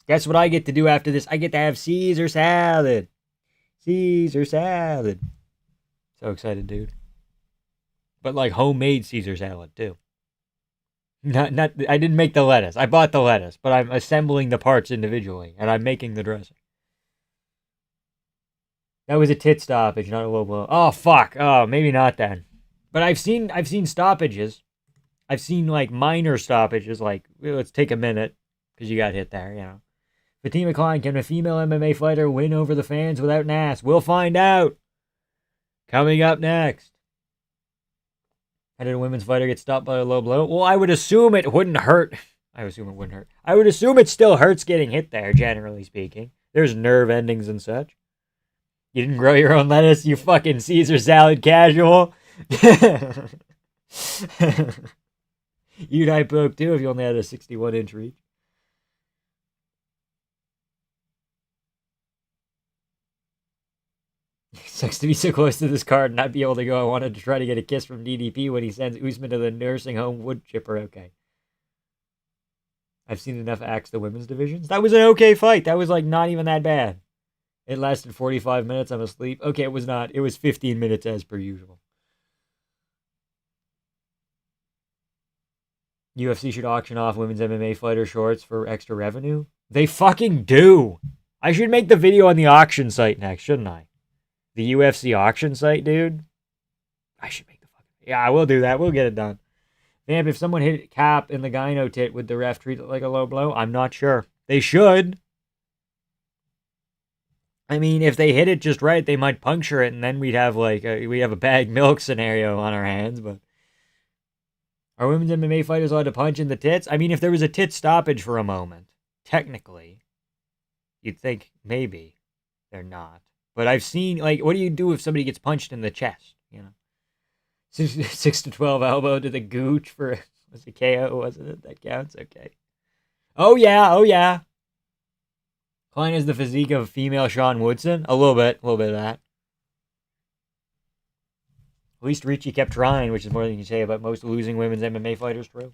Guess what I get to do after this? I get to have Caesar salad. Caesar salad. So excited, dude. But like homemade Caesar salad, too. Not. I didn't make the lettuce. I bought the lettuce, but I'm assembling the parts individually, and I'm making the dressing. That was a tit stoppage, not a low blow. Oh fuck. Oh, maybe not then. But I've seen stoppages. I've seen like minor stoppages, like let's take a minute because you got hit there, you know. Fatima Klein, can a female MMA fighter win over the fans without an ass? We'll find out. Coming up next. How did a women's fighter get stopped by a low blow? Well, I would assume it wouldn't hurt. I assume it wouldn't hurt. I would assume it still hurts getting hit there, generally speaking. There's nerve endings and such. You didn't grow your own lettuce, you fucking Caesar salad casual. You'd hype up too if you only had a 61-inch reach. Sucks to be so close to this card and not be able to go. I wanted to try to get a kiss from DDP when he sends Usman to the nursing home wood chipper. Okay. I've seen enough Axe the women's divisions. That was an okay fight. That was like not even that bad. It lasted 45 minutes. I'm asleep. Okay, it was not. It was 15 minutes as per usual. UFC should auction off women's MMA fighter shorts for extra revenue. They fucking do. I should make the video on the auction site next, shouldn't I? The UFC auction site, dude. I should make the fucking... Yeah, I will do that. We'll get it done. Vamp, if someone hit Cap in the gyno tit, would the ref treat it like a low blow? I'm not sure. They should. I mean, if they hit it just right, they might puncture it, and then we'd have like we have a bag milk scenario on our hands. But are women's MMA fighters allowed to punch in the tits? I mean, if there was a tit stoppage for a moment, technically, you'd think maybe they're not. But I've seen, like, what do you do if somebody gets punched in the chest? You know, 6 to 12 elbow to the gooch for was it KO? Wasn't it? That counts. Okay. Oh yeah. Klein is the physique of female Sean Woodson. A little bit of that. At least Ricci kept trying, which is more than you can say about most losing women's MMA fighters. True.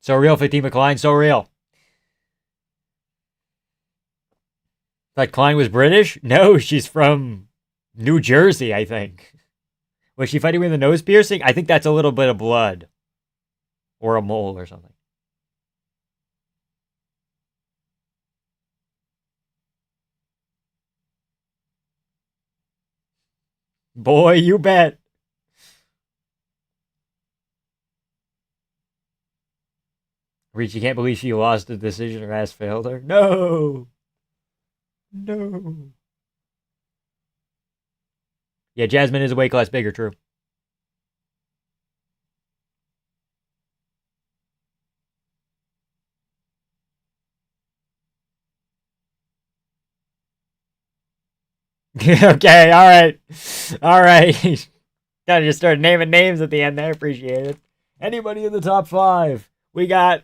So real, Fatima Klein, so real. Thought Klein was British? No, she's from New Jersey, I think. Was she fighting with a nose piercing? I think that's a little bit of blood. Or a mole or something. Boy, you bet. Ricci can't believe she lost the decision. Her ass failed her. No. Yeah, Jasmine is a weight class bigger, true. Okay, alright. Gotta just start naming names at the end there. Appreciate it. Anybody in the top 5? We got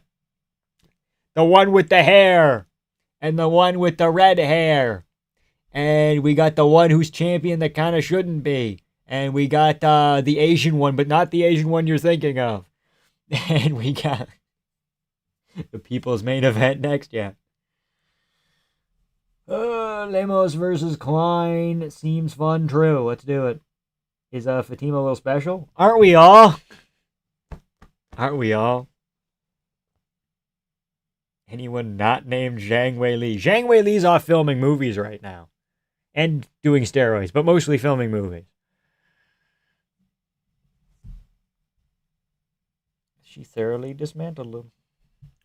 the one with the hair and the one with the red hair. And we got the one who's champion that kind of shouldn't be. And we got the Asian one, but not the Asian one you're thinking of. And we got the people's main event next, yeah. Lemos versus Klein seems fun, true. Let's do it. Is Fatima a little special? Aren't we all? Anyone not named Zhang Weili? Zhang Weili's off filming movies right now. And doing steroids, but mostly filming movies. She thoroughly dismantled him.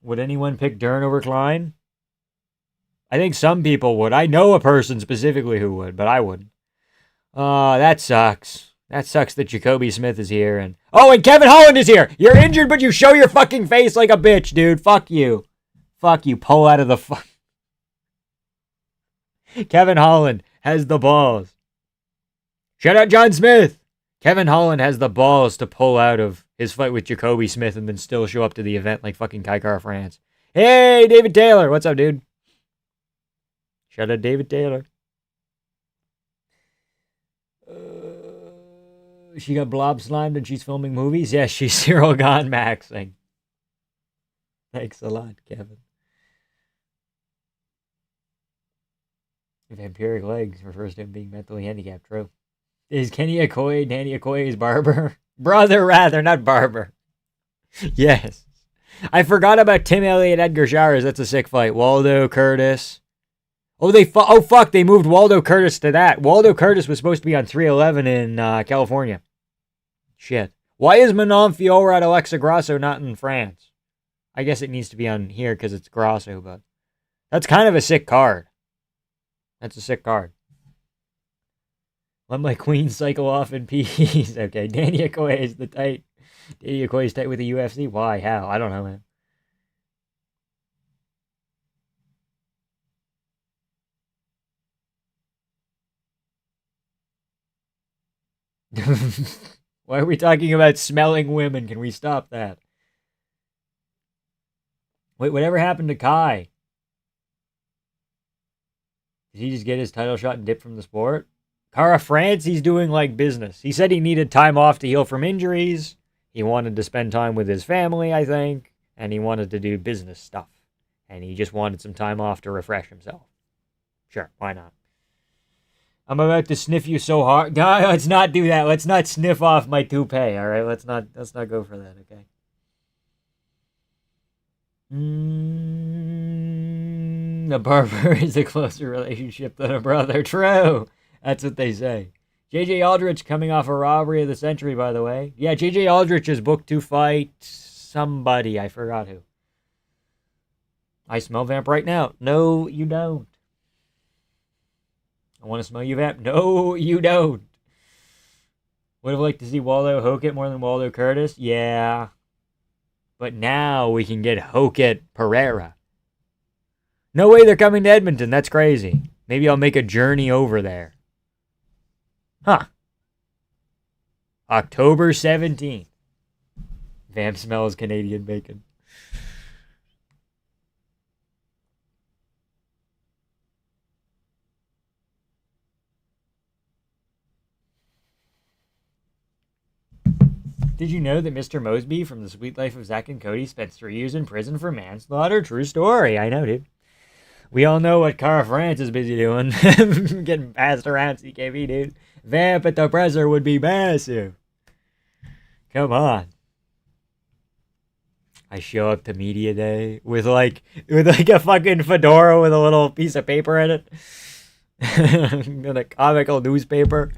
Would anyone pick Dern over Klein? I think some people would. I know a person specifically who would, but I wouldn't. That sucks. That sucks that Jacoby Smith is here. And Kevin Holland is here. You're injured, but you show your fucking face like a bitch, dude. Fuck you. Pull out of the Kevin Holland has the balls. Shout out John Smith. Kevin Holland has the balls to pull out of his fight with Jacoby Smith and then still show up to the event like fucking Kaikara France. Hey, David Taylor. What's up, dude? Shout out David Taylor. She got blob slimed and she's filming movies? Yes, she's Cyril Gone maxing. Thanks a lot, Kevin. Vampiric legs refers to him being mentally handicapped, true. Is Kenny Okoye Danny Okoye's barber? Brother, rather, not barber. Yes. I forgot about Tim Elliott, Edgar Showers. That's a sick fight. Waldo Curtis. Oh, oh fuck! They moved Waldo Curtis to that. Waldo Curtis was supposed to be on 311 in California. Shit. Why is Manon Fiorot at Alexa Grasso not in France? I guess it needs to be on here because it's Grasso, but that's kind of a sick card. That's a sick card. Let my queen cycle off in peace. Okay, Danny Okoye is the tight. Danny Okoye is tight with the UFC. Why? How? I don't know, man. Why are we talking about smelling women? Can we stop that? Wait, whatever happened to Kai? Did he just get his title shot and dip from the sport? Kara France, he's doing like business. He said he needed time off to heal from injuries. He wanted to spend time with his family, I think. And he wanted to do business stuff. And he just wanted some time off to refresh himself. Sure, why not? I'm about to sniff you so hard. No, let's not do that. Let's not sniff off my toupee, all right? Let's not go for that, okay? A barber is a closer relationship than a brother. True. That's what they say. J.J. Aldrich coming off a robbery of the century, by the way. Yeah, J.J. Aldrich is booked to fight somebody. I forgot who. I smell vamp right now. No, you don't. I want to smell you, Vamp. No, you don't. Would have liked to see Waldo Hokett more than Waldo Curtis. Yeah. But now we can get Hokett Pereira. No way they're coming to Edmonton. That's crazy. Maybe I'll make a journey over there. Huh. October 17th. Vamp smells Canadian bacon. Did you know that Mr. Mosby from The Sweet Life of Zack and Cody spent 3 years in prison for manslaughter? True story. I know, dude. We all know what Cara France is busy doing. Getting passed around CKB, dude. Vamp at the presser would be massive. Come on. I show up to media day with like a fucking fedora with a little piece of paper in it. And a comical newspaper.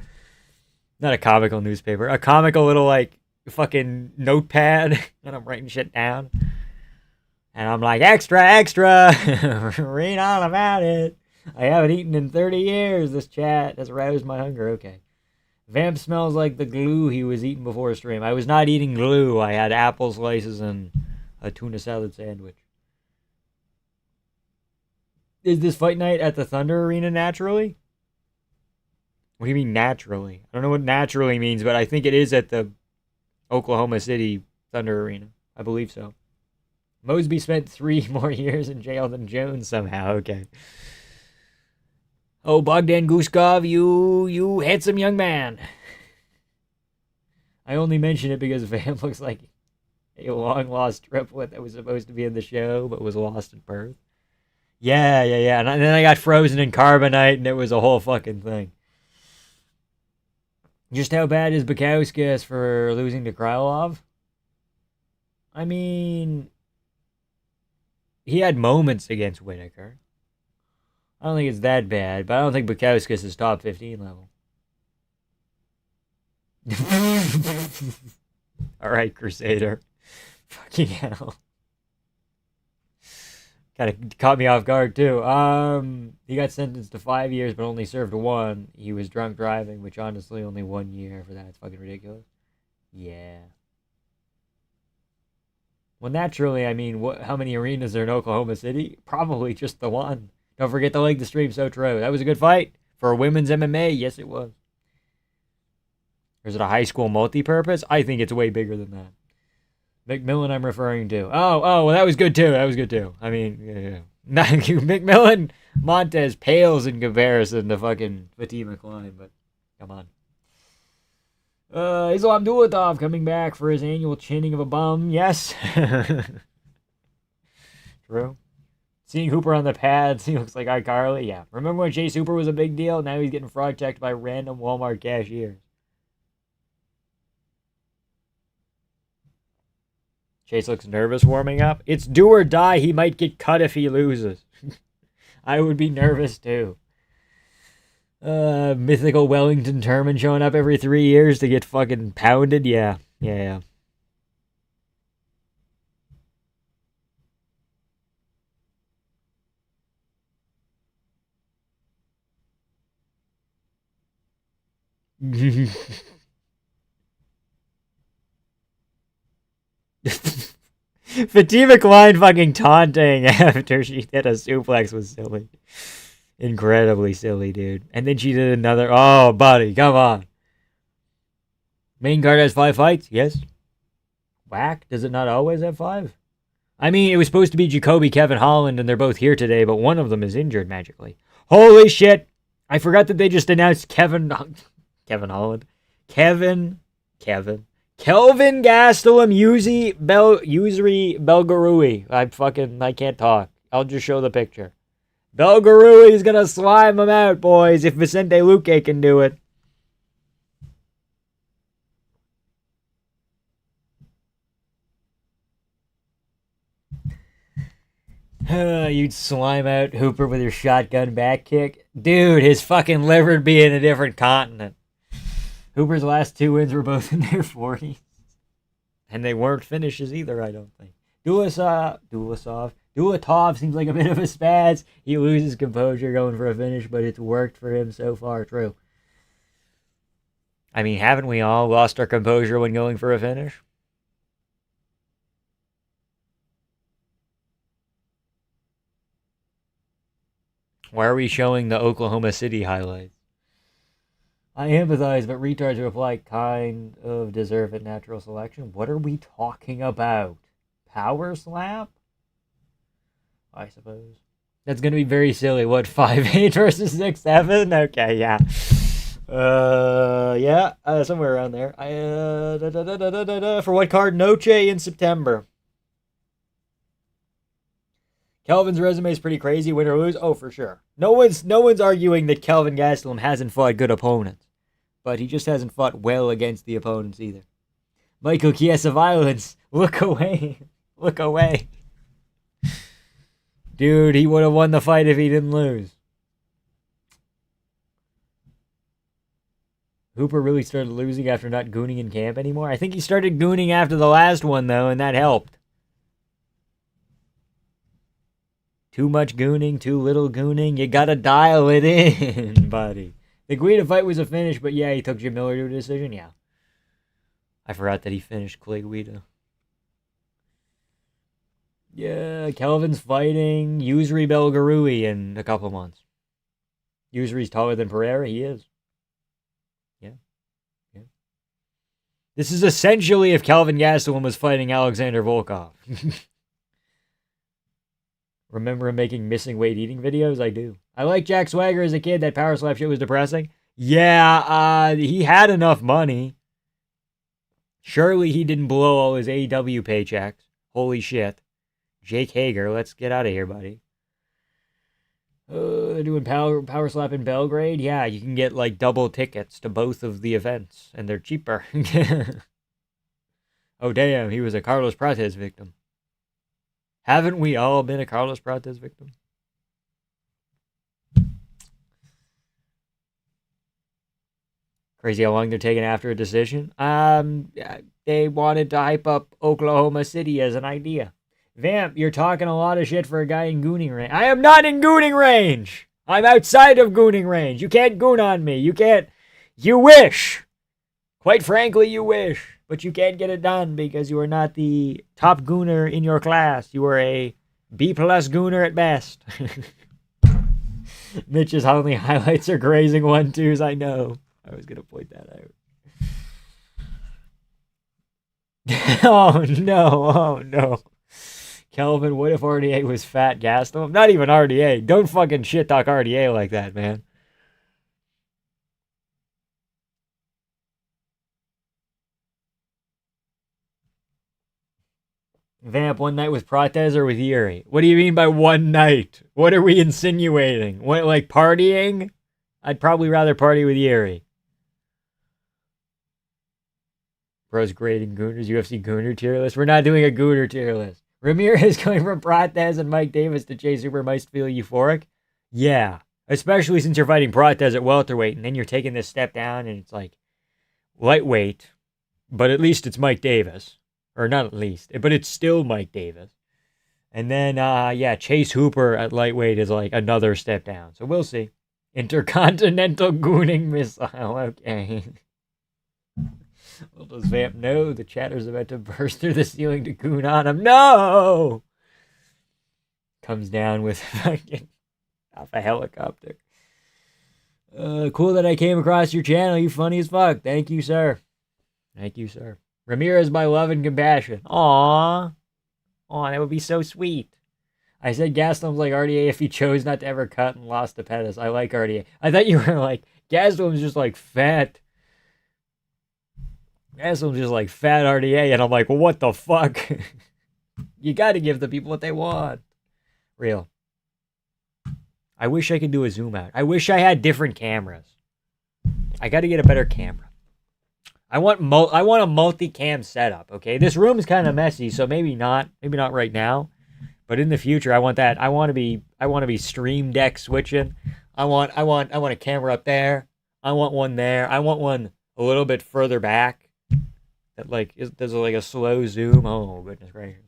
Not a comical newspaper. A comical little like fucking notepad. And I'm writing shit down. And I'm like, extra, extra. Read all about it. I haven't eaten in 30 years. This chat has aroused my hunger. Okay. Vamp smells like the glue he was eating before stream. I was not eating glue. I had apple slices and a tuna salad sandwich. Is this fight night at the Thunder Arena naturally? What do you mean naturally? I don't know what naturally means, but I think it is at the Oklahoma City Thunder Arena. I believe so. Mosby spent 3 more years in jail than Jones somehow. Okay. Oh, Bogdan Guskov, you handsome young man. I only mention it because Vamp looks like a long-lost triplet that was supposed to be in the show, but was lost at birth. Yeah. And then I got frozen in carbonite, and it was a whole fucking thing. Just how bad is Bukowskis for losing to Krylov? I mean, he had moments against Whitaker. I don't think it's that bad, but I don't think Bukowskis is top 15 level. Alright, Crusader. Fucking hell. Kinda caught me off guard, too. He got sentenced to 5 years, but only served 1. He was drunk driving, which honestly only 1 year for that. It's fucking ridiculous. Yeah. Well, naturally, I mean, how many arenas are in Oklahoma City? Probably just the one. Don't forget to like the stream, so true. That was a good fight. For women's MMA, yes, it was. Or is it a high school multi-purpose? I think it's way bigger than that. McMillan I'm referring to. Oh, well, that was good, too. I mean, yeah. McMillan Montez pales in comparison to fucking Fatima Klein, but come on. Islam Dulatov coming back for his annual chinning of a bum. Yes. True. Seeing Hooper on the pads, he looks like iCarly. Yeah. Remember when Chase Hooper was a big deal? Now he's getting fraud checked by random Walmart cashiers. Chase looks nervous warming up. It's do or die. He might get cut if he loses. I would be nervous too. Mythical Wellington Terman showing up every 3 years to get fucking pounded. Yeah. Fatima Klein fucking taunting after she did a suplex was silly. Incredibly silly, dude. And then she did another. Oh, buddy, come on. Main card has 5 fights? Yes. Whack? Does it not always have 5? I mean, it was supposed to be Jacoby, Kevin Holland, and they're both here today, but one of them is injured magically. Holy shit! I forgot that they just announced Kevin Holland. Kelvin Gastelum, Yusri Belgarui. I can't talk. I'll just show the picture. Belgarui is gonna slime him out, boys, if Vicente Luque can do it. You'd slime out Hooper with your shotgun back kick. Dude, his fucking liver'd be in a different continent. Hooper's last 2 wins were both in their 40s. And they weren't finishes either, I don't think. Dulatov seems like a bit of a spaz. He loses composure going for a finish, but it's worked for him so far. True. I mean, haven't we all lost our composure when going for a finish? Why are we showing the Oklahoma City highlights? I empathize, but retards who apply kind of deserve a natural selection. What are we talking about? Power slap? I suppose. That's going to be very silly. What, 5'8 versus 6'7? Okay, yeah. Somewhere around there. For what card? Noche in September. Kelvin's resume is pretty crazy. Win or lose? Oh, for sure. No one's arguing that Kelvin Gastelum hasn't fought good opponents. But he just hasn't fought well against the opponents either. Michael Chiesa violence. Look away. Look away. Dude, he would have won the fight if he didn't lose. Hooper really started losing after not gooning in camp anymore. I think he started gooning after the last one, though, and that helped. Too much gooning, too little gooning. You gotta dial it in, buddy. The Guida fight was a finish, but yeah, he took Jim Miller to a decision. Yeah. I forgot that he finished Clay Guida. Yeah, Kelvin's fighting Yusri Belgarui in a couple months. Yusri's taller than Pereira. He is. Yeah. This is essentially if Kelvin Gastelum was fighting Alexander Volkov. Remember him making missing weight eating videos? I do. I like Jack Swagger as a kid. That power slap shit was depressing. Yeah, he had enough money. Surely he didn't blow all his AEW paychecks. Holy shit. Jake Hager, let's get out of here, buddy. They're doing power slap in Belgrade? Yeah, you can get like double tickets to both of the events, and they're cheaper. Oh, damn, he was a Carlos Prates victim. Haven't we all been a Carlos Prates victim? Crazy how long they're taking after a decision. They wanted to hype up Oklahoma City as an idea. Vamp, you're talking a lot of shit for a guy in gooning range. I am not in gooning range. I'm outside of gooning range. You can't goon on me. You can't. You wish. Quite frankly, you wish. But you can't get it done because you are not the top gooner in your class. You are a B+ gooner at best. Mitch's only highlights are grazing 1-2s. I know. I was going to point that out. Oh, no. Kelvin, what if RDA was fat Gastelum? Not even RDA. Don't fucking shit talk RDA like that, man. Vamp, one night with Prates or with Yuri? What do you mean by one night? What are we insinuating? What, like partying? I'd probably rather party with Yuri. Bro's grading Gooners, UFC Gooner tier list. We're not doing a Gooner tier list. Ramirez going from Prates and Mike Davis to Chase Hooper might feel euphoric. Yeah. Especially since you're fighting Prates at welterweight, and then you're taking this step down, and it's like lightweight, but at least it's Mike Davis. Or not at least, but it's still Mike Davis. And then, Chase Hooper at lightweight is like another step down. So we'll see. Intercontinental gooning missile. Okay. Well, does Vamp know the chatter's about to burst through the ceiling to goon on him? No! Comes down with fucking off a helicopter. Cool that I came across your channel. You funny as fuck. Thank you, sir. Thank you, sir. Ramirez by love and compassion. Aww. Aw, that would be so sweet. I said Gastelum's like RDA if he chose not to ever cut and lost to Pettis. I like RDA. I thought you were like, Gastelum's just like fat. Gastelum's just like fat RDA. And I'm like, well, what the fuck? You got to give the people what they want. Real. I wish I could do a zoom out. I wish I had different cameras. I got to get a better camera. I want a multi-cam setup, okay? This room is kind of messy, so maybe not right now. But in the future, I want that. I want to be stream deck switching. I want a camera up there. I want one there. I want one a little bit further back. That there's like a slow zoom. Oh, goodness gracious.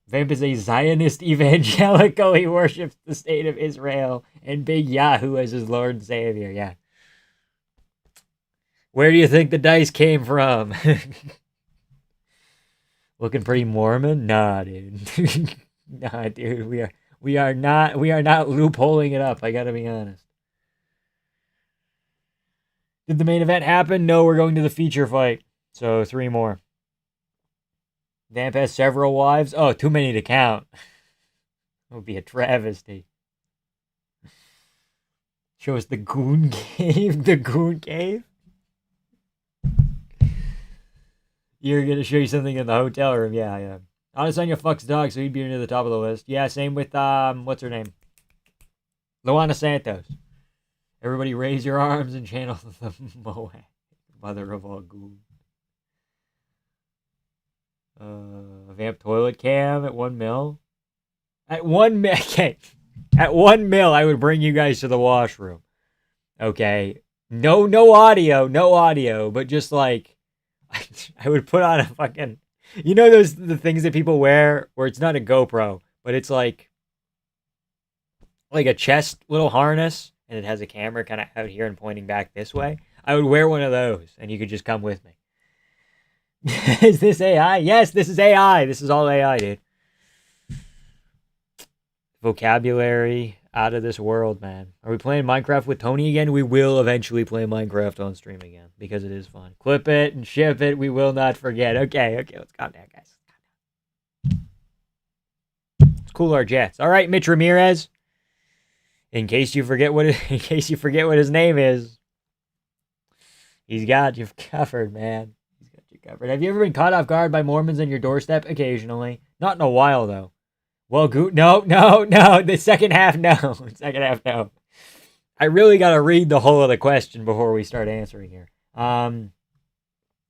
Vamp is a Zionist evangelical. He worships the state of Israel and Big Yahoo as his Lord and Savior. Yeah. Where do you think the dice came from? Looking pretty Mormon? Nah, dude. Nah, dude. We are not loopholing it up. I gotta be honest. Did the main event happen? No, we're going to the feature fight. So 3 more. Vamp has several wives. Oh, too many to count. It would be a travesty. Show us the Goon Cave. The Goon Cave? You're going to show you something in the hotel room. Yeah. Adesanya fucks dog, so he'd be near the top of the list. Yeah, same with, what's her name? Luana Santos. Everybody raise your arms and channel the Moab. Mother of all ghouls. Vamp toilet cam at 1 mil. At 1 mil, okay. At 1 mil, I would bring you guys to the washroom. Okay. No audio, but just like, I would put on a fucking, you know the things that people wear where it's not a GoPro, but it's like a chest little harness and it has a camera kind of out here and pointing back this way. I would wear one of those and you could just come with me. Is this AI? Yes, this is AI. This is all AI, dude. Vocabulary out of this world, man. Are we playing Minecraft with Tony again? We will eventually play Minecraft on stream again because it is fun. Clip it and ship it. We will not forget. Okay, let's calm down, guys. Let's cool our jets. All right, Mitch Ramirez. In case you forget what his name is, he's got you covered, man. Covered. Have you ever been caught off guard by Mormons on your doorstep? Occasionally. Not in a while, though. Well, no. The second half, no. No. I really got to read the whole of the question before we start answering here.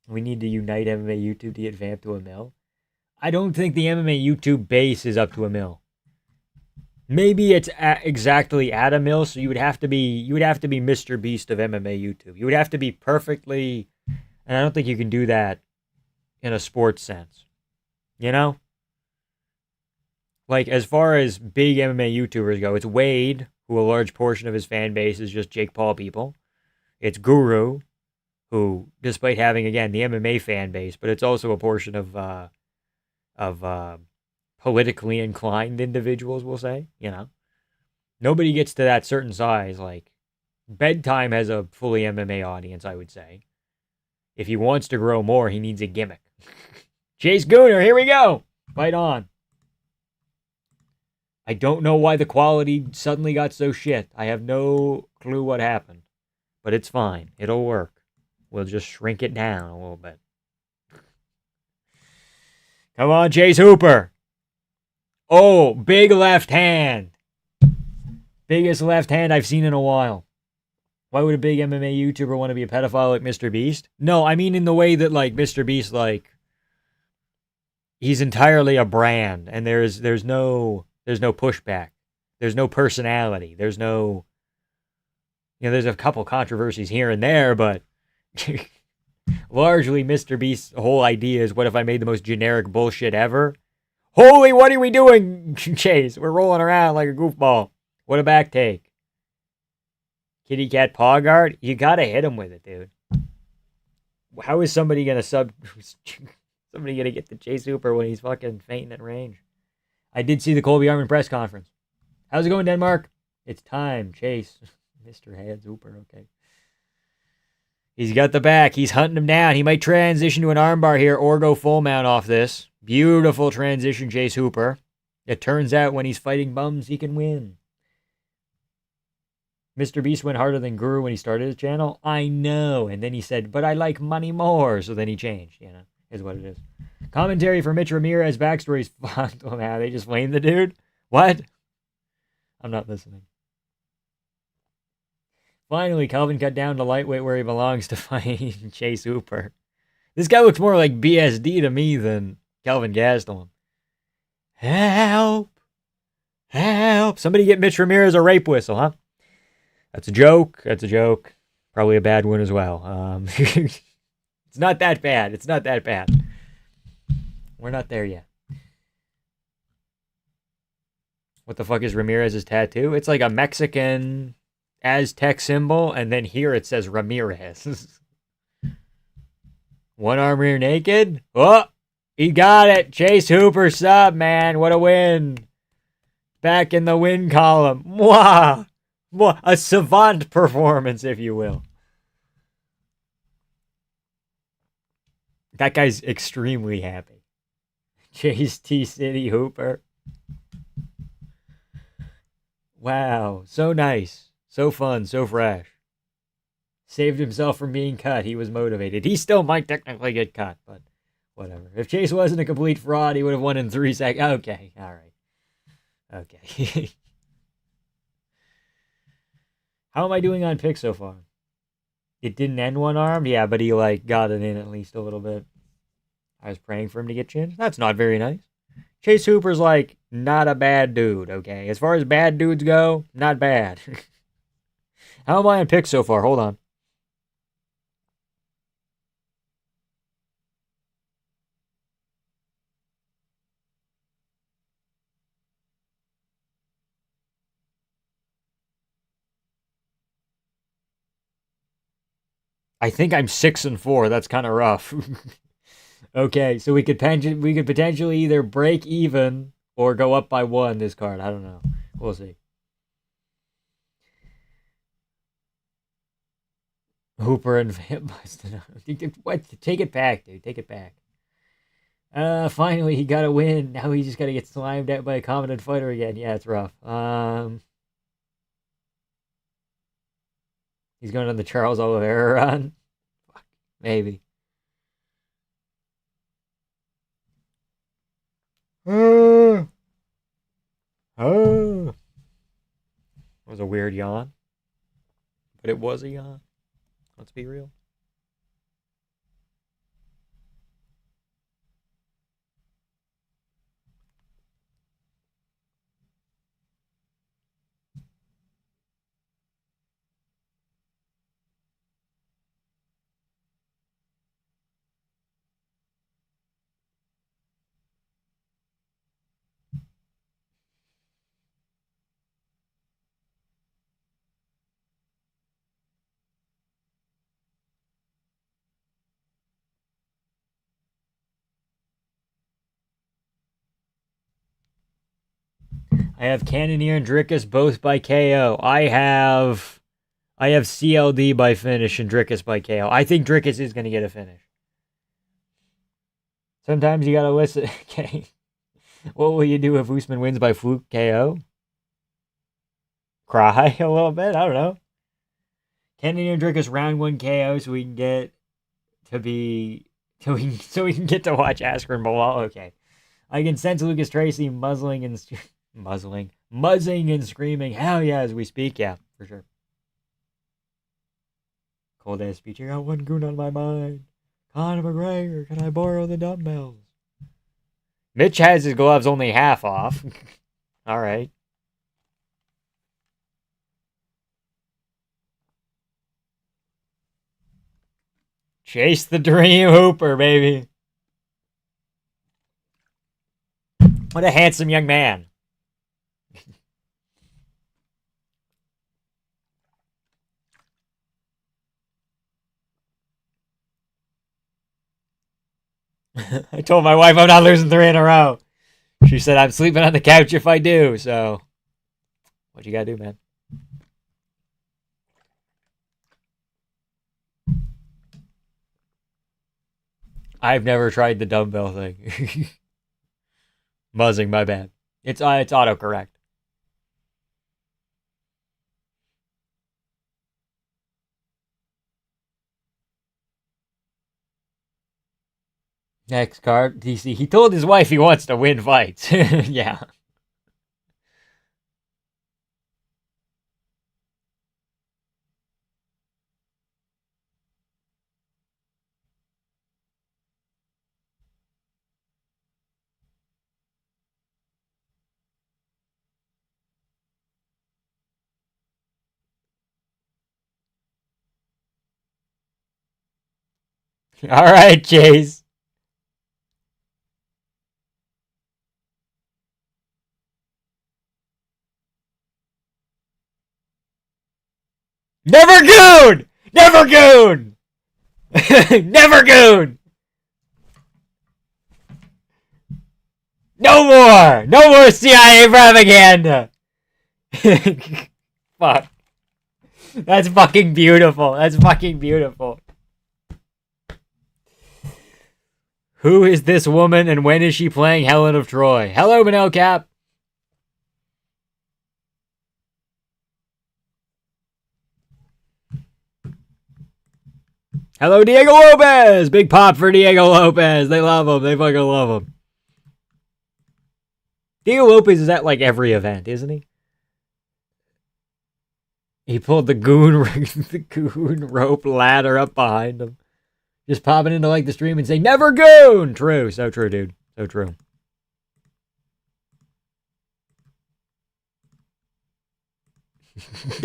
We need to unite MMA YouTube to get Vamp to 1 mil. I don't think the MMA YouTube base is up to 1 mil. Maybe it's exactly at 1 mil, so you would have to be Mr. Beast of MMA YouTube. You would have to be perfectly. And I don't think you can do that in a sports sense. You know? Like, as far as big MMA YouTubers go, it's Wade, who a large portion of his fan base is just Jake Paul people. It's Guru, who, despite having, again, the MMA fan base, but it's also a portion of politically inclined individuals, we'll say. You know? Nobody gets to that certain size. Like, Bedtime has a fully MMA audience, I would say. If he wants to grow more, he needs a gimmick. Chase Gooner, here we go. Fight on. I don't know why the quality suddenly got so shit. I have no clue what happened. But it's fine. It'll work. We'll just shrink it down a little bit. Come on, Chase Hooper. Oh, big left hand. Biggest left hand I've seen in a while. Why would a big MMA YouTuber want to be a pedophile like Mr. Beast? No, I mean in the way that like Mr. Beast, like he's entirely a brand, and there's no pushback, there's no personality, there's no, there's a couple controversies here and there, but largely Mr. Beast's whole idea is, what if I made the most generic bullshit ever? Holy, what are we doing, Chase? We're rolling around like a goofball. What a back take. Kitty cat paw guard? You gotta hit him with it, dude. How is somebody gonna somebody gonna get the Chase Hooper when he's fucking fainting at range? I did see the Colby Armin press conference. How's it going, Denmark? It's time, Chase. Mr. Heads Hooper, okay. He's got the back. He's hunting him down. He might transition to an armbar here or go full mount off this. Beautiful transition, Chase Hooper. It turns out when he's fighting bums, he can win. Mr. Beast went harder than Guru when he started his channel. I know. And then he said, but I like money more. So then he changed, is what it is. Commentary for Mitch Ramirez backstory's fucked. Oh, man, they just flamed the dude? What? I'm not listening. Finally, Calvin cut down to lightweight where he belongs to fight Chase Hooper. This guy looks more like BSD to me than Calvin Gastelum. Help! Help! Somebody get Mitch Ramirez a rape whistle, huh? That's a joke. That's a joke. Probably a bad one as well. It's not that bad. It's not that bad. We're not there yet. What the fuck is Ramirez's tattoo? It's like a Mexican Aztec symbol, and then here it says Ramirez. One arm rear naked. Oh, he got it. Chase Hooper sub, man. What a win. Back in the win column. Mwah! A savant performance, if you will. That guy's extremely happy. Chase T City Hooper. Wow, so nice. So fun, so fresh. Saved himself from being cut. He was motivated. He still might technically get cut, but whatever. If Chase wasn't a complete fraud, he would have won in 3 seconds. Okay, all right. Okay. How am I doing on picks so far? It didn't end one arm? Yeah, but he, got it in at least a little bit. I was praying for him to get chinned. That's not very nice. Chase Hooper's, not a bad dude, okay? As far as bad dudes go, not bad. How am I on picks so far? Hold on. I think I'm 6-4. That's kind of rough. Okay, so we could potentially either break even or go up by 1 this card. I don't know. We'll see. Hooper and Vamp busted out. What? Take it back, dude. Take it back. Finally he got a win. Now he just got to get slimed out by a competent fighter again. Yeah, it's rough. He's going on the Charles Oliveira run. Fuck, maybe. That was a weird yawn. But it was a yawn. Let's be real. I have Cannoneer and Drickus both by KO. I have CLD by finish and Drickus by KO. I think Drickus is going to get a finish. Sometimes you got to listen. Okay. What will you do if Usman wins by fluke KO? Cry a little bit? I don't know. Cannoneer and Drickus round 1 KO so we can get to be... So we can get to watch Askren Bilal. Okay. I can sense Lucas Tracy muzzling and screaming, hell yeah, as we speak. Yeah, for sure. Cold ass speech. I got one goon on my mind. Conor McGregor, can I borrow the dumbbells? Mitch has his gloves only half off. All right. Chase the dream hooper, baby. What a handsome young man. I told my wife I'm not losing 3 in a row. She said I'm sleeping on the couch if I do, so what you gotta do, man? I've never tried the dumbbell thing. Buzzing, my bad. It's autocorrect. Next card, DC. He told his wife he wants to win fights. Yeah. All right, Chase. Never goon! Never goon! Never goon! No more! No more CIA propaganda! Fuck. That's fucking beautiful. That's fucking beautiful. Who is this woman and when is she playing Helen of Troy? Hello, Manel Cap. Hello, Diego Lopez! Big pop for Diego Lopez. They love him. They fucking love him. Diego Lopez is at like every event, isn't he? He pulled the goon rope ladder up behind him. Just popping into like the stream and saying, never goon! True. So true, dude. So true.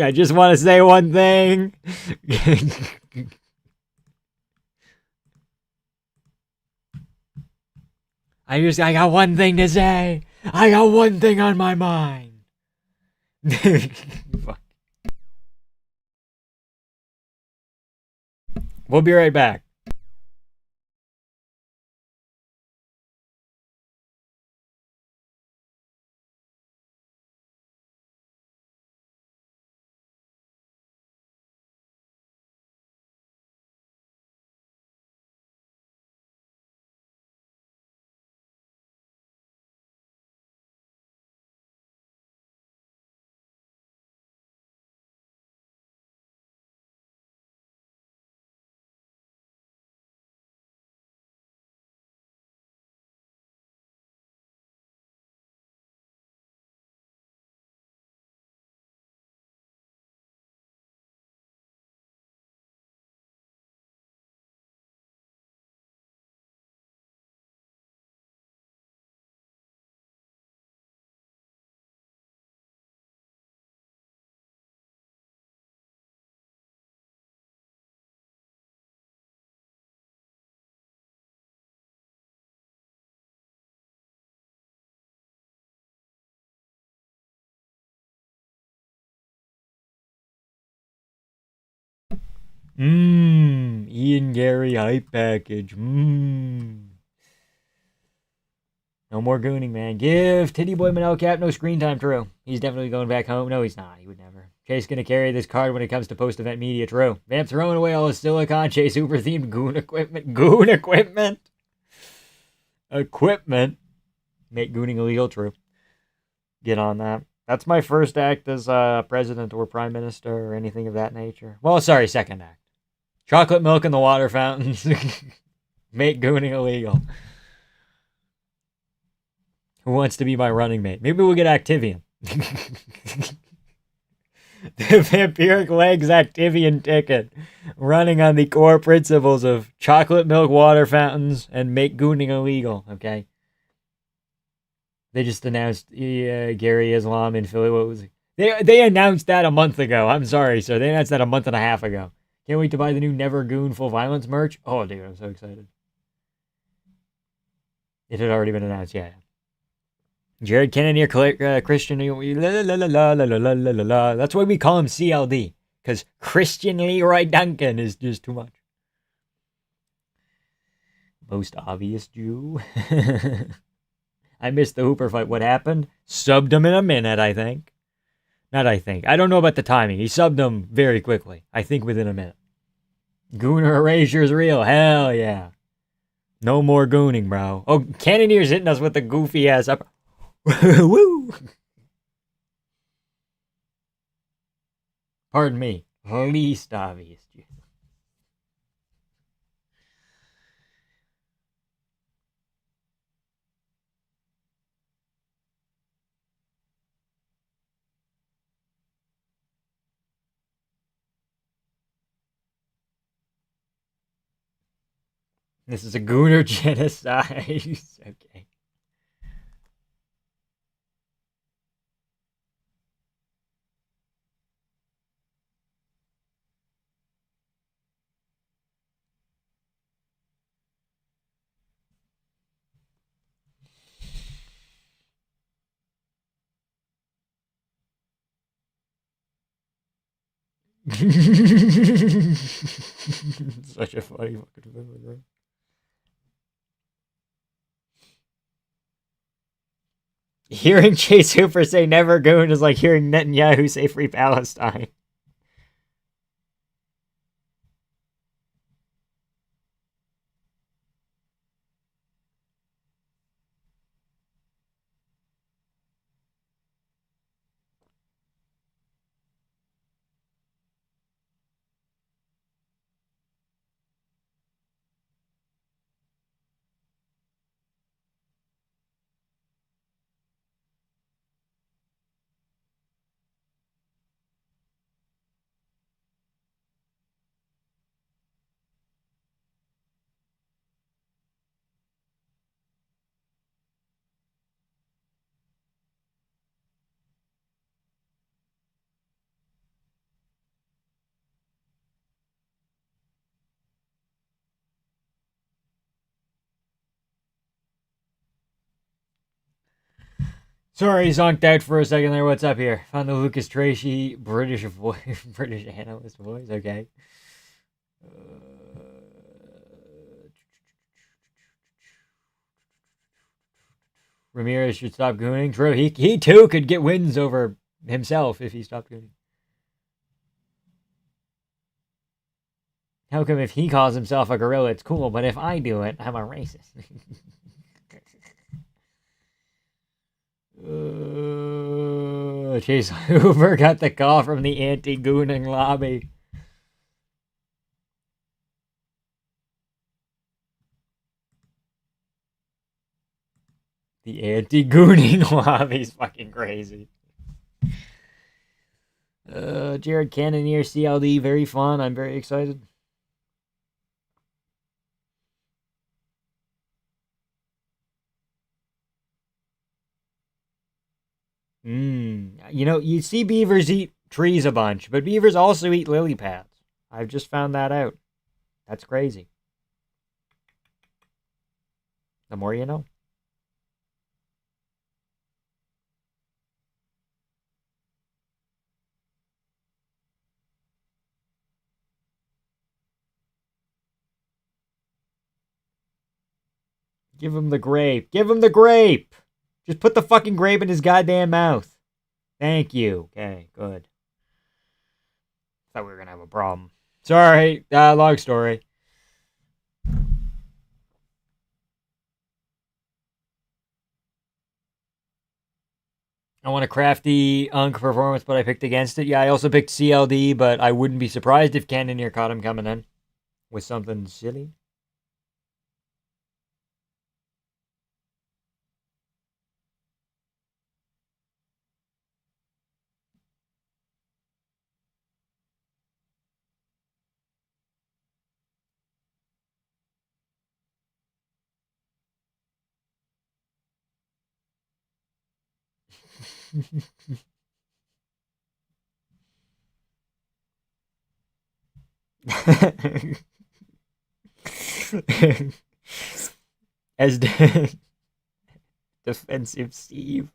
I just want to say one thing. I got one thing to say. I got one thing on my mind. We'll be right back. Ian Gary hype package. No more gooning, man. Give Titty Boy Manel Cap no screen time, true. He's definitely going back home. No, he's not. He would never. Chase gonna carry this card when it comes to post-event media, true. Vamp throwing away all his silicon. Chase Uber-themed goon equipment. Goon equipment? Equipment. Make gooning illegal, true. Get on that. That's my first act as president or prime minister or anything of that nature. Well, sorry, second act. Chocolate milk in the water fountains. Make gooning illegal. Who wants to be my running mate? Maybe we'll get Activium. The vampiric legs Activian ticket, running on the core principles of chocolate milk water fountains and make gooning illegal. Okay. They just announced Gary Islam in Philly. What was it? They announced that a month ago. I'm sorry, sir. They announced that a month and a half ago. Can't wait to buy the new Never Goon Full Violence merch. Oh, dude, I'm so excited. It had already been announced, yeah. Jared Kennedy or Christian. La, la, la, la, la, la, la, la, la. That's why we call him CLD. Because Christian Leroy Duncan is just too much. Most obvious Jew. I missed the Hooper fight. What happened? Subbed him in a minute, I think. Not I think. I don't know about the timing. He subbed him very quickly. I think within a minute. Gooner erasure's real. Hell yeah. No more gooning, bro. Oh, Cannonier's hitting us with the goofy ass up. Woo! Pardon me. Least obvious. This is a Gooner genocide. Okay. Such a funny fucking film, bro. Hearing Chase Hooper say never goon is like hearing Netanyahu say free Palestine. Sorry, zonked out for a second there. What's up here? Found the Lucas Tracy British voice, British analyst voice. Okay. Ramirez should stop gooning. True. He too could get wins over himself if he stopped gooning. How come if he calls himself a gorilla, it's cool, but if I do it, I'm a racist? Chase Hoover got the call from the anti-gooning lobby. The anti-gooning lobby's fucking crazy. Jared Cannonier CLD, very fun. I'm very excited. You know, you see beavers eat trees a bunch, but beavers also eat lily pads. I've just found that out. That's crazy. The more you know. Give him the grape. Give him the grape. Just put the fucking grape in his goddamn mouth. Thank you. Okay, good. Thought we were gonna have a problem. Sorry, long story. I want a crafty Unk performance, but I picked against it. Yeah, I also picked CLD, but I wouldn't be surprised if Cannonier caught him coming in with something silly. As defensive Steve.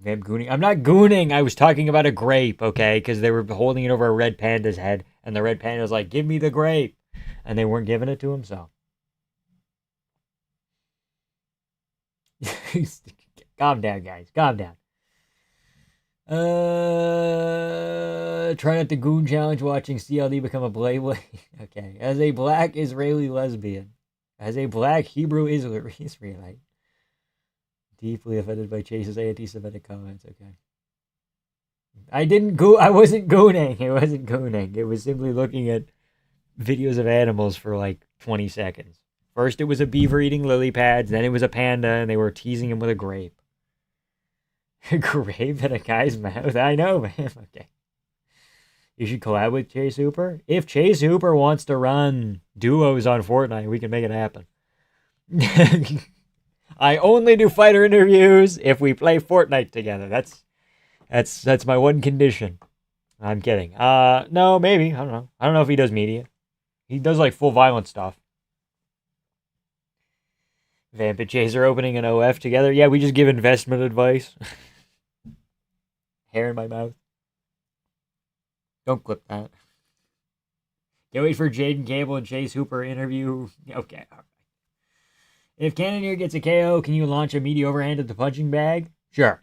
I'm gooning. I'm not gooning. I was talking about a grape, okay? Because they were holding it over a red panda's head, and the red panda was like, "Give me the grape," and they weren't giving it to him. So, calm down, guys. Calm down. Try not to goon challenge watching CLD become a Blade. Okay, as a black Israeli lesbian, as a black Hebrew Israelite, deeply offended by Chase's anti-Semitic comments. Okay. I didn't go. I wasn't gooning. It wasn't gooning. It was simply looking at videos of animals for like 20 seconds. First, it was a beaver eating lily pads. Then it was a panda, and they were teasing him with a grape. A grape in a guy's mouth. I know, man. Okay. You should collab with Chase Hooper. If Chase Hooper wants to run duos on Fortnite, we can make it happen. I only do fighter interviews if we play Fortnite together. That's my one condition. I'm kidding. No, maybe. I don't know. I don't know if he does media. He does like full violent stuff. Vamp and Chase are opening an OF together. Yeah, we just give investment advice. Hair in my mouth. Don't clip that. Can't wait for Jaden Cable and Chase Hooper interview. Okay. All right. If Cannoneer gets a KO, can you launch a meaty overhand at the punching bag? Sure.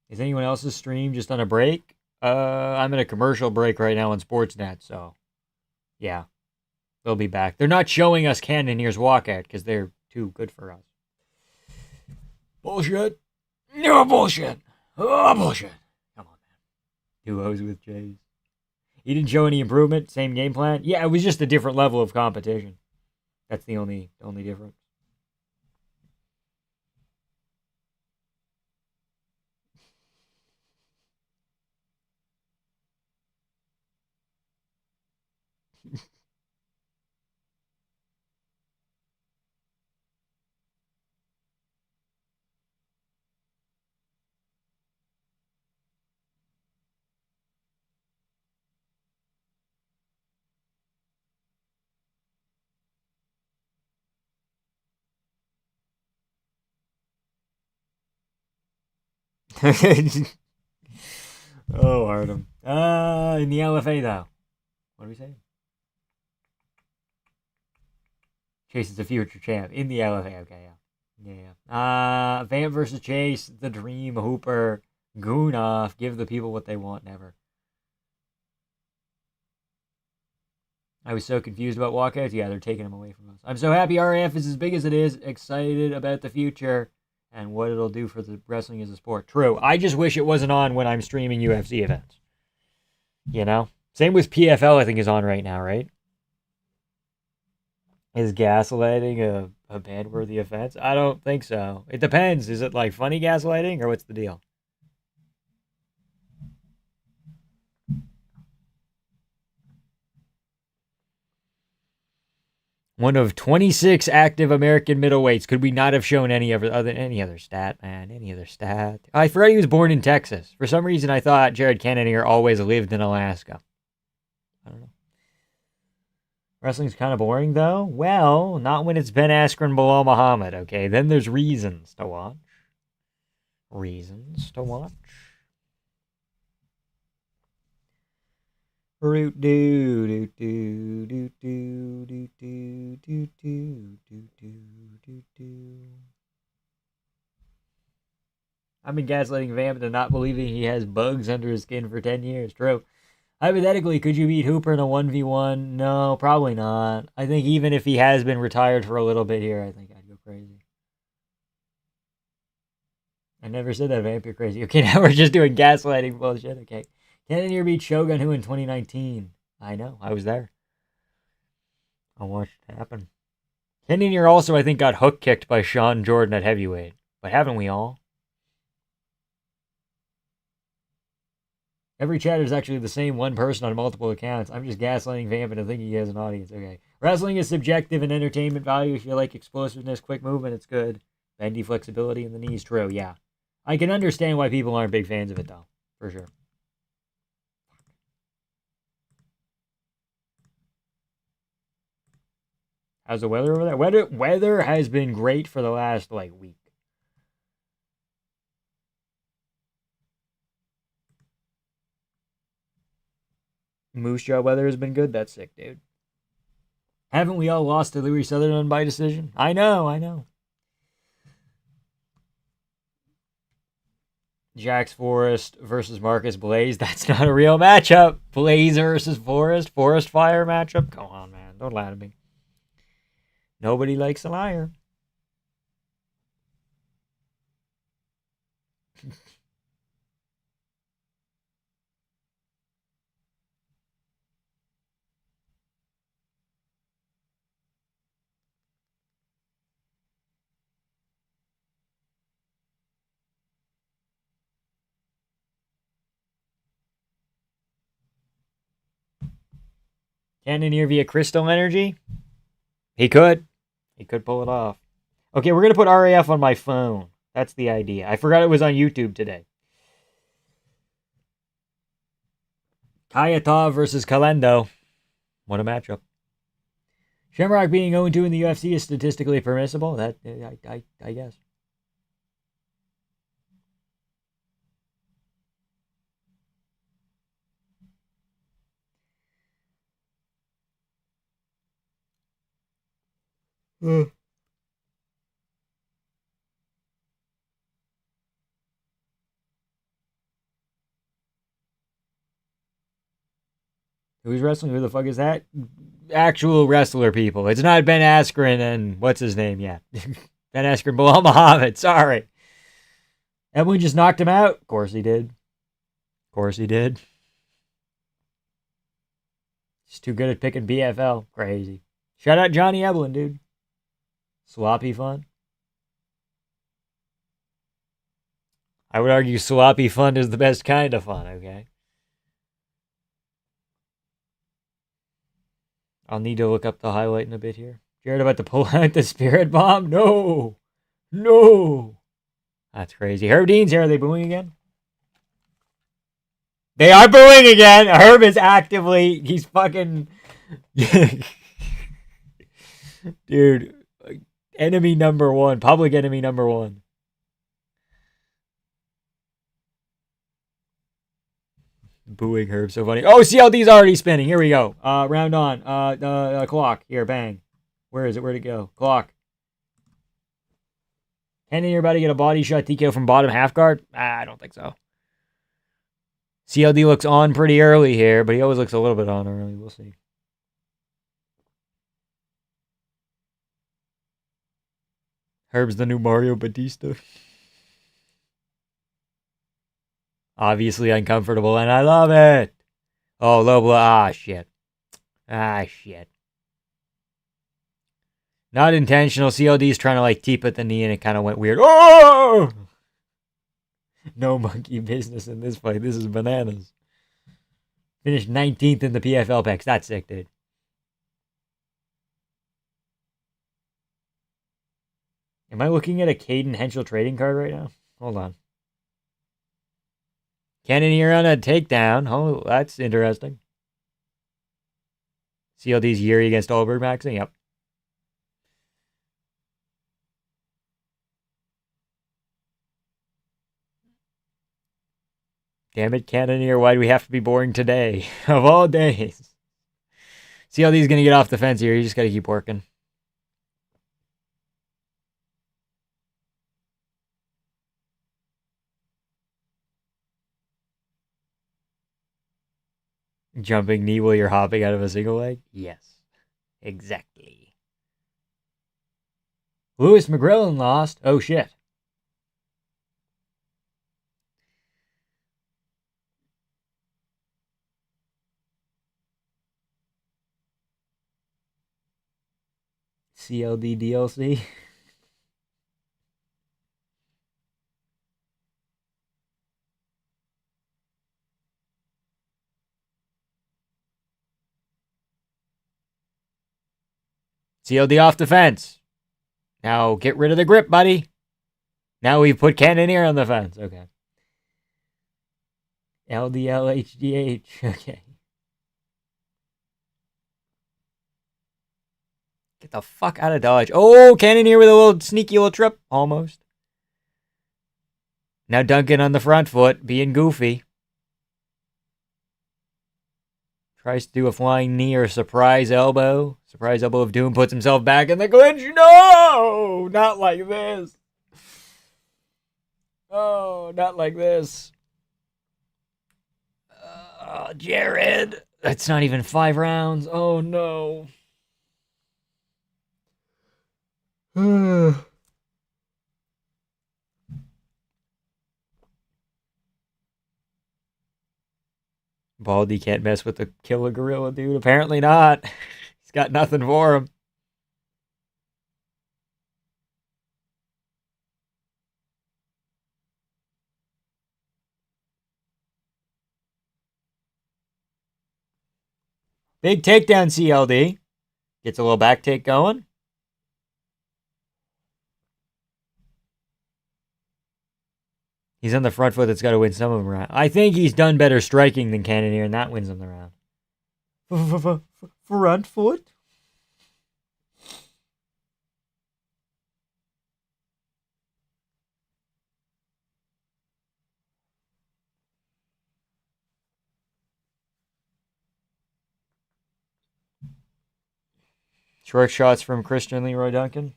Is anyone else's stream just on a break? I'm in a commercial break right now on Sportsnet, so yeah. They'll be back. They're not showing us Cannoneer's walkout because they're too good for us. Bullshit. No bullshit. Oh, bullshit. Come on, man. Duos with Jays. He didn't show any improvement. Same game plan. Yeah, it was just a different level of competition. That's the only difference. Oh, Artem. In the LFA though. What do we say? Chase is the future champ in the LFA. Okay, yeah. Vamp versus Chase, the Dream, Hooper, Goonoff. Give the people what they want. Never. I was so confused about walkouts. Yeah, they're taking them away from us. I'm so happy RF is as big as it is. Excited about the future and what it'll do for the wrestling as a sport. True. I just wish it wasn't on when I'm streaming UFC events. You know? Same with PFL, I think, is on right now, right? Is gaslighting a ban-worthy offense? I don't think so. It depends. Is it like funny gaslighting or what's the deal? One of 26 active American middleweights. Could we not have shown any other stat, man? Any other stat? I forgot he was born in Texas. For some reason, I thought Jared Cannonier always lived in Alaska. I don't know. Wrestling's kind of boring, though. Well, not when it's Ben Askren, Bilal Muhammad. Okay, then there's reasons to watch. Reasons to watch. Root do do do do do do do do do do do. I've been gaslighting Vamp into not believing he has bugs under his skin for 10 years. True. Hypothetically, could you beat Hooper in a 1v1? No, probably not. I think even if he has been retired for a little bit here, I think I'd go crazy. I never said that, Vamp. You're crazy. Okay, now we're just doing gaslighting bullshit. Okay. Cannonier beat Shogun Who in 2019. I know. I was there. I watched it happen. Cannonier also, I think, got hook kicked by Sean Jordan at heavyweight. But haven't we all? Every chatter is actually the same one person on multiple accounts. I'm just gaslighting Vamp into thinking he has an audience. Okay. Wrestling is subjective and entertainment value. If you like explosiveness, quick movement, it's good. Bendy flexibility in the knees, true, yeah. I can understand why people aren't big fans of it, though. For sure. How's the weather over there? Weather has been great for the last, week. Moose Jaw weather has been good. That's sick, dude. Haven't we all lost to Louis Sutherland by decision? I know. Jax Forrest versus Marcus Blaze. That's not a real matchup. Blaze versus Forrest. Forrest Fire matchup. Come on, man. Don't lie to me. Nobody likes a liar. Cannoneer via crystal energy? He could. He could pull it off. Okay, we're going to put RAF on my phone. That's the idea. I forgot it was on YouTube today. Kayata versus Kalendo. What a matchup. Shamrock being 0-2 in the UFC is statistically permissible. That I guess. Who's wrestling? Who the fuck is that? Actual wrestler people. It's not Ben Askren and what's his name yet. Ben Askren, Bilal Muhammad. Sorry. Evelyn just knocked him out. Of course he did. He's too good at picking BFL. Crazy. Shout out Johnny Evelyn, dude. Sloppy fun. I would argue sloppy fun is the best kind of fun, okay? I'll need to look up the highlight in a bit here. Jared about to pull out the spirit bomb? No. That's crazy. Herb Dean's here. Are they booing again? They are booing again. Herb is actively. He's fucking. Dude. Enemy number one. Public enemy number one. Booing Herb, so funny. Oh, CLD's already spinning. Here we go. Round on. Clock. Here, bang. Where is it? Where'd it go? Clock. Kenny, you're about to get a body shot TKO from bottom half guard? I don't think so. CLD looks on pretty early here, but he always looks a little bit on early. We'll see. Herb's the new Mario Batista. Obviously uncomfortable, and I love it. Oh, low blow. Ah, shit. Not intentional. CLD's trying to, teep at the knee, and it kind of went weird. Oh! No monkey business in this fight. This is bananas. Finished 19th in the PFL picks. That's sick, dude. Am I looking at a Caden Henschel trading card right now? Hold on. Cannoneer on a takedown. Oh, that's interesting. CLD's Yuri against Olberg maxing? Yep. Damn it, Cannoneer. Why do we have to be boring today? Of all days. CLD's going to get off the fence here. You just got to keep working. Jumping knee while you're hopping out of a single leg? Yes. Exactly. Lewis McGrillen lost. Oh, shit. CLD DLC. CLD off the fence. Now get rid of the grip, buddy. Now we've put Cannoneer on the fence. Okay. LDL HDH. Okay. Get the fuck out of Dodge. Oh, Cannoneer with a little sneaky little trip. Almost. Now Duncan on the front foot, being goofy. Tries to do a flying knee or a surprise elbow. Surprise elbow of doom, puts himself back in the clinch. No! Not like this. Oh, not like this. Jared. That's not even 5 rounds. Oh, no. Baldy can't mess with the killer gorilla, dude. Apparently not. He's got nothing for him. Big takedown, CLD. Gets a little back take going. He's on the front foot that's got to win some of them around. I think he's done better striking than Cannoneer, and that wins him the round. Front foot? Short shots from Christian Leroy Duncan.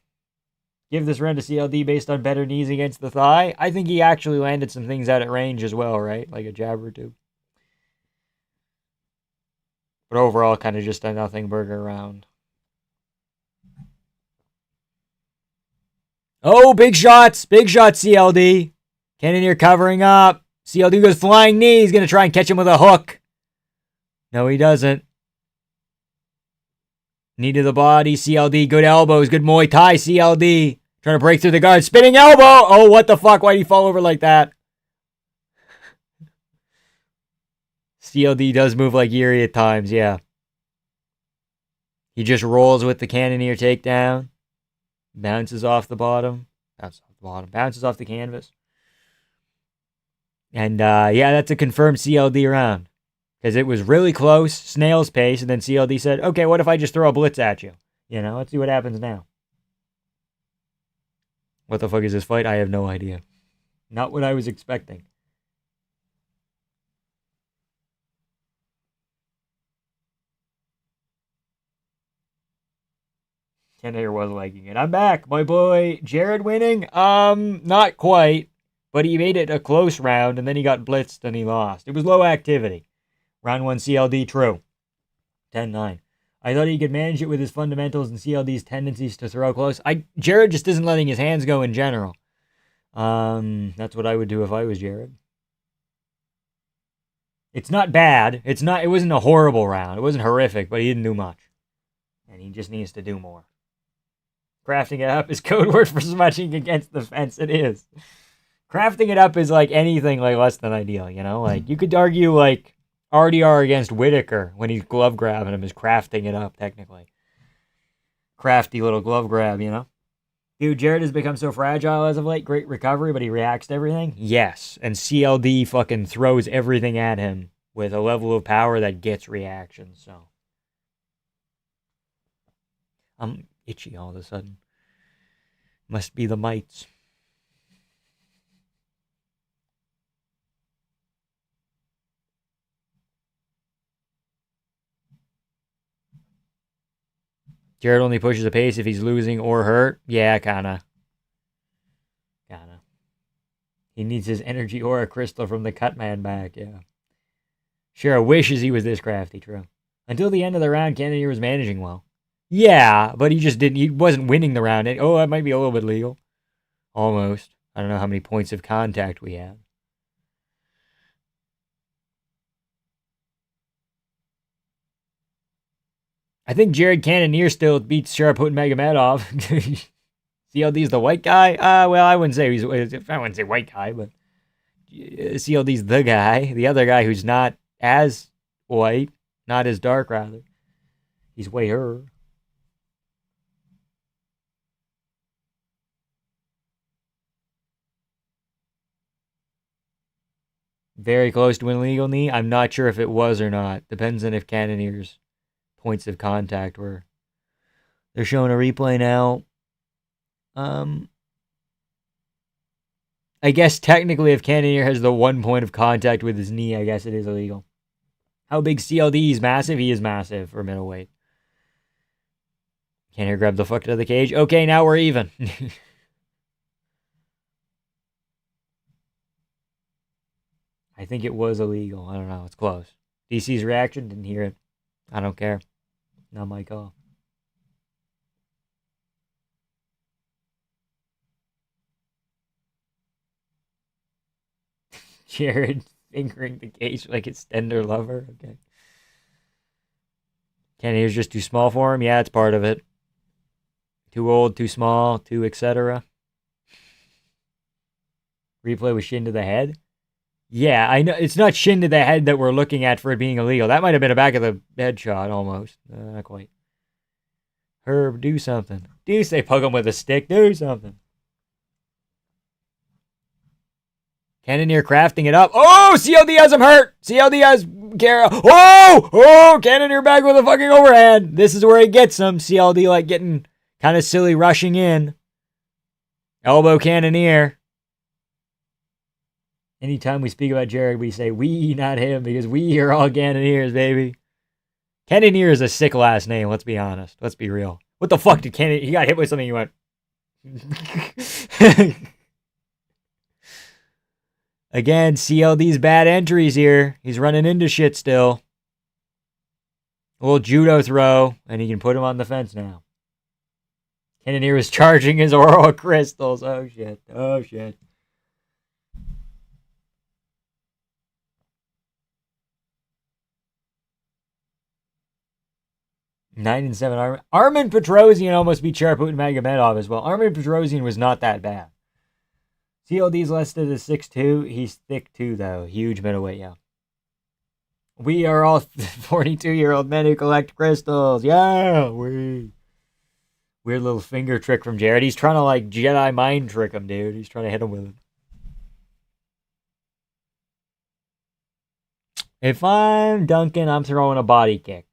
Give this round to CLD based on better knees against the thigh. I think he actually landed some things out at range as well, right? Like a jab or two. But overall, kind of just a nothing burger round. Oh, big shots. Big shots, CLD. Cannoneer covering up. CLD goes flying knee. He's going to try and catch him with a hook. No, he doesn't. Knee to the body, CLD. Good elbows. Good Muay Thai, CLD. Trying to break through the guard. Spinning elbow. Oh, what the fuck? Why'd he fall over like that? CLD does move like Yuri at times, yeah. He just rolls with the Cannoneer takedown. Bounces off the bottom. Bounces off the canvas. And, yeah, that's a confirmed CLD round. Because it was really close, snail's pace, and then CLD said, okay, what if I just throw a blitz at you? You know, let's see what happens now. What the fuck is this fight? I have no idea. Not what I was expecting. Cannoneer was liking it. I'm back. My boy Jared winning? Not quite. But he made it a close round, and then he got blitzed and he lost. It was low activity. Round 1 CLD, true. 10-9. I thought he could manage it with his fundamentals and CLD's tendencies to throw close. Jared just isn't letting his hands go in general. That's what I would do if I was Jared. It's not bad. It wasn't a horrible round. It wasn't horrific, but he didn't do much. And he just needs to do more. Crafting it up is code word for smudging against the fence. It is. Crafting it up is like anything like less than ideal, you know? Like, you could argue like RDR against Whitaker when he's glove grabbing him is crafting it up, technically. Crafty little glove grab, you know? Dude, Jared has become so fragile as of late. Great recovery, but he reacts to everything? Yes. And CLD fucking throws everything at him with a level of power that gets reactions, so. I'm itchy all of a sudden. Must be the mites. Jared only pushes a pace if he's losing or hurt. Yeah, kinda. He needs his energy aura crystal from the cut man back, yeah. Sure, wishes he was this crafty, true. Until the end of the round, Cannoneer was managing well. Yeah, but he wasn't winning the round. Oh, that might be a little bit legal. Almost. I don't know how many points of contact we have. I think Jared Cannoneer still beats Sharaput Magomedov. CLD's the white guy? Well, I wouldn't say white guy, but CLD's the guy. The other guy who's not as white, not as dark, rather. He's whiter. very close to an illegal knee. I'm not sure if it was or not. Depends on if Cannonier's points of contact were. They're showing a replay now. I guess technically if Cannonier has the 1 point of contact with his knee, I guess it is illegal. How big CLD? He's massive. He is massive for middleweight. Cannonier grab the fuck out of the cage. Okay, now we're even. I think it was illegal. I don't know. It's close. DC's reaction, didn't hear it. I don't care. Not my call. Jared fingering the cage like it's tender lover. Okay. Cannonier's just too small for him. Yeah, it's part of it. Too old, too small, too etc. Replay with shin to the head. Yeah, I know. It's not shin to the head that we're looking at for it being illegal. That might have been a back of the head shot almost. Not quite. Herb, do something. Do say poke him with a stick. Do something. Cannonier crafting it up. Oh, CLD has him hurt. CLD has Gara. Oh, Cannonier back with a fucking overhand. This is where he gets him. CLD like getting kind of silly rushing in. Elbow Cannonier. Anytime we speak about Jared, we say we, not him, because we are all Cannoniers, baby. Cannonier is a sick last name, let's be honest. Let's be real. What the fuck did Cannonier... He got hit with something, he went... Again, CLD's bad entries here. He's running into shit still. A little judo throw, and he can put him on the fence now. Cannonier was charging his oral crystals. Oh, shit. Oh, shit. Nine and 7 Armin Petrosian almost beat Sharaput Magomedov as well. Armin Petrosian was not that bad. CLD's listed as 6'2". He's thick too, though. Huge middleweight, yeah. We are all 42-year-old men who collect crystals. Yeah, we. Weird little finger trick from Jared. He's trying to like Jedi mind trick him, dude. He's trying to hit him with it. If I'm Duncan, I'm throwing a body kick.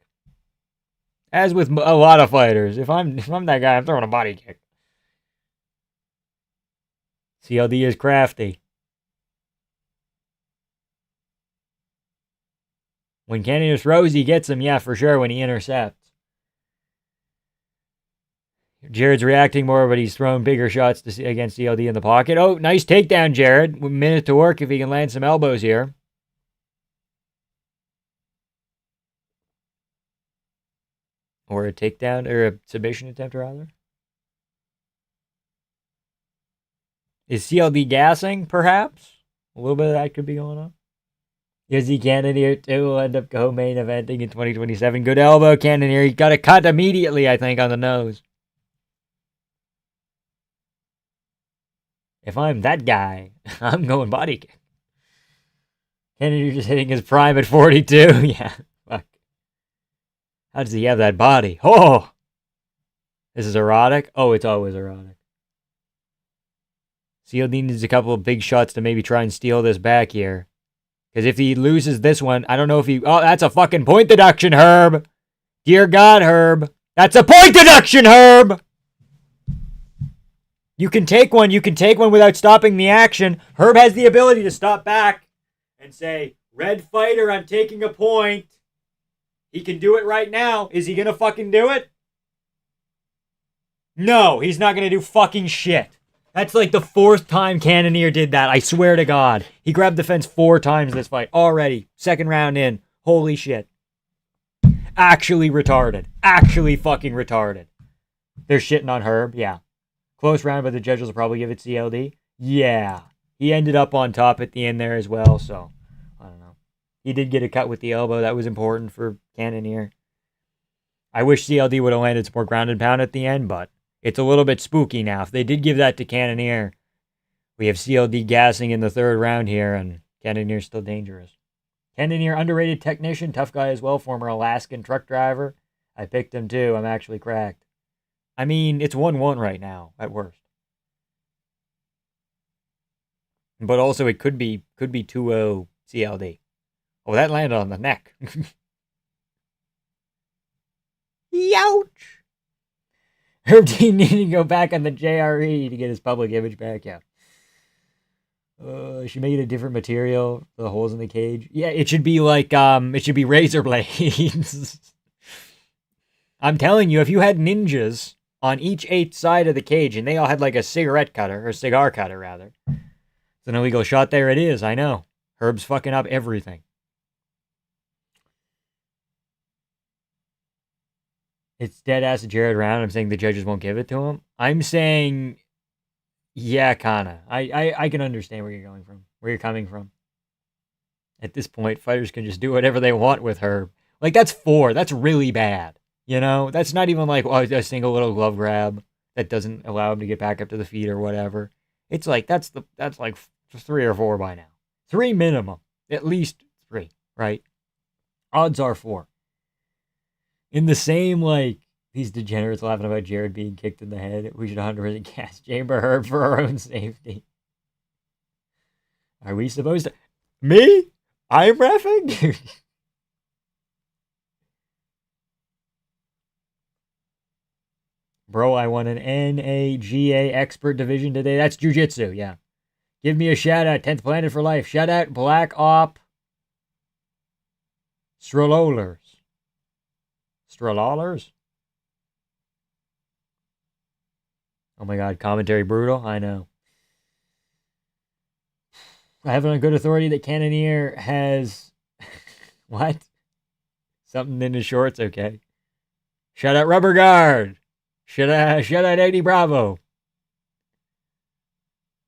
As with a lot of fighters, if I'm that guy, I'm throwing a body kick. CLD is crafty. When Cannonier throws, he gets him, yeah, for sure, when he intercepts. Jared's reacting more, but he's throwing bigger shots against CLD in the pocket. Oh, nice takedown, Jared. A minute to work if he can land some elbows here. Or a takedown, or a submission attempt, rather. Is CLD gassing, perhaps? A little bit of that could be going on. Is he Cannonier too? Will end up co-main eventing in 2027. Good elbow, Cannonier. He got a cut immediately, I think, on the nose. If I'm that guy, I'm going body kick. Cannonier just hitting his prime at 42. Yeah, fuck. How does he have that body? Oh! This is erotic? Oh, it's always erotic. CLD needs a couple of big shots to maybe try and steal this back here. Because if he loses this one, I don't know if he... Oh, that's a fucking point deduction, Herb. Dear God, Herb. That's a point deduction, Herb! You can take one. You can take one without stopping the action. Herb has the ability to stop back and say, Red fighter, I'm taking a point. He can do it right now. Is he going to fucking do it? No, he's not going to do fucking shit. That's like the 4th time Cannonier did that. I swear to God. He grabbed the fence 4 times this fight. Already. 2nd round in. Holy shit. Actually retarded. Actually fucking retarded. They're shitting on Herb. Yeah. Close round, but the judges will probably give it CLD. Yeah. He ended up on top at the end there as well, so I don't know. He did get a cut with the elbow. That was important for Cannonier. I wish CLD would have landed some more ground and pound at the end, but it's a little bit spooky now. If they did give that to Cannonier, we have CLD gassing in the 3rd round here, and Cannonier's still dangerous. Cannonier, underrated technician, tough guy as well, former Alaskan truck driver. I picked him too. I'm actually cracked. I mean, it's 1-1 right now, at worst. But also, it could be 2-0 CLD. Oh, that landed on the neck. Youch! Herb Dean needing to go back on the JRE to get his public image back. Yeah. Should make it a different material for the holes in the cage. Yeah, it should be like it should be razor blades. I'm telling you, if you had ninjas on each eighth side of the cage and they all had like a cigarette cutter, or cigar cutter rather, it's an illegal shot. There it is. I know. Herb's fucking up everything. It's dead ass Jared Round. I'm saying the judges won't give it to him. I'm saying, yeah, kinda. I can understand where you're coming from. At this point, fighters can just do whatever they want with Herb. Like, that's 4. That's really bad. You know, that's not even like a single little glove grab that doesn't allow him to get back up to the feet or whatever. It's like that's like 3 or 4 by now. 3 minimum, at least 3, right? Odds are 4. In the same, like, these degenerates laughing about Jared being kicked in the head, we should 100% cast Chamber Herb for our own safety. Are we supposed to? Me? I'm reffing? Bro, I won an NAGA expert division today. That's jiu-jitsu, yeah. Give me a shout out. 10th Planet for Life. Shout out Black Op Strololers. Strololers? Oh my god, commentary brutal? I know. I have it on good authority that Cannoneer has... what? Something in his shorts? Okay. Shout out Rubber Guard. Shout out Eddie Bravo.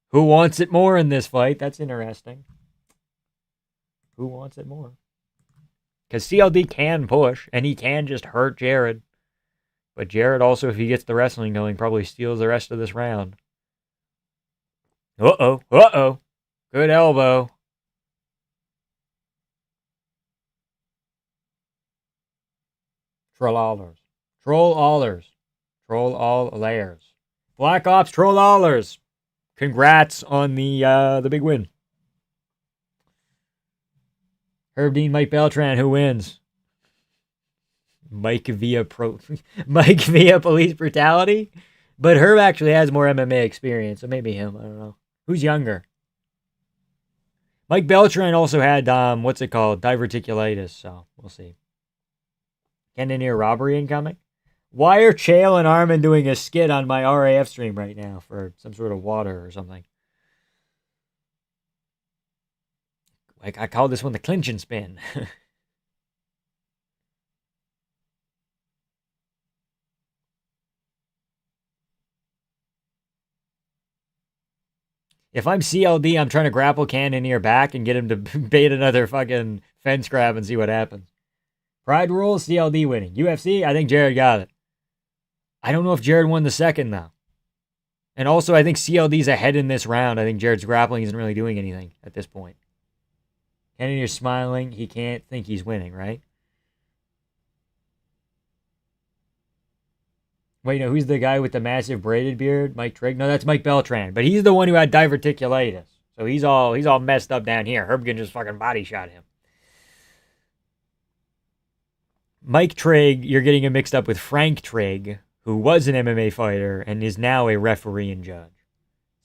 Who wants it more in this fight? That's interesting. Who wants it more? Because CLD can push, and he can just hurt Jared. But Jared also, if he gets the wrestling going, probably steals the rest of this round. Uh-oh. Uh-oh. Good elbow. Trollallers. Troll-allers. Troll all layers. Black Ops Troll-allers. Congrats on the big win. Herb Dean, Mike Beltran, who wins? Mike via police brutality? But Herb actually has more MMA experience, so maybe him. I don't know. Who's younger? Mike Beltran also had, what's it called? Diverticulitis, so we'll see. Cannoneer robbery incoming? Why are Chael and Armin doing a skit on my RAF stream right now for some sort of water or something? Like, I call this one the clinch and spin. If I'm CLD, I'm trying to grapple Cannoneer back and get him to bait another fucking fence grab and see what happens. Pride rules, CLD winning. UFC, I think Jared got it. I don't know if Jared won the second, though. And also, I think CLD's ahead in this round. I think Jared's grappling isn't really doing anything at this point. Cannoneer's smiling. He can't think he's winning, right? Wait, no, who's the guy with the massive braided beard? Mike Trigg? No, that's Mike Beltran. But he's the one who had diverticulitis. So he's all messed up down here. Herb can just fucking body shot him. Mike Trigg, you're getting him mixed up with Frank Trigg, who was an MMA fighter and is now a referee and judge.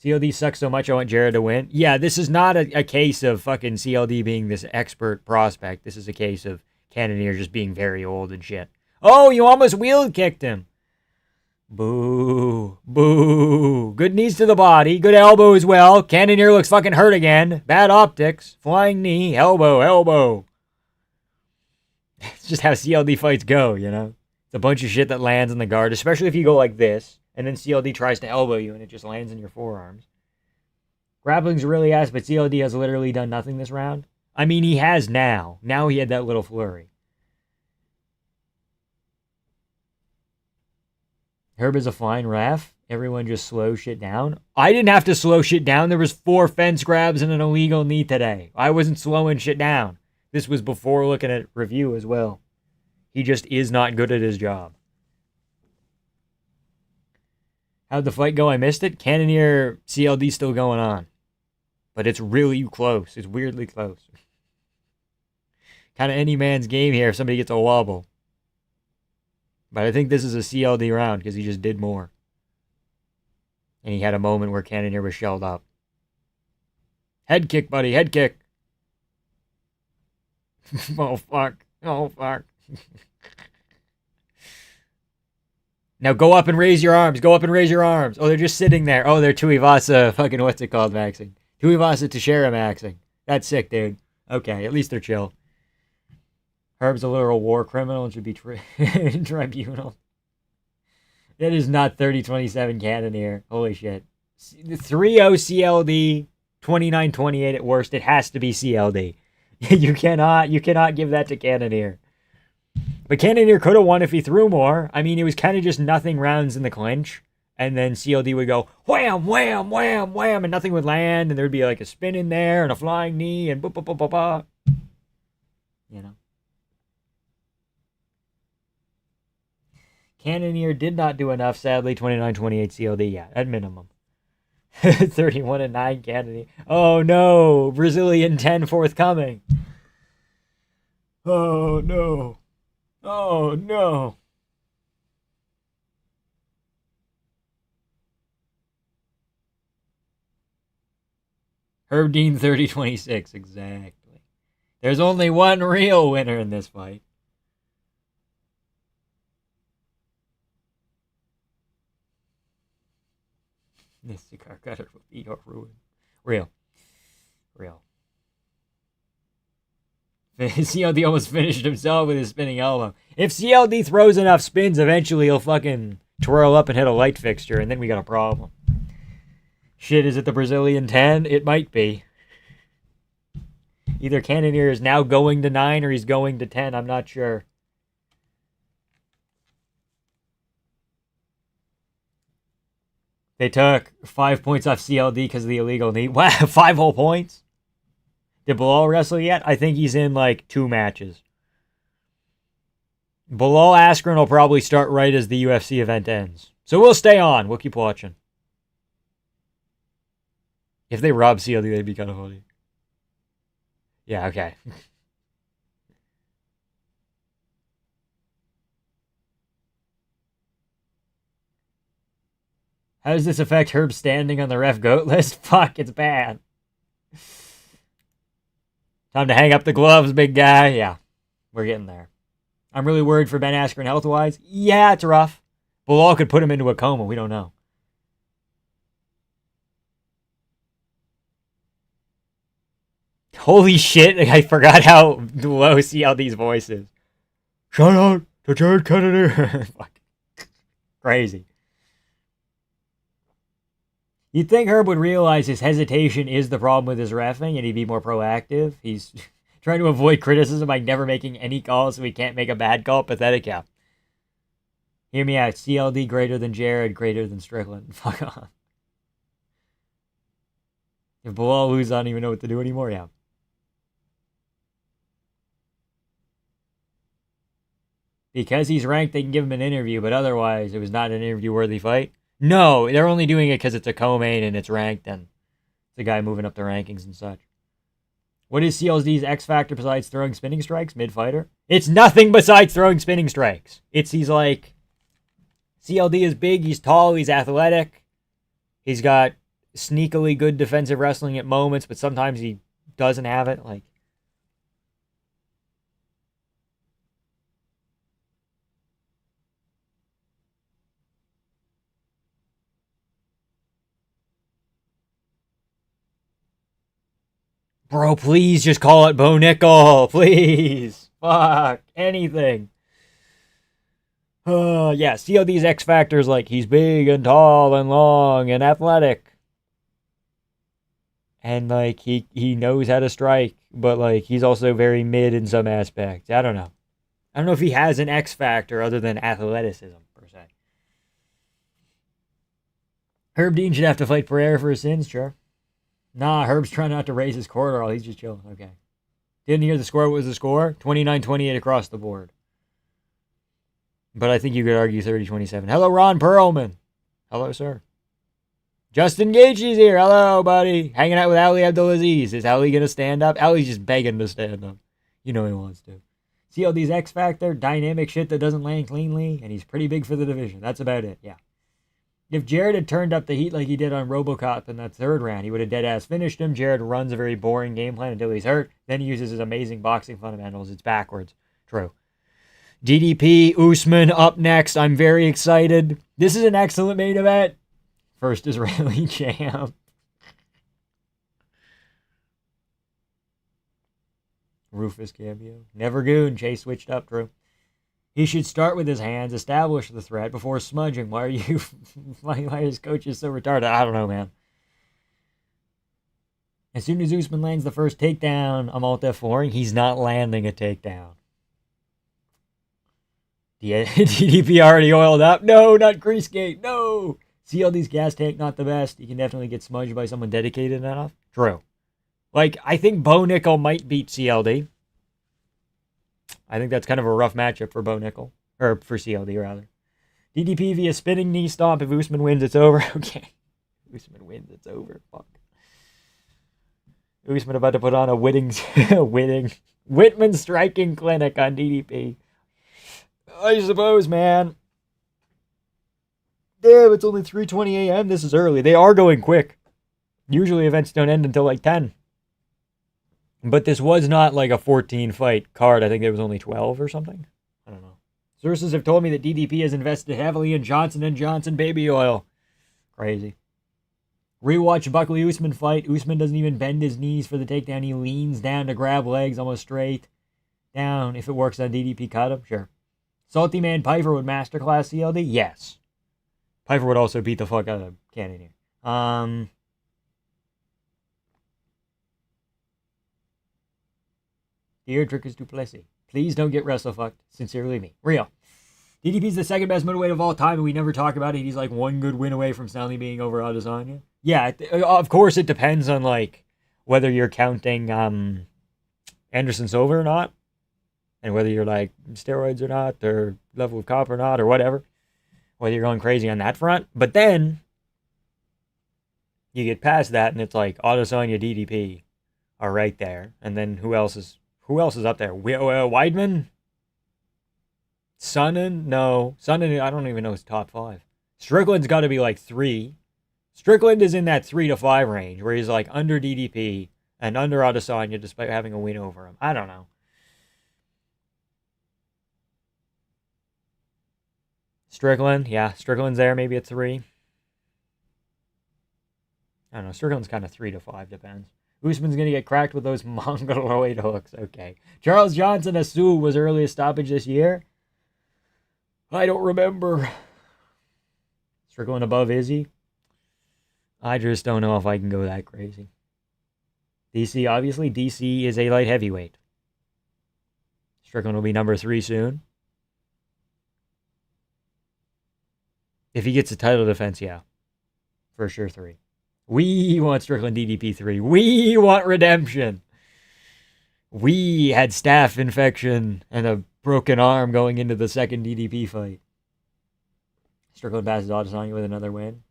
CLD sucks so much I want Jared to win. Yeah, this is not a case of fucking CLD being this expert prospect. This is a case of Cannoneer just being very old and shit. Oh, you almost wheel kicked him. Boo. Boo. Good knees to the body. Good elbow as well. Cannoneer looks fucking hurt again. Bad optics. Flying knee. Elbow. Elbow. It's just how CLD fights go, you know? It's a bunch of shit that lands in the guard, especially if you go like this, and then CLD tries to elbow you and it just lands in your forearms. Grappling's really ass, but CLD has literally done nothing this round. I mean, he has now. Now he had that little flurry. Herb is a fine ref. Everyone just slows shit down. I didn't have to slow shit down. There was 4 fence grabs and an illegal knee today. I wasn't slowing shit down. This was before looking at review as well. He just is not good at his job. How'd the fight go? I missed it. Cannoneer CLD still going on. But it's really close. It's weirdly close. kind of any man's game here if somebody gets a wobble. But I think this is a CLD round because he just did more. And he had a moment where Cannonier was shelled up. Head kick, buddy. Head kick. Oh, fuck. Oh, fuck. Now go up and raise your arms. Go up and raise your arms. Oh, they're just sitting there. Oh, they're Tuivasa fucking what's it called maxing. Tuivasa Teixeira maxing. That's sick, dude. Okay, at least they're chill. Herb's a literal war criminal and should be tribunal. That is not 30-27 Cannonier. Holy shit. 3-0 CLD, 29-28 at worst. It has to be CLD. You cannot give that to Cannonier. But Cannonier could have won if he threw more. I mean, it was kind of just nothing rounds in the clinch. And then CLD would go wham, wham, wham, wham, and nothing would land. And there would be like a spin in there and a flying knee and ba. You know. Cannonier did not do enough, sadly. 29-28 CLD, yeah, at minimum. 31-9 Cannonier. Oh no, Brazilian 10 forthcoming. Oh no. Oh no. Herb Dean 30-26, exactly. There's only one real winner in this fight. This cigar cutter will be your ruin. Real. CLD almost finished himself with his spinning elbow. If CLD throws enough spins, eventually he'll fucking twirl up and hit a light fixture, and then we got a problem. Shit, is it the Brazilian 10? It might be. Either Cannonier is now going to 9 or he's going to 10. I'm not sure. They took 5 points off CLD because of the illegal knee. Wow, 5 whole points? Did Bilal wrestle yet? I think he's in like 2 matches. Bilal Askren will probably start right as the UFC event ends. So we'll stay on. We'll keep watching. If they rob CLD, they'd be kind of funny. Yeah, okay. How does this affect Herb standing on the ref GOAT list? Fuck, it's bad. Time to hang up the gloves, big guy. Yeah, we're getting there. I'm really worried for Ben Askren health-wise. Yeah, it's rough. Bilal could put him into a coma. We don't know. Holy shit, I forgot how low CLD's voice is. Shout out to Jared Kennedy. Fuck. Crazy. You'd think Herb would realize his hesitation is the problem with his reffing and he'd be more proactive. He's trying to avoid criticism by never making any calls so he can't make a bad call. Pathetic, yeah. Hear me out. CLD greater than Jared, greater than Strickland. Fuck off. If Bilal loses, I don't even know what to do anymore, yeah. Because he's ranked, they can give him an interview, but otherwise it was not an interview-worthy fight. No, they're only doing it because it's a co-main and it's ranked and it's a guy moving up the rankings and such. What is CLD's X factor besides throwing spinning strikes mid-fighter? It's nothing besides throwing spinning strikes. He's like, CLD is big, he's tall, he's athletic. He's got sneakily good defensive wrestling at moments, but sometimes he doesn't have it. Like, bro, please just call it Bo Nickel. Please. Fuck. Anything. Yeah, CLD's X Factor is like he's big and tall and long and athletic. And like he knows how to strike, but like he's also very mid in some aspects. I don't know. I don't know if he has an X Factor other than athleticism, per se. Herb Dean should have to fight Pereira for his sins, sure. Nah, Herb's trying not to raise his quarter all. He's just chilling. Okay. Didn't hear the score. What was the score? 29-28 across the board. But I think you could argue 30-27. Hello, Ron Perlman. Hello, sir. Justin Gaethje's here. Hello, buddy. Hanging out with Ali Abdulaziz. Is Ali going to stand up? Ali's just begging to stand up. You know he wants to. CLD's X Factor, dynamic shit that doesn't land cleanly, and he's pretty big for the division. That's about it, yeah. If Jared had turned up the heat like he did on Robocop in that third round, he would have dead-ass finished him. Jared runs a very boring game plan until he's hurt. Then he uses his amazing boxing fundamentals. It's backwards. True. DDP, Usman up next. I'm very excited. This is an excellent main event. First Israeli champ. Rufus cameo. Never goon. Chase switched up, Drew. He should start with his hands, establish the threat before smudging. Why are you... why are his coaches so retarded? I don't know, man. As soon as Usman lands the first takedown, I'm alt F4ing. He's not landing a takedown. DDP already oiled up. No, not grease gate. No. CLD's gas tank, not the best. You can definitely get smudged by someone dedicated enough. True. Like, I think Bo Nickel might beat CLD. I think that's kind of a rough matchup for Bo Nickel. Or for CLD, rather. DDP via spinning knee stomp. If Usman wins, it's over. Okay. Usman wins, it's over. Fuck. Usman about to put on a Whitman striking clinic on DDP. I suppose, man. Damn, it's only 3:20 a.m. This is early. They are going quick. Usually events don't end until like 10. But this was not like a 14-fight card. I think there was only 12 or something. I don't know. Sources have told me that DDP has invested heavily in Johnson & Johnson baby oil. Crazy. Rewatch Buckley Usman fight. Usman doesn't even bend his knees for the takedown. He leans down to grab legs almost straight down. If it works on DDP, cut him. Sure. Salty Man Piper would masterclass CLD? Yes. Piper would also beat the fuck out of Cannonier. Dear Drickus Duplessis, please don't get wrestle-fucked. Sincerely me. Real. DDP's the second best middleweight of all time, and we never talk about it. He's like one good win away from Stanley being over Adesanya. Yeah, of course it depends on like whether you're counting Anderson Silva or not, and whether you're like steroids or not, or level of cop or not, or whatever. Whether you're going crazy on that front. But then you get past that, and it's like Adesanya, DDP are right there, and then who else is up there? Weidman? Sonnen? No. Sonnen, I don't even know his top 5. Strickland's got to be like 3. Strickland is in that 3 to 5 range, where he's like under DDP and under Adesanya despite having a win over him. I don't know. Strickland, yeah. Strickland's there, maybe at 3. I don't know. Strickland's kind of 3 to 5, depends. Usman's going to get cracked with those mongoloid hooks. Okay. Charles Johnson Asu was earliest stoppage this year. I don't remember. Strickland above Izzy. I just don't know if I can go that crazy. DC, obviously. DC is a light heavyweight. Strickland will be number 3 soon. If he gets a title defense, yeah. For sure 3. We want Strickland DDP 3. We want redemption. We had staph infection and a broken arm going into the second DDP fight. Strickland passes Adesanya with another win.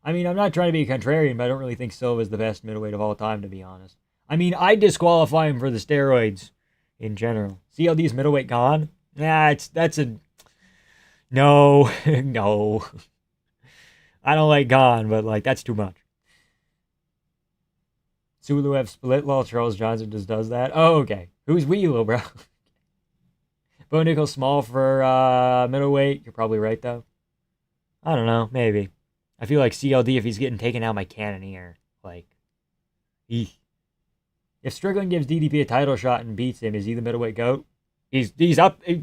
I mean, I'm not trying to be a contrarian, but I don't really think Silva's the best middleweight of all time, to be honest. I mean, I'd disqualify him for the steroids in general. CLD's middleweight gone? Nah, that's a... No. No. I don't like Gone, but like that's too much. Suluev split while Charles Johnson just does that. Oh, okay. Who's Wheelo, bro? Bo Nickel small for middleweight. You're probably right, though. I don't know. Maybe. I feel like CLD, if he's getting taken out by Cannonier, like, eek. If Strickland gives DDP a title shot and beats him, is he the middleweight GOAT? He's up. He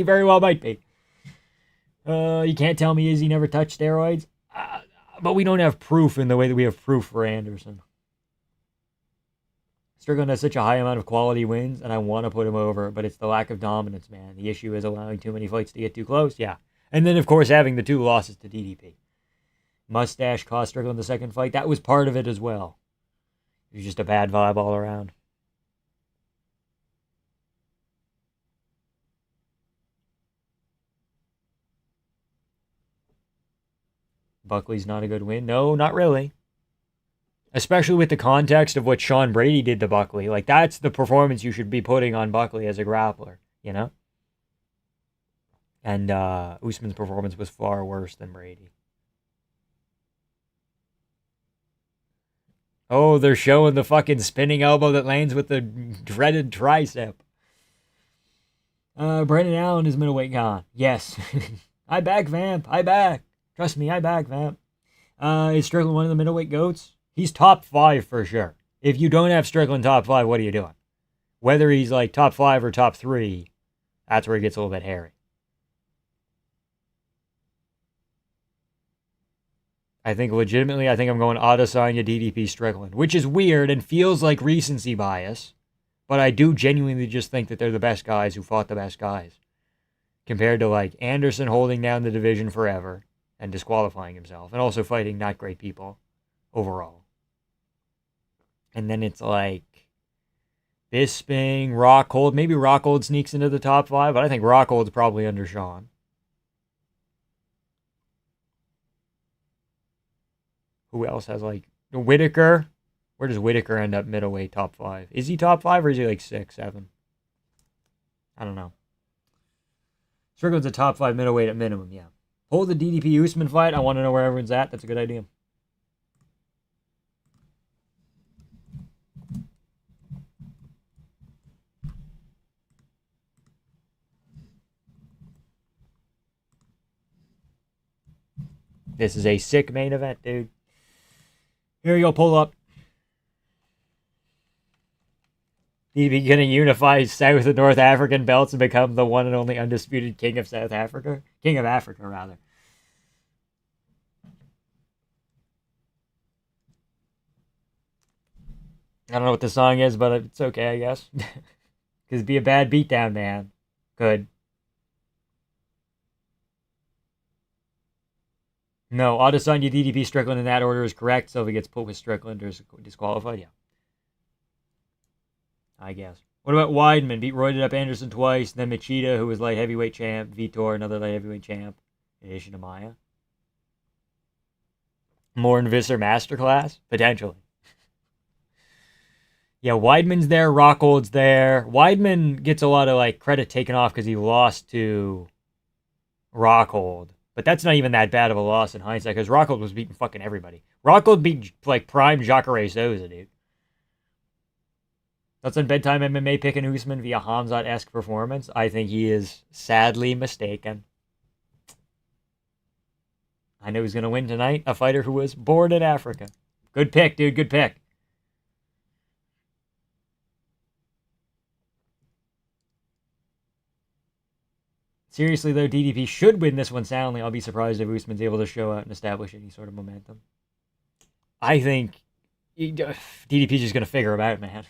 very well might be. You can't tell me Izzy never touched steroids. But we don't have proof in the way that we have proof for Anderson. Strickland has such a high amount of quality wins, and I want to put him over, but it's the lack of dominance, man. The issue is allowing too many fights to get too close, yeah. And then, of course, having the 2 losses to DDP. Mustache cost Strickland the second fight. That was part of it as well. It was just a bad vibe all around. Buckley's not a good win. No, not really. Especially with the context of what Sean Brady did to Buckley. Like, that's the performance you should be putting on Buckley as a grappler, you know? And Usman's performance was far worse than Brady. Oh, they're showing the fucking spinning elbow that lands with the dreaded tricep. Brandon Allen is middleweight gone. Yes. I back Vamp. I back. Trust me, I back Vamp. Is Strickland one of the middleweight goats? He's top 5 for sure. If you don't have Strickland top 5, what are you doing? Whether he's like top 5 or top 3, that's where it gets a little bit hairy. I think legitimately, I'm going Adesanya, DDP, Strickland, which is weird and feels like recency bias, but I do genuinely just think that they're the best guys who fought the best guys, compared to like Anderson holding down the division forever and disqualifying himself, and also fighting not great people overall. And then it's like Bisping, Rockhold. Maybe Rockhold sneaks into the top 5, but I think Rockhold's probably under Sean. Who else has like Whitaker? Where does Whitaker end up middleweight top 5? Is he top 5 or is he like 6, 7? I don't know. Strickland's a top 5 middleweight at minimum, yeah. Hold the DDP Usman fight. I want to know where everyone's at. That's a good idea. This is a sick main event, dude. Here you go, pull up. DDP gonna unify South and North African belts and become the one and only undisputed king of South Africa? King of Africa, rather. I don't know what the song is, but it's okay, I guess. Because it'd be a bad beatdown, man. Good. No, Adesanya, DDP, Strickland in that order is correct. Sylvie gets put with Strickland or is disqualified. Yeah. I guess. What about Weidman? Beat roided up Anderson twice. Then Machida, who was light heavyweight champ. Vitor, another light heavyweight champ. In addition to Maya. More Visser Masterclass? Potentially. Yeah, Weidman's there. Rockhold's there. Weidman gets a lot of like credit taken off because he lost to Rockhold. But that's not even that bad of a loss in hindsight because Rockhold was beating fucking everybody. Rockhold beat like prime Jacare Souza, dude. That's on Bedtime MMA picking Usman via Hamzat-esque performance. I think he is sadly mistaken. I know he's going to win tonight. A fighter who was born in Africa. Good pick, dude. Good pick. Seriously, though, DDP should win this one soundly. I'll be surprised if Usman's able to show out and establish any sort of momentum. I think DDP's just going to figure him out, man.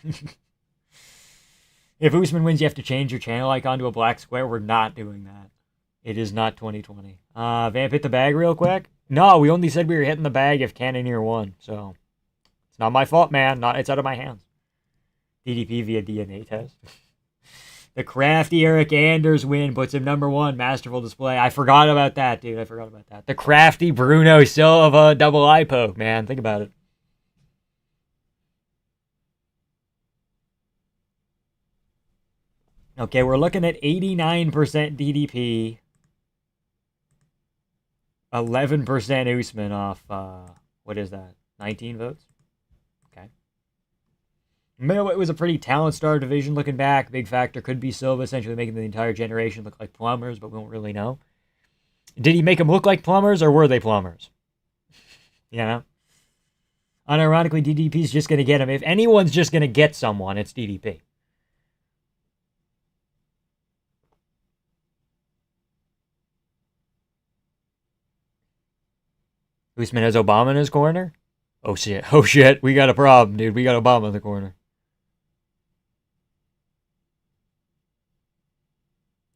If Usman wins, you have to change your channel icon to a black square. We're not doing that. It is not 2020. Vamp hit the bag real quick. No, we only said we were hitting the bag if Cannonier won. So it's not my fault, man. It's out of my hands. DDP via DNA test. The crafty Eric Anders win puts him number 1. Masterful display. I forgot about that, dude. I forgot about that. The crafty Bruno Silva double eye poke, man. Think about it. Okay, we're looking at 89% DDP. 11% Usman off, what is that? 19 votes? Okay. Middleweight was a pretty talent-starved division looking back. Big factor could be Silva, essentially making the entire generation look like plumbers, but we don't really know. Did he make them look like plumbers, or were they plumbers? You know? Unironically, DDP's just going to get him. If anyone's just going to get someone, it's DDP. Usman has Obama in his corner? Oh shit, oh shit, we got a problem, dude. We got Obama in the corner.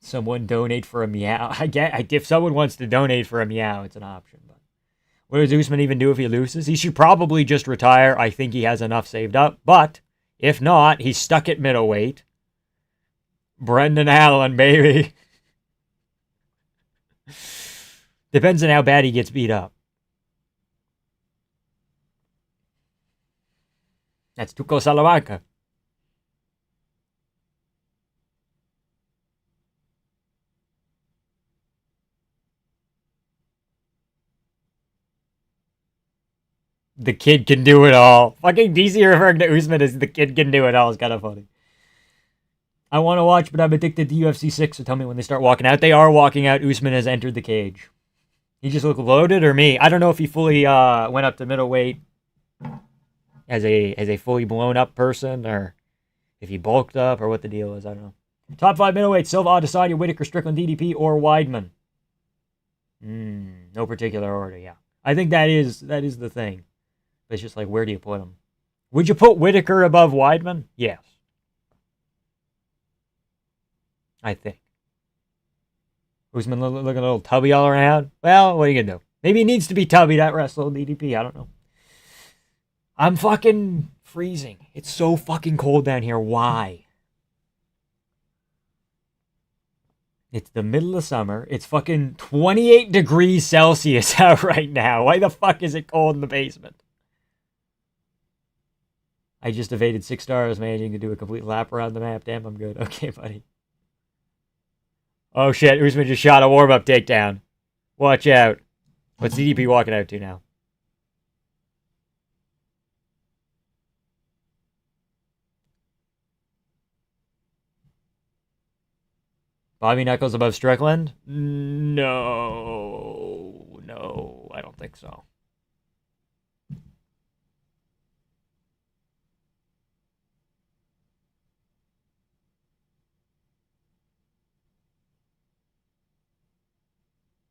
Someone donate for a meow. If someone wants to donate for a meow, it's an option. But what does Usman even do if he loses? He should probably just retire. I think he has enough saved up. But if not, he's stuck at middleweight. Brendan Allen, baby. Depends on how bad he gets beat up. 'Cause, like, if he gets beat up, then he can retire. But if he loses, he should probably just retire. I think he has enough saved up. But if not, he's stuck at middleweight. Brendan Allen, baby. Depends on how bad he gets beat up. 'Cause, like, if he gets beat up, then he can retire. That's Tuco Salamanca. The kid can do it all. Fucking DC referring to Usman as the kid can do it all is kind of funny. I want to watch, but I'm addicted to UFC 6, so tell me when they start walking out. They are walking out. Usman has entered the cage. He just looked loaded, or me? I don't know if he fully went up to middleweight as a fully blown up person, or if he bulked up, or what the deal is. I don't know. Top 5 middleweight: Silva, Adesanya, Whitaker, Strickland, DDP, or Weidman. No particular order. Yeah, I think that is the thing. It's just like, where do you put him? Would you put Whitaker above Weidman? Yes. I think. Usman looking a little tubby all around. Well, what are you going to do? Maybe he needs to be tubby to wrestle DDP. I don't know. I'm fucking freezing. It's so fucking cold down here. Why? It's the middle of summer. It's fucking 28 degrees Celsius out right now. Why the fuck is it cold in the basement? I just evaded 6 stars, managing to do a complete lap around the map. Damn, I'm good. Okay, buddy. Oh shit, Usman just shot a warm-up takedown. Watch out. What's DDP walking out to now? Bobby Knuckles above Strickland? No, I don't think so.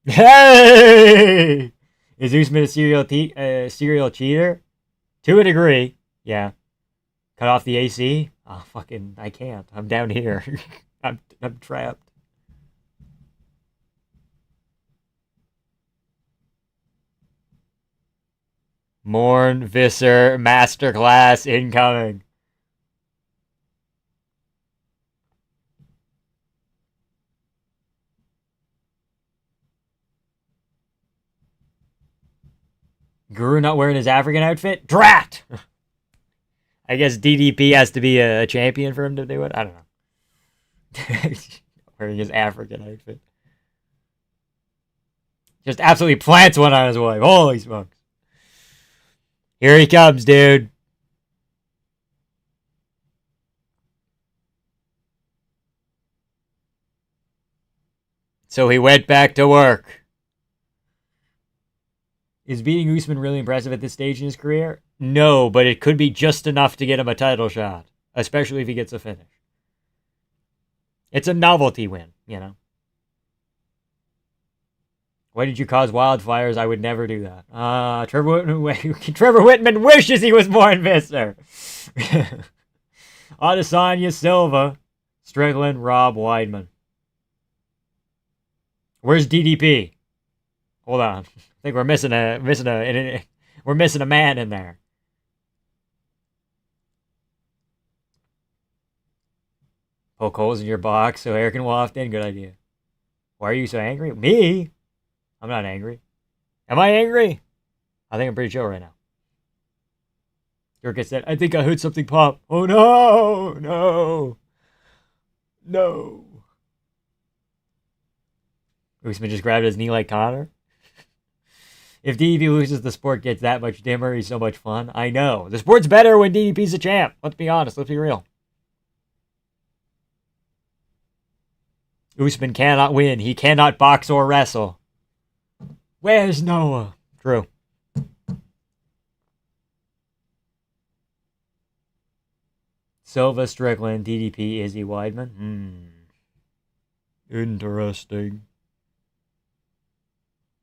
Hey! Is Usman a serial cheater? To a degree, yeah. Cut off the AC? Oh, fucking, I can't. I'm down here. I'm trapped. Morn Visser Masterclass incoming. Guru not wearing his African outfit? Drat! I guess DDP has to be a champion for him to do it. I don't know. Wearing his African outfit. Just absolutely plants one on his wife. Holy smokes. Here he comes, dude. So he went back to work. Is beating Usman really impressive at this stage in his career? No, but it could be just enough to get him a title shot, especially if he gets a finish. It's a novelty win, you know. Why did you cause wildfires? I would never do that. Trevor Whitman wishes he was more investor. Adesanya, Silva, Strickland, Rob, Weidman. Where's DDP? Hold on. I think we're missing a man in there. Poke holes in your box so air can waft in. Good idea. Why are you so angry? Me? I'm not angry. Am I angry? I think I'm pretty chill right now. Jurka said, I think I heard something pop. Oh no! No! No! Usman just grabbed his knee like Connor. If DDP loses, the sport gets that much dimmer. He's so much fun. I know. The sport's better when DDP's a champ. Let's be honest. Let's be real. Usman cannot win. He cannot box or wrestle. Where's Noah? True. Silva, Strickland, DDP, Izzy, Weidman. Interesting.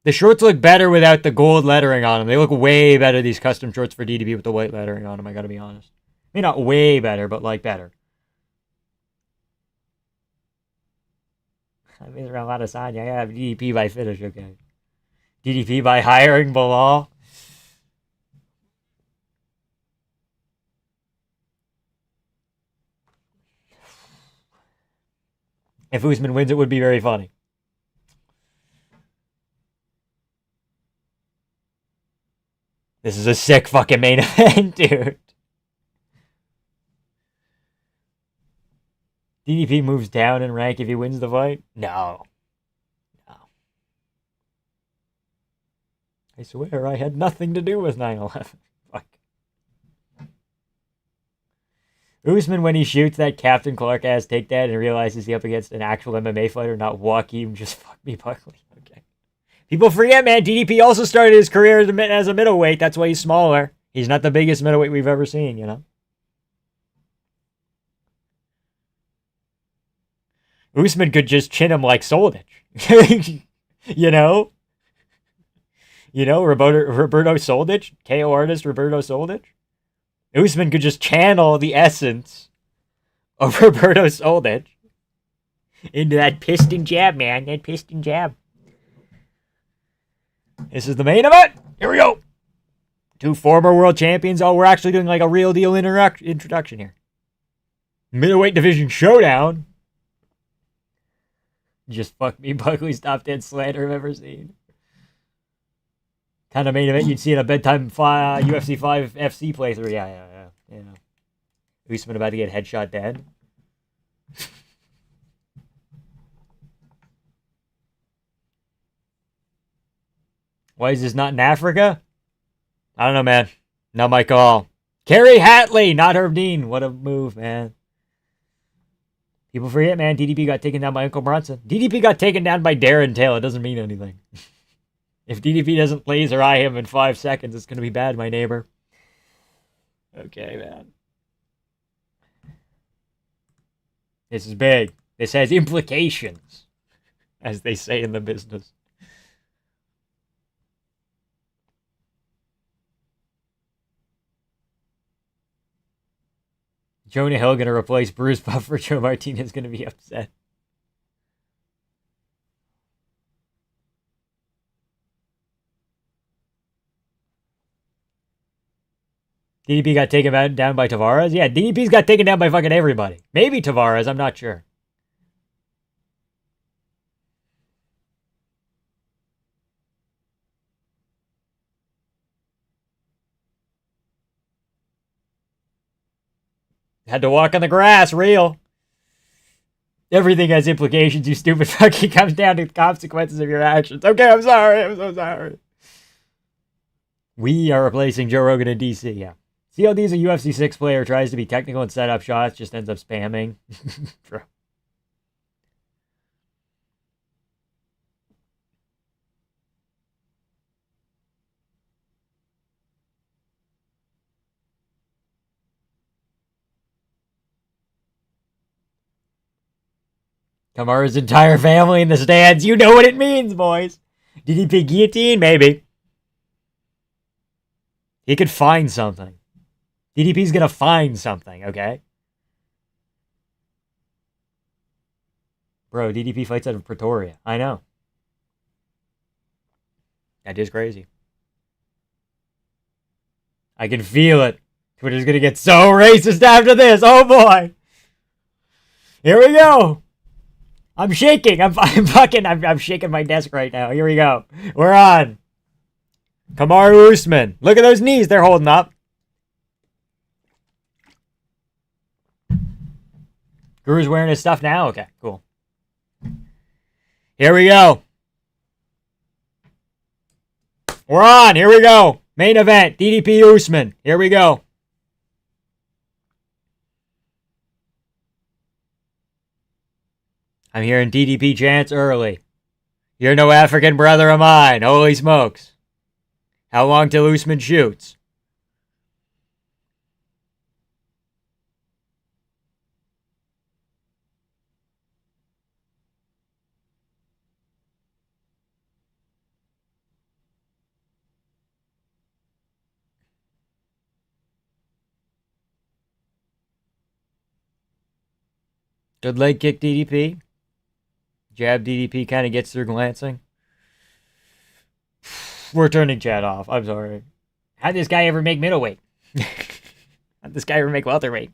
The shorts look better without the gold lettering on them. They look way better, these custom shorts for DDP with the white lettering on them, I gotta be honest. I mean, not way better, but like better. I mean, around a lot of signs. I have DDP by finish, okay. DDP by hiring Bilal. If Usman wins, it would be very funny. This is a sick fucking main event, dude. DDP moves down in rank if he wins the fight? No. No. I swear I had nothing to do with 9/11. Fuck. Usman, when he shoots that Captain Clark ass take that and realizes he's up against an actual MMA fighter, not Joaquin, just fuck me, Buckley. Okay. People forget, man, DDP also started his career as a middleweight. That's why he's smaller. He's not the biggest middleweight we've ever seen, you know? Usman could just chin him like Soldich. You know? You know, Roberto Soldich? KO artist Roberto Soldich? Usman could just channel the essence of Roberto Soldich into that piston jab, man. That piston jab. This is the main event. Here we go. Two former world champions. Oh, we're actually doing like a real deal introduction here. Middleweight division showdown. Just fuck me, Buckley's top 10 slander I've ever seen. Kind of main event you'd see in a bedtime UFC 5 FC playthrough. Yeah. Usman about to get headshot dead. Why is this not in Africa? I don't know, man. Not my call. Kerry Hatley, not Herb Dean. What a move, man. People forget, man. DDP got taken down by Uncle Bronson. DDP got taken down by Darren Till. It doesn't mean anything. If DDP doesn't laser eye him in 5 seconds, it's going to be bad, my neighbor. Okay, man. This is big. This has implications, as they say in the business. Jonah Hill going to replace Bruce Buffer. Joe Martinez going to be upset. DDP got taken down by Tavares? Yeah, DDP's got taken down by fucking everybody. Maybe Tavares, I'm not sure. Had to walk on the grass, real. Everything has implications, you stupid fucking. Comes down to the consequences of your actions. Okay, I'm sorry. I'm so sorry. We are replacing Joe Rogan in DC, yeah. CLD's a UFC 6 player, tries to be technical and set up shots, just ends up spamming. True. Kamara's entire family in the stands. You know what it means, boys. DDP guillotine? Maybe. He could find something. DDP's gonna find something, okay? Bro, DDP fights out of Pretoria. I know. That is crazy. I can feel it. Twitter's gonna get so racist after this. Oh boy. Here we go. I'm shaking. I'm shaking my desk right now. Here we go. We're on. Kamaru Usman. Look at those knees. They're holding up. Guru's wearing his stuff now? Okay, cool. Here we go. We're on. Here we go. Main event. DDP Usman. Here we go. I'm hearing DDP chants early. You're no African brother of mine. Holy smokes. How long till Usman shoots? Good leg kick DDP. Jab DDP kind of gets through glancing. We're turning chat off. I'm sorry. How'd this guy ever make middleweight? How'd this guy ever make welterweight?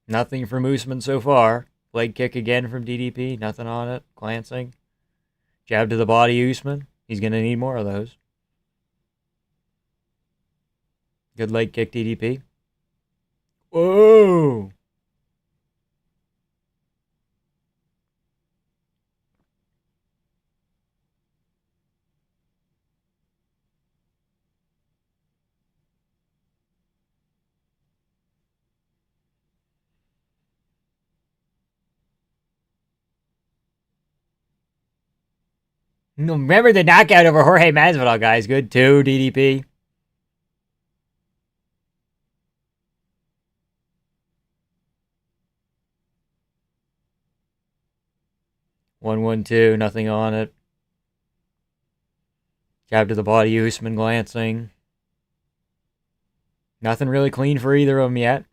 Nothing from Usman so far. Leg kick again from DDP. Nothing on it. Glancing. Jab to the body, Usman. He's going to need more of those. Good leg kick, DDP. Whoa! Remember the knockout over Jorge Masvidal, guys. Good too, DDP. 1-1-2, nothing on it. Jab to the body, Usman glancing. Nothing really clean for either of them yet.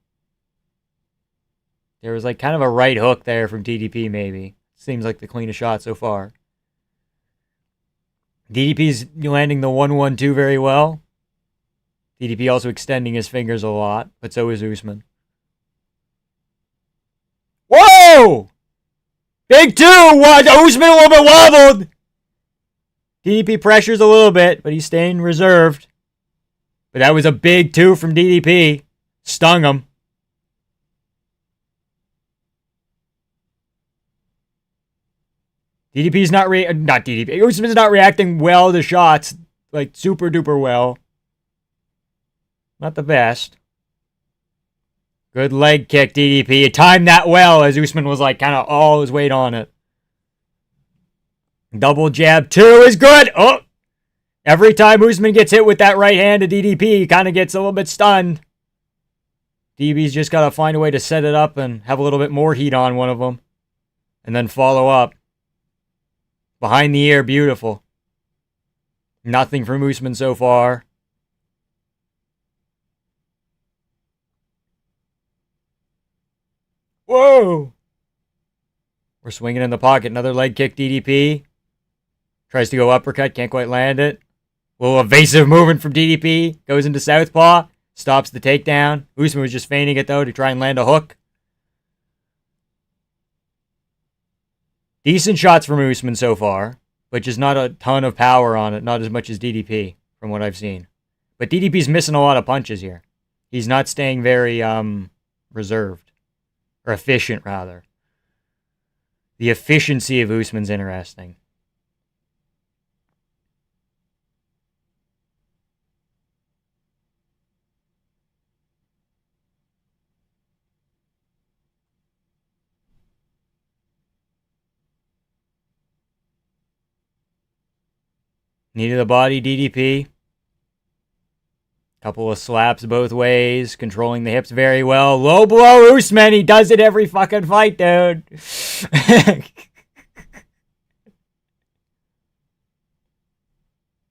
There was like kind of a right hook there from DDP, maybe. Seems like the cleanest shot so far. DDP's landing the 1-1-2 very well. DDP also extending his fingers a lot, but so is Usman. Whoa! Big 2-1. Usman a little bit wobbled. DDP pressures a little bit, but he's staying reserved. But that was a big 2 from DDP. Stung him. DDP's not DDP. Usman's not reacting well to shots, like super duper well. Not the best. Good leg kick, DDP. He timed that well as Usman was like kind of all his weight on it. Double jab 2 is good. Oh! Every time Usman gets hit with that right hand to DDP, he kind of gets a little bit stunned. DDP's just got to find a way to set it up and have a little bit more heat on one of them. And then follow up. Behind the ear, beautiful. Nothing from Usman so far. Whoa! We're swinging in the pocket. Another leg kick, DDP. Tries to go uppercut, can't quite land it. A little evasive movement from DDP. Goes into southpaw. Stops the takedown. Usman was just feigning it, though, to try and land a hook. Decent shots from Usman so far, but just not a ton of power on it. Not as much as DDP, from what I've seen. But DDP's missing a lot of punches here. He's not staying very reserved. Or efficient, rather. The efficiency of Usman's interesting. Knee to the body, DDP. Couple of slaps both ways, controlling the hips very well. Low blow, Usman. He does it every fucking fight, dude.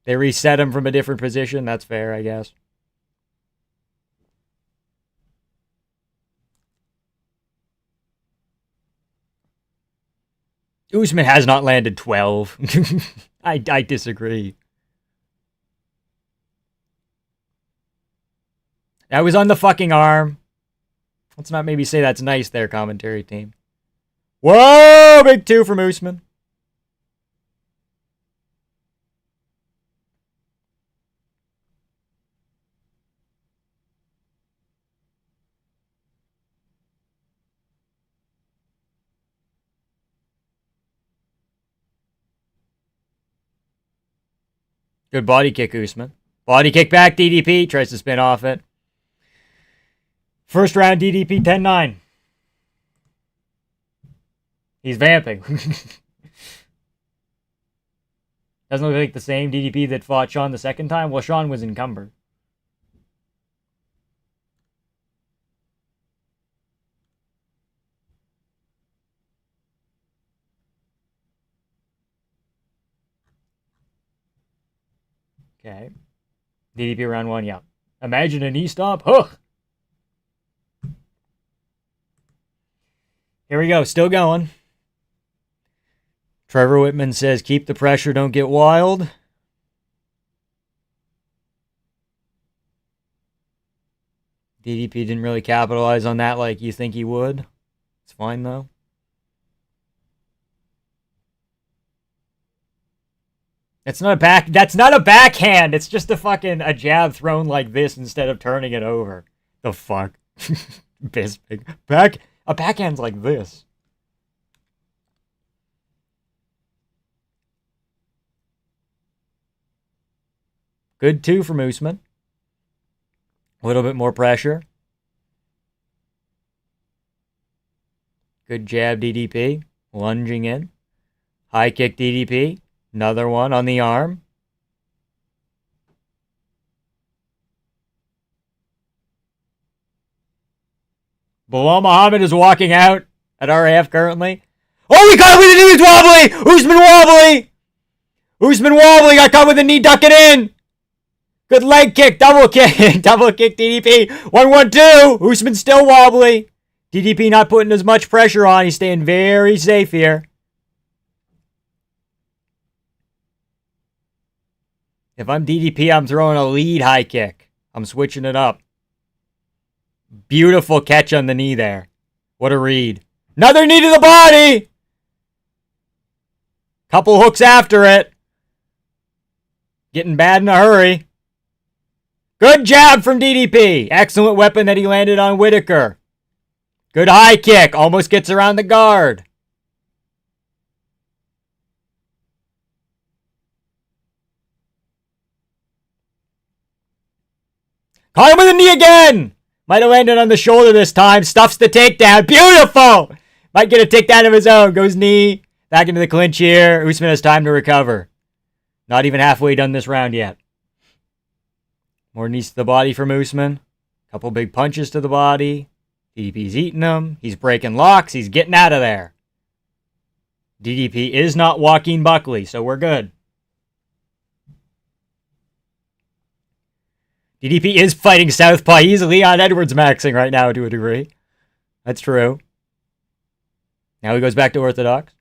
They reset him from a different position. That's fair, I guess. Usman has not landed 12. I disagree. That was on the fucking arm. Let's not maybe say that's nice there, commentary team. Whoa! Big 2 from Usman. Good body kick, Usman. Body kick back, DDP. Tries to spin off it. First round, DDP 10-9. He's vamping. Doesn't look like the same DDP that fought Sean the second time. Well, Sean was encumbered. Okay. DDP round 1, yeah. Imagine a knee stomp. Huh. Here we go. Still going. Trevor Whitman says, keep the pressure, don't get wild. DDP didn't really capitalize on that like you think he would. It's fine, though. It's not a back. That's not a backhand. It's just a jab thrown like this instead of turning it over. The fuck, Bisping. A backhand's like this. Good two from Usman. A little bit more pressure. Good jab DDP. Lunging in. High kick DDP. Another one on the arm. Bilal Muhammad is walking out at RAF currently. Oh, he got with the knee. He's wobbly. Usman wobbly. Usman wobbly. Got caught with the knee ducking in. Good leg kick. Double kick. Double kick DDP. 1-1-2. Usman still wobbly. DDP not putting as much pressure on. He's staying very safe here. If I'm DDP, I'm throwing a lead high kick. I'm switching it up. Beautiful catch on the knee there. What a read. Another knee to the body. Couple hooks after it. Getting bad in a hurry. Good jab from DDP. Excellent weapon that he landed on Whitaker. Good high kick. Almost gets around the guard. Caught him with a knee again. Might have landed on the shoulder this time. Stuffs the takedown. Beautiful. Might get a takedown of his own. Goes knee. Back into the clinch here. Usman has time to recover. Not even halfway done this round yet. More knees to the body from Usman. Couple big punches to the body. DDP's eating them. He's breaking locks. He's getting out of there. DDP is not Joaquin Buckley, so we're good. DDP is fighting southpaw. He's Leon Edwards maxing right now to a degree. That's true. Now he goes back to orthodox.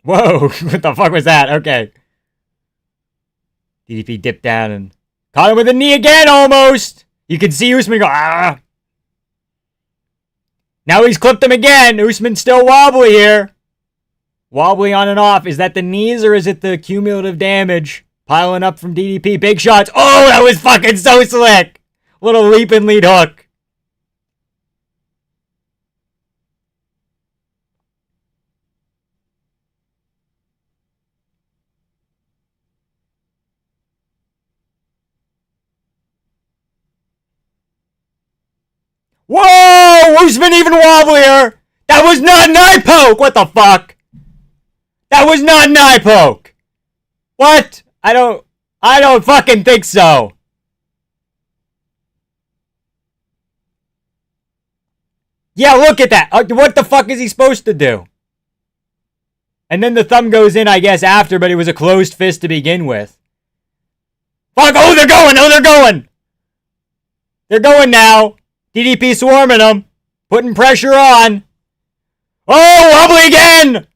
Whoa, what the fuck was that? Okay. DDP dipped down and caught him with a knee again almost. You can see Usman go, ah. Now he's clipped him again. Usman's still wobbly here. Wobbly on and off. Is that the knees or is it the cumulative damage piling up from DDP? Big shots. Oh, that was fucking so slick. Little leap and lead hook. Whoa! Usman even wobblier! That was not an eye poke! What the fuck? That was not an eye poke! What? I don't fucking think so. Yeah, look at that. What the fuck is he supposed to do? And then the thumb goes in, I guess, after, but it was a closed fist to begin with. Fuck! Oh, they're going! Oh, they're going! They're going now. DDP swarming them. Putting pressure on. Oh, wobbly again!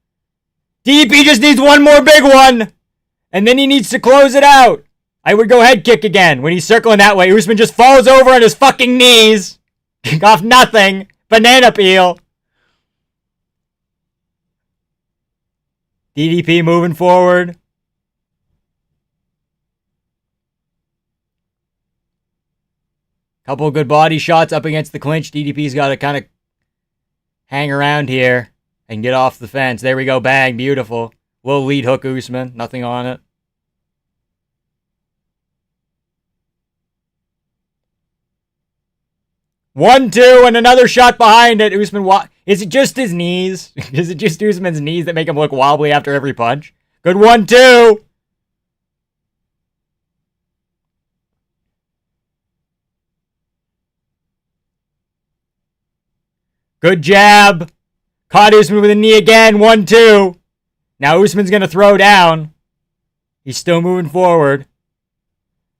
DDP just needs one more big one. And then he needs to close it out. I would go head kick again when he's circling that way. Usman just falls over on his fucking knees. Kick off nothing. Banana peel. DDP moving forward. Couple of good body shots up against the clinch. DDP's got to kind of hang around here and get off the fence. There we go. Bang. Beautiful. Little lead hook Usman. Nothing on it. One, two, and another shot behind it. Usman, is it just his knees? Is it just Usman's knees that make him look wobbly after every punch? Good 1-2. Good jab. Caught Usman with a knee again. 1-2. Now Usman's going to throw down. He's still moving forward.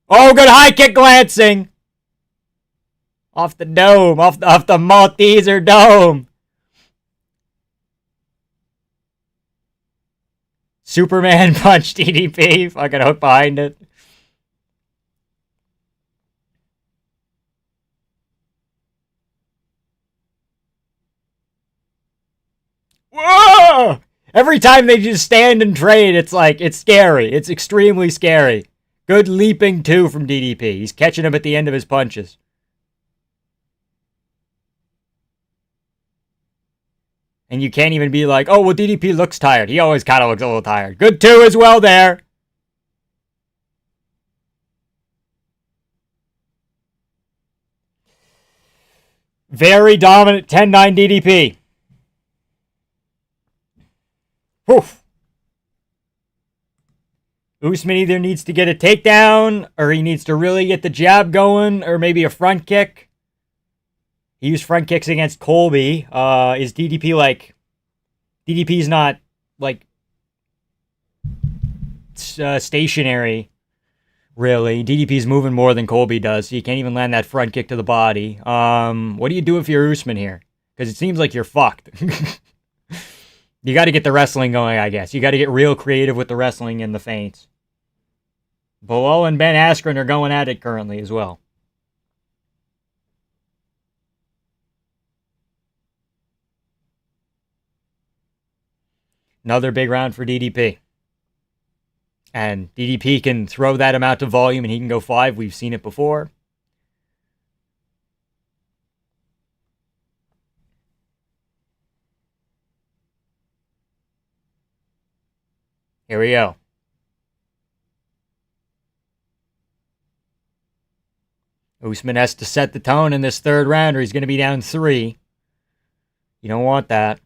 Oh, good high kick glancing. Off the dome. Off the Malteser dome. Superman punch DDP. Fucking hook behind it. Every time they just stand and trade, it's like, it's scary. It's extremely scary. Good leaping, too, from DDP. He's catching him at the end of his punches. And you can't even be like, oh, well, DDP looks tired. He always kind of looks a little tired. Good, too, as well there. Very dominant 10-9 DDP. Woof. Usman either needs to get a takedown, or he needs to really get the jab going, or maybe a front kick. He used front kicks against Colby. Is DDP like... DDP's not, like, stationary, really. DDP's moving more than Colby does, so you can't even land that front kick to the body. What do you do if you're Usman here? Because it seems like you're fucked. You got to get the wrestling going, I guess. You got to get real creative with the wrestling and the feints. Bilal and Ben Askren are going at it currently as well. Another big round for DDP. And DDP can throw that amount of volume and he can go 5. We've seen it before. Here we go. Usman has to set the tone in this third round or he's going to be down 3. You don't want that.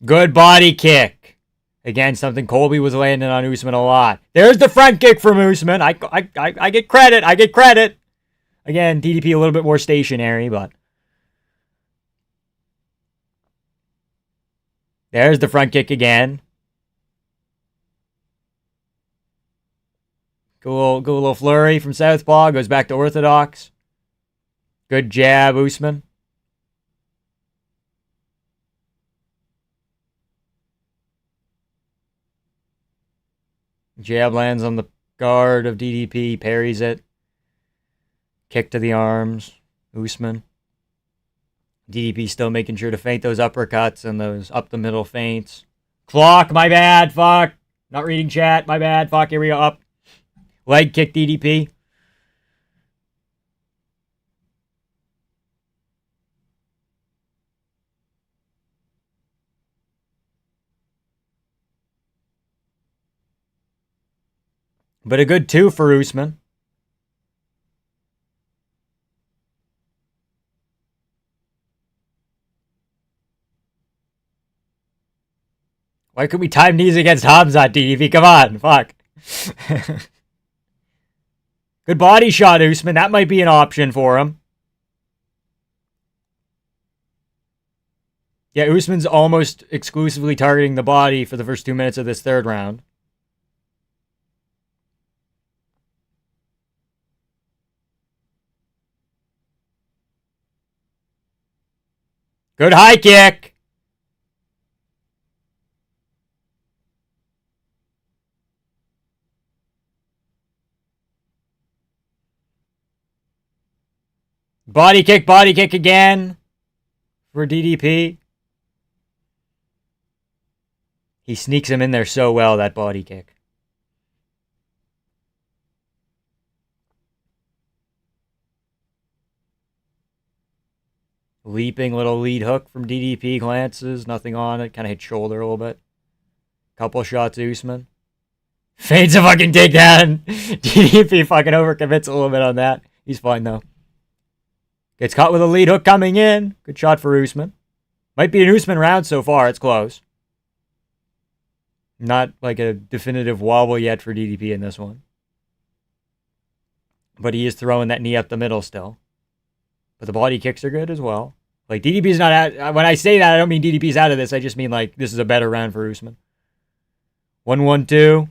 Good body kick. Again, something Colby was landing on Usman a lot. There's the front kick from Usman. I get credit. I get credit. Again, DDP a little bit more stationary, but... There's the front kick again. Go a little flurry from Southpaw. Goes back to Orthodox. Good jab, Usman. Jab lands on the guard of DDP. Parries it. Kick to the arms. Usman. DDP still making sure to feint those uppercuts and those up the middle feints. Clock, my bad, fuck. Not reading chat, my bad, fuck, here we go, up. Leg kick DDP. But a good 2 for Usman. Why could we time knees against Hamzat, DDP? Come on, fuck. Good body shot, Usman. That might be an option for him. Yeah, Usman's almost exclusively targeting the body for the first 2 minutes of this third round. Good high kick. Body kick again for DDP. He sneaks him in there so well, that body kick. Leaping little lead hook from DDP, glances, nothing on it, kind of hit shoulder a little bit. Couple shots, Usman. Fades a fucking takedown. DDP fucking overcommits a little bit on that. He's fine though. Gets caught with a lead hook coming in. Good shot for Usman. Might be an Usman round so far. It's close. Not like a definitive wobble yet for DDP in this one. But he is throwing that knee up the middle still. But the body kicks are good as well. Like, DDP's not out. When I say that, I don't mean DDP's out of this. I just mean, like, this is a better round for Usman. 1-1-2.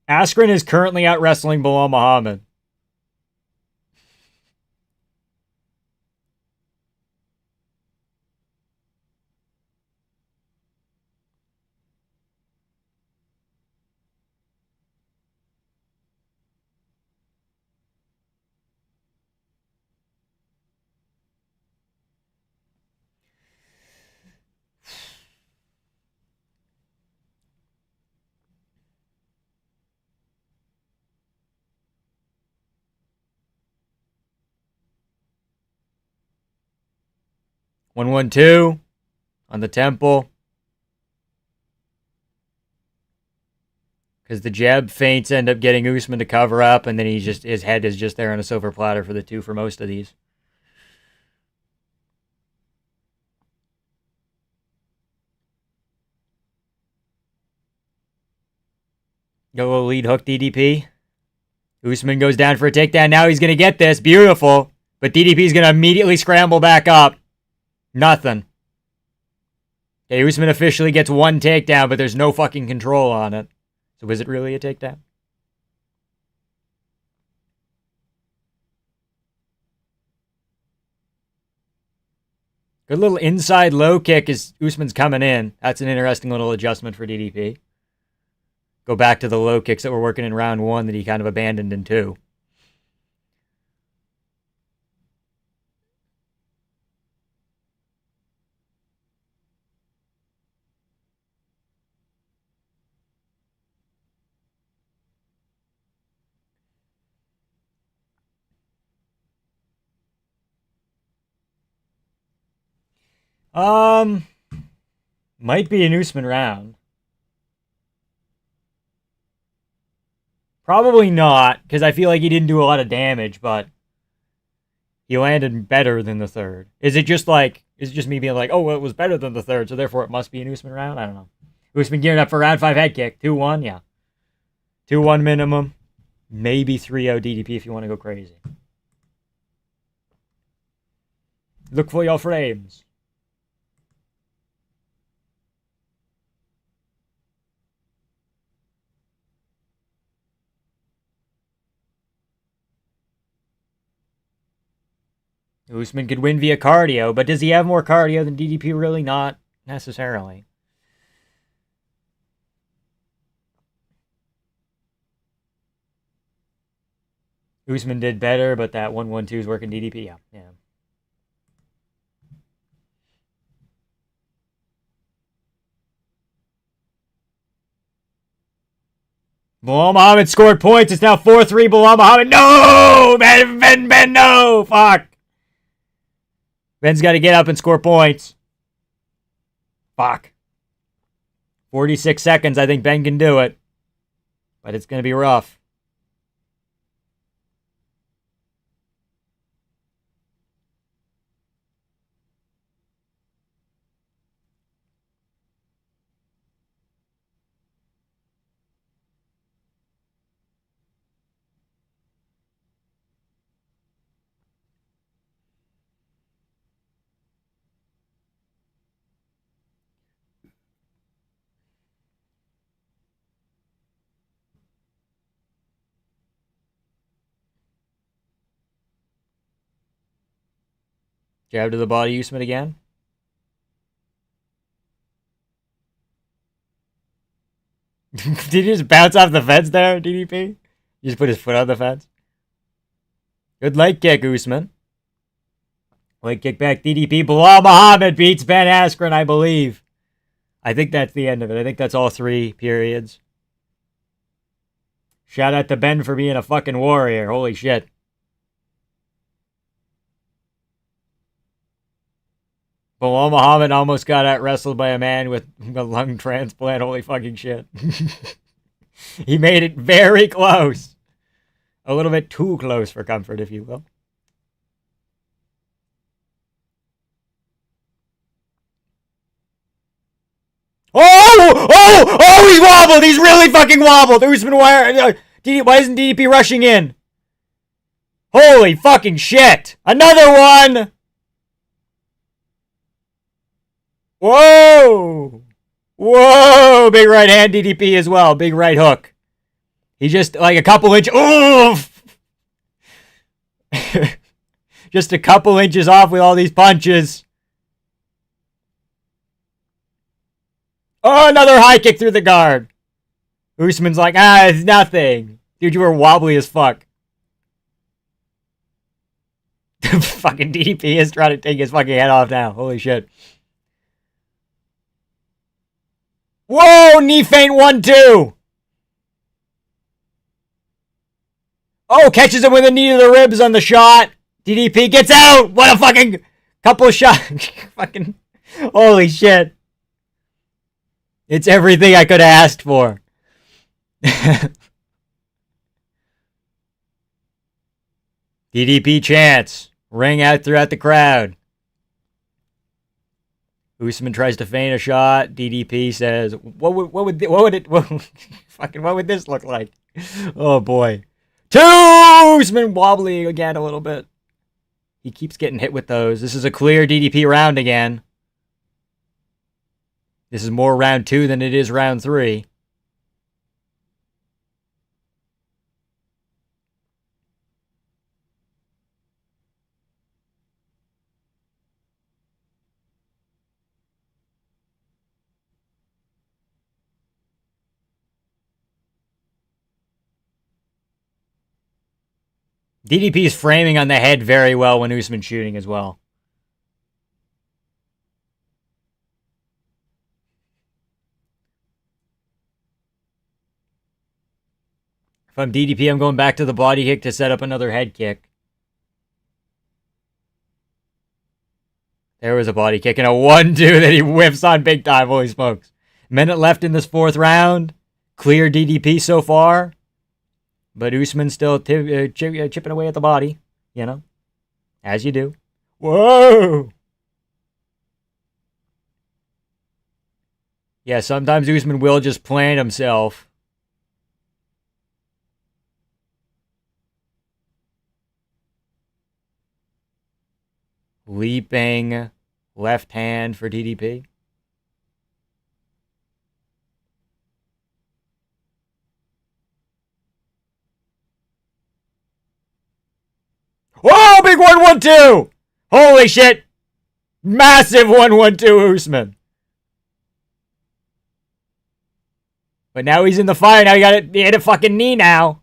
Askren is currently out wrestling Bilal Muhammad. 1-1-2 on the temple. Because the jab feints end up getting Usman to cover up, and then his head is just there on a silver platter for the 2 for most of these. Go lead hook DDP. Usman goes down for a takedown. Now he's going to get this. Beautiful. But DDP's going to immediately scramble back up. Nothing. Okay, Usman officially gets 1 takedown, but there's no fucking control on it. So was it really a takedown? Good little inside low kick as Usman's coming in. That's an interesting little adjustment for DDP. Go back to the low kicks that were working in round 1 that he kind of abandoned in 2. Might be an Usman round. Probably not, because I feel like he didn't do a lot of damage, but he landed better than the third. Is it just me being like, oh, well, it was better than the third, so therefore it must be an Usman round? I don't know. Usman gearing up for round 5 head kick. 2-1, yeah. 2-1 minimum. Maybe 3-0 DDP if you want to go crazy. Look for your frames. Usman could win via cardio, but does he have more cardio than DDP? Really not necessarily. Usman did better, but that 1-1-2 is working DDP. Yeah. Bilal Muhammad scored points. It's now 4-3 Bilal Muhammad. No! Ben, no! Fuck. Ben's got to get up and score points. Fuck. 46 seconds. I think Ben can do it. But it's going to be rough. Jab to the body, Usman again. Did he just bounce off the fence there, DDP? He just put his foot on the fence. Good leg kick, Usman. Leg kick back, DDP. Bilal Muhammad beats Ben Askren, I believe. I think that's the end of it. I think that's all 3 periods. Shout out to Ben for being a fucking warrior. Holy shit. Bilal Muhammad almost got out wrestled by a man with a lung transplant. Holy fucking shit. He made it very close. A little bit too close for comfort, if you will. Oh, he's wobbled. He's really fucking wobbled. Usman, why isn't DDP rushing in? Holy fucking shit. Another one. Whoa! Big right hand DDP as well. Big right hook. He just like a couple inches. Oof! Just a couple inches off with all these punches. Oh, another high kick through the guard. Usman's like, it's nothing. Dude, you were wobbly as fuck. Fucking DDP is trying to take his fucking head off now. Holy shit. Whoa, knee feint 1-2. Oh, catches him with a knee to the ribs on the shot. DDP gets out. What a fucking Couple shots. Fucking. Holy shit. It's everything I could have asked for. DDP chants ring out throughout the crowd. Usman tries to feint a shot. DDP says, "What would this look like?" Oh boy, Usman wobbling again a little bit. He keeps getting hit with those. This is a clear DDP round again. This is more round 2 than it is round 3. DDP is framing on the head very well when Usman's shooting as well. If I'm DDP, I'm going back to the body kick to set up another head kick. There was a body kick and a 1-2 that he whiffs on big time. Holy smokes. Minute left in this 4th round. Clear DDP so far. But Usman still chipping away at the body. You know. As you do. Whoa! Yeah, sometimes Usman will just plant himself. Leaping left hand for DDP. Whoa, big 1-1-2! Holy shit! Massive 1-1-2 Usman. But now he's in the fire. Now he hit a fucking knee now.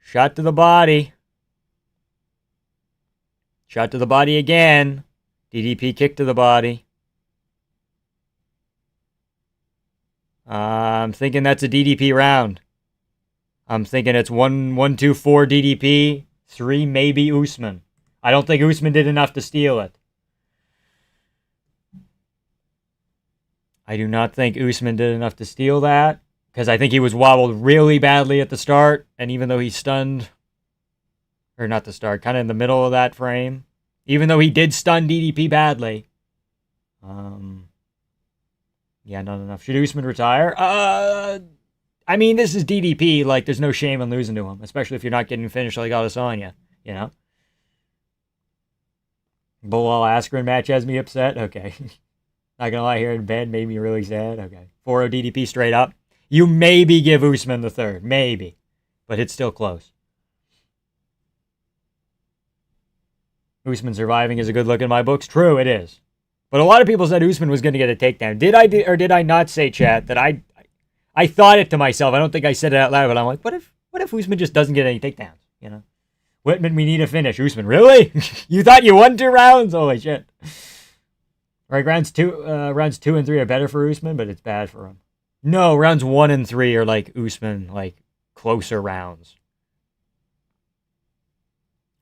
Shot to the body. Shot to the body again. DDP kick to the body. I'm thinking that's a DDP round. I'm thinking it's 1-2-4 DDP, 3 maybe Usman. I don't think Usman did enough to steal it. I do not think Usman did enough to steal that, because I think he was wobbled really badly at the start, and even though he's stunned, or not the start, kind of in the middle of that frame, even though he did stun DDP badly, yeah, not enough. Should Usman retire? I mean, this is DDP. Like, there's no shame in losing to him, especially if you're not getting finished like Adesanya, you know? Bilal Askren match has me upset? Okay. Not gonna lie, here in bed made me really sad. Okay. 4-0 DDP straight up. You maybe give Usman the 3rd. Maybe. But it's still close. Usman surviving is a good look in my books. True, it is. But a lot of people said Usman was going to get a takedown. Did I or did I not say, chat, that I thought it to myself. I don't think I said it out loud, but I'm like, what if Usman just doesn't get any takedowns? You know? Whitman, we need a finish. Usman, really? You thought you won 2 rounds? Holy shit. Right, rounds 2 and 3 are better for Usman, but it's bad for him. No, rounds 1 and 3 are like Usman, like closer rounds.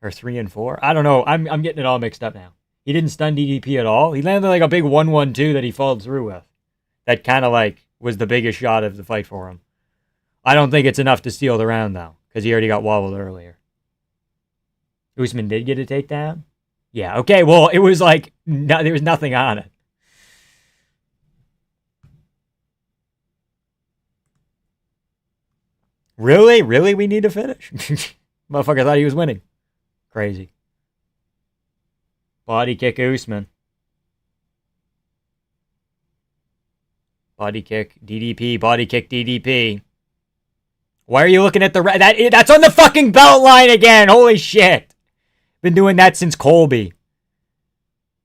Or 3 and 4? I don't know. I'm getting it all mixed up now. He didn't stun DDP at all. He landed like a big 1-1-2 that he followed through with. That kind of like was the biggest shot of the fight for him. I don't think it's enough to steal the round though, because he already got wobbled earlier. Usman did get a takedown? Yeah, okay, well, it was like, there was nothing on it. Really? Really we need to finish? Motherfucker thought he was winning. Crazy. Body kick Usman. Body kick DDP. Body kick DDP. Why are you looking at the... That's on the fucking belt line again. Holy shit. Been doing that since Colby.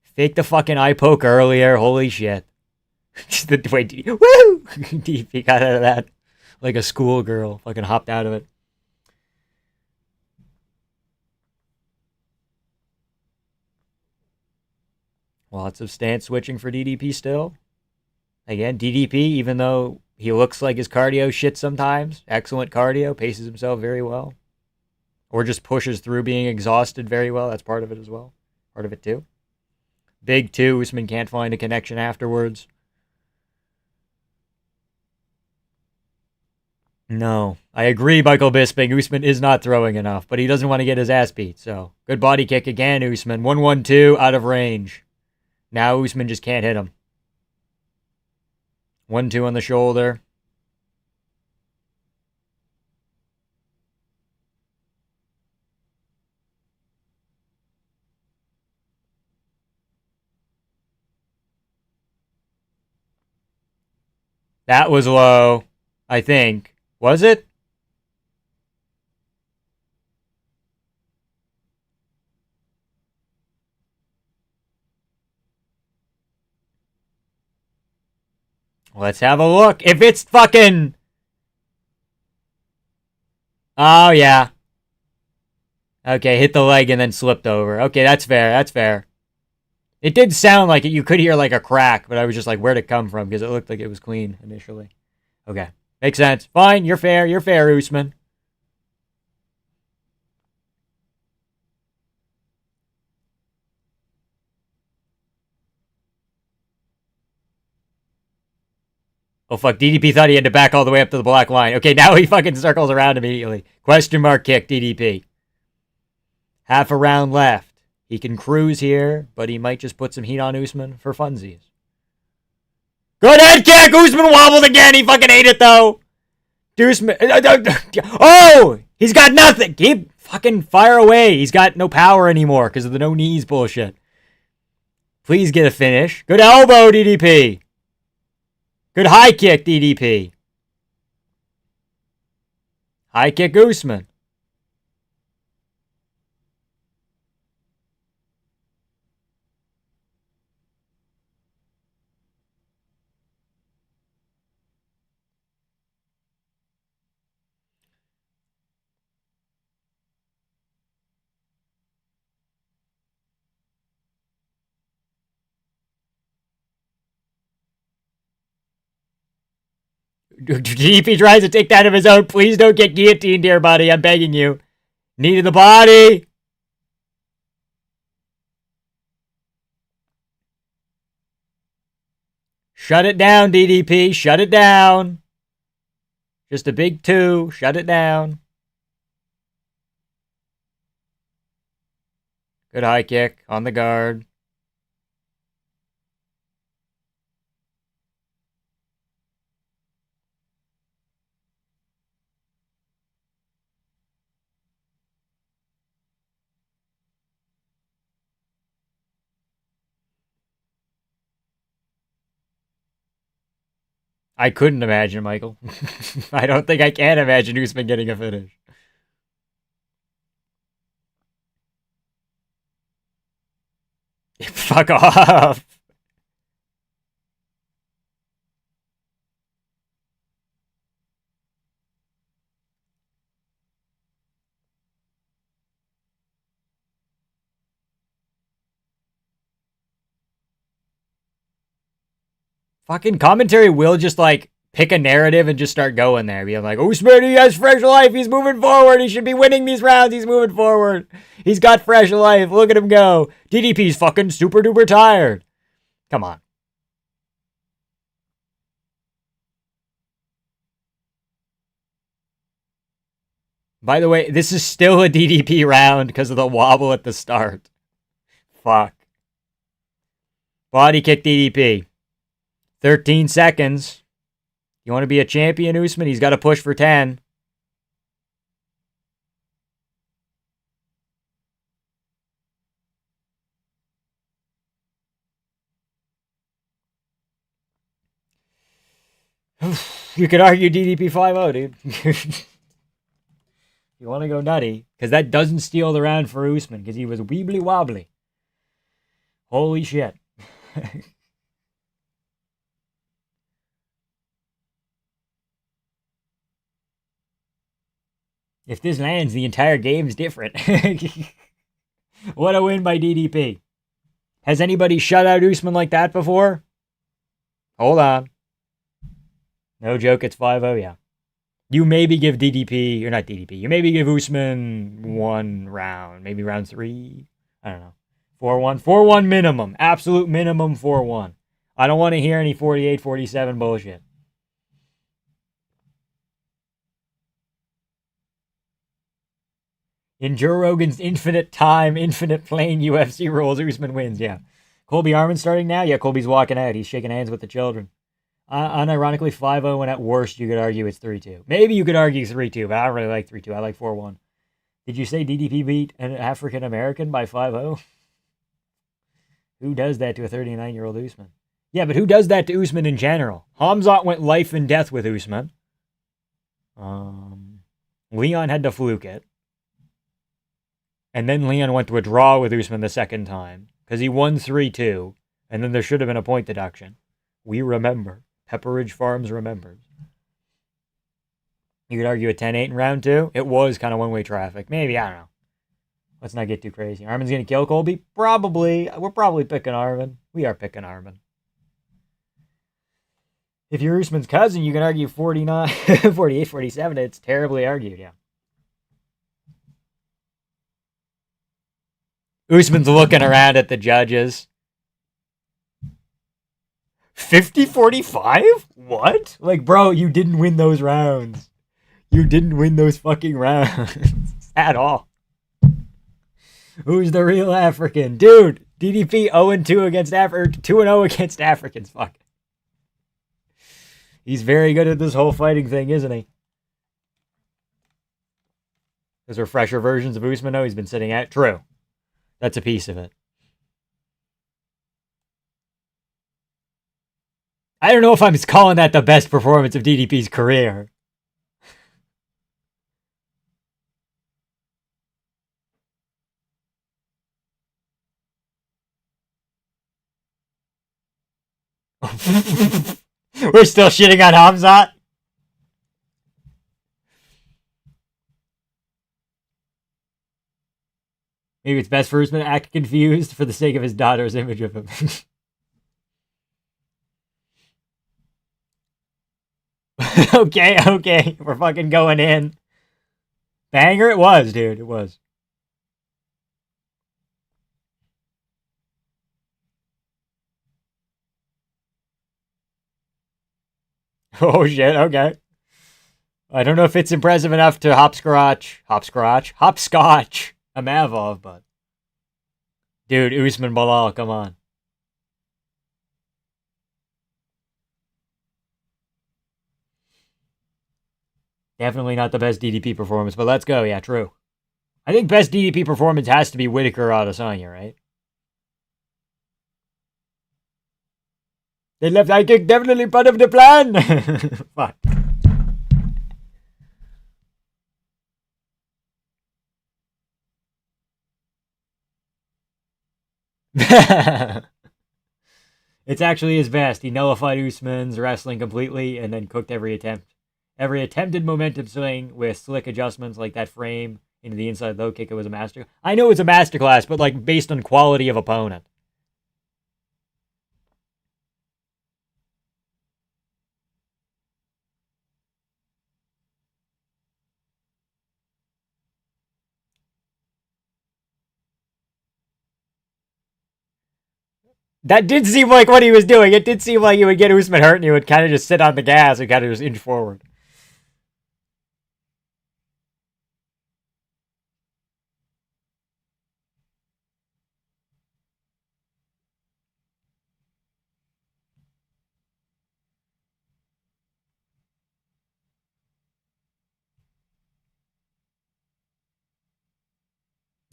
Fake the fucking eye poke earlier. Holy shit. Wait, woo! DDP got out of that like a schoolgirl. Fucking hopped out of it. Lots of stance switching for DDP still. Again, DDP, even though he looks like his cardio shit sometimes, excellent cardio, paces himself very well. Or just pushes through being exhausted very well. That's part of it as well. part of it too. Big 2, Usman can't find a connection afterwards. No, I agree, Michael Bisping. Usman is not throwing enough, but he doesn't want to get his ass beat. So, good body kick again, Usman. 1-1-2, out of range. Now Usman just can't hit him. 1-2 on the shoulder. That was low, I think. Was it? Let's have a look. If it's fucking... Oh, yeah. Okay, hit the leg and then slipped over. Okay, that's fair. That's fair. It did sound like it. You could hear like a crack, but I was just like, where'd it come from? Because it looked like it was clean initially. Okay. Makes sense. Fine. You're fair. You're fair, Usman. Oh, fuck. DDP thought he had to back all the way up to the black line. Okay, now he fucking circles around immediately. Question mark kick, DDP. Half a round left. He can cruise here, but he might just put some heat on Usman for funsies. Good head kick! Usman wobbled again. He fucking ate it, though. Usman. Oh! He's got nothing. Keep fucking fire away. He's got no power anymore because of the no knees bullshit. Please get a finish. Good elbow, DDP. Good high kick, DDP. High kick, Usman. DDP tries to take that of his own. Please don't get guillotined here, buddy. I'm begging you. Knee to the body. Shut it down, DDP. Shut it down. Just a big 2. Shut it down. Good high kick on the guard. I couldn't imagine, Michael. I don't think I can imagine Usman getting a finish. Fuck off. Fucking commentary will just like pick a narrative and just start going there. Being like, Usman, he has fresh life. He's moving forward. He should be winning these rounds. He's moving forward. He's got fresh life. Look at him go. DDP's fucking super duper tired. Come on. By the way, this is still a DDP round because of the wobble at the start. Fuck. Body kick DDP. 13 seconds. You want to be a champion, Usman? He's got to push for 10. You could argue DDP 5-0, dude. You want to go nutty? Because that doesn't steal the round for Usman because he was weebly wobbly. Holy shit. If this lands, the entire game's different. What a win by DDP. Has anybody shut out Usman like that before? Hold on. No joke, it's 5-0, yeah. You maybe give DDP, or not DDP, you maybe give Usman one round, maybe round 3. I don't know. 4-1. 4-1 minimum. Absolute minimum 4-1. I don't want to hear any 48-47 bullshit. In Joe Rogan's infinite time, infinite plane UFC rules, Usman wins. Yeah. Colby Armin starting now? Yeah, Colby's walking out. He's shaking hands with the children. Unironically, 5-0, and at worst, you could argue it's 3-2. Maybe you could argue 3-2, but I don't really like 3-2. I like 4-1. Did you say DDP beat an African American by 5-0? Who does that to a 39-year-old Usman? Yeah, but who does that to Usman in general? Hamzat went life and death with Usman. Leon had to fluke it. And then Leon went to a draw with Usman the second time because he won 3-2, and then there should have been a point deduction. We remember. Pepperidge Farms remembers. You could argue a 10-8 in round 2. It was kind of one-way traffic. Maybe, I don't know. Let's not get too crazy. Armin's going to kill Colby? Probably. We're probably picking Armin. We are picking Armin. If you're Usman's cousin, you can argue 49, 48, 47. It's terribly argued, yeah. Usman's looking around at the judges. 50-45? What? Like, bro, you didn't win those rounds. You didn't win those fucking rounds. At all. Who's the real African? Dude, DDP 0-2 against 2-0 against Africans. Fuck. He's very good at this whole fighting thing, isn't he? Those are fresher versions of Usman. No, he's been sitting out. True. That's a piece of it. I don't know if I'm calling that the best performance of DDP's career. We're still shitting on Hamzat? Maybe it's best for Usman to act confused for the sake of his daughter's image of him. Okay. We're fucking going in. Banger it was, dude. It was. Oh shit, okay. I don't know if it's impressive enough to hopscotch Amavov, but dude, Usman Bilal, come on. Definitely not the best DDP performance, but let's go. Yeah, true. I think best DDP performance has to be Whitaker Adesanya, right? They left high kick, definitely part of the plan. Fuck. It's actually his best. He nullified Usman's wrestling completely and then cooked every attempt. Every attempted momentum swing with slick adjustments like that frame into the inside low kick, it was a master. I know it's a masterclass, but like based on quality of opponent. That did seem like what he was doing. It did seem like he would get Usman hurt and he would kind of just sit on the gas and kind of just inch forward.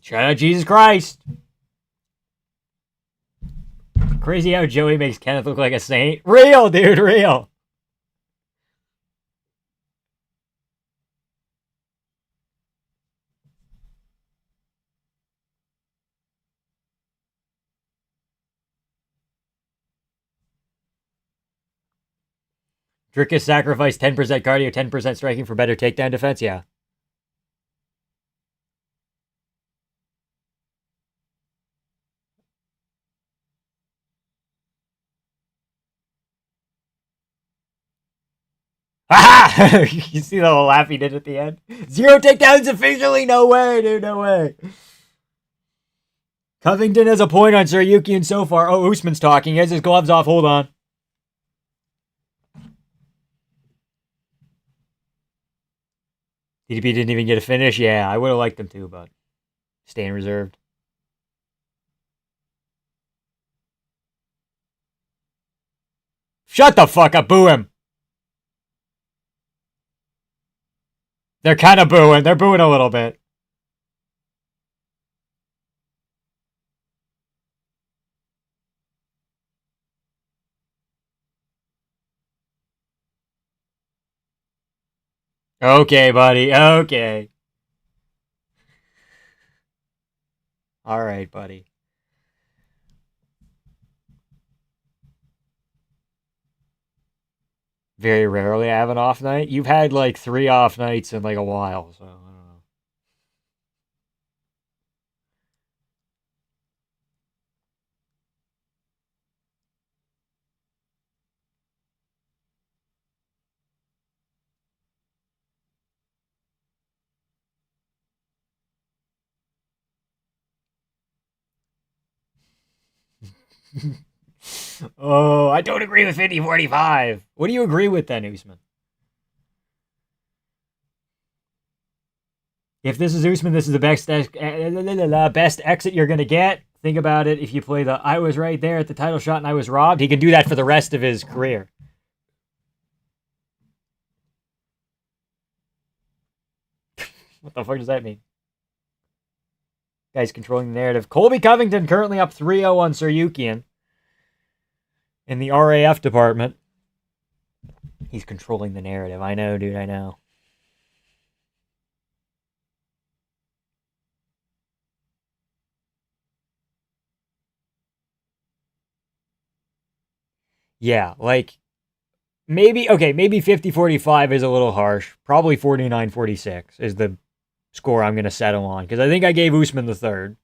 Shout out Jesus Christ. Crazy how Joey makes Kenneth look like a saint. Real, dude, real. Drickus sacrificed 10% cardio, 10% striking for better takedown defense? Yeah. Aha! You see the little laugh he did at the end? 0 takedowns officially? No way, dude, no way. Covington has a point on Saryukian so far. Oh, Usman's talking. He has his gloves off. Hold on. DDP didn't even get a finish. Yeah, I would have liked them to, but staying reserved. Shut the fuck up. Boo him. They're kind of booing. They're booing a little bit. Okay, buddy. Okay. All right, buddy. Very rarely I have an off night. You've had like 3 off nights in like a while, so I don't know. Oh, I don't agree with 50-45. What do you agree with then, Usman? If this is Usman, this is the best exit you're going to get. Think about it. If you play the I was right there at the title shot and I was robbed, he can do that for the rest of his career. What the fuck does that mean? Guy's controlling the narrative. Colby Covington currently up 3-0 on Saryukian in the RAF department. He's controlling the narrative. I know, dude. I know. Yeah, like maybe 50-45 is a little harsh. Probably 49-46 is the score I'm going to settle on because I think I gave Usman the third.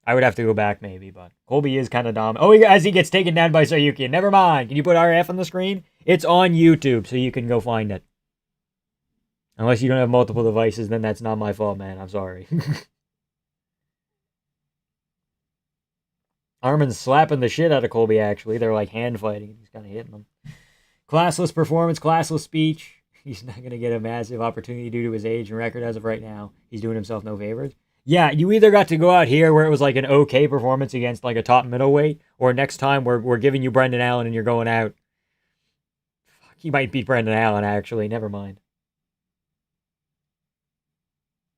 I would have to go back maybe, but Colby is kind of dominant. Oh, as he gets taken down by Saryuki. Never mind. Can you put RF on the screen? It's on YouTube, so you can go find it. Unless you don't have multiple devices, then that's not my fault, man. I'm sorry. Armin's slapping the shit out of Colby, actually. They're like hand fighting. He's kind of hitting them. Classless performance, classless speech. He's not going to get a massive opportunity due to his age and record as of right now. He's doing himself no favors. Yeah, you either got to go out here where it was like an okay performance against like a top middleweight, or next time we're giving you Brendan Allen and you're going out. Fuck, he might beat Brendan Allen, actually. Never mind.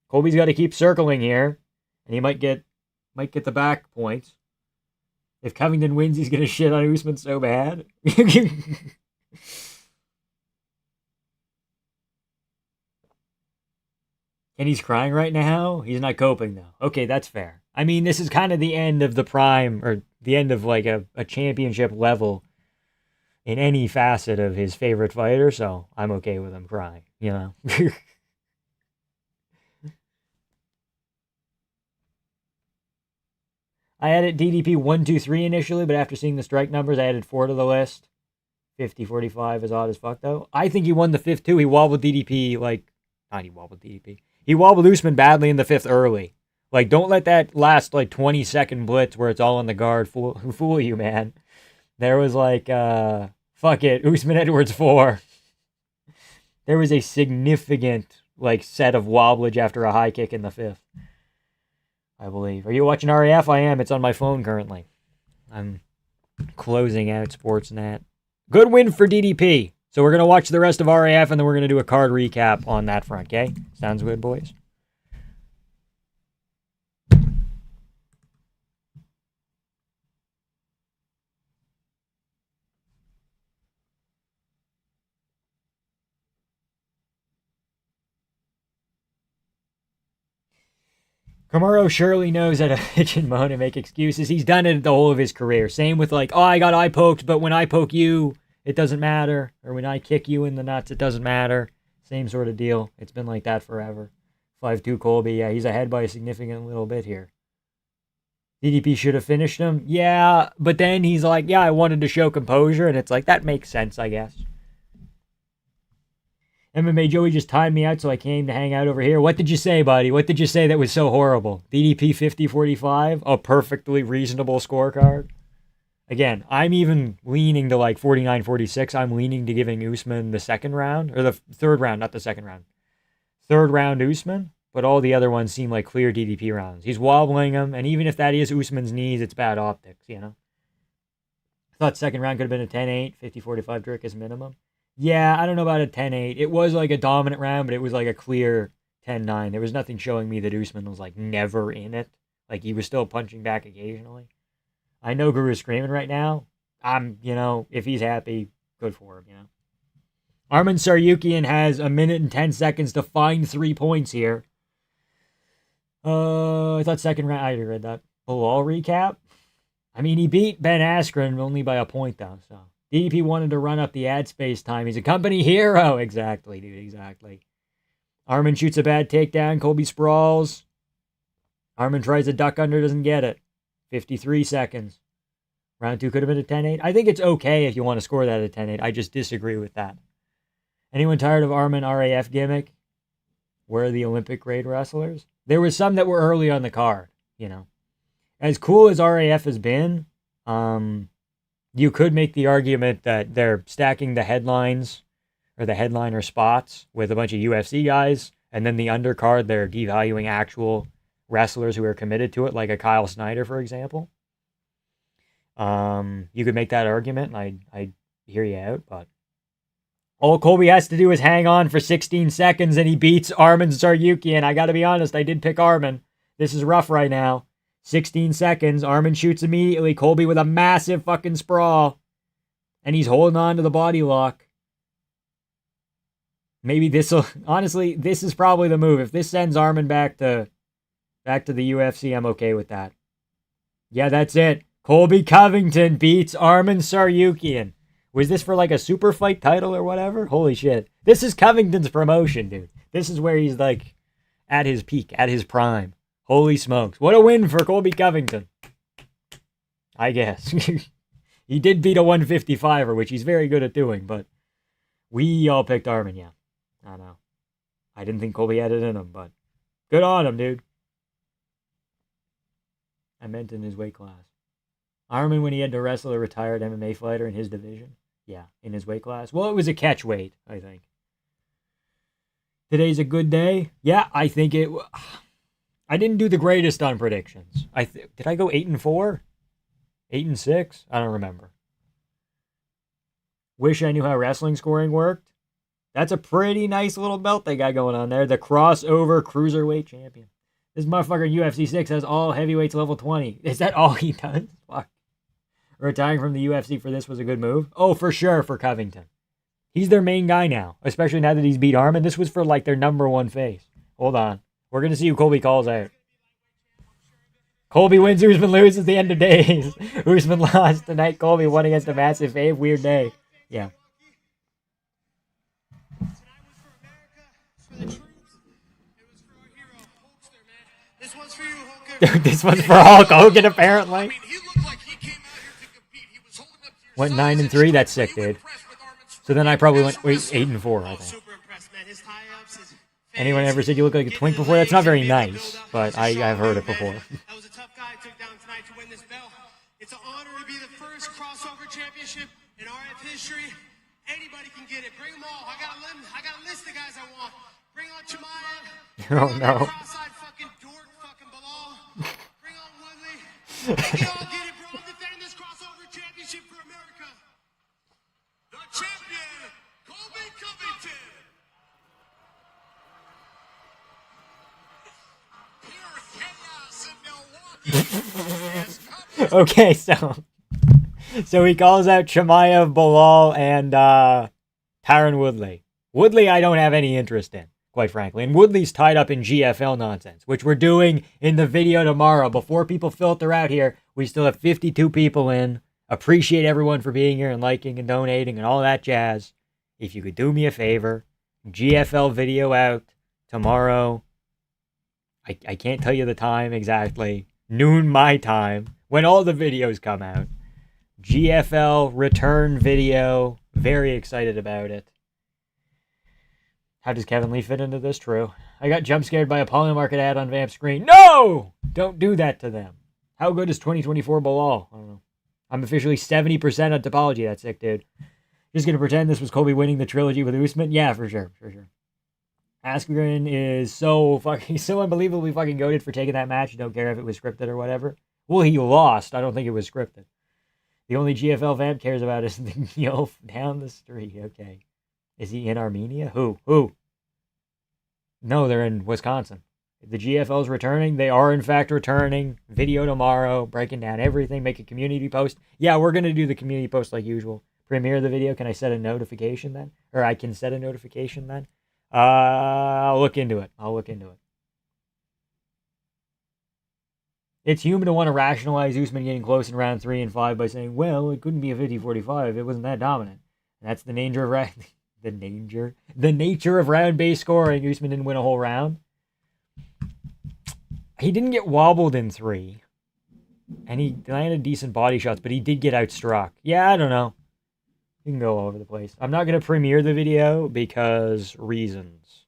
Colby's got to keep circling here, and he might get the back points. If Covington wins, he's gonna shit on Usman so bad. And he's crying right now? He's not coping, though. Okay, that's fair. I mean, this is kind of the end of the prime, or the end of like a championship level in any facet of his favorite fighter, so I'm okay with him crying, you know? I added DDP 1-2-3 initially, but after seeing the strike numbers, I added 4 to the list. 50-45 is odd as fuck, though. I think he won the 5th, too. He wobbled DDP, like... Not he wobbled DDP. He wobbled Usman badly in the 5th early. Like, don't let that last, like, 20-second blitz where it's all on the guard fool you, man. There was, like, fuck it, Usman Edwards 4. There was a significant, like, set of wobblage after a high kick in the 5th. I believe. Are you watching RAF? I am. It's on my phone currently. I'm closing out Sportsnet. Good win for DDP. So we're going to watch the rest of RAF and then we're going to do a card recap on that front, okay? Sounds good, boys? Kamaru surely knows how to bitch and moan and make excuses. He's done it the whole of his career. Same with like, oh, I got eye poked, but when I poke you, it doesn't matter. Or when I kick you in the nuts, it doesn't matter. Same sort of deal. It's been like that forever. 5-2 Colby. Yeah, he's ahead by a significant little bit here. DDP should have finished him. Yeah, but then he's like, yeah, I wanted to show composure. And it's like, that makes sense, I guess. MMA Joey just timed me out so I came to hang out over here. What did you say, buddy? What did you say that was so horrible? DDP 50-45? A perfectly reasonable scorecard? Again, I'm even leaning to like 49-46. I'm leaning to giving Usman the second round, or the third round, not the second round. Third round Usman, but all the other ones seem like clear DDP rounds. He's wobbling them, and even if that is Usman's knees, it's bad optics, you know? I thought second round could have been a 10-8, 50-45 trick as minimum. Yeah, I don't know about a 10-8. It was like a dominant round, but it was like a clear 10-9. There was nothing showing me that Usman was like never in it. Like he was still punching back occasionally. I know Guru's screaming right now. If he's happy, good for him, you know. Arman Saryukian has 1 minute and 10 seconds to find 3 points here. I thought second round, I already read that. Bilal recap? I mean, he beat Ben Askren only by a point, though, so. DDP wanted to run up the ad space time. He's a company hero. Exactly, dude, exactly. Arman shoots a bad takedown. Colby sprawls. Arman tries a duck under, doesn't get it. 53 seconds. Round 2 could have been a 10-8. I think it's okay if you want to score that at 10-8. I just disagree with that. Anyone tired of Arman RAF gimmick? Where are the Olympic grade wrestlers? There was some that were early on the card, you know. As cool as RAF has been, you could make the argument that they're stacking the headlines or the headliner spots with a bunch of UFC guys, and then the undercard, they're devaluing actual wrestlers who are committed to it, like a Kyle Snyder, for example. You could make that argument, and I hear you out, but all Colby has to do is hang on for 16 seconds, and he beats Arman Saryukian. I got to be honest, I did pick Arman. This is rough right now. 16 seconds. Arman shoots immediately. Colby with a massive fucking sprawl. And he's holding on to the body lock. Maybe this'll... Honestly, this is probably the move. If this sends Arman back to the UFC, I'm okay with that. Yeah, that's it. Colby Covington beats Arman Saryukian. Was this for like a super fight title or whatever? Holy shit. This is Covington's promotion, dude. This is where he's like at his peak, at his prime. Holy smokes. What a win for Colby Covington. I guess. He did beat a 155er, which he's very good at doing, but we all picked Arman, yeah. I know. I didn't think Colby had it in him, but good on him, dude. I meant in his weight class. Arman, when he had to wrestle a retired MMA fighter in his division. Yeah, in his weight class. Well, it was a catch weight, I think. Today's a good day. Yeah, I think it... I didn't do the greatest on predictions. Did I go 8-4? 8-6? I don't remember. Wish I knew how wrestling scoring worked. That's a pretty nice little belt they got going on there. The crossover cruiserweight champion. This motherfucker in UFC 6 has all heavyweights level 20. Is that all he does? Fuck. Retiring from the UFC for this was a good move. Oh, for sure, for Covington. He's their main guy now, especially now that he's beat Arman. This was for like their number one face. Hold on. We're going to see who Colby calls out. Colby wins, Usman loses at the end of days. Usman lost tonight. Colby won against a massive fave. Weird day. Yeah. This one's for Hulk Hogan, apparently. Went 9-3. That's sick, dude. So then I probably went 8-4, I think. Anyone ever said you look like a twink before? That's not very nice, but I've heard it before. That was a tough guy took down tonight to win this belt. It's an honor to be the first crossover championship in RF history. Anybody can get it. Bring them all. I got a list of guys I want. Bring on Chimaev. Oh no. Cross-eyed fucking dork, fucking Bilal. Bring on Woodley. They can all get it, bro. I'm defending this crossover championship for America. The champion, Colby Covington. Okay, so he calls out Chimaev, Bilal, and Tyron Woodley. Woodley I don't have any interest in, quite frankly. And Woodley's tied up in GFL nonsense, which we're doing in the video tomorrow. Before people filter out here, we still have 52 people in. Appreciate everyone for being here and liking and donating and all that jazz. If you could do me a favor, GFL video out tomorrow. I can't tell you the time exactly. Noon my time, when all the videos come out. GFL return video. Very excited about it. How does Kevin Lee fit into this? True. I got jump scared by a Polymarket ad on Vamp screen. No! Don't do that to them. How good is 2024 Bilal? I don't know. I'm officially 70% on Topology. That's sick, dude. Just gonna pretend this was Colby winning the trilogy with Usman? Yeah, for sure. Askren is so unbelievably fucking goated for taking that match. Don't care if it was scripted or whatever. Well, he lost. I don't think it was scripted. The only GFL Vamp cares about is the Yelf down the street. Okay. Is he in Armenia? Who? No, they're in Wisconsin. The GFL's returning. They are, in fact, returning. Video tomorrow, breaking down everything. Make a community post. Yeah, we're going to do the community post like usual. Premiere the video. Can I set a notification then? Or I can set a notification then? I'll look into it. It's human to want to rationalize Usman getting close in round 3 and 5 by saying, well, it couldn't be a 50-45. It wasn't that dominant. And that's the nature of the nature of round-based scoring. Usman didn't win a whole round. He didn't get wobbled in 3. And he landed decent body shots, but he did get outstruck. Yeah, I don't know. You can go all over the place. I'm not going to premiere the video because reasons.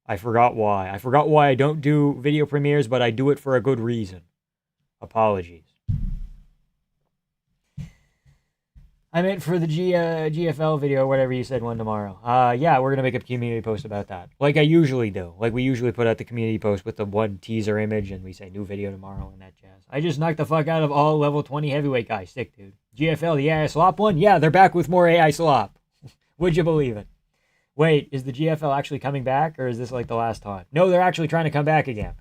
I forgot why. I don't do video premieres, but I do it for a good reason. Apologies. I meant for the GFL video, whatever you said, one tomorrow. Yeah, we're going to make a community post about that. Like I usually do. Like we usually put out the community post with the one teaser image and we say new video tomorrow and that jazz. I just knocked the fuck out of all level 20 heavyweight guys. Sick, dude. GFL, the AI slop one? Yeah, they're back with more AI slop. Would you believe it? Wait, is the GFL actually coming back or is this like the last time? No, they're actually trying to come back again.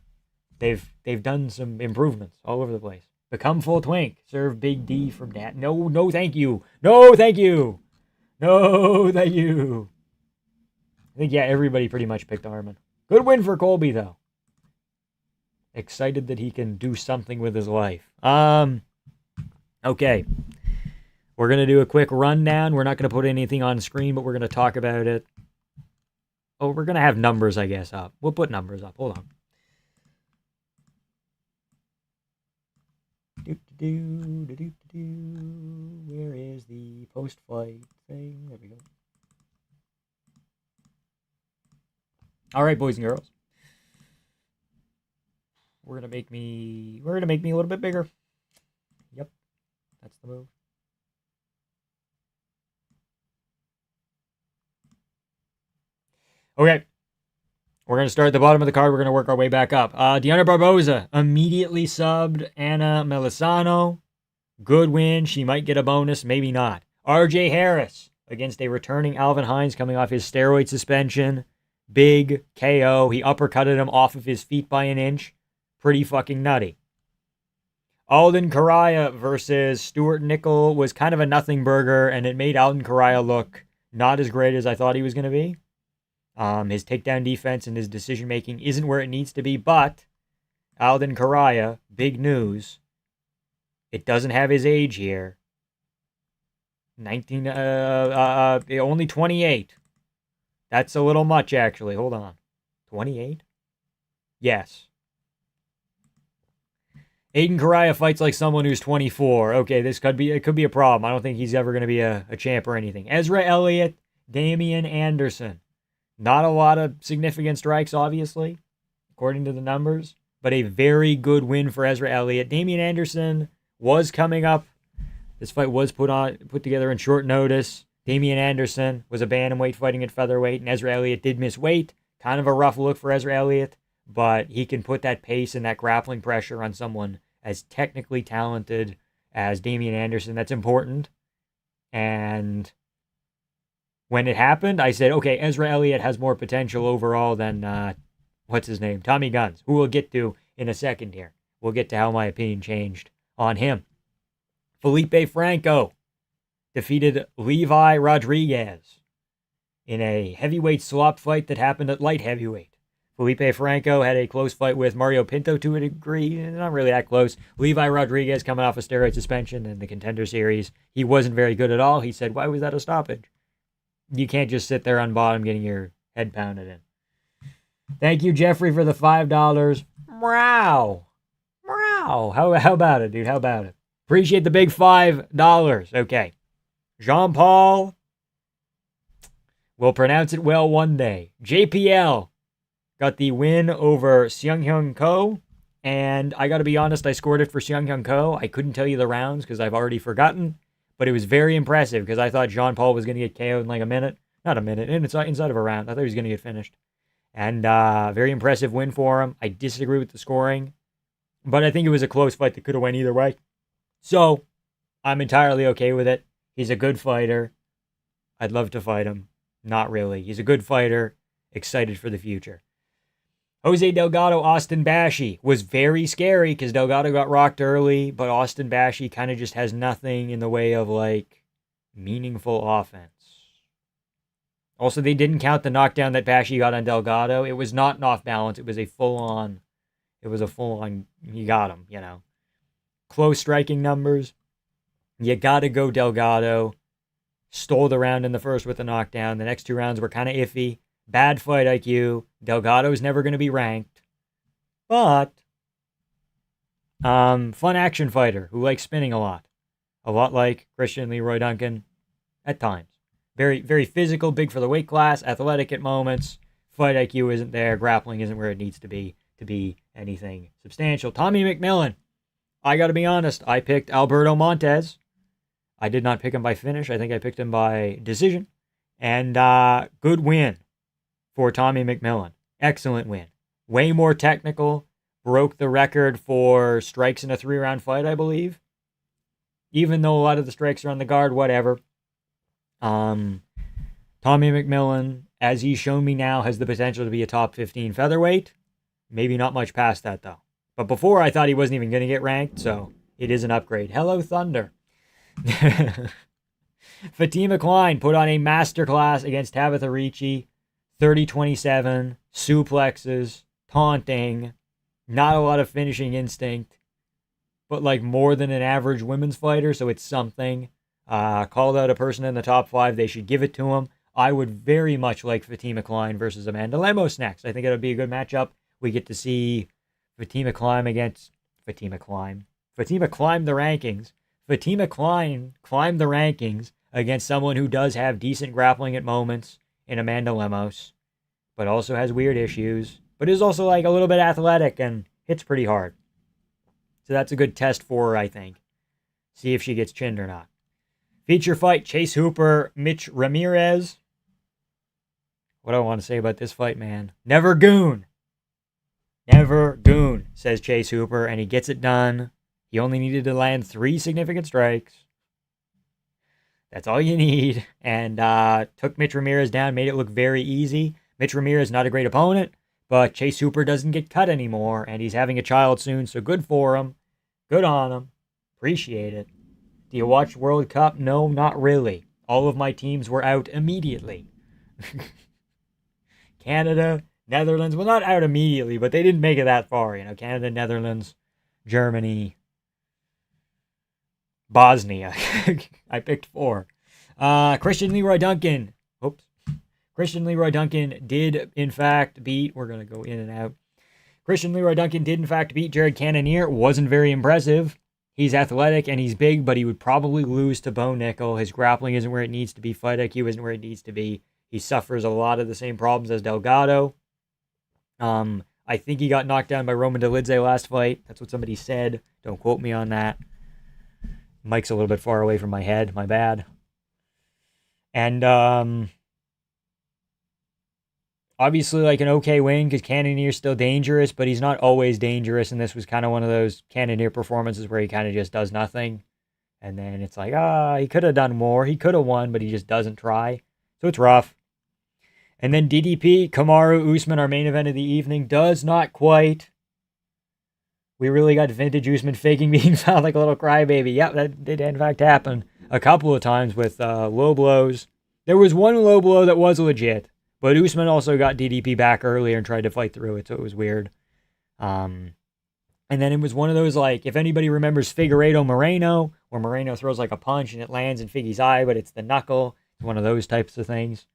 They've done some improvements all over the place. Become full twink. Serve Big D from that. No, thank you. No, thank you. I think, yeah, everybody pretty much picked Armin. Good win for Colby, though. Excited that he can do something with his life. Okay. We're going to do a quick rundown. We're not going to put anything on screen, but we're going to talk about it. Oh, we're going to have numbers, I guess, up. We'll put numbers up. Hold on. Where is the post-fight thing? There we go. All right, boys and girls. We're gonna make me a little bit bigger. Yep, that's the move. Okay. We're going to start at the bottom of the card. We're going to work our way back up. Diana Barboza immediately subbed Anna Melisano. Good win. She might get a bonus, maybe not. RJ Harris against a returning Alvin Hines coming off his steroid suspension. Big KO. He uppercutted him off of his feet by an inch. Pretty fucking nutty. Alden Karaya versus Stuart Nickel was kind of a nothing burger, and it made Alden Karaya look not as great as I thought he was going to be. His takedown defense and his decision-making isn't where it needs to be, but Alden Karaya, big news. It doesn't have his age here. Only 28. That's a little much, actually. Hold on. 28? Yes. Aiden Karaya fights like someone who's 24. Okay, it could be a problem. I don't think he's ever going to be a champ or anything. Ezra Elliott, Damian Anderson. Not a lot of significant strikes, obviously, according to the numbers, but a very good win for Ezra Elliott. Damian Anderson was coming up. This fight was put together in short notice. Damian Anderson was a bantamweight fighting at featherweight, and Ezra Elliott did miss weight. Kind of a rough look for Ezra Elliott, but he can put that pace and that grappling pressure on someone as technically talented as Damian Anderson. That's important. And when it happened, I said, okay, Ezra Elliott has more potential overall than, what's his name? Tommy Guns, who we'll get to in a second here. We'll get to how my opinion changed on him. Felipe Franco defeated Levi Rodriguez in a heavyweight slop fight that happened at light heavyweight. Felipe Franco had a close fight with Mario Pinto to a degree, not really that close. Levi Rodriguez coming off a steroid suspension in the Contender Series. He wasn't very good at all. He said, why was that a stoppage? You can't just sit there on bottom getting your head pounded in. Thank you, Jeffrey, for the $5. Meow. How about it, dude? How about it? Appreciate the big $5. Okay. Jean-Paul We'll pronounce it well one day. JPL got the win over Seung Hyun Ko. And I got to be honest, I scored it for Seung Hyun Ko. I couldn't tell you the rounds because I've already forgotten. But it was very impressive because I thought Jean Paul was going to get KO'd in like a minute. Not a minute, inside of a round. I thought he was going to get finished. And very impressive win for him. I disagree with the scoring. But I think it was a close fight that could have went either way. So, I'm entirely okay with it. He's a good fighter. I'd love to fight him. Not really. He's a good fighter. Excited for the future. Jose Delgado, Austin Bashi was very scary because Delgado got rocked early, but Austin Bashi kind of just has nothing in the way of like meaningful offense. Also, they didn't count the knockdown that Bashi got on Delgado. It was not an off balance. It was a full on, he got him, you know. Close striking numbers. You got to go Delgado. Stole the round in the first with a knockdown. The next two rounds were kind of iffy. Bad fight IQ. Delgado's never going to be ranked. But, fun action fighter who likes spinning a lot. A lot like Christian Leroy Duncan at times. Very, very physical, big for the weight class, athletic at moments. Fight IQ isn't there. Grappling isn't where it needs to be anything substantial. Tommy McMillan. I got to be honest. I picked Alberto Montez. I did not pick him by finish. I think I picked him by decision. And good win for Tommy McMillan. Excellent win. Way more technical. Broke the record for strikes in a 3-round fight, I believe. Even though a lot of the strikes are on the guard, whatever. Tommy McMillan, as he's shown me now, has the potential to be a top 15 featherweight. Maybe not much past that, though. But before, I thought he wasn't even going to get ranked, so it is an upgrade. Hello, Thunder. Fatima Klein put on a masterclass against Tabitha Ricci. 30-27, suplexes, taunting, not a lot of finishing instinct, but like more than an average women's fighter, so it's something. Called out a person in the top 5. They should give it to him. I would very much like Fatima Klein versus Amanda Lemos next. I think it'll be a good matchup. We get to see Fatima Klein against Fatima Klein the rankings. Fatima Klein climb the rankings against someone who does have decent grappling at moments in Amanda Lemos, but also has weird issues, but is also like a little bit athletic and hits pretty hard. So that's a good test for her, I think. See if she gets chinned or not. Feature fight, Chase Hooper, Mitch Ramirez. What do I want to say about this fight, man? Never goon. Never goon, says Chase Hooper, and he gets it done. He only needed to land 3 significant strikes. That's all you need. And took Mitch Ramirez down, made it look very easy. Mitch Ramirez, not a great opponent, but Chase Hooper doesn't get cut anymore, and he's having a child soon, so good for him. Good on him. Appreciate it. Do you watch World Cup? No, not really. All of my teams were out immediately. Canada, Netherlands, well, not out immediately, but they didn't make it that far. You know, Canada, Netherlands, Germany, Bosnia. I picked 4. Christian Leroy Duncan. Oops. Christian Leroy Duncan did, in fact, beat. We're going to go in and out. Christian Leroy Duncan did, in fact, beat Jared Cannonier. Wasn't very impressive. He's athletic and he's big, but he would probably lose to Bo Nickel. His grappling isn't where it needs to be. Fight IQ isn't where it needs to be. He suffers a lot of the same problems as Delgado. I think he got knocked down by Roman Dolidze last fight. That's what somebody said. Don't quote me on that. Mic's a little bit far away from my head. My bad. And obviously like an okay win because Cannonier's still dangerous, but he's not always dangerous. And this was kind of one of those Cannonier performances where he kind of just does nothing. And then it's like, he could have done more. He could have won, but he just doesn't try. So it's rough. And then DDP, Kamaru Usman, our main event of the evening, does not quite. We really got vintage Usman faking being found like a little crybaby. Yep, that did in fact happen a couple of times with low blows. There was one low blow that was legit, but Usman also got DDP back earlier and tried to fight through it, so it was weird. And then it was one of those, like, if anybody remembers Figueiredo Moreno, where Moreno throws like a punch and it lands in Figgy's eye, but it's the knuckle. It's one of those types of things.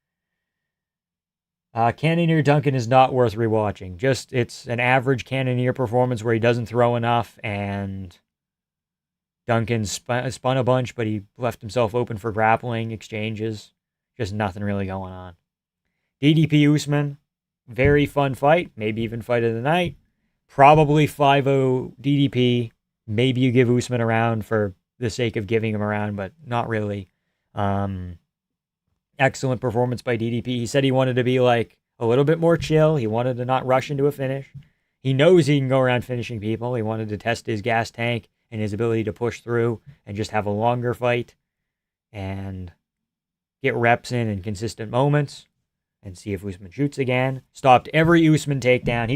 Cannonier Duncan is not worth rewatching. Just, it's an average Cannonier performance where he doesn't throw enough, and Duncan spun a bunch, but he left himself open for grappling exchanges. Just nothing really going on. DDP Usman, very fun fight. Maybe even fight of the night. Probably 5-0 DDP. Maybe you give Usman a round for the sake of giving him a round, but not really. Excellent performance by DDP. He said he wanted to be like a little bit more chill. He wanted to not rush into a finish. He knows he can go around finishing people. He wanted to test his gas tank and his ability to push through and just have a longer fight and get reps in consistent moments and see if Usman shoots again. Stopped every Usman takedown. He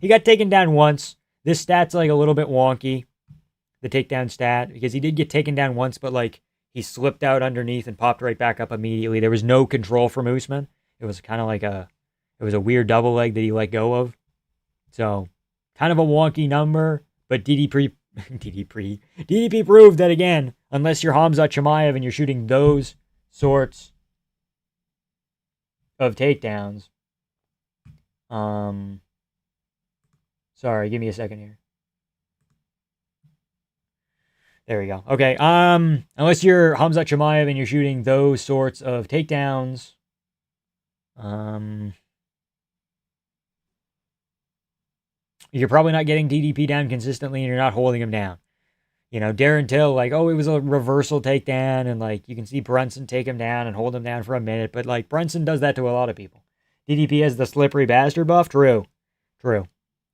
got taken down once. This stat's like a little bit wonky, the takedown stat, because he did get taken down once, but like he slipped out underneath and popped right back up immediately. There was no control from Usman. It was kind of like it was a weird double leg that he let go of. So kind of a wonky number, but DDP proved that again, unless you're Hamzat Chimaev and you're shooting those sorts of takedowns. Sorry, give me a second here. There we go. Okay. Unless you're Hamzat Chimaev and you're shooting those sorts of takedowns, you're probably not getting DDP down consistently and you're not holding him down. You know, Darren Till, like, oh, it was a reversal takedown, and like you can see Brunson take him down and hold him down for a minute, but like Brunson does that to a lot of people. DDP has the slippery bastard buff. True.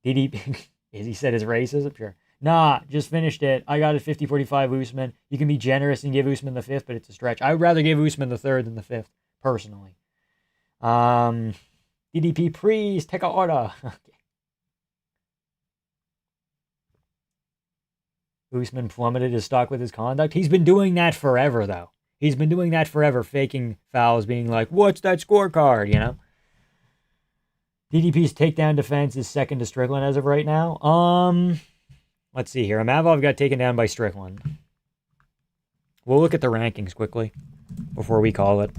DDP, as he said, his racism. Sure. Nah, just finished it. I got it 50-45 Usman. You can be generous and give Usman the fifth, but it's a stretch. I would rather give Usman the third than the fifth, personally. DDP, please take a order. Usman plummeted his stock with his conduct. He's been doing that forever, though. He's been doing that forever, faking fouls, being like, what's that scorecard, you know? DDP's takedown defense is second to Strickland as of right now. Let's see here. Amavov got taken down by Strickland. We'll look at the rankings quickly before we call it.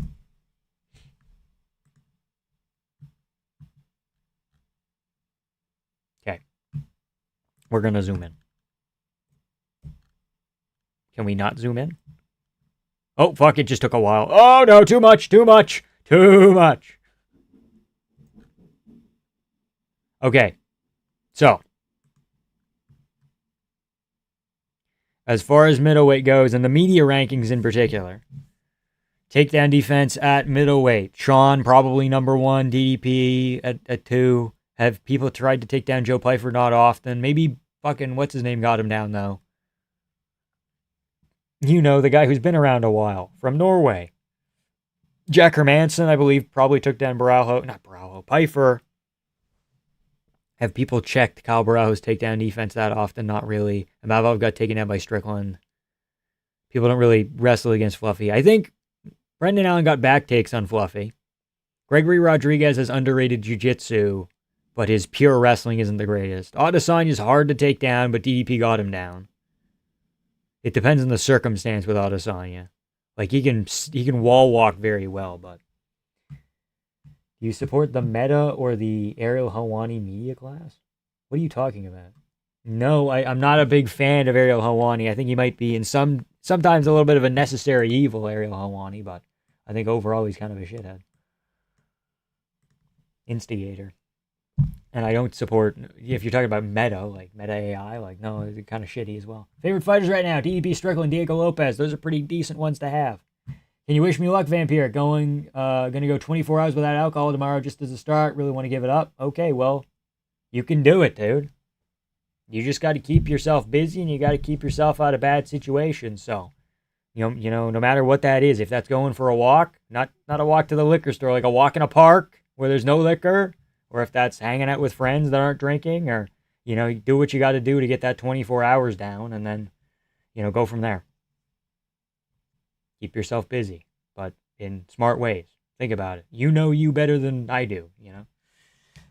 Okay. We're going to zoom in. Can we not zoom in? Oh, fuck, it just took a while. Oh, no, too much. Okay. So, as far as middleweight goes, and the media rankings in particular, takedown defense at middleweight. Sean, probably number one. DDP at two. Have people tried to take down Joe Pyfer? Not often. Maybe fucking, what's his name, got him down, though. You know, the guy who's been around a while, from Norway. Jack Hermanson, I believe, probably took down Pyfer. Have people checked Kyle Baraujo's takedown defense that often? Not really. Amavov got taken down by Strickland. People don't really wrestle against Fluffy. I think Brendan Allen got back takes on Fluffy. Gregory Rodriguez has underrated jiu-jitsu, but his pure wrestling isn't the greatest. Adesanya's hard to take down, but DDP got him down. It depends on the circumstance with Adesanya. Like, he can wall walk very well, but... Do you support the Meta or the Ariel Helwani media class? What are you talking about? No, I'm not a big fan of Ariel Helwani. I think he might be sometimes a little bit of a necessary evil, Ariel Helwani, but I think overall he's kind of a shithead. Instigator. And I don't support, if you're talking about Meta, like Meta AI, like, no, it's kind of shitty as well. Favorite fighters right now, DDP, Strickland, Diego Lopez. Those are pretty decent ones to have. Can you wish me luck, Vampire? Gonna go 24 hours without alcohol tomorrow just as a start. Really want to give it up? Okay, well, you can do it, dude. You just got to keep yourself busy and you got to keep yourself out of bad situations. So, you know, no matter what that is, if that's going for a walk, not a walk to the liquor store, like a walk in a park where there's no liquor, or if that's hanging out with friends that aren't drinking, or, you know, do what you got to do to get that 24 hours down and then, you know, go from there. Keep yourself busy, but in smart ways. Think about it. You know you better than I do, you know?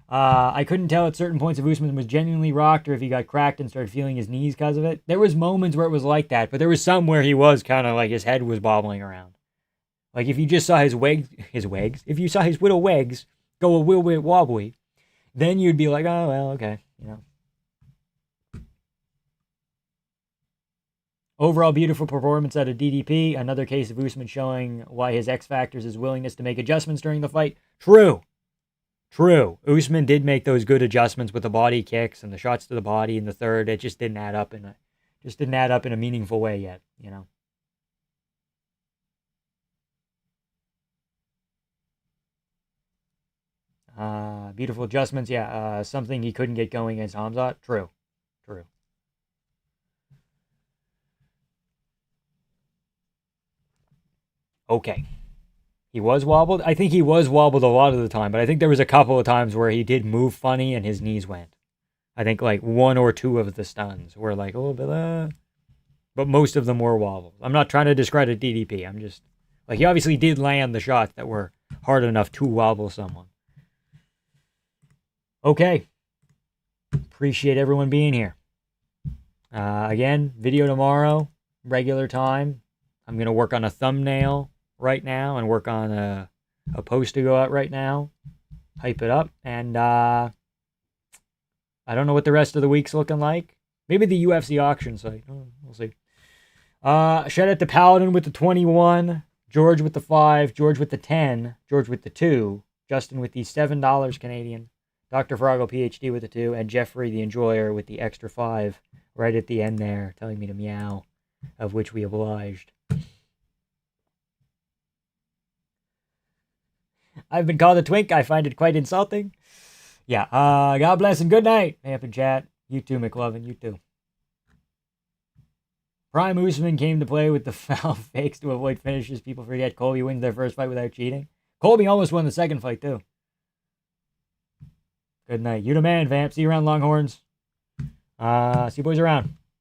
I couldn't tell at certain points if Usman was genuinely rocked or if he got cracked and started feeling his knees because of it. There was moments where it was like that, but there was some where he was kind of like his head was bobbling around. Like if you just saw if you saw his little legs go a little bit wobbly, then you'd be like, oh, well, okay, you know. Overall, beautiful performance out of DDP. Another case of Usman showing why his X factor is his willingness to make adjustments during the fight. True. True. Usman did make those good adjustments with the body kicks and the shots to the body in the third. It just didn't add up in a meaningful way yet, you know. Beautiful adjustments. Yeah, something he couldn't get going against Hamzat. True. True. Okay. He was wobbled. I think he was wobbled a lot of the time, but I think there was a couple of times where he did move funny and his knees went. I think like one or two of the stuns were like a little bit, but most of them were wobbles. I'm not trying to discredit DDP. I'm just like he obviously did land the shots that were hard enough to wobble someone. Okay. Appreciate everyone being here. Again, video tomorrow, regular time. I'm going to work on a thumbnail right now and work on a post to go out right now. Hype it up. And I don't know what the rest of the week's looking like. Maybe the UFC auction site. We'll see. Shout out to Paladin with the 21. George with the 5. George with the 10. George with the 2. Justin with the $7 Canadian. Dr. Froggle PhD with the 2. And Jeffrey the Enjoyer with the extra 5 right at the end there, telling me to meow, of which we obliged. I've been called a twink. I find it quite insulting. Yeah, God bless and good night. Amp and chat. You too, McLovin. You too. Prime Usman came to play with the foul fakes to avoid finishes. People forget Colby wins their first fight without cheating. Colby almost won the second fight, too. Good night. You the man, Vamp. See you around, Longhorns. See you boys around.